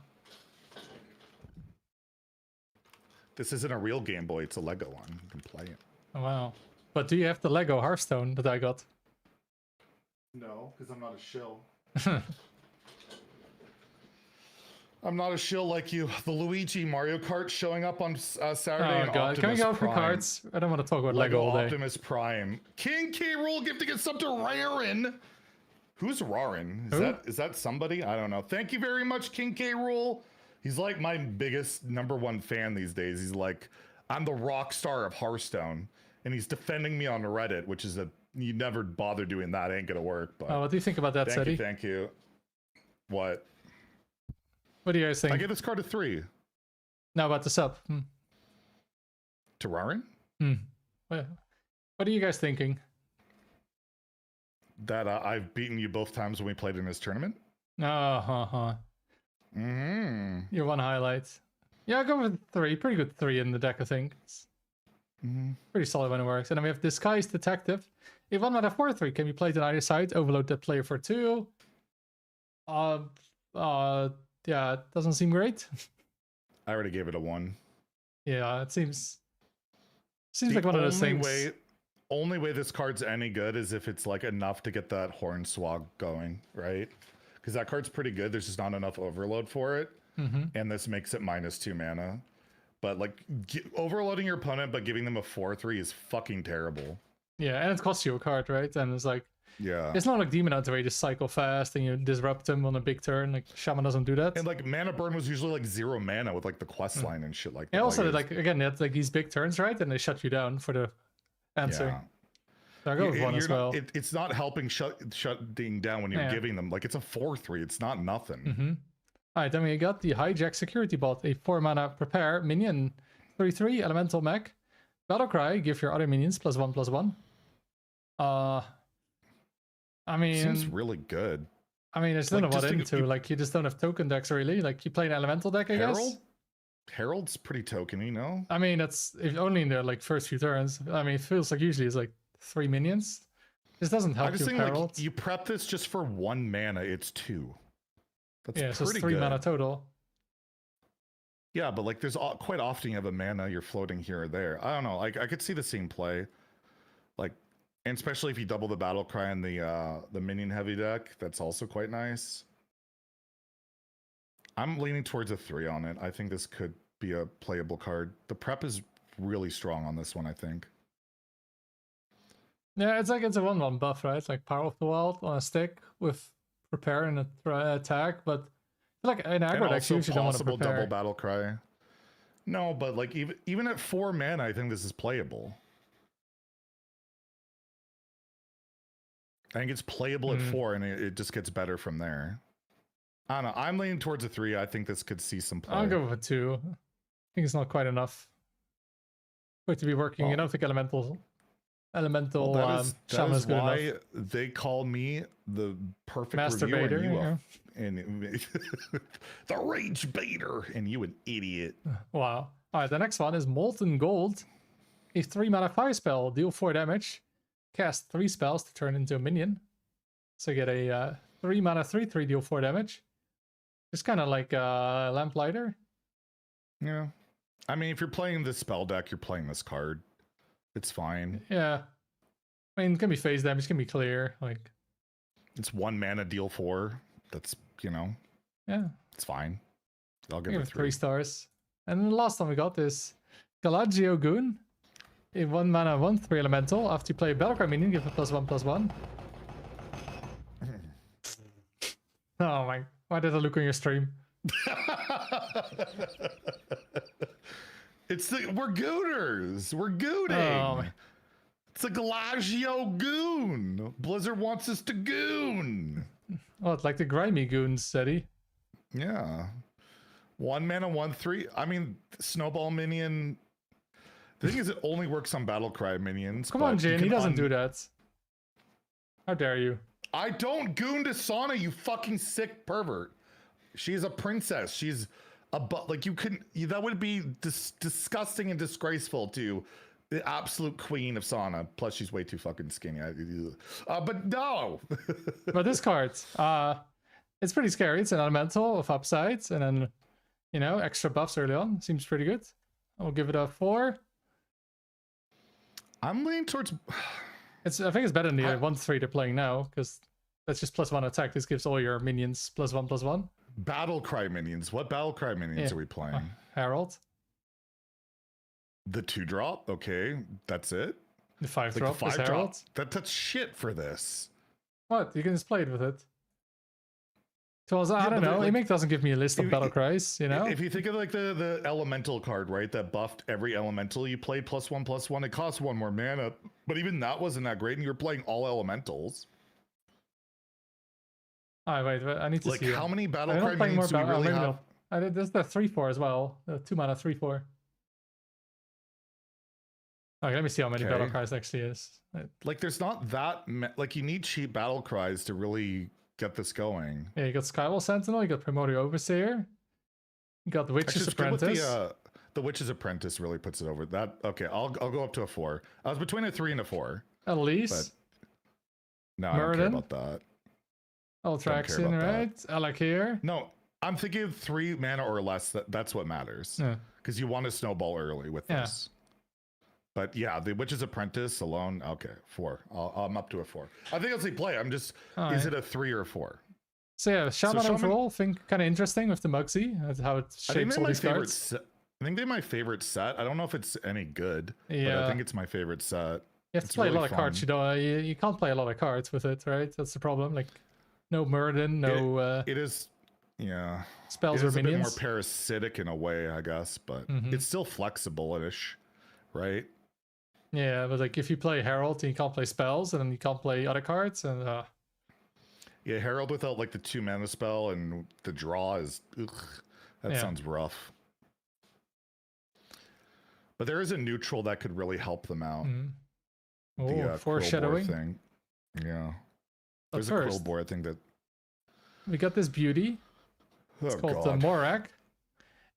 This isn't a real Game Boy. It's a Lego one. You can play it. Oh, wow. But do you have the Lego Hearthstone that I got? No, because I'm not a shill. I'm not a shill like you. The Luigi Mario Kart showing up on Saturday. Oh and god, Optimus can we go for Prime. cards? I don't want to talk about Lego all day. Optimus Prime. King K. Rool gifting a sub to Rarin. Who's Rarin? Is that somebody? I don't know. Thank you very much, King K. Rool. He's like my biggest #1 fan these days. He's like, I'm the rock star of Hearthstone, and he's defending me on Reddit, which is you never bother doing that. Ain't gonna work. But what do you think about that, Zeddy? Thank you. What? What do you guys think? I gave this card a 3. Now about the sub. To Rarin? What are you guys thinking? That I've beaten you both times when we played in this tournament? Your one highlight. Yeah, I'll go with 3. Pretty good 3 in the deck, I think. It's pretty solid when it works. And then we have Disguised Detective. If 1 mana 4/3 can be played on either side, overload that player for 2. Yeah, it doesn't seem great. I already gave it a 1. Yeah, it seems like one of those things. Only way this card's any good is if it's like enough to get that Hornswoggle going, right? Because that card's pretty good. There's just not enough overload for it. And this makes it -2 mana. But like overloading your opponent but giving them a 4/3 is fucking terrible. Yeah, and it costs you a card, right? And it's like, yeah, it's not like Demon Hunter where you just cycle fast and you disrupt them on a big turn. Like Shaman doesn't do that. And like mana burn was usually like 0 mana with like the quest line and shit like that. And also like again, they had like these big turns, right? And they shut you down for the answer. Yeah. So I go with 1 as well. It's not helping shutting down when you're giving them. Like it's a 4/3. It's not nothing. All right, then we got the Hijack Security Bot, a 4 mana prepare minion, 3/3 elemental mech. Battlecry, give your other minions +1/+1. I mean, seems really good. I mean, I just don't know what into. Like, you just don't have token decks really. Like, you play an elemental deck, I guess. Herald's pretty tokeny, no? I mean, it's only in the like first few turns. I mean, it feels like usually it's like 3 minions. This doesn't help you with Herald. Like, you prep this just for 1 mana. It's 2. That's so it's 3 mana total. Yeah, but like, there's quite often you have a mana you're floating here or there. I don't know. Like, I could see the same play. Like, and especially if you double the battle cry in the minion heavy deck, that's also quite nice. I'm leaning towards a 3 on it. I think this could be a playable card. The prep is really strong on this one, I think. Yeah, it's like it's a 1/1 buff, right? It's like Power of the Wild on a stick with prepare and attack, but like an aggro deck, you usually don't want to prepare. Double battle cry. No, but like even at 4 mana, I think this is playable. I think it's playable at 4, and it just gets better from there. I don't know. I'm leaning towards a 3. I think this could see some play. I'll go with a 2. I think it's not quite enough for it to be working. Well, I don't think elemental that is good why enough. They call me the perfect Masturbator, reviewer, and the rage baiter, and you an idiot. Wow. All right, the next one is Molten Gold, a 3 mana fire spell, deal 4 damage, cast 3 spells to turn into a minion. So you get a 3 mana 3/3 deal 4 damage. It's kind of like Lamplighter. Yeah, I mean, if you're playing this spell deck, you're playing this card. It's fine. Yeah. I mean, it can be phase damage, it can be clear. Like, it's 1 mana deal 4. That's, yeah, it's fine. I'll give it 3 stars. And then the last one we got is Galagio Goon, a 1 mana 1/3 elemental. After you play a Battlecry minion, give it +1/+1. Oh my, why did I look on your stream? We're gooners. We're gooning. Oh. It's a Galagio goon. Blizzard wants us to goon. Oh, it's like the grimy goons, Zeddy. Yeah. 1 mana 1/3. I mean, Snowball minion. The thing is, it only works on Battlecry minions. Come on, Jin. He doesn't do that. How dare you? I don't goon to Sana, you fucking sick pervert. She's a princess. She's like, you couldn't. That would be disgusting and disgraceful to the absolute queen of Sana. Plus, she's way too fucking skinny. But no. But this card, it's pretty scary. It's an elemental with upsides, and then extra buffs early on. Seems pretty good. I'll give it a 4. I'm leaning towards. I think it's better than the 1/3 they're playing now, because that's just +1 attack. This gives all your minions +1/+1. Battle cry minions. What battle cry minions are we playing? Herald. The 2-drop. Okay, that's it. The 5-drop like is Herald. That's shit for this. What? You can just play it with it. So I don't know. Like, Imik doesn't give me a list of battle cries, you know? If you think of like the elemental card, right, that buffed every elemental you played +1/+1, it costs 1 more mana, but even that wasn't that great, and you're playing all elementals. Oh, wait, I need to like see. How many battle I'm cry not playing minions do we really maybe have? not. There's the 3/4 as well. The 2 mana 3/4. Okay, let me see how many battle cries actually is. Like, there's not that like, you need cheap battle cries to really get this going. Yeah, you got Skywall Sentinel, you got Primordial Overseer, you got the Witch's Apprentice. The Witch's Apprentice really puts it over. That okay? I'll go up to a 4. I was between a 3 and a 4. At least. No, I don't care about that. Ultraxian, right? Alakir. No, I'm thinking of 3 mana or less. That's what matters. Because you want to snowball early with this. But yeah, the Witch's Apprentice alone, okay, 4. I'm up to a 4. I think I'll say play. I'm just, is it a 3 or a 4? So yeah, Shaman overall, think kind of interesting with the Mugsy, how it shapes all these cards. I think they're my favorite set. I don't know if it's any good, but I think it's my favorite set. You have to play a lot of cards, you can't play a lot of cards with it, right? That's the problem. Like, no Murden, no... it is, yeah. Spells or minions. It is a bit more parasitic in a way, I guess, but it's still flexible-ish, right? Yeah, but like if you play Herald and you can't play spells and then you can't play other cards and yeah, Herald without like the 2 mana spell and the draw is that sounds rough. But there is a neutral that could really help them out. The foreshadowing thing. Yeah. But There's a Quillbore thing that we got this beauty. It's called the Morak.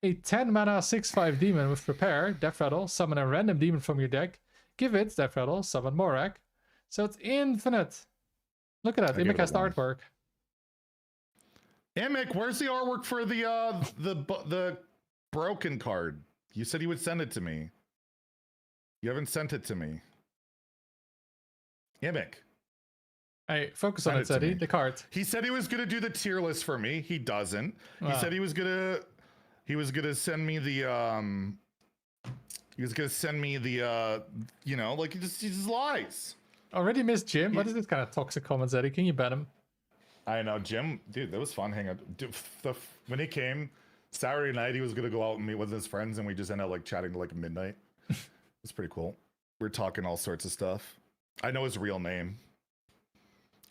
A 10 mana 6/5 demon with prepare, Death Rattle, summon a random demon from your deck. Give it Death Rattle, summon Morak. So it's infinite. Look at that. Imik has the artwork. Imik, where's the artwork for the broken card? You said you would send it to me. You haven't sent it to me. Imik. Hey, focus on it, Zeddy. The card. He said he was gonna do the tier list for me. He doesn't. He said he was gonna send me the you know, like he just lies. Already missed Jim. What is this kind of toxic comment, Zeddy? Can you ban him? I know, Jim. Dude, that was fun hanging out. Dude, when he came Saturday night, he was gonna go out and meet with his friends, and we just ended up like chatting to like midnight. It's pretty cool. We're talking all sorts of stuff. I know his real name.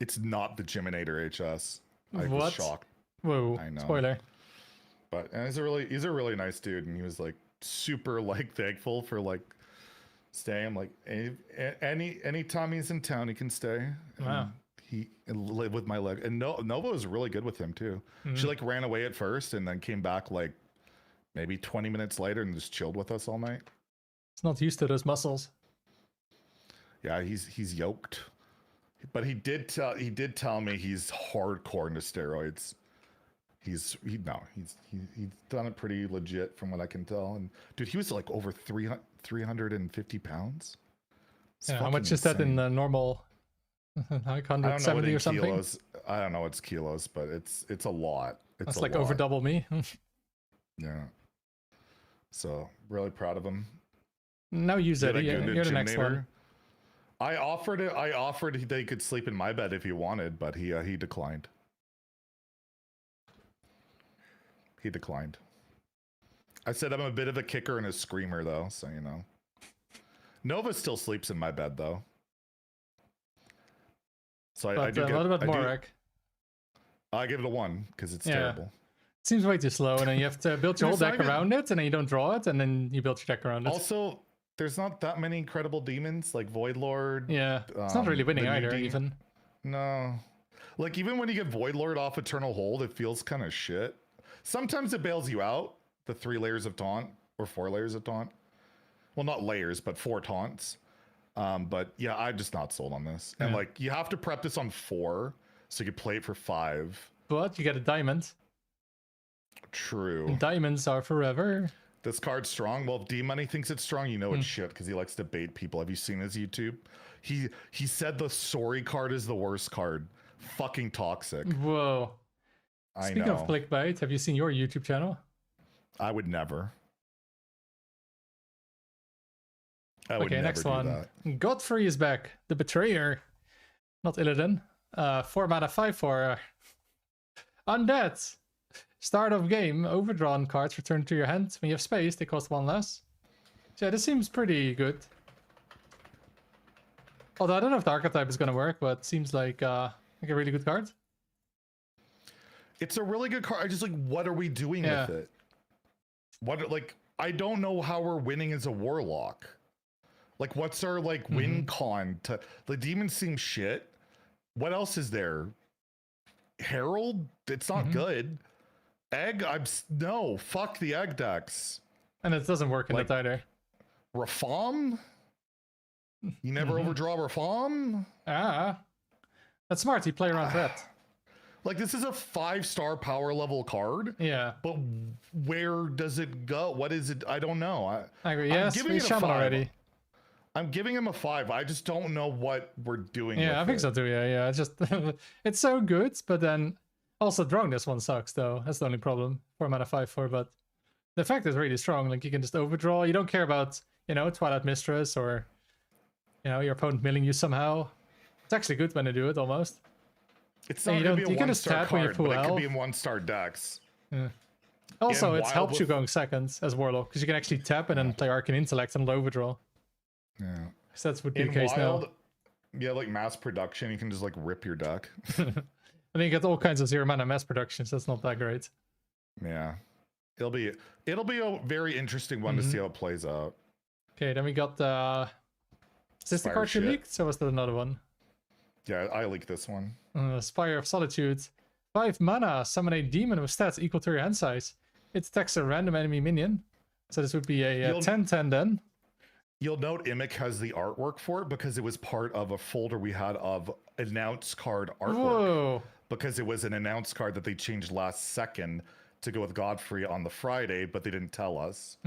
It's not the Jiminator HS. I was shocked. Whoa! I know. Spoiler. But he's a really nice dude, and he was like super like thankful for like staying. Like any time he's in town, he can stay. Wow. He lived with my leg, and Nova was really good with him too. She like ran away at first, and then came back like maybe 20 minutes later, and just chilled with us all night. It's not used to those muscles. Yeah, he's yoked, but he did tell me he's hardcore into steroids. He's done it pretty legit from what I can tell. And dude, he was like over 350 pounds. Yeah, how much is that in the normal? Like 170 or something? Kilos. I don't know what's kilos, but it's a lot. That's like over double me. Yeah. So really proud of him. Now you, Zeddy. You're the next one. I offered that he could sleep in my bed if he wanted, but he declined. He declined. I said I'm a bit of a kicker and a screamer, though, so you know. Nova still sleeps in my bed, though. So I do. What about Morak? I give it a 1 because it's terrible. It seems way too slow, and then you have to build your whole deck around it, and then you don't draw it, and then you build your deck around it. Also, there's not that many incredible demons like Void Lord. Yeah, it's not really winning either, even. No, like even when you get Void Lord off Eternal Hold, it feels kind of shit. Sometimes it bails you out, the 3 layers of taunt, or 4 layers of taunt. Well, not layers, but 4 taunts. But yeah, I'm just not sold on this. And like, you have to prep this on 4, so you can play it for 5. But you get a diamond. True. And diamonds are forever. This card's strong. Well, if D-Money thinks it's strong, you know it's shit, because he likes to bait people. Have you seen his YouTube? He said the sorry card is the worst card. Fucking toxic. Whoa. Speaking of clickbait, have you seen your YouTube channel? I would never. Okay, next one. Godfrey is back. The Betrayer. Not Illidan. 4 mana 5/4. Undead. Start of game. Overdrawn cards return to your hand. When you have space, they cost 1 less. So yeah, this seems pretty good. Although I don't know if the archetype is gonna work, but it seems like a really good card. It's a really good card. I just like, what are we doing with it? What, like, I don't know how we're winning as a warlock. Like, what's our like win con to the demons seem shit. What else is there? Herald? It's not good. Egg? No, fuck the egg decks. And it doesn't work in like, that either. Rafam? You never overdraw Rafam? Ah. That's smart, you play around that. Like, this is a 5-star power level card. Yeah. But where does it go? What is it? I don't know. I agree. Yes, we shaman already. I'm giving him a 5. I just don't know what we're doing. Yeah, I think so too. Yeah. It's just it's so good, but then also drawing this one sucks though. That's the only problem. 4 mana 5/4, but the effect is really strong. Like you can just overdraw. You don't care about, you know, Twilight Mistress or, you know, your opponent milling you somehow. It's actually good when they do it almost. It's not going to be a 1-star card, but it could be in 1-star decks. Yeah. Also, it helps you going second as Warlock because you can actually tap and then play Arcane Intellect and overdraw. Yeah. So that's would be the case now. Yeah, like mass production, you can just like rip your deck. And then you get all kinds of 0 mana mass productions. That's not that great. Yeah. It'll be a very interesting one to see how it plays out. Okay, then we got is this the card you leaked? So was there another one? Yeah, I leaked this one. Spire of Solitude. 5 mana, summon a demon with stats equal to your hand size. It attacks a random enemy minion. So this would be a 10/10 then. You'll note Immic has the artwork for it because it was part of a folder we had of announced card artwork. Whoa. Because it was an announced card that they changed last second to go with Godfrey on the Friday, but they didn't tell us.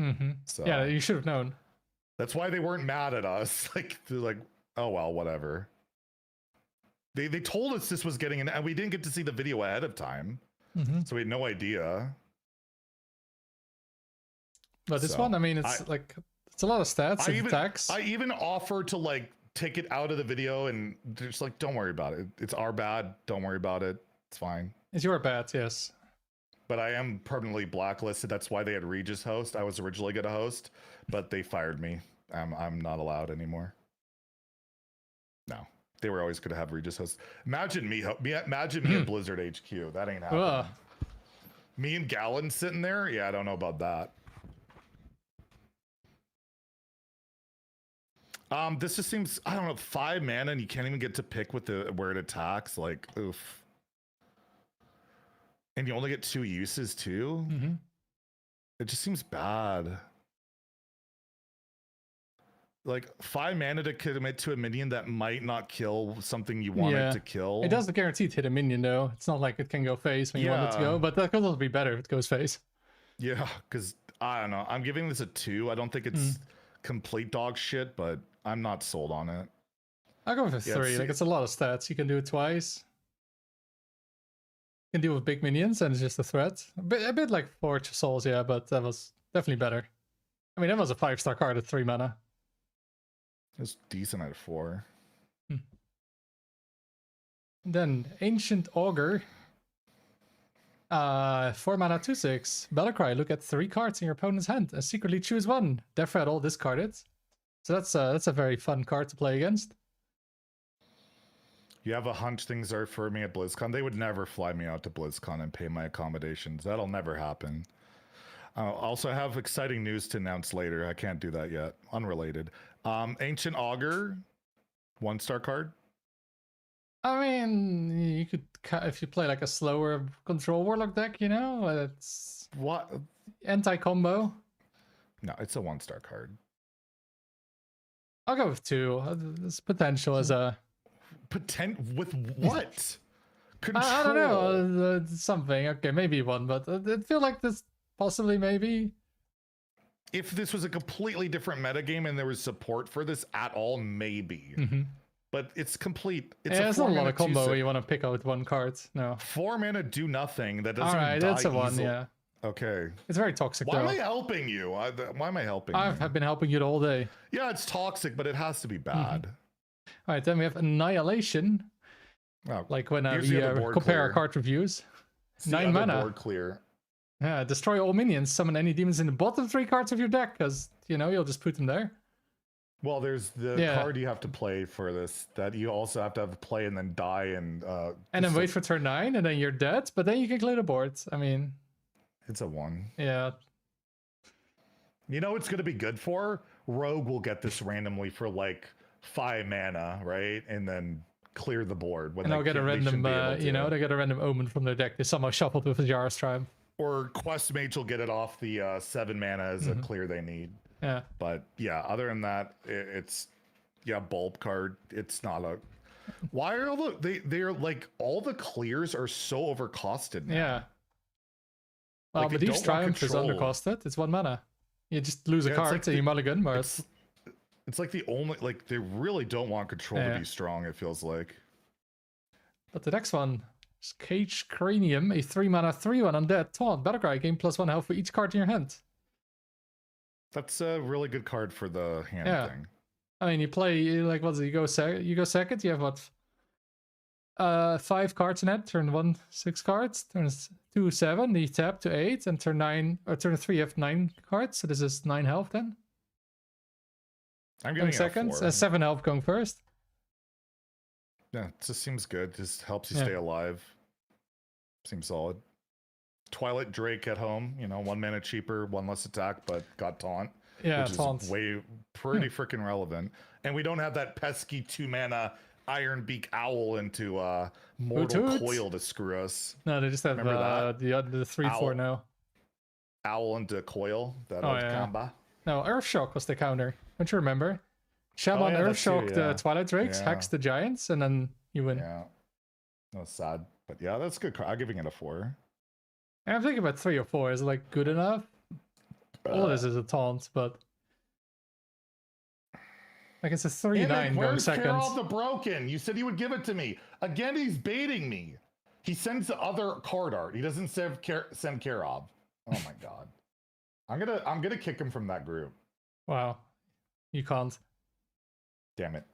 So yeah, you should have known. That's why they weren't mad at us. Like, they're like, oh well, whatever. They told us this was getting in, and we didn't get to see the video ahead of time, so we had no idea. But this one, I mean, it's like it's a lot of stats and attacks. I even offered to like take it out of the video, and they're just like, don't worry about it. It's our bad. Don't worry about it. It's fine. It's your bad, yes. But I am permanently blacklisted. That's why they had Regis host. I was originally going to host, but they fired me. I'm not allowed anymore. No. They were always going to have Regis host. Imagine me at Blizzard HQ. That ain't happening. Me and Gallon sitting there? Yeah, I don't know about that. This just seems, I don't know, 5 mana and you can't even get to pick with where it attacks. Like, oof. And you only get 2 uses too? It just seems bad. Like 5 mana to commit to a minion that might not kill something you want it to kill. It doesn't guarantee to hit a minion though. It's not like it can go face when you want it to go, but that could also be better if it goes face. Yeah, because I don't know. I'm giving this a 2. I don't think it's complete dog shit, but I'm not sold on it. I'll go with a 3. Like it's a lot of stats. You can do it twice. You can deal with big minions and it's just a threat. A bit like Forge of Souls, yeah, but that was definitely better. I mean, that was a 5-star card at 3 mana. It's decent at 4. Then Ancient Augur. 4 mana 2/6. Battlecry. Look at 3 cards in your opponent's hand and secretly choose one. Death Rattle, discard it. So that's a very fun card to play against. You have a hunch things are for me at BlizzCon. They would never fly me out to BlizzCon and pay my accommodations. That'll never happen. Also, I have exciting news to announce later. I can't do that yet. Unrelated. Ancient Augur, 1-star card. I mean, you could, if you play like a slower control warlock deck, you know, it's what anti-combo. No, it's a 1-star card. I'll go with 2. There's potential as a with what? Control. I don't know, something. Okay, maybe 1, but I feel like this possibly maybe. If this was a completely different metagame and there was support for this at all, maybe. but it's complete. It's not a lot of combo where you want to pick out one card. No. 4 mana do nothing. That doesn't. Alright, that's a one. easily. Yeah. Okay. It's very toxic. Why though. am I helping you? Why am I helping? I've been helping you the whole day. Yeah, it's toxic, but it has to be bad. All right, then we have Annihilation. Oh, Like when here's we the other board compare our clear. card reviews. It's the 9 other mana. board clear. Yeah, destroy all minions. Summon any demons in the bottom 3 cards of your deck, because you'll just put them there. Well, there's the card you have to play for this that you also have to have play and then die and then wait for turn 9, and then you're dead. But then you can clear the board. I mean, it's a 1. Yeah. You know it's going to be good for? Rogue will get this randomly for like 5 mana, right? And then clear the board. When And they'll get a random, they get a random omen from their deck. They somehow shuffled with a Jar's Tribe. Or Quest Mage will get it off the 7 mana as a clear they need. Yeah. But yeah, other than that, it's bulb card. It's not a. Why are all they're like all the clears are so overcosted now. Yeah. Well, Like, they Medivh's don't want Triumph is control. undercosted. It's 1 mana. You just lose a Yeah, it's card like and you mulligan, but It's like the only they really don't want control to be strong. It feels like. But the next one is Cage Cranium, a 3 mana 3/1 undead taunt battlecry. Gain +1 health for each card in your hand. That's a really good card for the hand thing. I mean, you go second. You have what? 5 cards in it. Turn 1, 6 cards. Turn 2, 7. You tap to 8, and turn 3 you have 9 cards. So this is 9 health then. I'm giving it a seconds. 4. 7 health going first. Yeah, it just seems good. Just helps you stay alive. Seems solid. Twilight Drake at home, 1 mana cheaper, 1 less attack, but got taunt. Yeah, which taunt. is pretty freaking relevant. And we don't have that pesky 2 mana Iron Beak Owl into Mortal Hoot. Coil to screw us. No, they just have Remember the 3/4 now. Owl into Coil, that old combo. No, Earthshock was the counter. Don't you remember? Shaman Earthshock the Twilight Drakes, hacks the giants, and then you win. Yeah. That was sad. But yeah, that's good. I'm giving it a 4. I'm thinking about 3 or 4. Is it like good enough? All this is a taunt, but like it's a 3/9 going where's seconds. Carol the Broken? You said you would give it to me. Again, he's baiting me. He sends the other card art. He doesn't send Karov. Oh my god. I'm gonna kick him from that group. Wow. You can't. Damn it.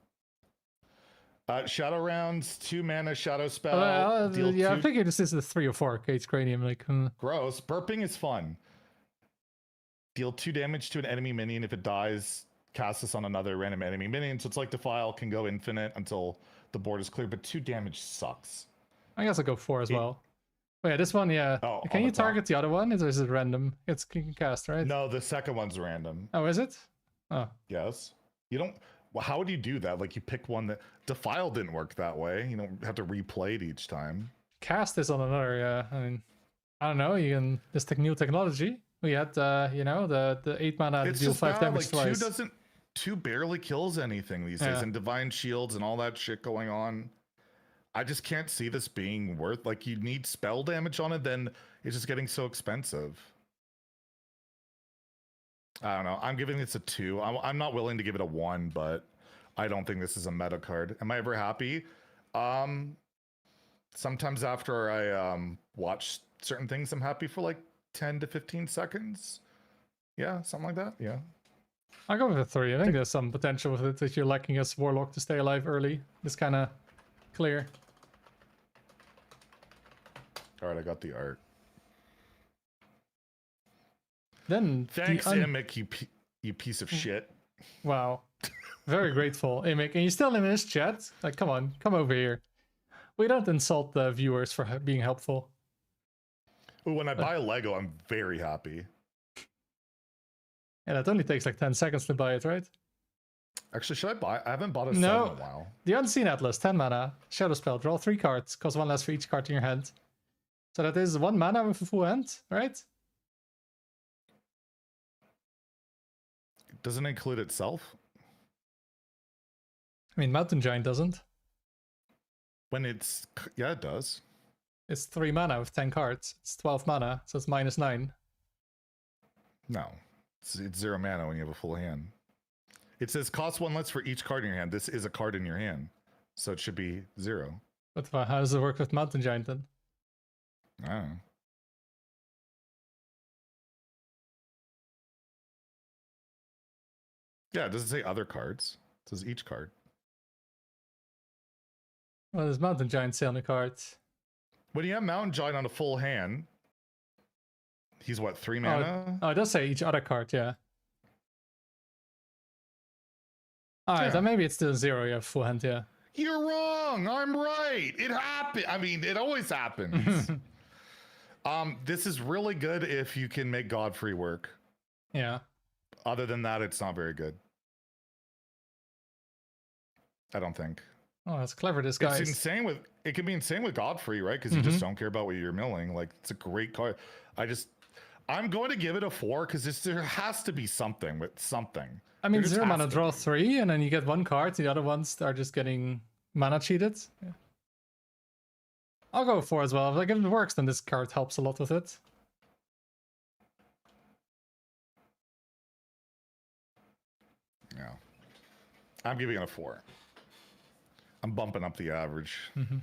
Shadow rounds, 2 mana shadow spell. Deal yeah, 2. I think this is a 3 or 4 Cage Cranium. Like, Gross. Burping is fun. Deal 2 damage to an enemy minion. If it dies, cast this on another random enemy minion. So it's like Defile can go infinite until the board is clear, but 2 damage sucks. I guess I'll go 4 as well. Oh, yeah, this one, yeah. Oh, can you target the other one? Or is it random? It's you can cast, right? No, the second one's random. Oh, is it? Oh. Yes. You don't. Well, how would you do that? Like you pick one that Defile didn't work that way. You don't have to replay it each time. Cast this on another. Yeah, I mean, I don't know. You can just new technology. We had, the 8 mana to deal 5 damage like, twice. 2 barely kills anything these days, and Divine Shields and all that shit going on. I just can't see this being worth. Like you need spell damage on it, then it's just getting so expensive. I don't know. I'm giving this a 2. I'm not willing to give it a 1, but I don't think this is a meta card. Am I ever happy? Sometimes after I watch certain things, I'm happy for like 10 to 15 seconds. Yeah, something like that. Yeah. I'll go with a 3. I think there's some potential with it if you're lacking as Warlock to stay alive early. It's kind of clear. All right, I got the art. Then thanks, Imic, you piece of shit. Wow, very grateful, Imic, and you still in this chat? Like, come on, come over here. We don't insult the viewers for being helpful. Ooh, when I buy a Lego, I'm very happy. And it only takes like 10 seconds to buy it, right? Actually, should I buy? I haven't bought a set in a while. The Unseen Atlas, 10 mana, Shadow Spell, draw 3 cards, cost 1 less for each card in your hand. So that is 1 mana with a full hand, right? Doesn't it include itself? I mean, Mountain Giant doesn't. When it's... Yeah, it does. It's 3 mana with 10 cards. It's 12 mana, so it's -9. No. It's 0 mana when you have a full hand. It says cost 1 less for each card in your hand. This is a card in your hand. so it should be 0. But how does it work with Mountain Giant then? I don't know. Yeah, it doesn't say other cards. It says each card. Well, there's Mountain Giant say on the cards. When you have Mountain Giant on a full hand, he's what, 3 mana? Oh, it does say each other card, yeah. Alright, then maybe it's still 0, you have full hand, yeah. You're wrong! I'm right! It happened! I mean, it always happens. This is really good if you can make Godfrey work. Yeah. Other than that, it's not very good. I don't think. Oh, that's clever, this guy. It's insane with, it can be insane with Godfrey, right? Because you just don't care about what you're milling. Like, it's a great card. I'm going to give it a 4 because there has to be something with something. I mean, 0 mana draw 3, and then you get 1 card. The other ones are just getting mana cheated. Yeah. I'll go 4 as well. Like, if it works, then this card helps a lot with it. Yeah. I'm giving it a 4. I'm bumping up the average. And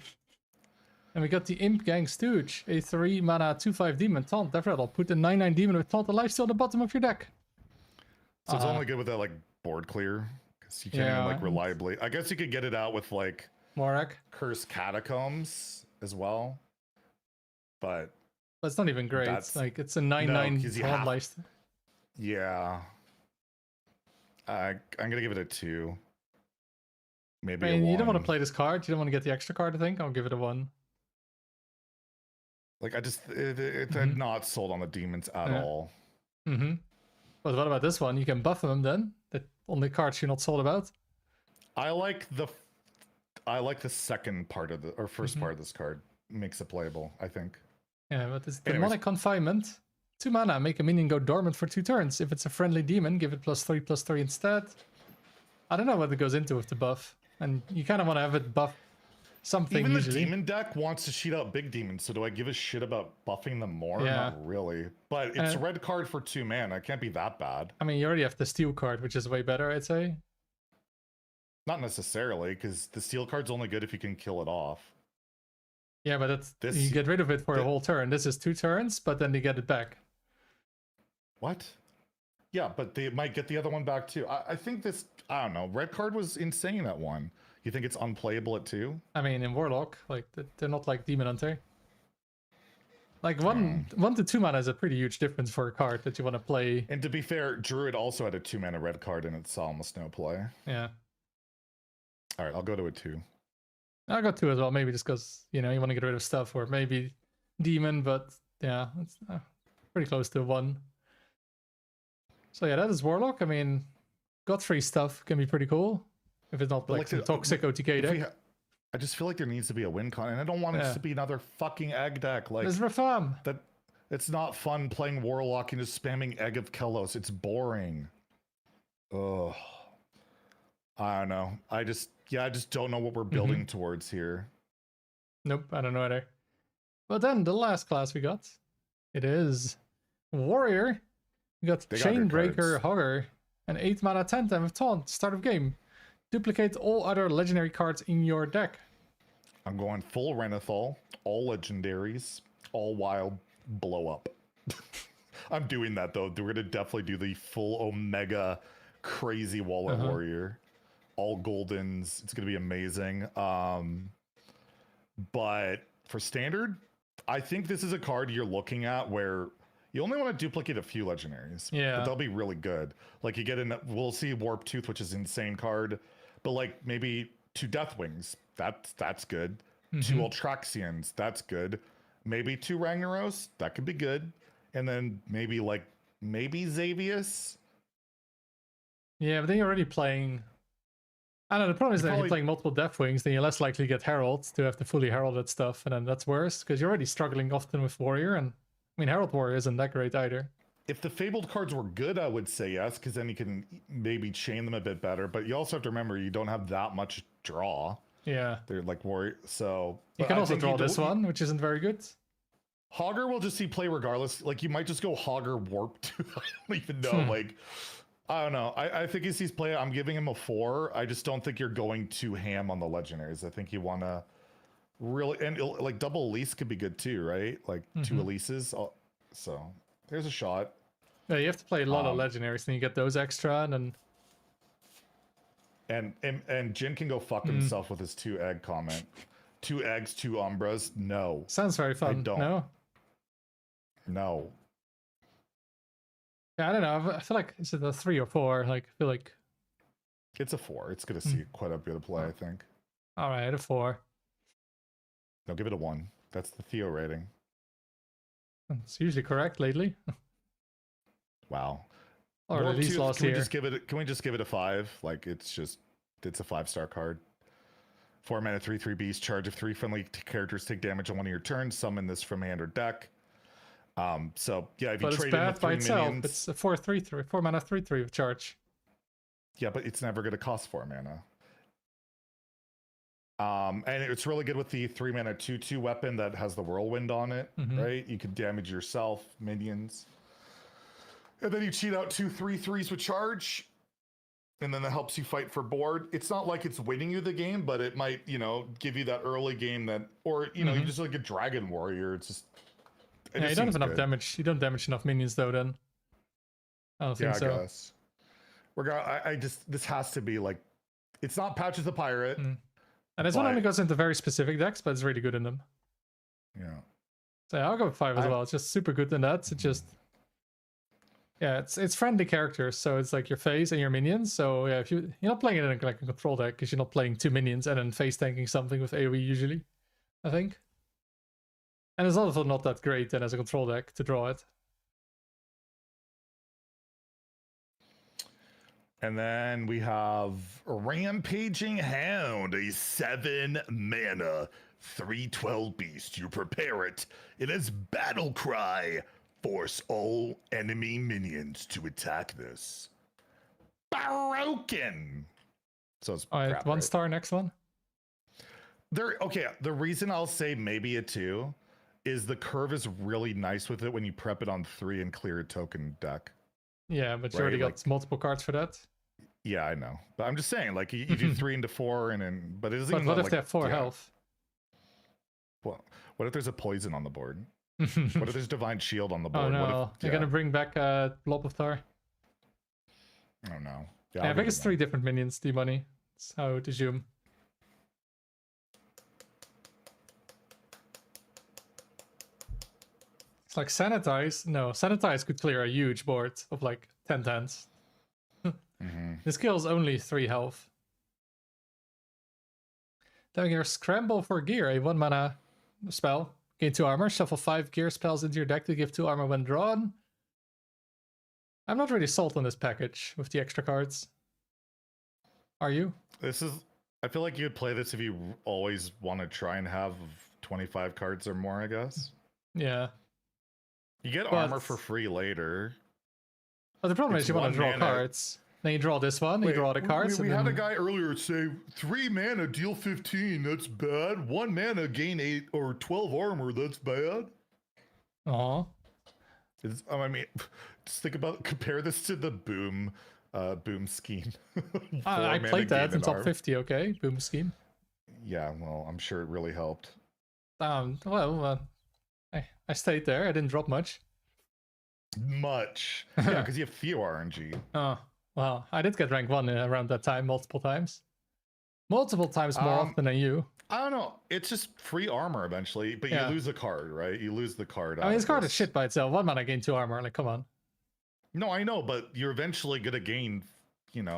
we got the Imp Gang Stooge, a 3 mana 2/5 demon taunt. I'll put the 9/9 demon with taunt alive still at the bottom of your deck. So it's only good with that like board clear because you can't even like reliably. I guess you could get it out with like Morak, Cursed Catacombs as well, but it's not even great. Like it's a 9/9 taunt life. Yeah, I'm gonna give it a 2. Maybe. I mean, you don't want to play this card. You don't want to get the extra card. I think I'll give it a 1. Like I'm not sold on the demons at all. But what about this one? You can buff them then. The only cards you're not sold about. I like the second part of or first part of this card. Makes it playable, I think. Yeah, but it's Demonic Confinement. 2 mana, make a minion go dormant for 2 turns. If it's a friendly demon, give it +3/+3 instead. I don't know what it goes into with the buff. And you kind of want to have it buff something. Even usually. The demon deck wants to cheat out big demons, so do I give a shit about buffing them more? Yeah. Not really. But it's a red card for 2 mana. It can't be that bad. I mean, you already have the steel card, which is way better, I'd say. Not necessarily, because the steel card's only good if you can kill it off. Yeah, but you get rid of it for a whole turn. This is 2 turns, but then you get it back. What? Yeah, but they might get the other one back too. I think this, I don't know, red card was insane at 1. You think it's unplayable at 2? I mean, in Warlock, like, they're not like Demon Hunter. Like, 1 to 2 mana is a pretty huge difference for a card that you want to play. And to be fair, Druid also had a 2 mana red card and it saw almost no play. Yeah. Alright, I'll go to a 2. I'll go 2 as well, maybe just because, you know, you want to get rid of stuff, or maybe Demon, but yeah, it's pretty close to a 1. So yeah, that is Warlock. I mean, Godfrey stuff can be pretty cool. If it's not like the toxic OTK deck. I just feel like there needs to be a win con, and I don't want it to be another fucking egg deck. Like there's Rafam. That it's not fun playing Warlock and just spamming Egg of Kelos. It's boring. Ugh. I don't know. I just don't know what we're building towards here. Nope, I don't know either. But then the last class we got, it is Warrior. We got Chainbreaker Hogger, an 8 mana 10/10 with taunt, start of game. Duplicate all other legendary cards in your deck. I'm going full Renathal, all legendaries, all wild, blow up. I'm doing that though. We're gonna definitely do the full Omega crazy Wallet Warrior. All Goldens. It's gonna be amazing. But for standard, I think this is a card you're looking at where you only want to duplicate a few legendaries. Yeah. But they'll be really good. Like you get in, we'll see Warp Tooth, which is an insane card. But like maybe 2 Deathwings, that's good. 2 Ultraxians, that's good. Maybe 2 Ragnaros, that could be good. And then maybe Xavius. Yeah, but then you're already playing. I don't know, the problem is that if you're playing multiple Deathwings, then you're less likely to get Herald to have the fully heralded stuff, and then that's worse, because you're already struggling often with Warrior, and I mean, Herald Warrior isn't that great either. If the Fabled cards were good, I would say yes, because then you can maybe chain them a bit better. But you also have to remember you don't have that much draw. Yeah. They're like Warrior, so... You can also draw this one, which isn't very good. Hogger will just see play regardless. Like, you might just go Hogger Warp Tooth. I don't even know. I don't know. I think as he's playing, I'm giving him a 4. I just don't think you're going too ham on the legendaries. I think you want to really, and like double Elise could be good too, right? Like 2 Elises. So there's a shot. Yeah, you have to play a lot of legendaries, and you get those extra, and then. And Jin can go fuck himself with his 2 egg comment. 2 eggs, 2 Umbras. No. Sounds very fun. I don't. No. Yeah, I don't know. I feel like is it a 3 or 4? Like, I feel like it's a 4. It's gonna see quite a bit of play, I think. All right, a 4. No, give it a 1. That's the Theo rating. It's usually correct lately. Wow. Or at least last year. Can we just give it a 5? Like it's a 5-star card. 4 mana 3/3 beast. Charge of 3 friendly characters take damage on one of your turns. Summon this from hand or deck. So yeah, if you trade in with 3 minions, it's a 4/3/3, 4 mana 3/3 with charge. Yeah, but it's never going to cost 4 mana. And it's really good with the 3 mana 2/2 weapon that has the whirlwind on it, right? You can damage yourself, minions, and then you cheat out 2 3/3s with charge, and then that helps you fight for board. It's not like it's winning you the game, but it might, give you that early game that, or you just like a dragon warrior. It's just. Yeah, you don't have enough damage. You don't damage enough minions though. Then I don't think so. I guess. This has to be like, it's not Patches the Pirate. And this one only goes into very specific decks, but it's really good in them. Yeah. So yeah, I'll go with 5 as well. It's just super good in that. It's just, yeah, it's friendly characters, so it's like your face and your minions. So yeah, if you're not playing it in like a control deck, because you're not playing 2 minions and then face tanking something with AoE usually, I think. And it's also not that great then as a control deck to draw it. And then we have Rampaging Hound, a 7 mana 3/12 beast. You prepare it. It has Battle Cry. Force all enemy minions to attack this. Broken. So it's all right, crap, 1 right? star next one. Okay, the reason I'll say maybe a 2 is the curve is really nice with it when you prep it on 3 and clear a token deck. Yeah, but you already got multiple cards for that. Yeah, I know. But I'm just saying, like, you do 3 into 4 and then, but it doesn't even what if like, they have 4 health? Well, what if there's a poison on the board? What if there's Divine Shield on the board? Oh no, what if, they're gonna bring back a Blob of Tar. Oh no. Yeah, I think it's 3 different minions, D-Money. That's how I would assume. It's like Sanitize. No, Sanitize could clear a huge board of like 10 10s. This kills only 3 health. Then your Scramble for Gear, a 1 mana spell. Gain 2 armor. Shuffle 5 gear spells into your deck to give 2 armor when drawn. I'm not really sold on this package with the extra cards. Are you? I feel like you'd play this if you always want to try and have 25 cards or more, I guess. Yeah. You get armor for free later. But the problem is you want to draw cards. Then you draw this one, you draw the cards. We had a guy earlier say 3 mana, deal 15, that's bad. 1 mana, gain 8 or 12 armor, that's bad. I mean, just compare this to the boom scheme. I played that in top 50, okay? Boom scheme. Yeah, well, I'm sure it really helped. I stayed there, I didn't drop much. Yeah, because you have Theo RNG. Oh, wow. I did get rank 1 around that time, multiple times. Multiple times more often than you. I don't know. It's just free armor eventually, but you lose a card, right? You lose the card. I mean, this card is shit by itself. 1 mana gain 2 armor. Like, come on. No, I know, but you're eventually going to gain, 10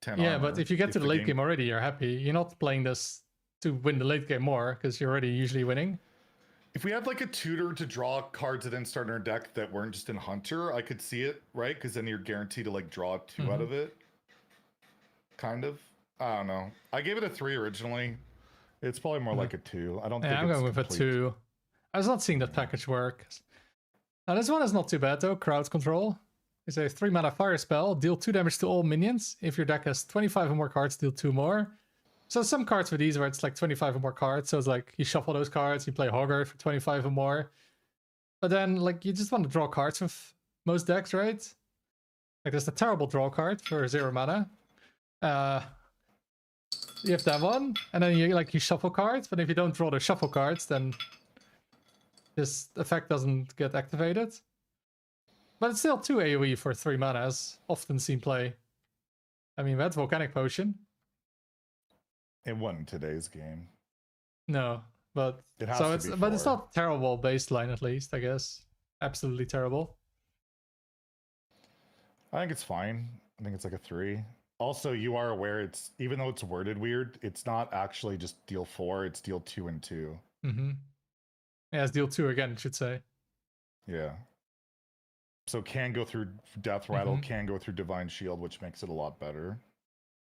armor. Yeah, but if you get to the late game already, you're happy. You're not playing this to win the late game more, because you're already usually winning. If we had like a tutor to draw cards that then start in our deck that weren't just in Hunter, I could see it, right? Because then you're guaranteed to like draw 2 out of it. Kind of. I don't know. I gave it a 3 originally. It's probably more like a 2. I don't think I'm going with a 2. I was not seeing that package work. Now this one is not too bad though. Crowd Control. It's a 3 mana fire spell. Deal 2 damage to all minions. If your deck has 25 or more cards, deal 2 more. So some cards for these where it's like 25 or more cards. So it's like you shuffle those cards, you play Hogger for 25 or more. But then like you just want to draw cards with most decks, right? Like there's the terrible draw card for 0 mana. You have that one, and then you shuffle cards, but if you don't draw the shuffle cards, then this effect doesn't get activated. But it's still 2 AoE for 3 mana, as often seen play. I mean, that's Volcanic Potion. It wasn't today's game. No, but it has so to it's be but it's not terrible baseline, at least, I guess. Absolutely terrible. I think it's fine. I think it's like a 3. Also, you are aware it's, even though it's worded weird, it's not actually just deal 4, it's deal 2 and 2. Mm-hmm. Yeah, it's deal 2 again, I should say. Yeah. So can go through Death Rattle, can go through Divine Shield, which makes it a lot better.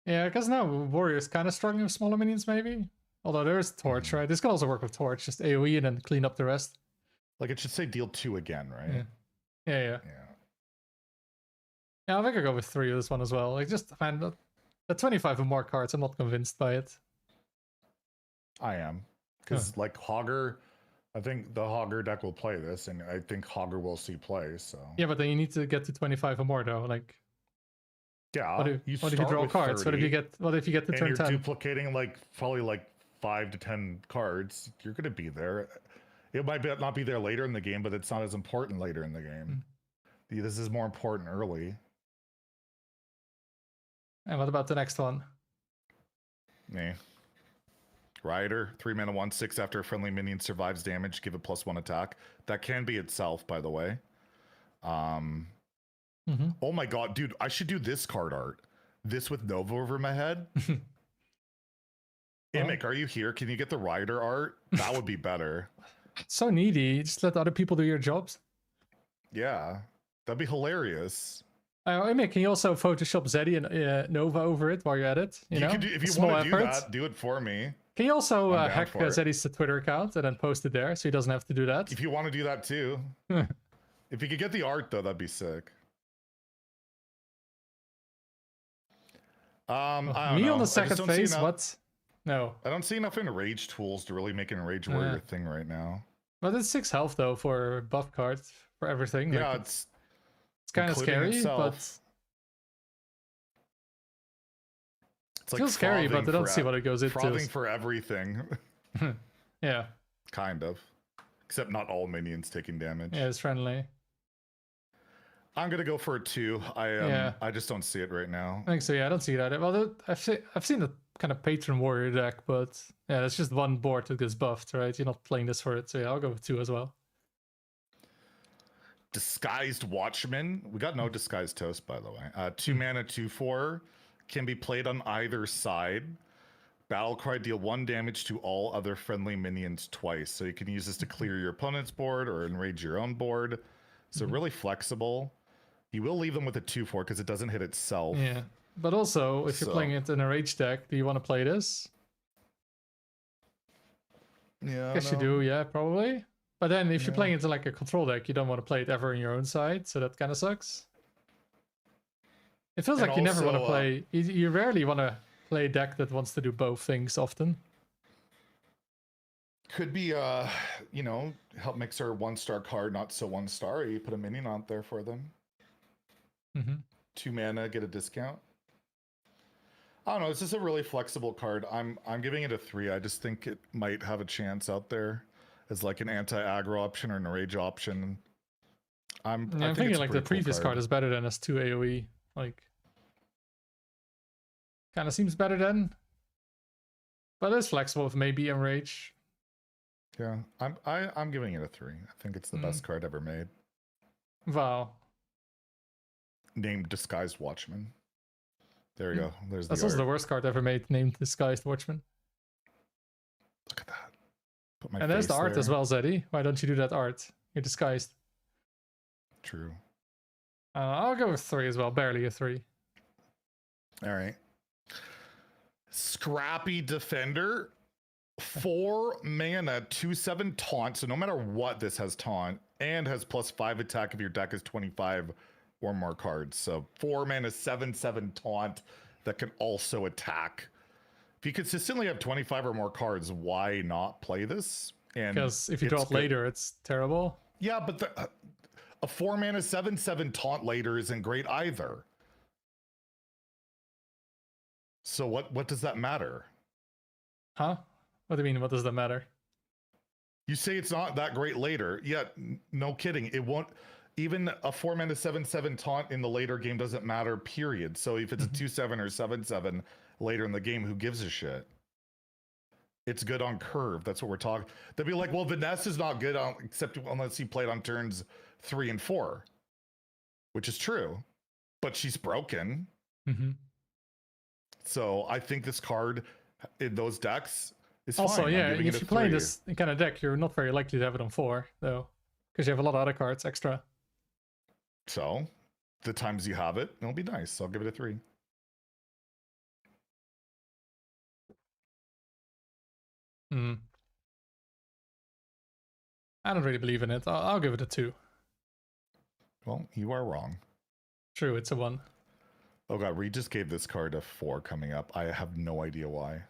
Yeah, because now Warrior's kind of struggling with smaller minions, maybe. Although there's Torch, right? This can also work with Torch, just AoE and then clean up the rest. Like it should say deal 2 again, right? Yeah. Yeah, I think I'll go with 3 of this one as well. Like, just, man, the 25 or more cards, I'm not convinced by it. I am. Because, like, Hogger, I think the Hogger deck will play this, and I think Hogger will see play, so... Yeah, but then you need to get to 25 or more, though. Like, yeah, what if you draw cards? 30, what if you get to turn 10? And you're duplicating, like, probably, like, 5 to 10 cards. You're going to be there. It might not be there later in the game, but it's not as important later in the game. This is more important early. And what about the next one? Rider, 3 mana, 1/6. After a friendly minion survives damage, give it +1 attack. That can be itself, by the way. Oh my god, dude, I should do this card art. This with Nova over my head. Immick, are you here? Can you get the Rider art? That would be better. So needy. Just let other people do your jobs. Yeah, that'd be hilarious. Immick, can you also Photoshop Zeddy and Nova over it while you're at it? You know? Could do, if you want to do that, do it for me. Can you also hack Zeddy's Twitter account and then post it there so he doesn't have to do that? If you want to do that too. If you could get the art though, that'd be sick. I don't me know. on the second phase? What? No. I don't see enough enrage tools to really make an enrage warrior thing right now. But it's 6 health though for buff cards for everything. Yeah, like, it's kind of scary, but it's like feels scary, but I don't see what it goes into. Frothing for everything. Yeah. Kind of. Except not all minions taking damage. Yeah, it's friendly. I'm gonna go for a 2. I just don't see it right now. I think so. Yeah, I don't see that. Well, I've seen the kind of patron warrior deck, but yeah, that's just one board that gets buffed, right? You're not playing this for it, so yeah, I'll go with 2 as well. Disguised Watchman. We got no Disguised Toast, by the way. 2 mana, 2/4. Can be played on either side. Battlecry, deal 1 damage to all other friendly minions twice. So you can use this to clear your opponent's board or enrage your own board. So really flexible. You will leave them with a 2/4 because it doesn't hit itself. Yeah. But also, if you're playing it in a rage deck, do you want to play this? Yeah. Guess you do, yeah, probably. But then if you're playing it in like a control deck, you don't want to play it ever in your own side, so that kind of sucks. It feels like you never want to play... You rarely want to play a deck that wants to do both things often. Could be, you know, help mix our 1-star card not so 1-star. You put a minion out there for them. 2 mana, get a discount. I don't know. It's just a really flexible card. I'm giving it a 3. I just think it might have a chance out there as like an anti-aggro option or an enrage option. I'm thinking like the previous card is better than S2 AoE. Like, kind of seems better then. But it's flexible with maybe enrage. Yeah, I'm giving it a 3. I think it's the best card ever made. Wow. Named Disguised Watchman. There you go. That's also the worst card ever made, named Disguised Watchman. Look at that. Put and there's the art as well, Zeddy. Why don't you do that art? You're disguised. True. I'll go with 3 as well. Barely a 3. All right. Scrappy Defender. 4 mana, 2/7 taunt. So no matter what, this has taunt and has +5 attack if your deck is 25 or more cards. So 4 mana, 7/7 taunt that can also attack. If you consistently have 25 or more cards, why not play this? And because if you draw it later, it's terrible. Yeah, but a 4 mana, 7/7 taunt later isn't great either. So what does that matter? Huh? What do you mean? What does that matter? You say it's not that great later. Yeah, no kidding. It won't. Even a 4-mana 7/7 taunt in the later game doesn't matter, period. So if it's a 2/7 or 7/7 later in the game, who gives a shit? It's good on curve. That's what we're talking. They'll be like, well, Vanessa's not good on, except unless you play it on turns 3 and 4, which is true, but she's broken. Mm-hmm. So I think this card in those decks is Also, fine. yeah, if you play this kind of deck, you're not very likely to have it on 4, though, because you have a lot of other cards extra. So the times you have it, it'll be nice. I'll give it a 3. Hmm. I don't really believe in it. I'll give it a 2. Well, you are wrong. True, it's a 1. Oh god, we just gave this card a 4 coming up. I have no idea why.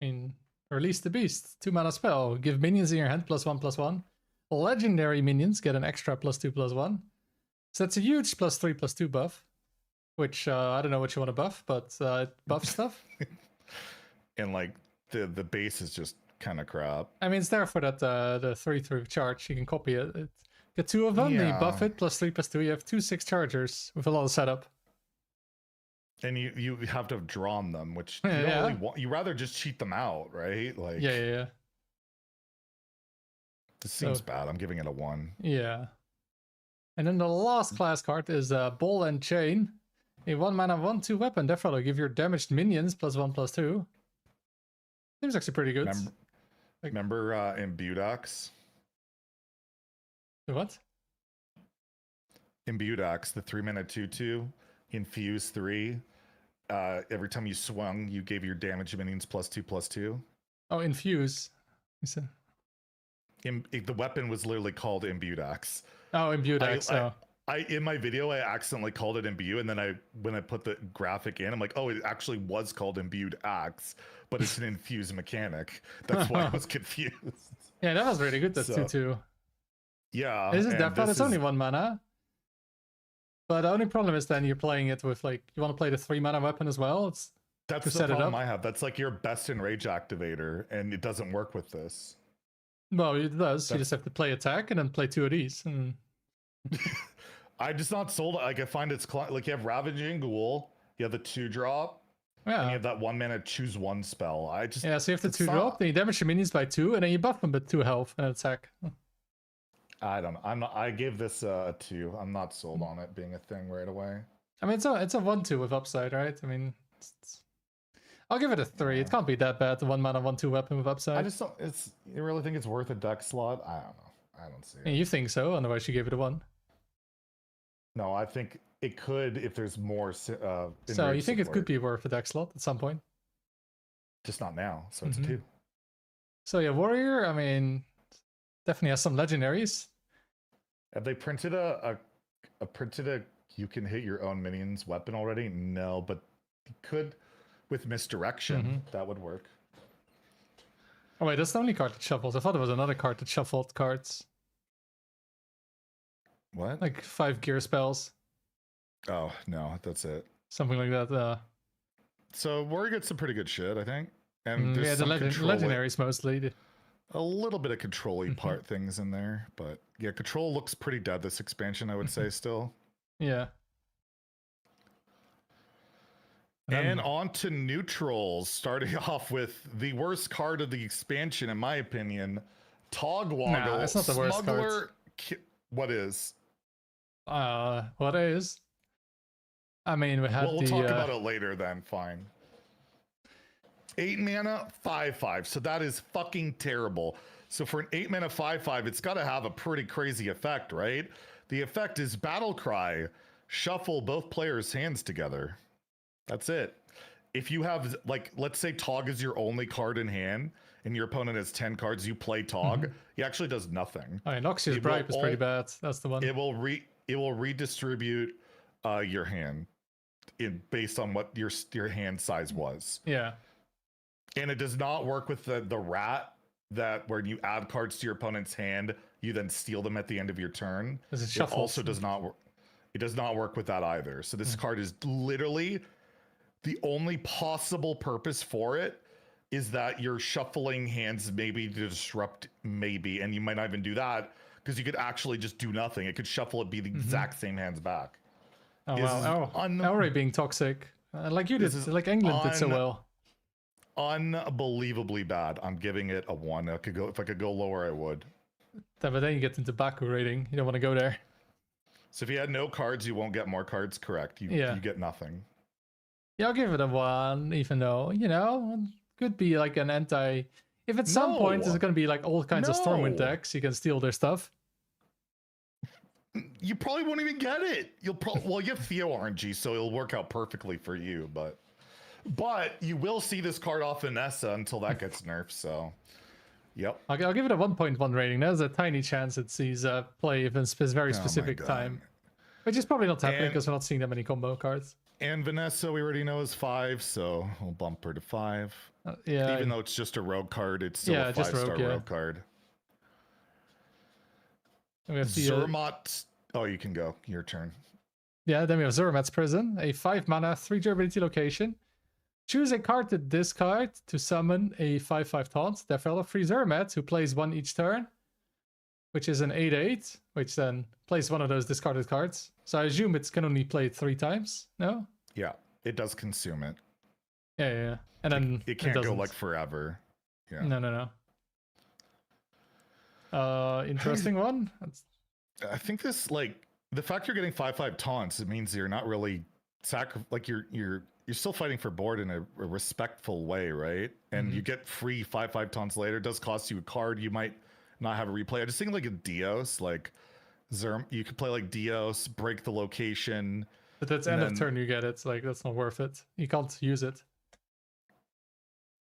I mean, release the beast. 2-mana spell. Give minions in your hand +1/+1. Legendary minions get an extra +2/+1. So that's a huge +3/+2 buff. Which, I don't know what you want to buff, but it buffs stuff. And like, the base is just kind of crap. I mean, it's there for that the 3/3 charge. You can copy it. Get 2 of them, then you buff it, +3/+2. You have 2 6 chargers with a lot of setup. And you have to have drawn them, which you don't really want. You rather just cheat them out, right? Like, yeah. This seems bad. I'm giving it a 1. Yeah. And then the last class card is Ball and Chain. A 1-mana 1/2 weapon. Therefore, give your damaged minions +1/+2. Seems actually pretty good. Remember Imbued Axe? The what? Imbued Axe, the 3-mana 2/2, infuse 3. Every time you swung, you gave your damage minions +2/+2. Oh, infuse. You said. The weapon was literally called Imbued Axe. Oh, Imbued Axe. In my video, I accidentally called it Imbue, and then when I put the graphic in, I'm like, oh, it actually was called Imbued Axe, but it's an infused mechanic. That's why I was confused. Yeah, that was really good. That's 2/2. Yeah. This is definitely it's only 1 mana. But the only problem is then you're playing it with, like, you want to play the 3-mana weapon as well. That's the problem I have. That's like your best in rage activator, and it doesn't work with this. Well, it does. You just have to play attack and then play 2 of these. And... I just not sold it. Like, I find it's like you have Ravaging Ghoul, you have the 2-drop, and you have that 1-mana choose 1 spell. So you have the 2-drop, then you damage your minions by 2, and then you buff them with 2 health and attack. I don't know. I gave this a 2. I'm not sold on it being a thing right away. I mean, it's a 1/2 with upside, right? I mean, I'll give it a 3. It can't be that bad. The 1-mana 1/2 weapon with upside. I just don't. You really think it's worth a deck slot? I don't know. I don't see it. Yeah, you think so? Otherwise, you gave it a 1. No, I think it could if there's more. So you think it could be worth a deck slot at some point? Just not now. So it's a 2. So yeah, Warrior. I mean, definitely has some legendaries. Have they printed a you can hit your own minions weapon already? No, but you could with misdirection. That would work. Oh wait, that's the only card that shuffles. I thought there was another card that shuffled cards. What? Like 5 gear spells. Oh no, that's it. Something like that. So Warrior gets some pretty good shit, I think. And there's the legendaries mostly. A little bit of control-y part things in there, but yeah, control looks pretty dead this expansion, I would say still. Yeah. And on to neutrals, starting off with the worst card of the expansion, in my opinion, Togwoggle. Nah, it's not the worst Smuggler. What is? What is? I mean, we had we'll talk about it later then, fine. 8 mana, 5/5. So that is fucking terrible. So for an 8 mana 5/5, it's got to have a pretty crazy effect, right? The effect is Battle Cry. Shuffle both players' hands together. That's it. If you have, like, let's say Tog is your only card in hand, and your opponent has 10 cards, you play Tog. He actually does nothing. Oh, Noxious Bribe is pretty bad. That's the one. It will redistribute your hand based on what your hand size was. Yeah. And it does not work with the rat that where you add cards to your opponent's hand, you then steal them at the end of your turn. It also does not work. It does not work with that either. So this card is literally The only possible purpose for it is that you're shuffling hands maybe to disrupt, maybe, and you might not even do that because you could actually just do nothing. It could shuffle it, be the exact same hands back. Oh wow! Already being toxic, like you did, like England did so well. Unbelievably bad. I'm giving it a 1. I could go if I could go lower, I would. Yeah, but then you get into Baku rating. You don't want to go there. So if you had no cards, you won't get more cards. Correct. You get nothing. Yeah, I'll give it a 1, even though, you know, could be like an anti... If at some point there's going to be like all kinds of Stormwind decks, you can steal their stuff. You probably won't even get it. You'll probably... Well, you have Theo RNG, so it'll work out perfectly for you, but you will see this card off Vanessa until that gets nerfed, so... Yep. I'll give it a 1.1 rating. There's a tiny chance it sees play in a very specific time. Which is probably not happening because we're not seeing that many combo cards. And Vanessa, we already know, is 5, so we'll bump her to 5. Yeah. Even though it's just a rogue card, it's still a 5-star rogue card. We have Zermatt. Oh, you can go. Your turn. Yeah, then we have Zermatt's Prison, a 5 mana, 3 durability location. Choose a card to discard to summon a 5/5 taunt. Develop 3 Zermatt, who plays 1 each turn, which is an 8/8, which then plays one of those discarded cards. So I assume it can only play 3 times, no? Yeah, it does consume it. Yeah. And then it can't go like forever. Yeah. No. Interesting one. I think this, like, the fact you're getting 5/5 taunts, it means you're not really you're still fighting for board in a respectful way, right? And you get free 5/5 taunts later. It does cost you a card. You might not have a replay. I just think like a Dios, like you could play like Dios, break the location. But that's end of turn you get it. Like, that's not worth it. You can't use it.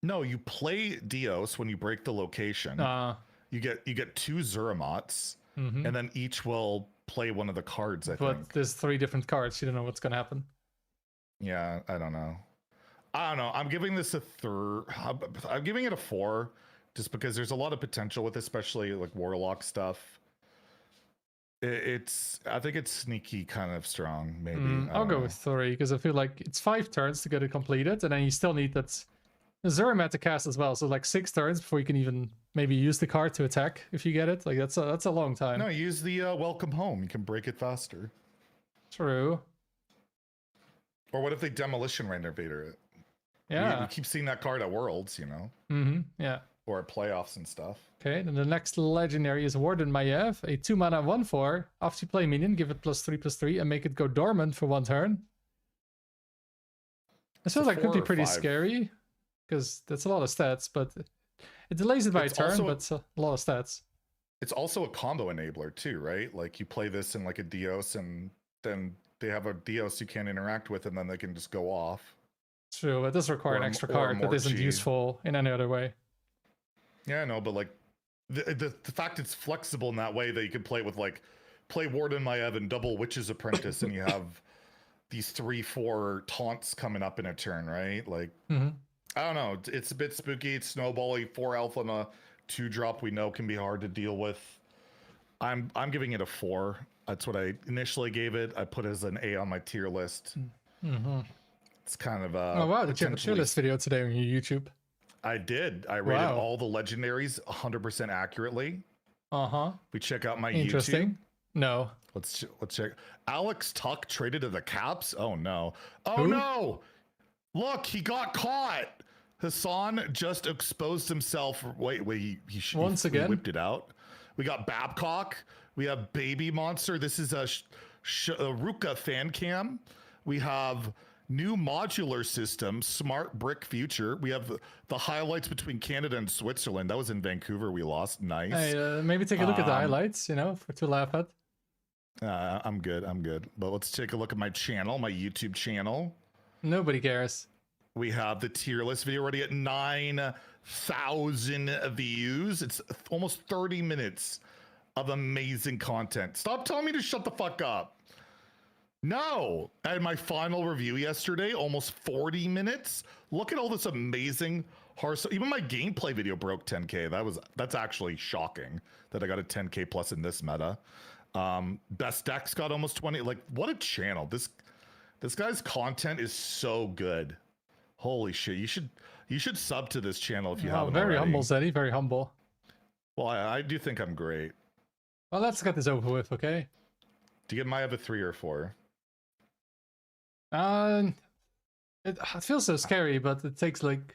No, you play Dios when you break the location. You get 2 Zuramats, and then each will play one of the cards, I think. But there's 3 different cards. You don't know what's going to happen. Yeah, I don't know. I'm giving this a 3. I'm giving it a 4, just because there's a lot of potential with, especially like Warlock stuff. I think it's sneaky kind of strong, maybe. I'll go with 3, because I feel like it's 5 turns to get it completed, and then you still need that Zeramat to cast as well. So like 6 turns before you can even maybe use the card to attack if you get it. Like that's a long time. No, use the Welcome Home. You can break it faster. True. Or what if they Demolition Renovator it? Yeah. We keep seeing that card at Worlds, you know? Yeah. Or at playoffs and stuff. Okay, then the next legendary is Warden Maiev, a 2 mana 1/4. After you play a minion, give it +3/+3 and make it go dormant for 1 turn. This feels like it could be pretty scary, because that's a lot of stats, but it delays it by a turn, but it's a lot of stats. It's also a combo enabler too, right? Like you play this in like a Dios, and then they have a Dios you can't interact with, and then they can just go off. True, it does require an extra card that isn't useful in any other way. Yeah, I know, but like the fact it's flexible in that way that you can play with, like, play Warden Maiev and double Witch's Apprentice, and you have these 3-4 taunts coming up in a turn, right? Like, I don't know, it's a bit spooky. It's snowbally, 4 alpha and a 2-drop we know can be hard to deal with. I'm giving it a 4. That's what I initially gave it. I put it as an A on my tier list. It's kind of oh wow, did you have a tier list video today on your YouTube? I did. I rated all the legendaries 100% accurately. We check out my YouTube. No. Let's check. Alex Tuck traded to the Caps. Oh no. Oh no. Look, he got caught. Hassan just exposed himself. Wait, he once again whipped it out. We got Babcock. We have Baby Monster. This is a Ruka fan cam. We have new modular system, Smart Brick Future. We have the highlights between Canada and Switzerland. That was in Vancouver. We lost. Nice. Hey, maybe take a look at the highlights, you know, to laugh at. I'm good. But let's take a look at my channel, my YouTube channel. Nobody cares. We have the tier list video already at 9,000 views. It's almost 30 minutes of amazing content. Stop telling me to shut the fuck up. No, I had my final review yesterday, almost 40 minutes. Look at all this amazing Hearthstone. Even my gameplay video broke 10K. That's actually shocking that I got a 10K plus in this meta. Best decks got almost 20. Like, what a channel. This guy's content is so good. Holy shit! You should sub to this channel if you haven't Very already. humble, Zeddy. Very humble. Well, I do think I'm great. Well, let's get this over with, okay? Do you get my have a 3 or 4? It feels so scary, but it takes like.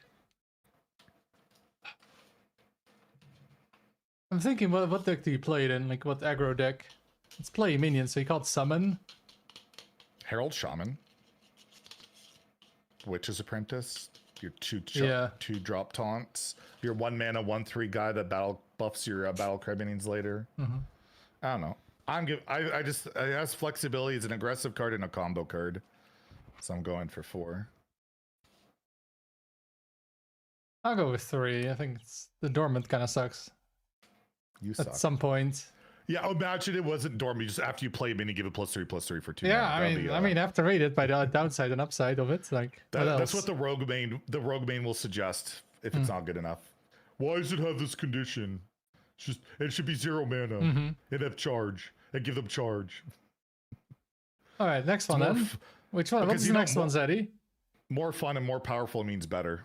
I'm thinking, what deck do you play it in? Like, what aggro deck? It's play minions, so you can't summon. Herald Shaman. Witch's Apprentice. Your two drop taunts. Your 1 mana 1/3 guy that battle buffs your battle cry minions later. I don't know. I just it has flexibility. It's an aggressive card and a combo card, so I'm going for 4. I'll go with 3. I think the dormant kind of sucks. You suck. At some point. Yeah, imagine it wasn't dormant. Just after you play a mini, give it +3/+3 for 2. Yeah, I mean, I have to rate it by the downside and upside of it. Like that's what the rogue main will suggest if it's not good enough. Why does it have this condition? It should be 0 mana and have charge and give them charge. All right, next one then. Which one? What's the next one, Zeddy? More fun and more powerful means better.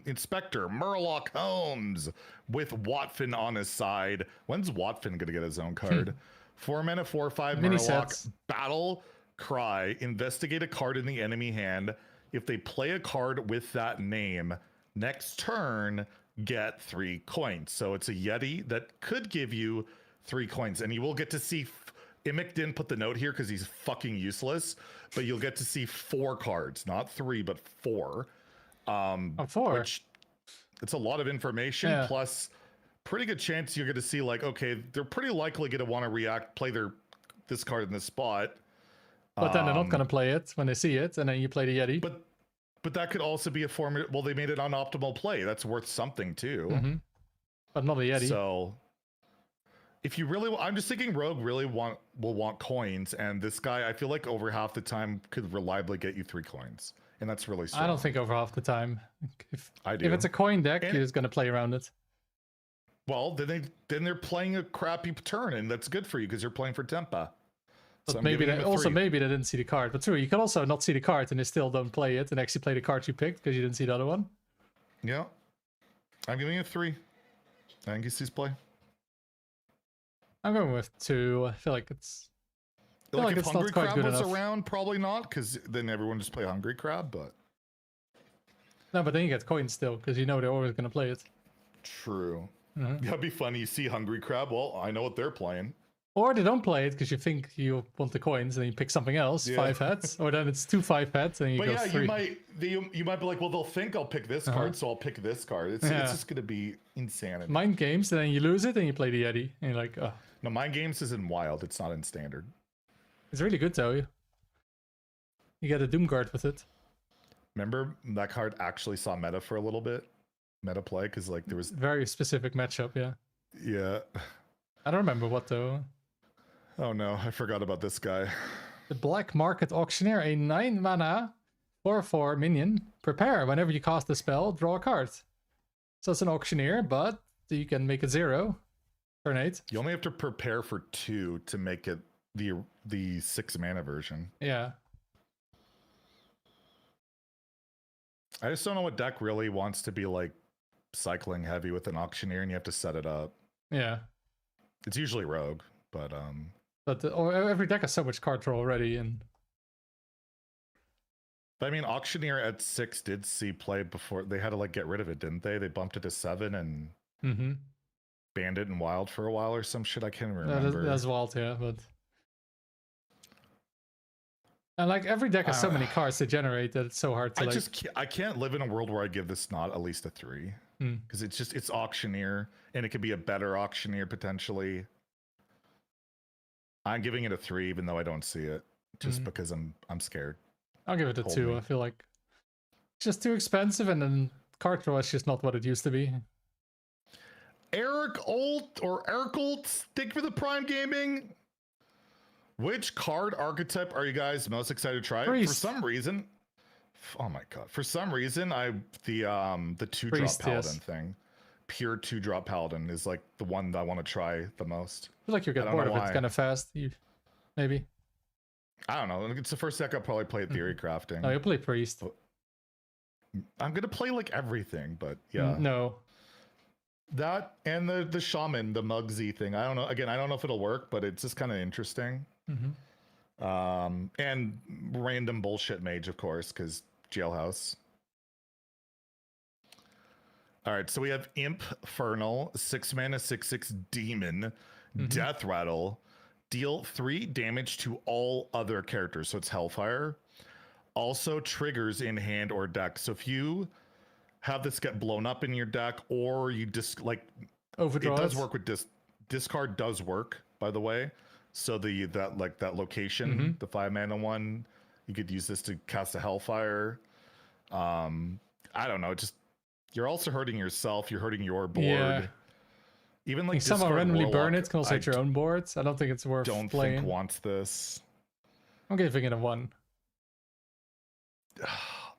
Inspector Murloc Holmes with Watfin on his side. When's Watfin gonna get his own card? 4 mana, 4/5 Murloc. Battle Cry. Investigate a card in the enemy hand. If they play a card with that name, next turn get 3 coins. So it's a Yeti that could give you 3 coins, and you will get to see. Imic didn't put the note here because he's fucking useless, but you'll get to see 4 cards, not 3, but 4. 4. Which it's a lot of information, plus pretty good chance you're going to see like, okay, they're pretty likely going to want to play this card in this spot. But then they're not going to play it when they see it, and then you play the Yeti. But that could also be a form. Well, they made it on optimal play. That's worth something too. But not a Yeti. So if you really, I'm just thinking Rogue really will want coins, and this guy, I feel like over half the time could reliably get you 3 coins. And that's really strong. I don't think over half the time. If I do. If it's a coin deck, you're just going to play around it. Well, then they're playing a crappy turn, and that's good for you because you're playing for Tempa. But So maybe maybe they didn't see the card. But true, you can also not see the card and they still don't play it and actually play the card you picked because you didn't see the other one. Yeah. I'm giving it 3. I think he sees play. I'm going with 2. I feel like it's... Like if Hungry Crab was around, probably not, because then everyone just play Hungry Crab, but... No, but then you get coins still, because you know they're always going to play it. True. That'd be funny. You see Hungry Crab, well, I know what they're playing. Or they don't play it because you think you want the coins and then you pick something else, 5 heads. Or then it's 2 5 heads and you go 3. You might be like, well, they'll think I'll pick this card, so I'll pick this card. It's just going to be insanity. Mind games, and then you lose it and you play the Yeti. And you're like, oh. No, Mind Games is in Wild. It's not in Standard. It's really good though. You get a Doom Guard with it. Remember that card actually saw meta for a little bit? Meta play, because like there was... Very specific matchup, yeah. Yeah. I don't remember what though. Oh no, I forgot about this guy. The Black Market Auctioneer, a 9 mana 4/4 minion. Prepare. Whenever you cast a spell, draw a card. So it's an Auctioneer, but you can make it 0. Turn 8. You only have to prepare for 2 to make it the 6 mana version. Yeah. I just don't know what deck really wants to be like cycling heavy with an Auctioneer and you have to set it up. Yeah. It's usually Rogue, but every deck has so much card draw already, and but I mean Auctioneer at 6 did see play before. They had to like get rid of it, didn't they? They bumped it to 7 and banned it in Wild for a while or some shit. I can't remember. That's Wild, yeah, but and like every deck has so many cards to generate that it's so hard to I can't live in a world where I give this not at least a 3 because it's Auctioneer and it could be a better Auctioneer potentially. I'm giving it a 3 even though I don't see it just because I'm scared. I'll give it a 2. I feel like it's just too expensive, and then card draw is just not what it used to be. Eric Olt, thank you for the Prime Gaming. Which card archetype are you guys most excited to try? Priest. For some reason, oh my god! For some reason, the 2-drop Paladin thing, pure 2-drop Paladin is like the one that I want to try the most. I feel like you get bored of it kind of fast. Maybe. I don't know. It's the first deck I'll probably play at Theory Crafting. No, you'll play Priest. I'm gonna play like everything, but yeah. No. That and the shaman, the Mugsy thing. I don't know. Again, I don't know if it'll work, but it's just kind of interesting. And random bullshit mage, of course, because jailhouse. All right, so we have Infernal, 6 mana, 6/6 demon, death rattle, deal 3 damage to all other characters. So it's Hellfire. Also triggers in hand or deck. So if you have this get blown up in your deck, or you just like overdraw, it does work with discard does work, by the way. So that location, the 5 mana one, you could use this to cast a Hellfire. I don't know, just you're also hurting yourself. You're hurting your board. Yeah. Even like somehow randomly Warlock, burn it can also hit your own boards. I don't think it's worth don't playing. think wants this. I'm giving it a 1.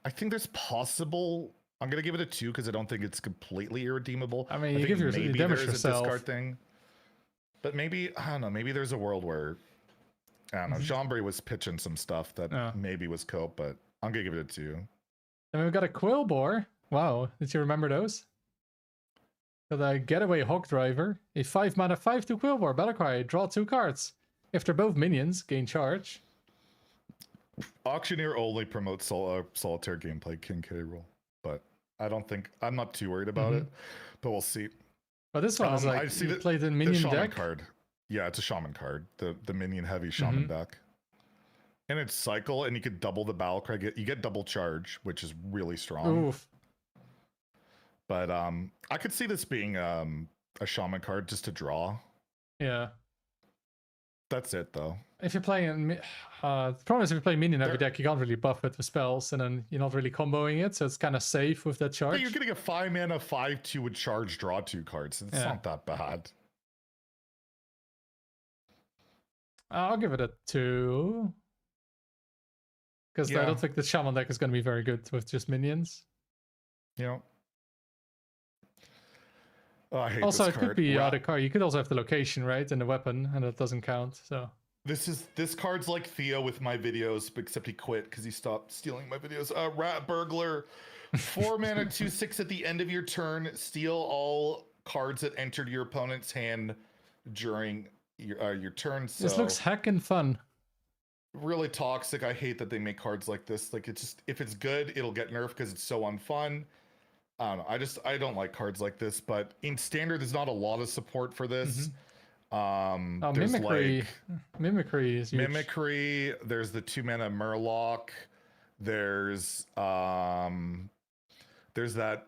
I think there's possible. I'm gonna give it a 2 because I don't think it's completely irredeemable. I mean, I you think give maybe damage there's yourself. a discard thing, but maybe I don't know. Maybe there's a world where I don't know. Jambri was pitching some stuff that maybe was cope, but I'm gonna give it a 2. And we've got a Quillbore. Wow, did you remember those? So the Getaway Hog Driver, a 5 mana 5/2 Quillbore, Battlecry, draw 2 cards. If they're both minions, gain charge. Auctioneer only promotes solitaire gameplay, King K roll, but I'm not too worried about it. But we'll see. But this one is like you play the minion shaman deck card. Yeah, it's a shaman card. The minion heavy shaman deck. And it's cycle, and you could double the battle cry. You get double charge, which is really strong. Oof. But I could see this being a shaman card just to draw. Yeah. That's it though. If you're playing, the problem is if you play minion heavy deck, you can't really buff it with spells, and then you're not really comboing it, so it's kind of safe with that charge. Yeah, you're getting a 5 mana 5/2 with charge, draw 2 cards. It's not that bad. I'll give it a 2. Because I don't think the shaman deck is going to be very good with just minions. Yeah. Oh, I hate also, this it card. could be other card. You could also have the location, right, and the weapon, and that doesn't count. So this card's like Theo with my videos, except he quit because he stopped stealing my videos. Rat Burglar, 4 mana 2/6 at the end of your turn. Steal all cards that entered your opponent's hand during your turn. So this looks heckin' fun. Really toxic. I hate that they make cards like this. Like, it's just, if it's good, it'll get nerfed because it's so unfun. I don't know. I don't like cards like this, but in standard, there's not a lot of support for this. There's Mimicry. Mimicry is huge. Mimicry. There's the 2 mana Murloc. There's that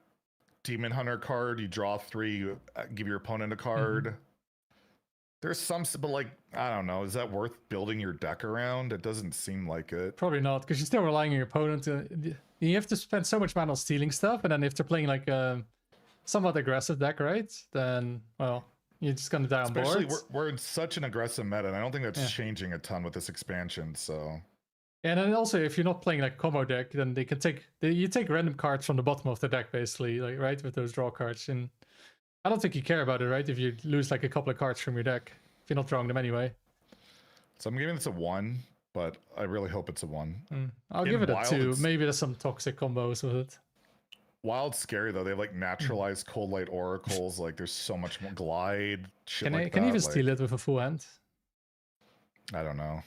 Demon Hunter card. You draw 3, you give your opponent a card. There's some, but like, I don't know. Is that worth building your deck around? It doesn't seem like it. Probably not, because you're still relying on your opponent. You have to spend so much mana on stealing stuff, and then if they're playing like a somewhat aggressive deck, right? Then, well, you're just gonna die on board. Especially we're in such an aggressive meta, and I don't think that's changing a ton with this expansion. So. And then also, if you're not playing like combo deck, then they can you take random cards from the bottom of the deck, basically, like right with those draw cards. And I don't think you care about it, right? If you lose like a couple of cards from your deck, if you're not drawing them anyway. So I'm giving this a 1, but I really hope it's a 1. I'll give it a 2. Maybe there's some toxic combos with it. Wild's scary though. They have like naturalized cold light oracles. Like there's so much more glide. Shit Can you even steal it with a full hand? I don't know.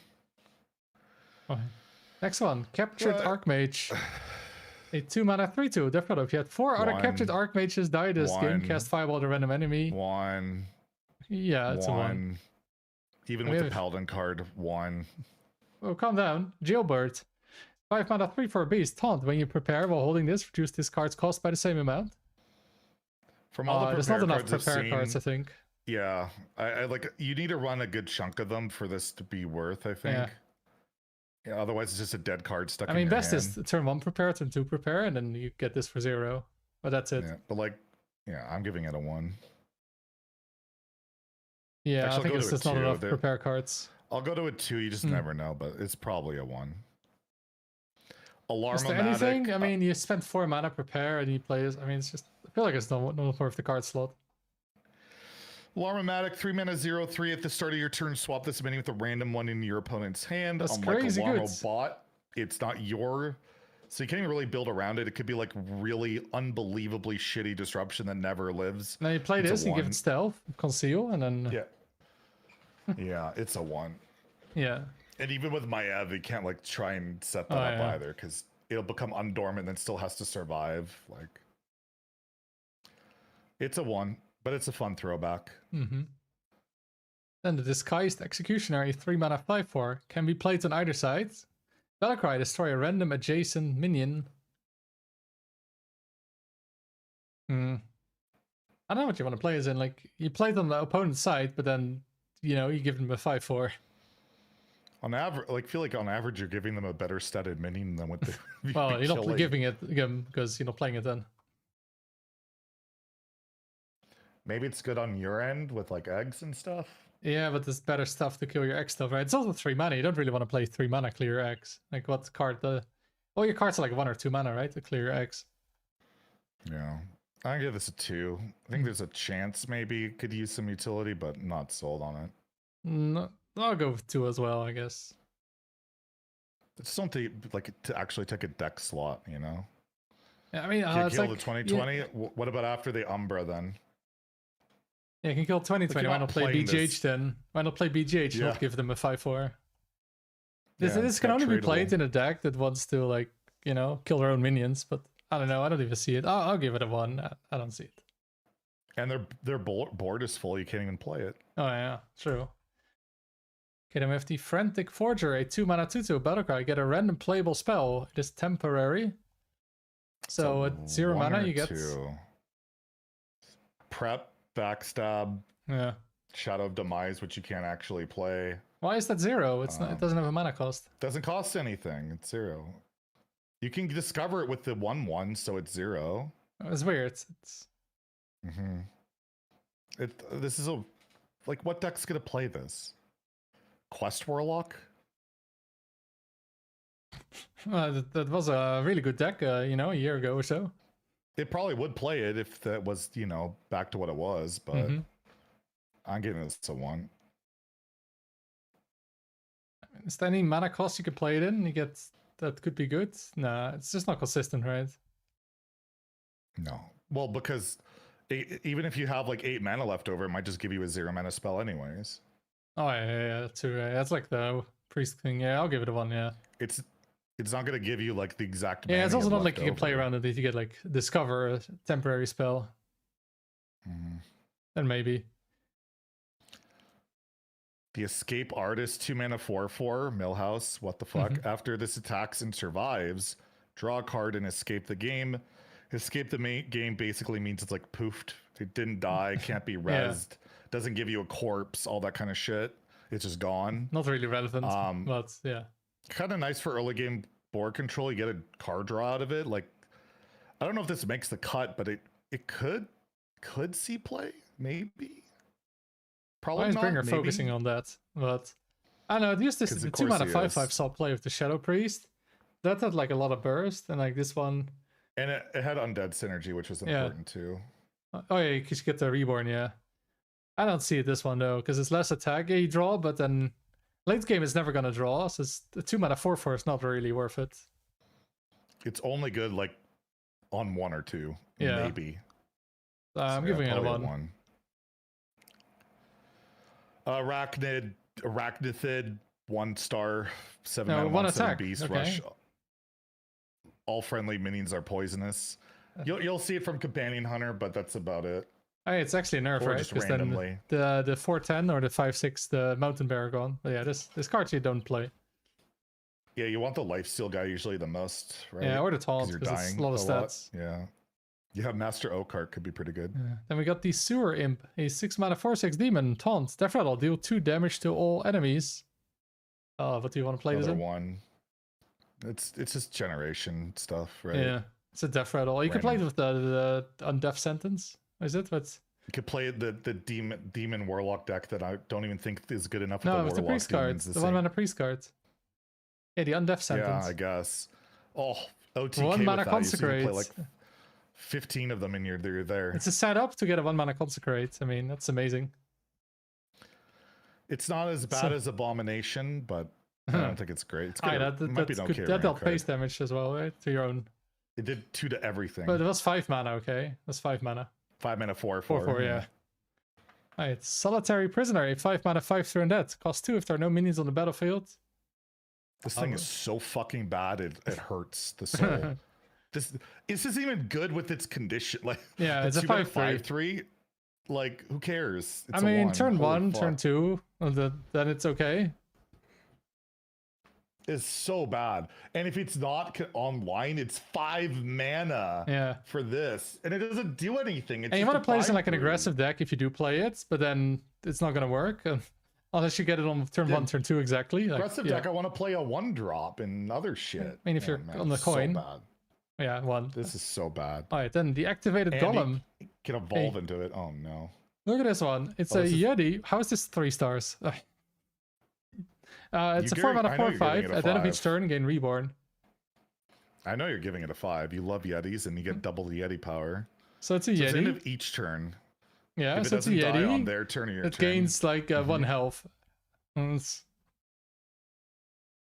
Okay. Next one, Captured Archmage. A 2 mana 3/2. Definitely. If you had 4 other captured Archmages die this game, cast Fireball at a random enemy. 1. Yeah, it's a 1. Even with the Paladin card, 1. Oh, calm down. Jailbird. 5 mana 3 for a beast. Taunt. When you prepare while holding this, reduce this card's cost by the same amount. From all the there's not enough prepare cards, I think. Yeah, I like. You need to run a good chunk of them for this to be worth, I think. Yeah, otherwise it's just a dead card stuck in your hand. best is turn 1 prepare, turn 2 prepare, and then you get this for 0. But that's it. Yeah, but like, I'm giving it a 1. Yeah, actually, I think it's just not enough prepare cards. I'll go to a 2. You just never know, but it's probably a 1. Alarm. Is there anything? I mean, you spent 4 mana prepare and you play. I mean, it's just. I feel like it's not worth the card slot. Alarmatic, 3 mana 0/3 at the start of your turn. Swap this mini with a random one in your opponent's hand. That's Unlike crazy Alarmo good. Bot, it's not your So you can't even really build around it. It could be like really unbelievably shitty disruption that never lives. Now you play It's a this, you give one. it stealth, conceal, and then Yeah, it's a 1. yeah. And even with my Ev, you can't like try and set that Oh, up yeah. either, because it'll become undormant and then still has to survive. Like, it's a 1, but it's a fun throwback. Mm-hmm. Then the Disguised Executioner, a 3-mana 5/4, can be played on either side. Battlecry, destroy a random adjacent minion. I don't know what you want to play as in, like, you play it on the opponent's side, but then, you know, you give them a 5/4. On average, like, feel like on average you're giving them a better statted minion than what they. Well, you're not giving it because you're not playing it then. Maybe it's good on your end with like eggs and stuff. Yeah, but there's better stuff to kill your X stuff, right? It's also 3 mana. You don't really want to play 3 mana clear your X. Like, what card? All your cards are like 1 or 2 mana, right? To clear your X. Yeah. I give this a 2. I think there's a chance maybe it could use some utility, but not sold on it. No, I'll go with 2 as well, I guess. It's something like to actually take a deck slot, you know? Yeah, I mean, Can you it's kill like, the 2020? Yeah, What about after the Umbra then? you can kill 2020. Why not play BGH then? Why not play BGH? Yeah. Not give them a 5/4. This Yeah, this can not only be played tradable. in a deck that wants to, like, you know, kill their own minions. But I don't know. I don't even see it. I'll give it a 1. I don't see it. And their board is full. You can't even play it. Oh yeah, true. Okay, then we have the Frantic Forger, a 2-mana 2/2 battlecry. Get a random playable spell. It is temporary. So at 0 1 mana, or you get 2. Prep, backstab, yeah. Shadow of Demise, which you can't actually play. Why is that 0? It's not. It doesn't have a mana cost. Doesn't cost anything. It's 0. You can discover it with the 1/1, so it's 0. It's weird. It's This is a like, what deck's gonna play this? Quest Warlock? that was a really good deck, you know, a year ago or so. It probably would play it if that was, you know, back to what it was, but I'm giving this a 1. Is there any mana cost you could play it in? You get that could be good. Nah, it's just not consistent, right? No. Well, because even if you have like 8 mana left over, it might just give you a 0 mana spell anyways. Oh yeah, that's true. That's like the priest thing. Yeah, I'll give it a 1. Yeah. It's not gonna give you like the exact. Yeah, it's mana also you have not like left you can play over. around it if you get like discover a temporary spell. Then maybe. The Escape Artist 2 mana 4/4 Millhouse. What the fuck? After this attacks and survives, draw a card and escape the game. Escape the game basically means it's like poofed. It didn't die, can't be rezzed, doesn't give you a corpse, all that kind of shit. It's just gone. Not really relevant, but yeah. Kind of nice for early game board control. You get a card draw out of it. Like, I don't know if this makes the cut, but it could see play, maybe. Probably Why is not. Bringer maybe. focusing on that? But I don't know. Used this 'Cause the of 2 mana course he 5/5 is. saw play with the Shadow Priest. That had like a lot of burst, and like this one. And it had undead synergy, which was important too. Oh yeah, because you get the reborn. Yeah, I don't see it this one though, because it's less attack. Yeah, you draw, but then late game is never gonna draw. So it's the 2 mana 4/4 is not really worth it. It's only good like on 1 or 2, Yeah. maybe. I'm So, giving it a probably 1. Arachnithid, 1-star, 7 No, mana, 1 1/7 attack. beast Okay. rush. All friendly minions are poisonous. You'll see it from Companion Hunter, but that's about it. Hey, it's actually a nerf, Or right? just 'Cause then randomly. the 4/10 or the 5/6, the Mountain Bear are gone. But yeah, this card you don't play. Yeah, you want the lifesteal guy usually the most, right? Yeah, or the 'Cause taunt, you're because it's dying a lot of stats. Yeah. Yeah, Master Oakheart could be pretty good. Yeah. Then we got the Sewer Imp, a 6 mana 4/6 demon, taunt. Death Rattle, deal 2 damage to all enemies. Oh, what do you want to play this Another in? 1. It's just generation stuff, right? Yeah, it's a Death Rattle. You can play it with the Undeath Sentence. Is it? But You could play the demon warlock deck that I don't even think is good enough. no, with with the warlock priest card, demons, the 1 mana priest card. Yeah, the Undeath Sentence. Yeah, I guess. Oh, OTK 1 with mana that. You can play Consecrate. like 15 of them and you're there. It's a setup to get a 1 mana Consecrate. I mean, that's amazing. It's not as bad as Abomination, but I don't think it's great. It's Aye, good. Might be that's an good. okay That dealt rank, right? base damage as well, right? To your own. It did 2 to everything. But it was 5 mana, okay? That's 5 mana. 5 mana, 4/4. 4/4, yeah. Alright, Solitary Prisoner, a 5 mana, 5/3 undead. Cost 2 if there are no minions on the battlefield. This thing is so fucking bad, it hurts the soul. This is even good with its condition. Like, yeah, it's a 5/3. Like, who cares? It's I mean, turn Holy 1, fuck. turn 2, then it's okay. Is so bad. And if it's not online, it's 5 mana for this. And it doesn't do anything. It's And you just want a to play this in like an 5/3. aggressive deck if you do play it, but then it's not going to work. Unless you get it on turn 1, turn 2 exactly. Like, Aggressive deck, I want to play a 1-drop and other shit. I mean, if you're man, on the it's so coin. bad. Yeah, 1. This is so bad. Alright, then the activated And golem. it can evolve into it. Oh no. Look at this one. It's a Yeti. How is this 3 stars? It's a 4 mana, 4/5. At the end of each turn, gain reborn. I know you're giving it a 5. You love Yetis, and you get double the Yeti power. So it's a So Yeti. it's the end of each turn. Yeah, if so it it's a doesn't die Yeti. on their turn or your it turn. gains like 1 health.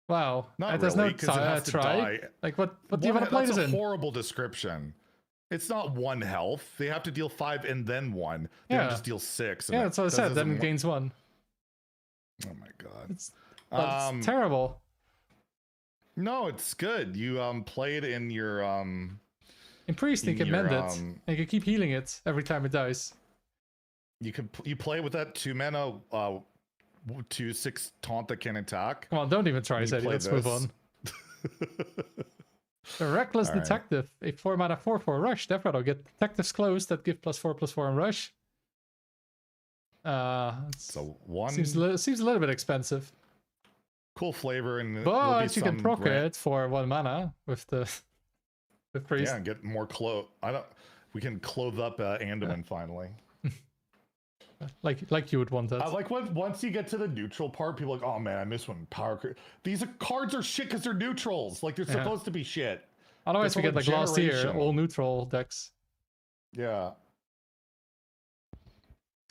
Wow. Not There's really, no 'cause it has to try. die. Like what do you want to play That's this a in? horrible description. It's not 1 health. They have to deal 5 and then 1. They Yeah. don't just deal 6. and Yeah, that's what I that said. Then doesn't it work. gains 1. Oh my god. It's terrible. No, it's good. You play it in your In Priest, you in can your, mend it. And you can keep healing it every time it dies. you play with that 2 mana 2/6 taunt that can attack. Come on, don't even try, You Zeddy. play Let's move this. on. The Reckless All right. Detective, a 4 mana 4/4 rush. Death Rattle, get detectives close that give +4/+4 in rush. So 1 seems a little bit expensive. cool flavor, and will But be you can some proc grant- it for 1 mana with the Priest. Yeah, and get more we can clothe up Anduin finally. Like you would want that. I like when once you get to the neutral part, people are like, oh man, I miss when these cards are shit because they're neutrals. Like they're Yeah. supposed to be shit. Otherwise, we They're get from like a last year, generation. all neutral decks. Yeah.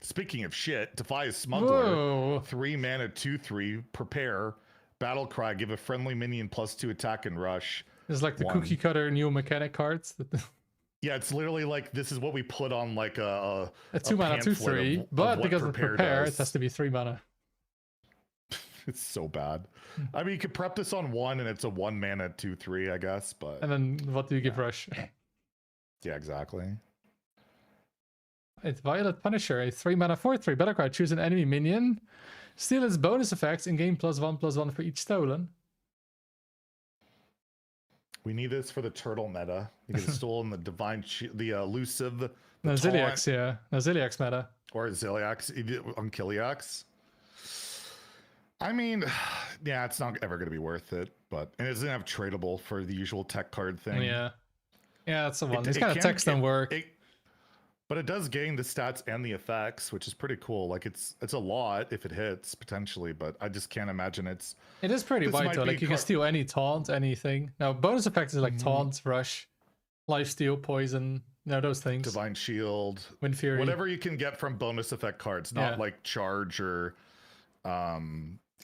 Speaking of shit, Defias Smuggler, Whoa. 3 mana 2/3, prepare, battle cry, give a friendly minion +2 attack and rush. It's like the 1. cookie cutter new mechanic cards. Yeah, it's literally like this is what we put on like a 2 mana pamphlet 2/3, of but what because of prepare, it does. has to be 3 mana. It's so bad. I mean, you could prep this on 1 and it's a 1 mana 2/3, I guess, but And then what do you give rush? yeah, exactly. It's Violet Punisher, a 3 mana 4/3 battle cry. Choose an enemy minion, steal its bonus effects, and gain +1/+1 for each stolen. We need this for the turtle meta because it's still in the the elusive, the No, taunt, Ziliax, yeah. No, Ziliax meta. or Ziliax on Kiliax. I mean, yeah, it's not ever going to be worth it, but and it doesn't have tradable for the usual tech card thing. Yeah. Yeah, that's the one. These It kind of can- text don't work. But it does gain the stats and the effects, which is pretty cool. Like it's a lot if it hits potentially, but I just can't imagine it's. It is pretty This wide might though. be Like you can steal any taunt, anything. Now bonus effects is like taunt, rush, lifesteal, poison, those things. Divine Shield, Wind Fury. whatever you can get from bonus effect cards, not Yeah. like charge or.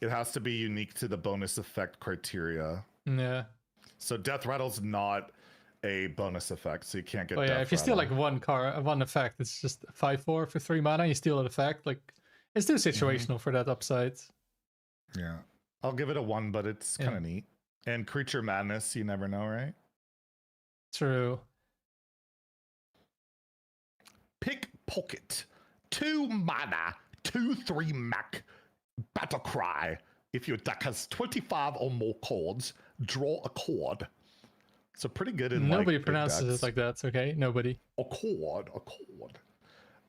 It has to be unique to the bonus effect criteria. Yeah. So Death Rattle's not a bonus effect, so you can't get. But yeah, Death if you steal Rattle. like one effect, it's just 5/4 for 3 mana. You steal an effect, like it's too situational for that upside. Yeah, I'll give it a 1, but it's kind of neat. And Creature Madness, you never know, right? True. Pickpocket, 2 mana, 2/3 Mac, Battle Cry. If your deck has 25 or more cards, draw a card. So pretty good in Nobody like, big pronounces decks. it like that, okay? Nobody. A chord.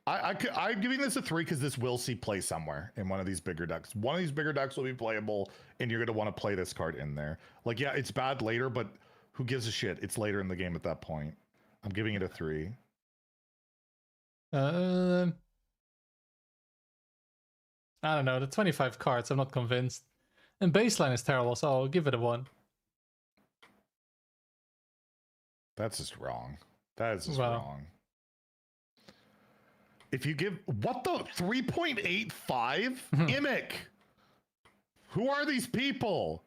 I'm giving this a 3 because this will see play somewhere in one of these bigger decks. One of these bigger decks will be playable, and you're going to want to play this card in there. Like, yeah, it's bad later, but who gives a shit? It's later in the game at that point. I'm giving it a 3. I don't know. The 25 cards, I'm not convinced. And baseline is terrible, so I'll give it a 1. That's just wrong. That is just Wow. wrong. If you give what the 3.85 Imic, who are these people?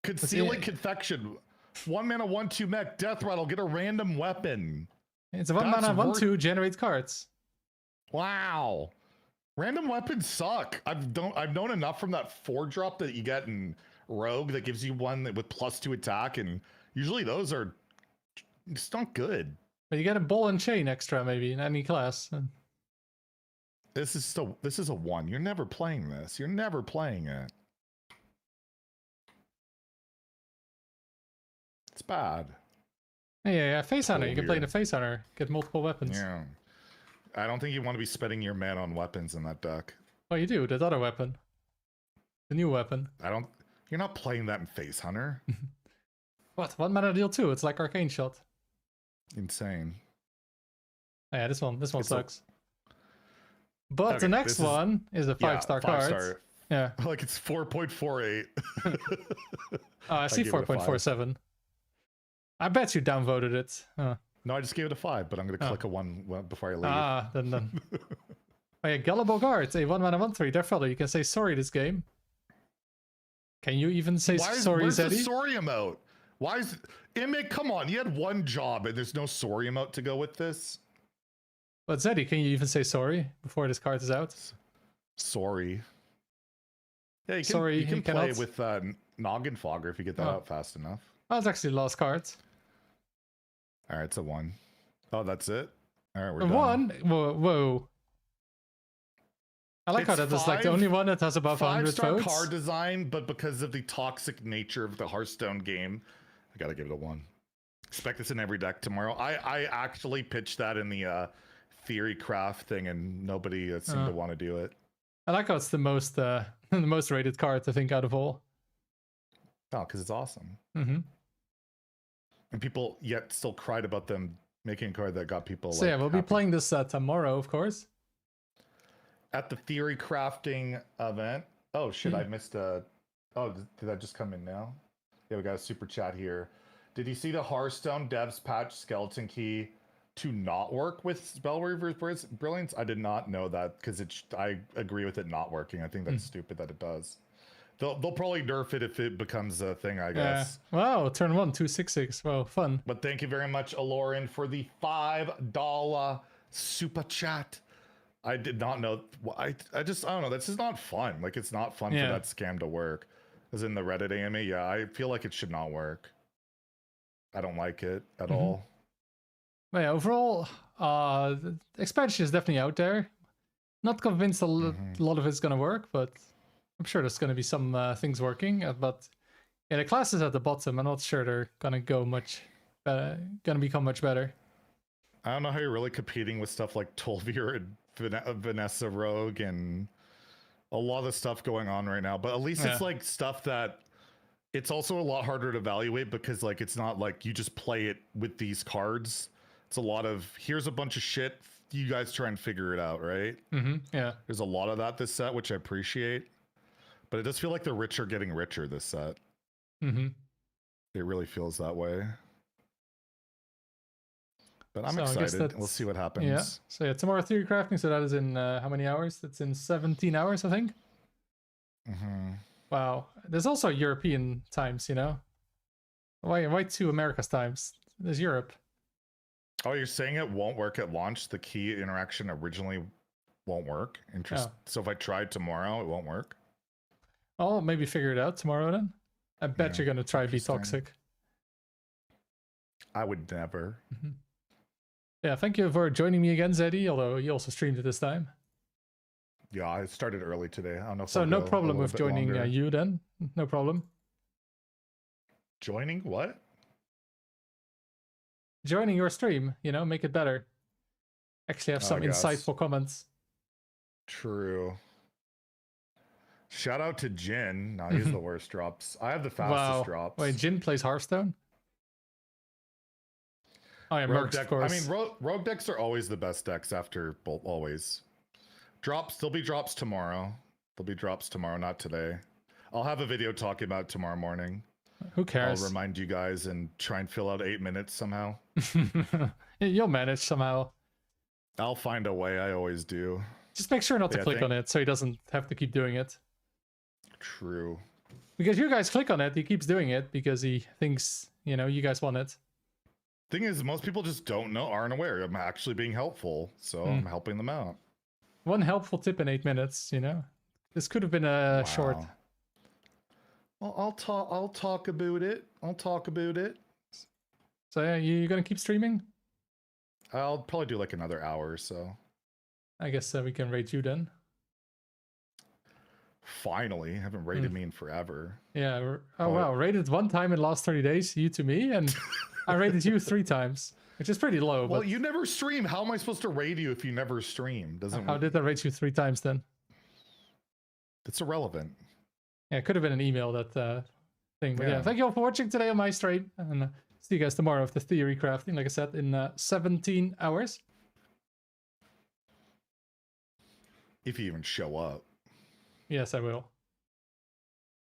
Concealing Confection. 1 mana, 1/2 mech, Death Rattle, get a random weapon. It's a 1 mana, 1/2, generates cards. Wow. Random weapons suck. I've known enough from that 4-drop that you get in Rogue that gives you one with +2 attack, and usually those are just not good. But you get a ball and chain extra maybe in any class. This is a 1. You're never playing this. You're never playing it. It's bad. Yeah, Face Hunter. You can play the Face Hunter. Get multiple weapons. Yeah. I don't think you want to be spending your mana on weapons in that deck. Well, you do. That other weapon. The new weapon. You're not playing that in Face Hunter. What? 1 mana deal 2. It's like Arcane Shot. Insane. Oh, yeah, this one sucks. But the next one is a 5-star card. Yeah. Like it's 4.48. Oh, I see 4.47. I bet you downvoted it. No, I just gave it a 5, but I'm going to click a 1 before I leave. Then. Oh yeah, Gullible Guards, a 1 mana 1/3. Death Rattle, you can say sorry this game. Can you even say sorry, where's Zeddy? The sorry emote? Why is Imig? Come on, you had one job and there's no sorry emote to go with this. But Zeddy, can you even say sorry before this card is out? Sorry. Yeah, you can play with Noggin Fogger if you get that out fast enough. Oh, it's actually the last card. All right, it's a 1. Oh, that's it. All right, we're a done. 1. Whoa. I like how that is like the only one that has above 100 5-star votes. card design, but because of the toxic nature of the Hearthstone game, I gotta give it a 1. Expect this in every deck tomorrow. I actually pitched that in the Theory Craft thing, and nobody seemed to want to do it. I like how it's the most rated card, I think, out of all. Oh, because it's awesome. Mm-hmm. And people yet still cried about them making a card that got people. So yeah, we'll be playing this tomorrow, of course. At the Theory Crafting event. Oh shit, I missed a... Oh, did that just come in now? Yeah, we got a super chat here. Did you see the Hearthstone devs patch Skeleton Key to not work with Spellweaver's Brilliance? I did not know that, because I agree with it not working. I think that's stupid that it does. They'll probably nerf it if it becomes a thing, I guess. Wow, turn 1, 266. Wow, fun. But thank you very much, Aloran, for the $5 super chat. I did not know. I don't know. This is not fun. Like, it's not fun for that scam to work. As in the Reddit AMA, yeah, I feel like it should not work. I don't like it at all. But yeah, overall, the expansion is definitely out there. Not convinced a lot of it's going to work, but I'm sure there's going to be some things working. But yeah, the classes at the bottom, I'm not sure they're going to go much better, going to become much better. I don't know how you're really competing with stuff like Tolvir and Vanessa Rogue and a lot of stuff going on right now. But at least it's like stuff that it's also a lot harder to evaluate, because like it's not like you just play it with these cards. It's a lot of, here's a bunch of shit, you guys try and figure it out, right? Yeah. There's a lot of that this set, which I appreciate. But it does feel like the rich are getting richer this set. It really feels that way. But I'm excited. We'll see what happens. Yeah. So yeah, tomorrow Theory Crafting. So that is in how many hours? That's in 17 hours, I think. Wow. There's also European times, you know? Why 2 America's times? There's Europe. Oh, you're saying it won't work at launch? The key interaction originally won't work? Interesting. So if I tried tomorrow, it won't work? I'll maybe figure it out tomorrow then. I bet you're going to try Be Toxic. I would never. Yeah, thank you for joining me again, Zeddy, although you also streamed it this time. Yeah, I started early today. I don't know if so no problem with joining you then. No problem. Joining what? Joining your stream, you know, make it better. Actually have some insightful comments. True. Shout out to Jin. No, he's the worst drops. I have the fastest drops. Wait, Jin plays Hearthstone? Oh yeah, Mercs, of course. I mean, rogue decks are always the best decks after bolt, always. Drops, there'll be drops tomorrow. There'll be drops tomorrow, not today. I'll have a video talking about it tomorrow morning. Who cares? I'll remind you guys and try and fill out 8 minutes somehow. You'll manage somehow. I'll find a way, I always do. Just make sure not to click on it so he doesn't have to keep doing it. True. Because you guys click on it, he keeps doing it because he thinks, you know, you guys want it. Thing is, most people just aren't aware. I'm actually being helpful, so I'm helping them out. One helpful tip in 8 minutes, you know. This could have been a short. Well, I'll talk about it. So yeah, you gonna keep streaming? I'll probably do like another hour or so. I guess we can rate you then. Finally, haven't rated me in forever. Yeah. Oh wow, rated 1 time in the last 30 days, you to me, and I rated you 3 times, which is pretty low. Well, but you never stream. How am I supposed to rate you if you never stream? How did I rate you 3 times then? It's irrelevant. Yeah, it could have been an email, that thing. But yeah, thank you all for watching today on my stream, and see you guys tomorrow with the theory crafting, like I said, in 17 hours. If you even show up. Yes, I will.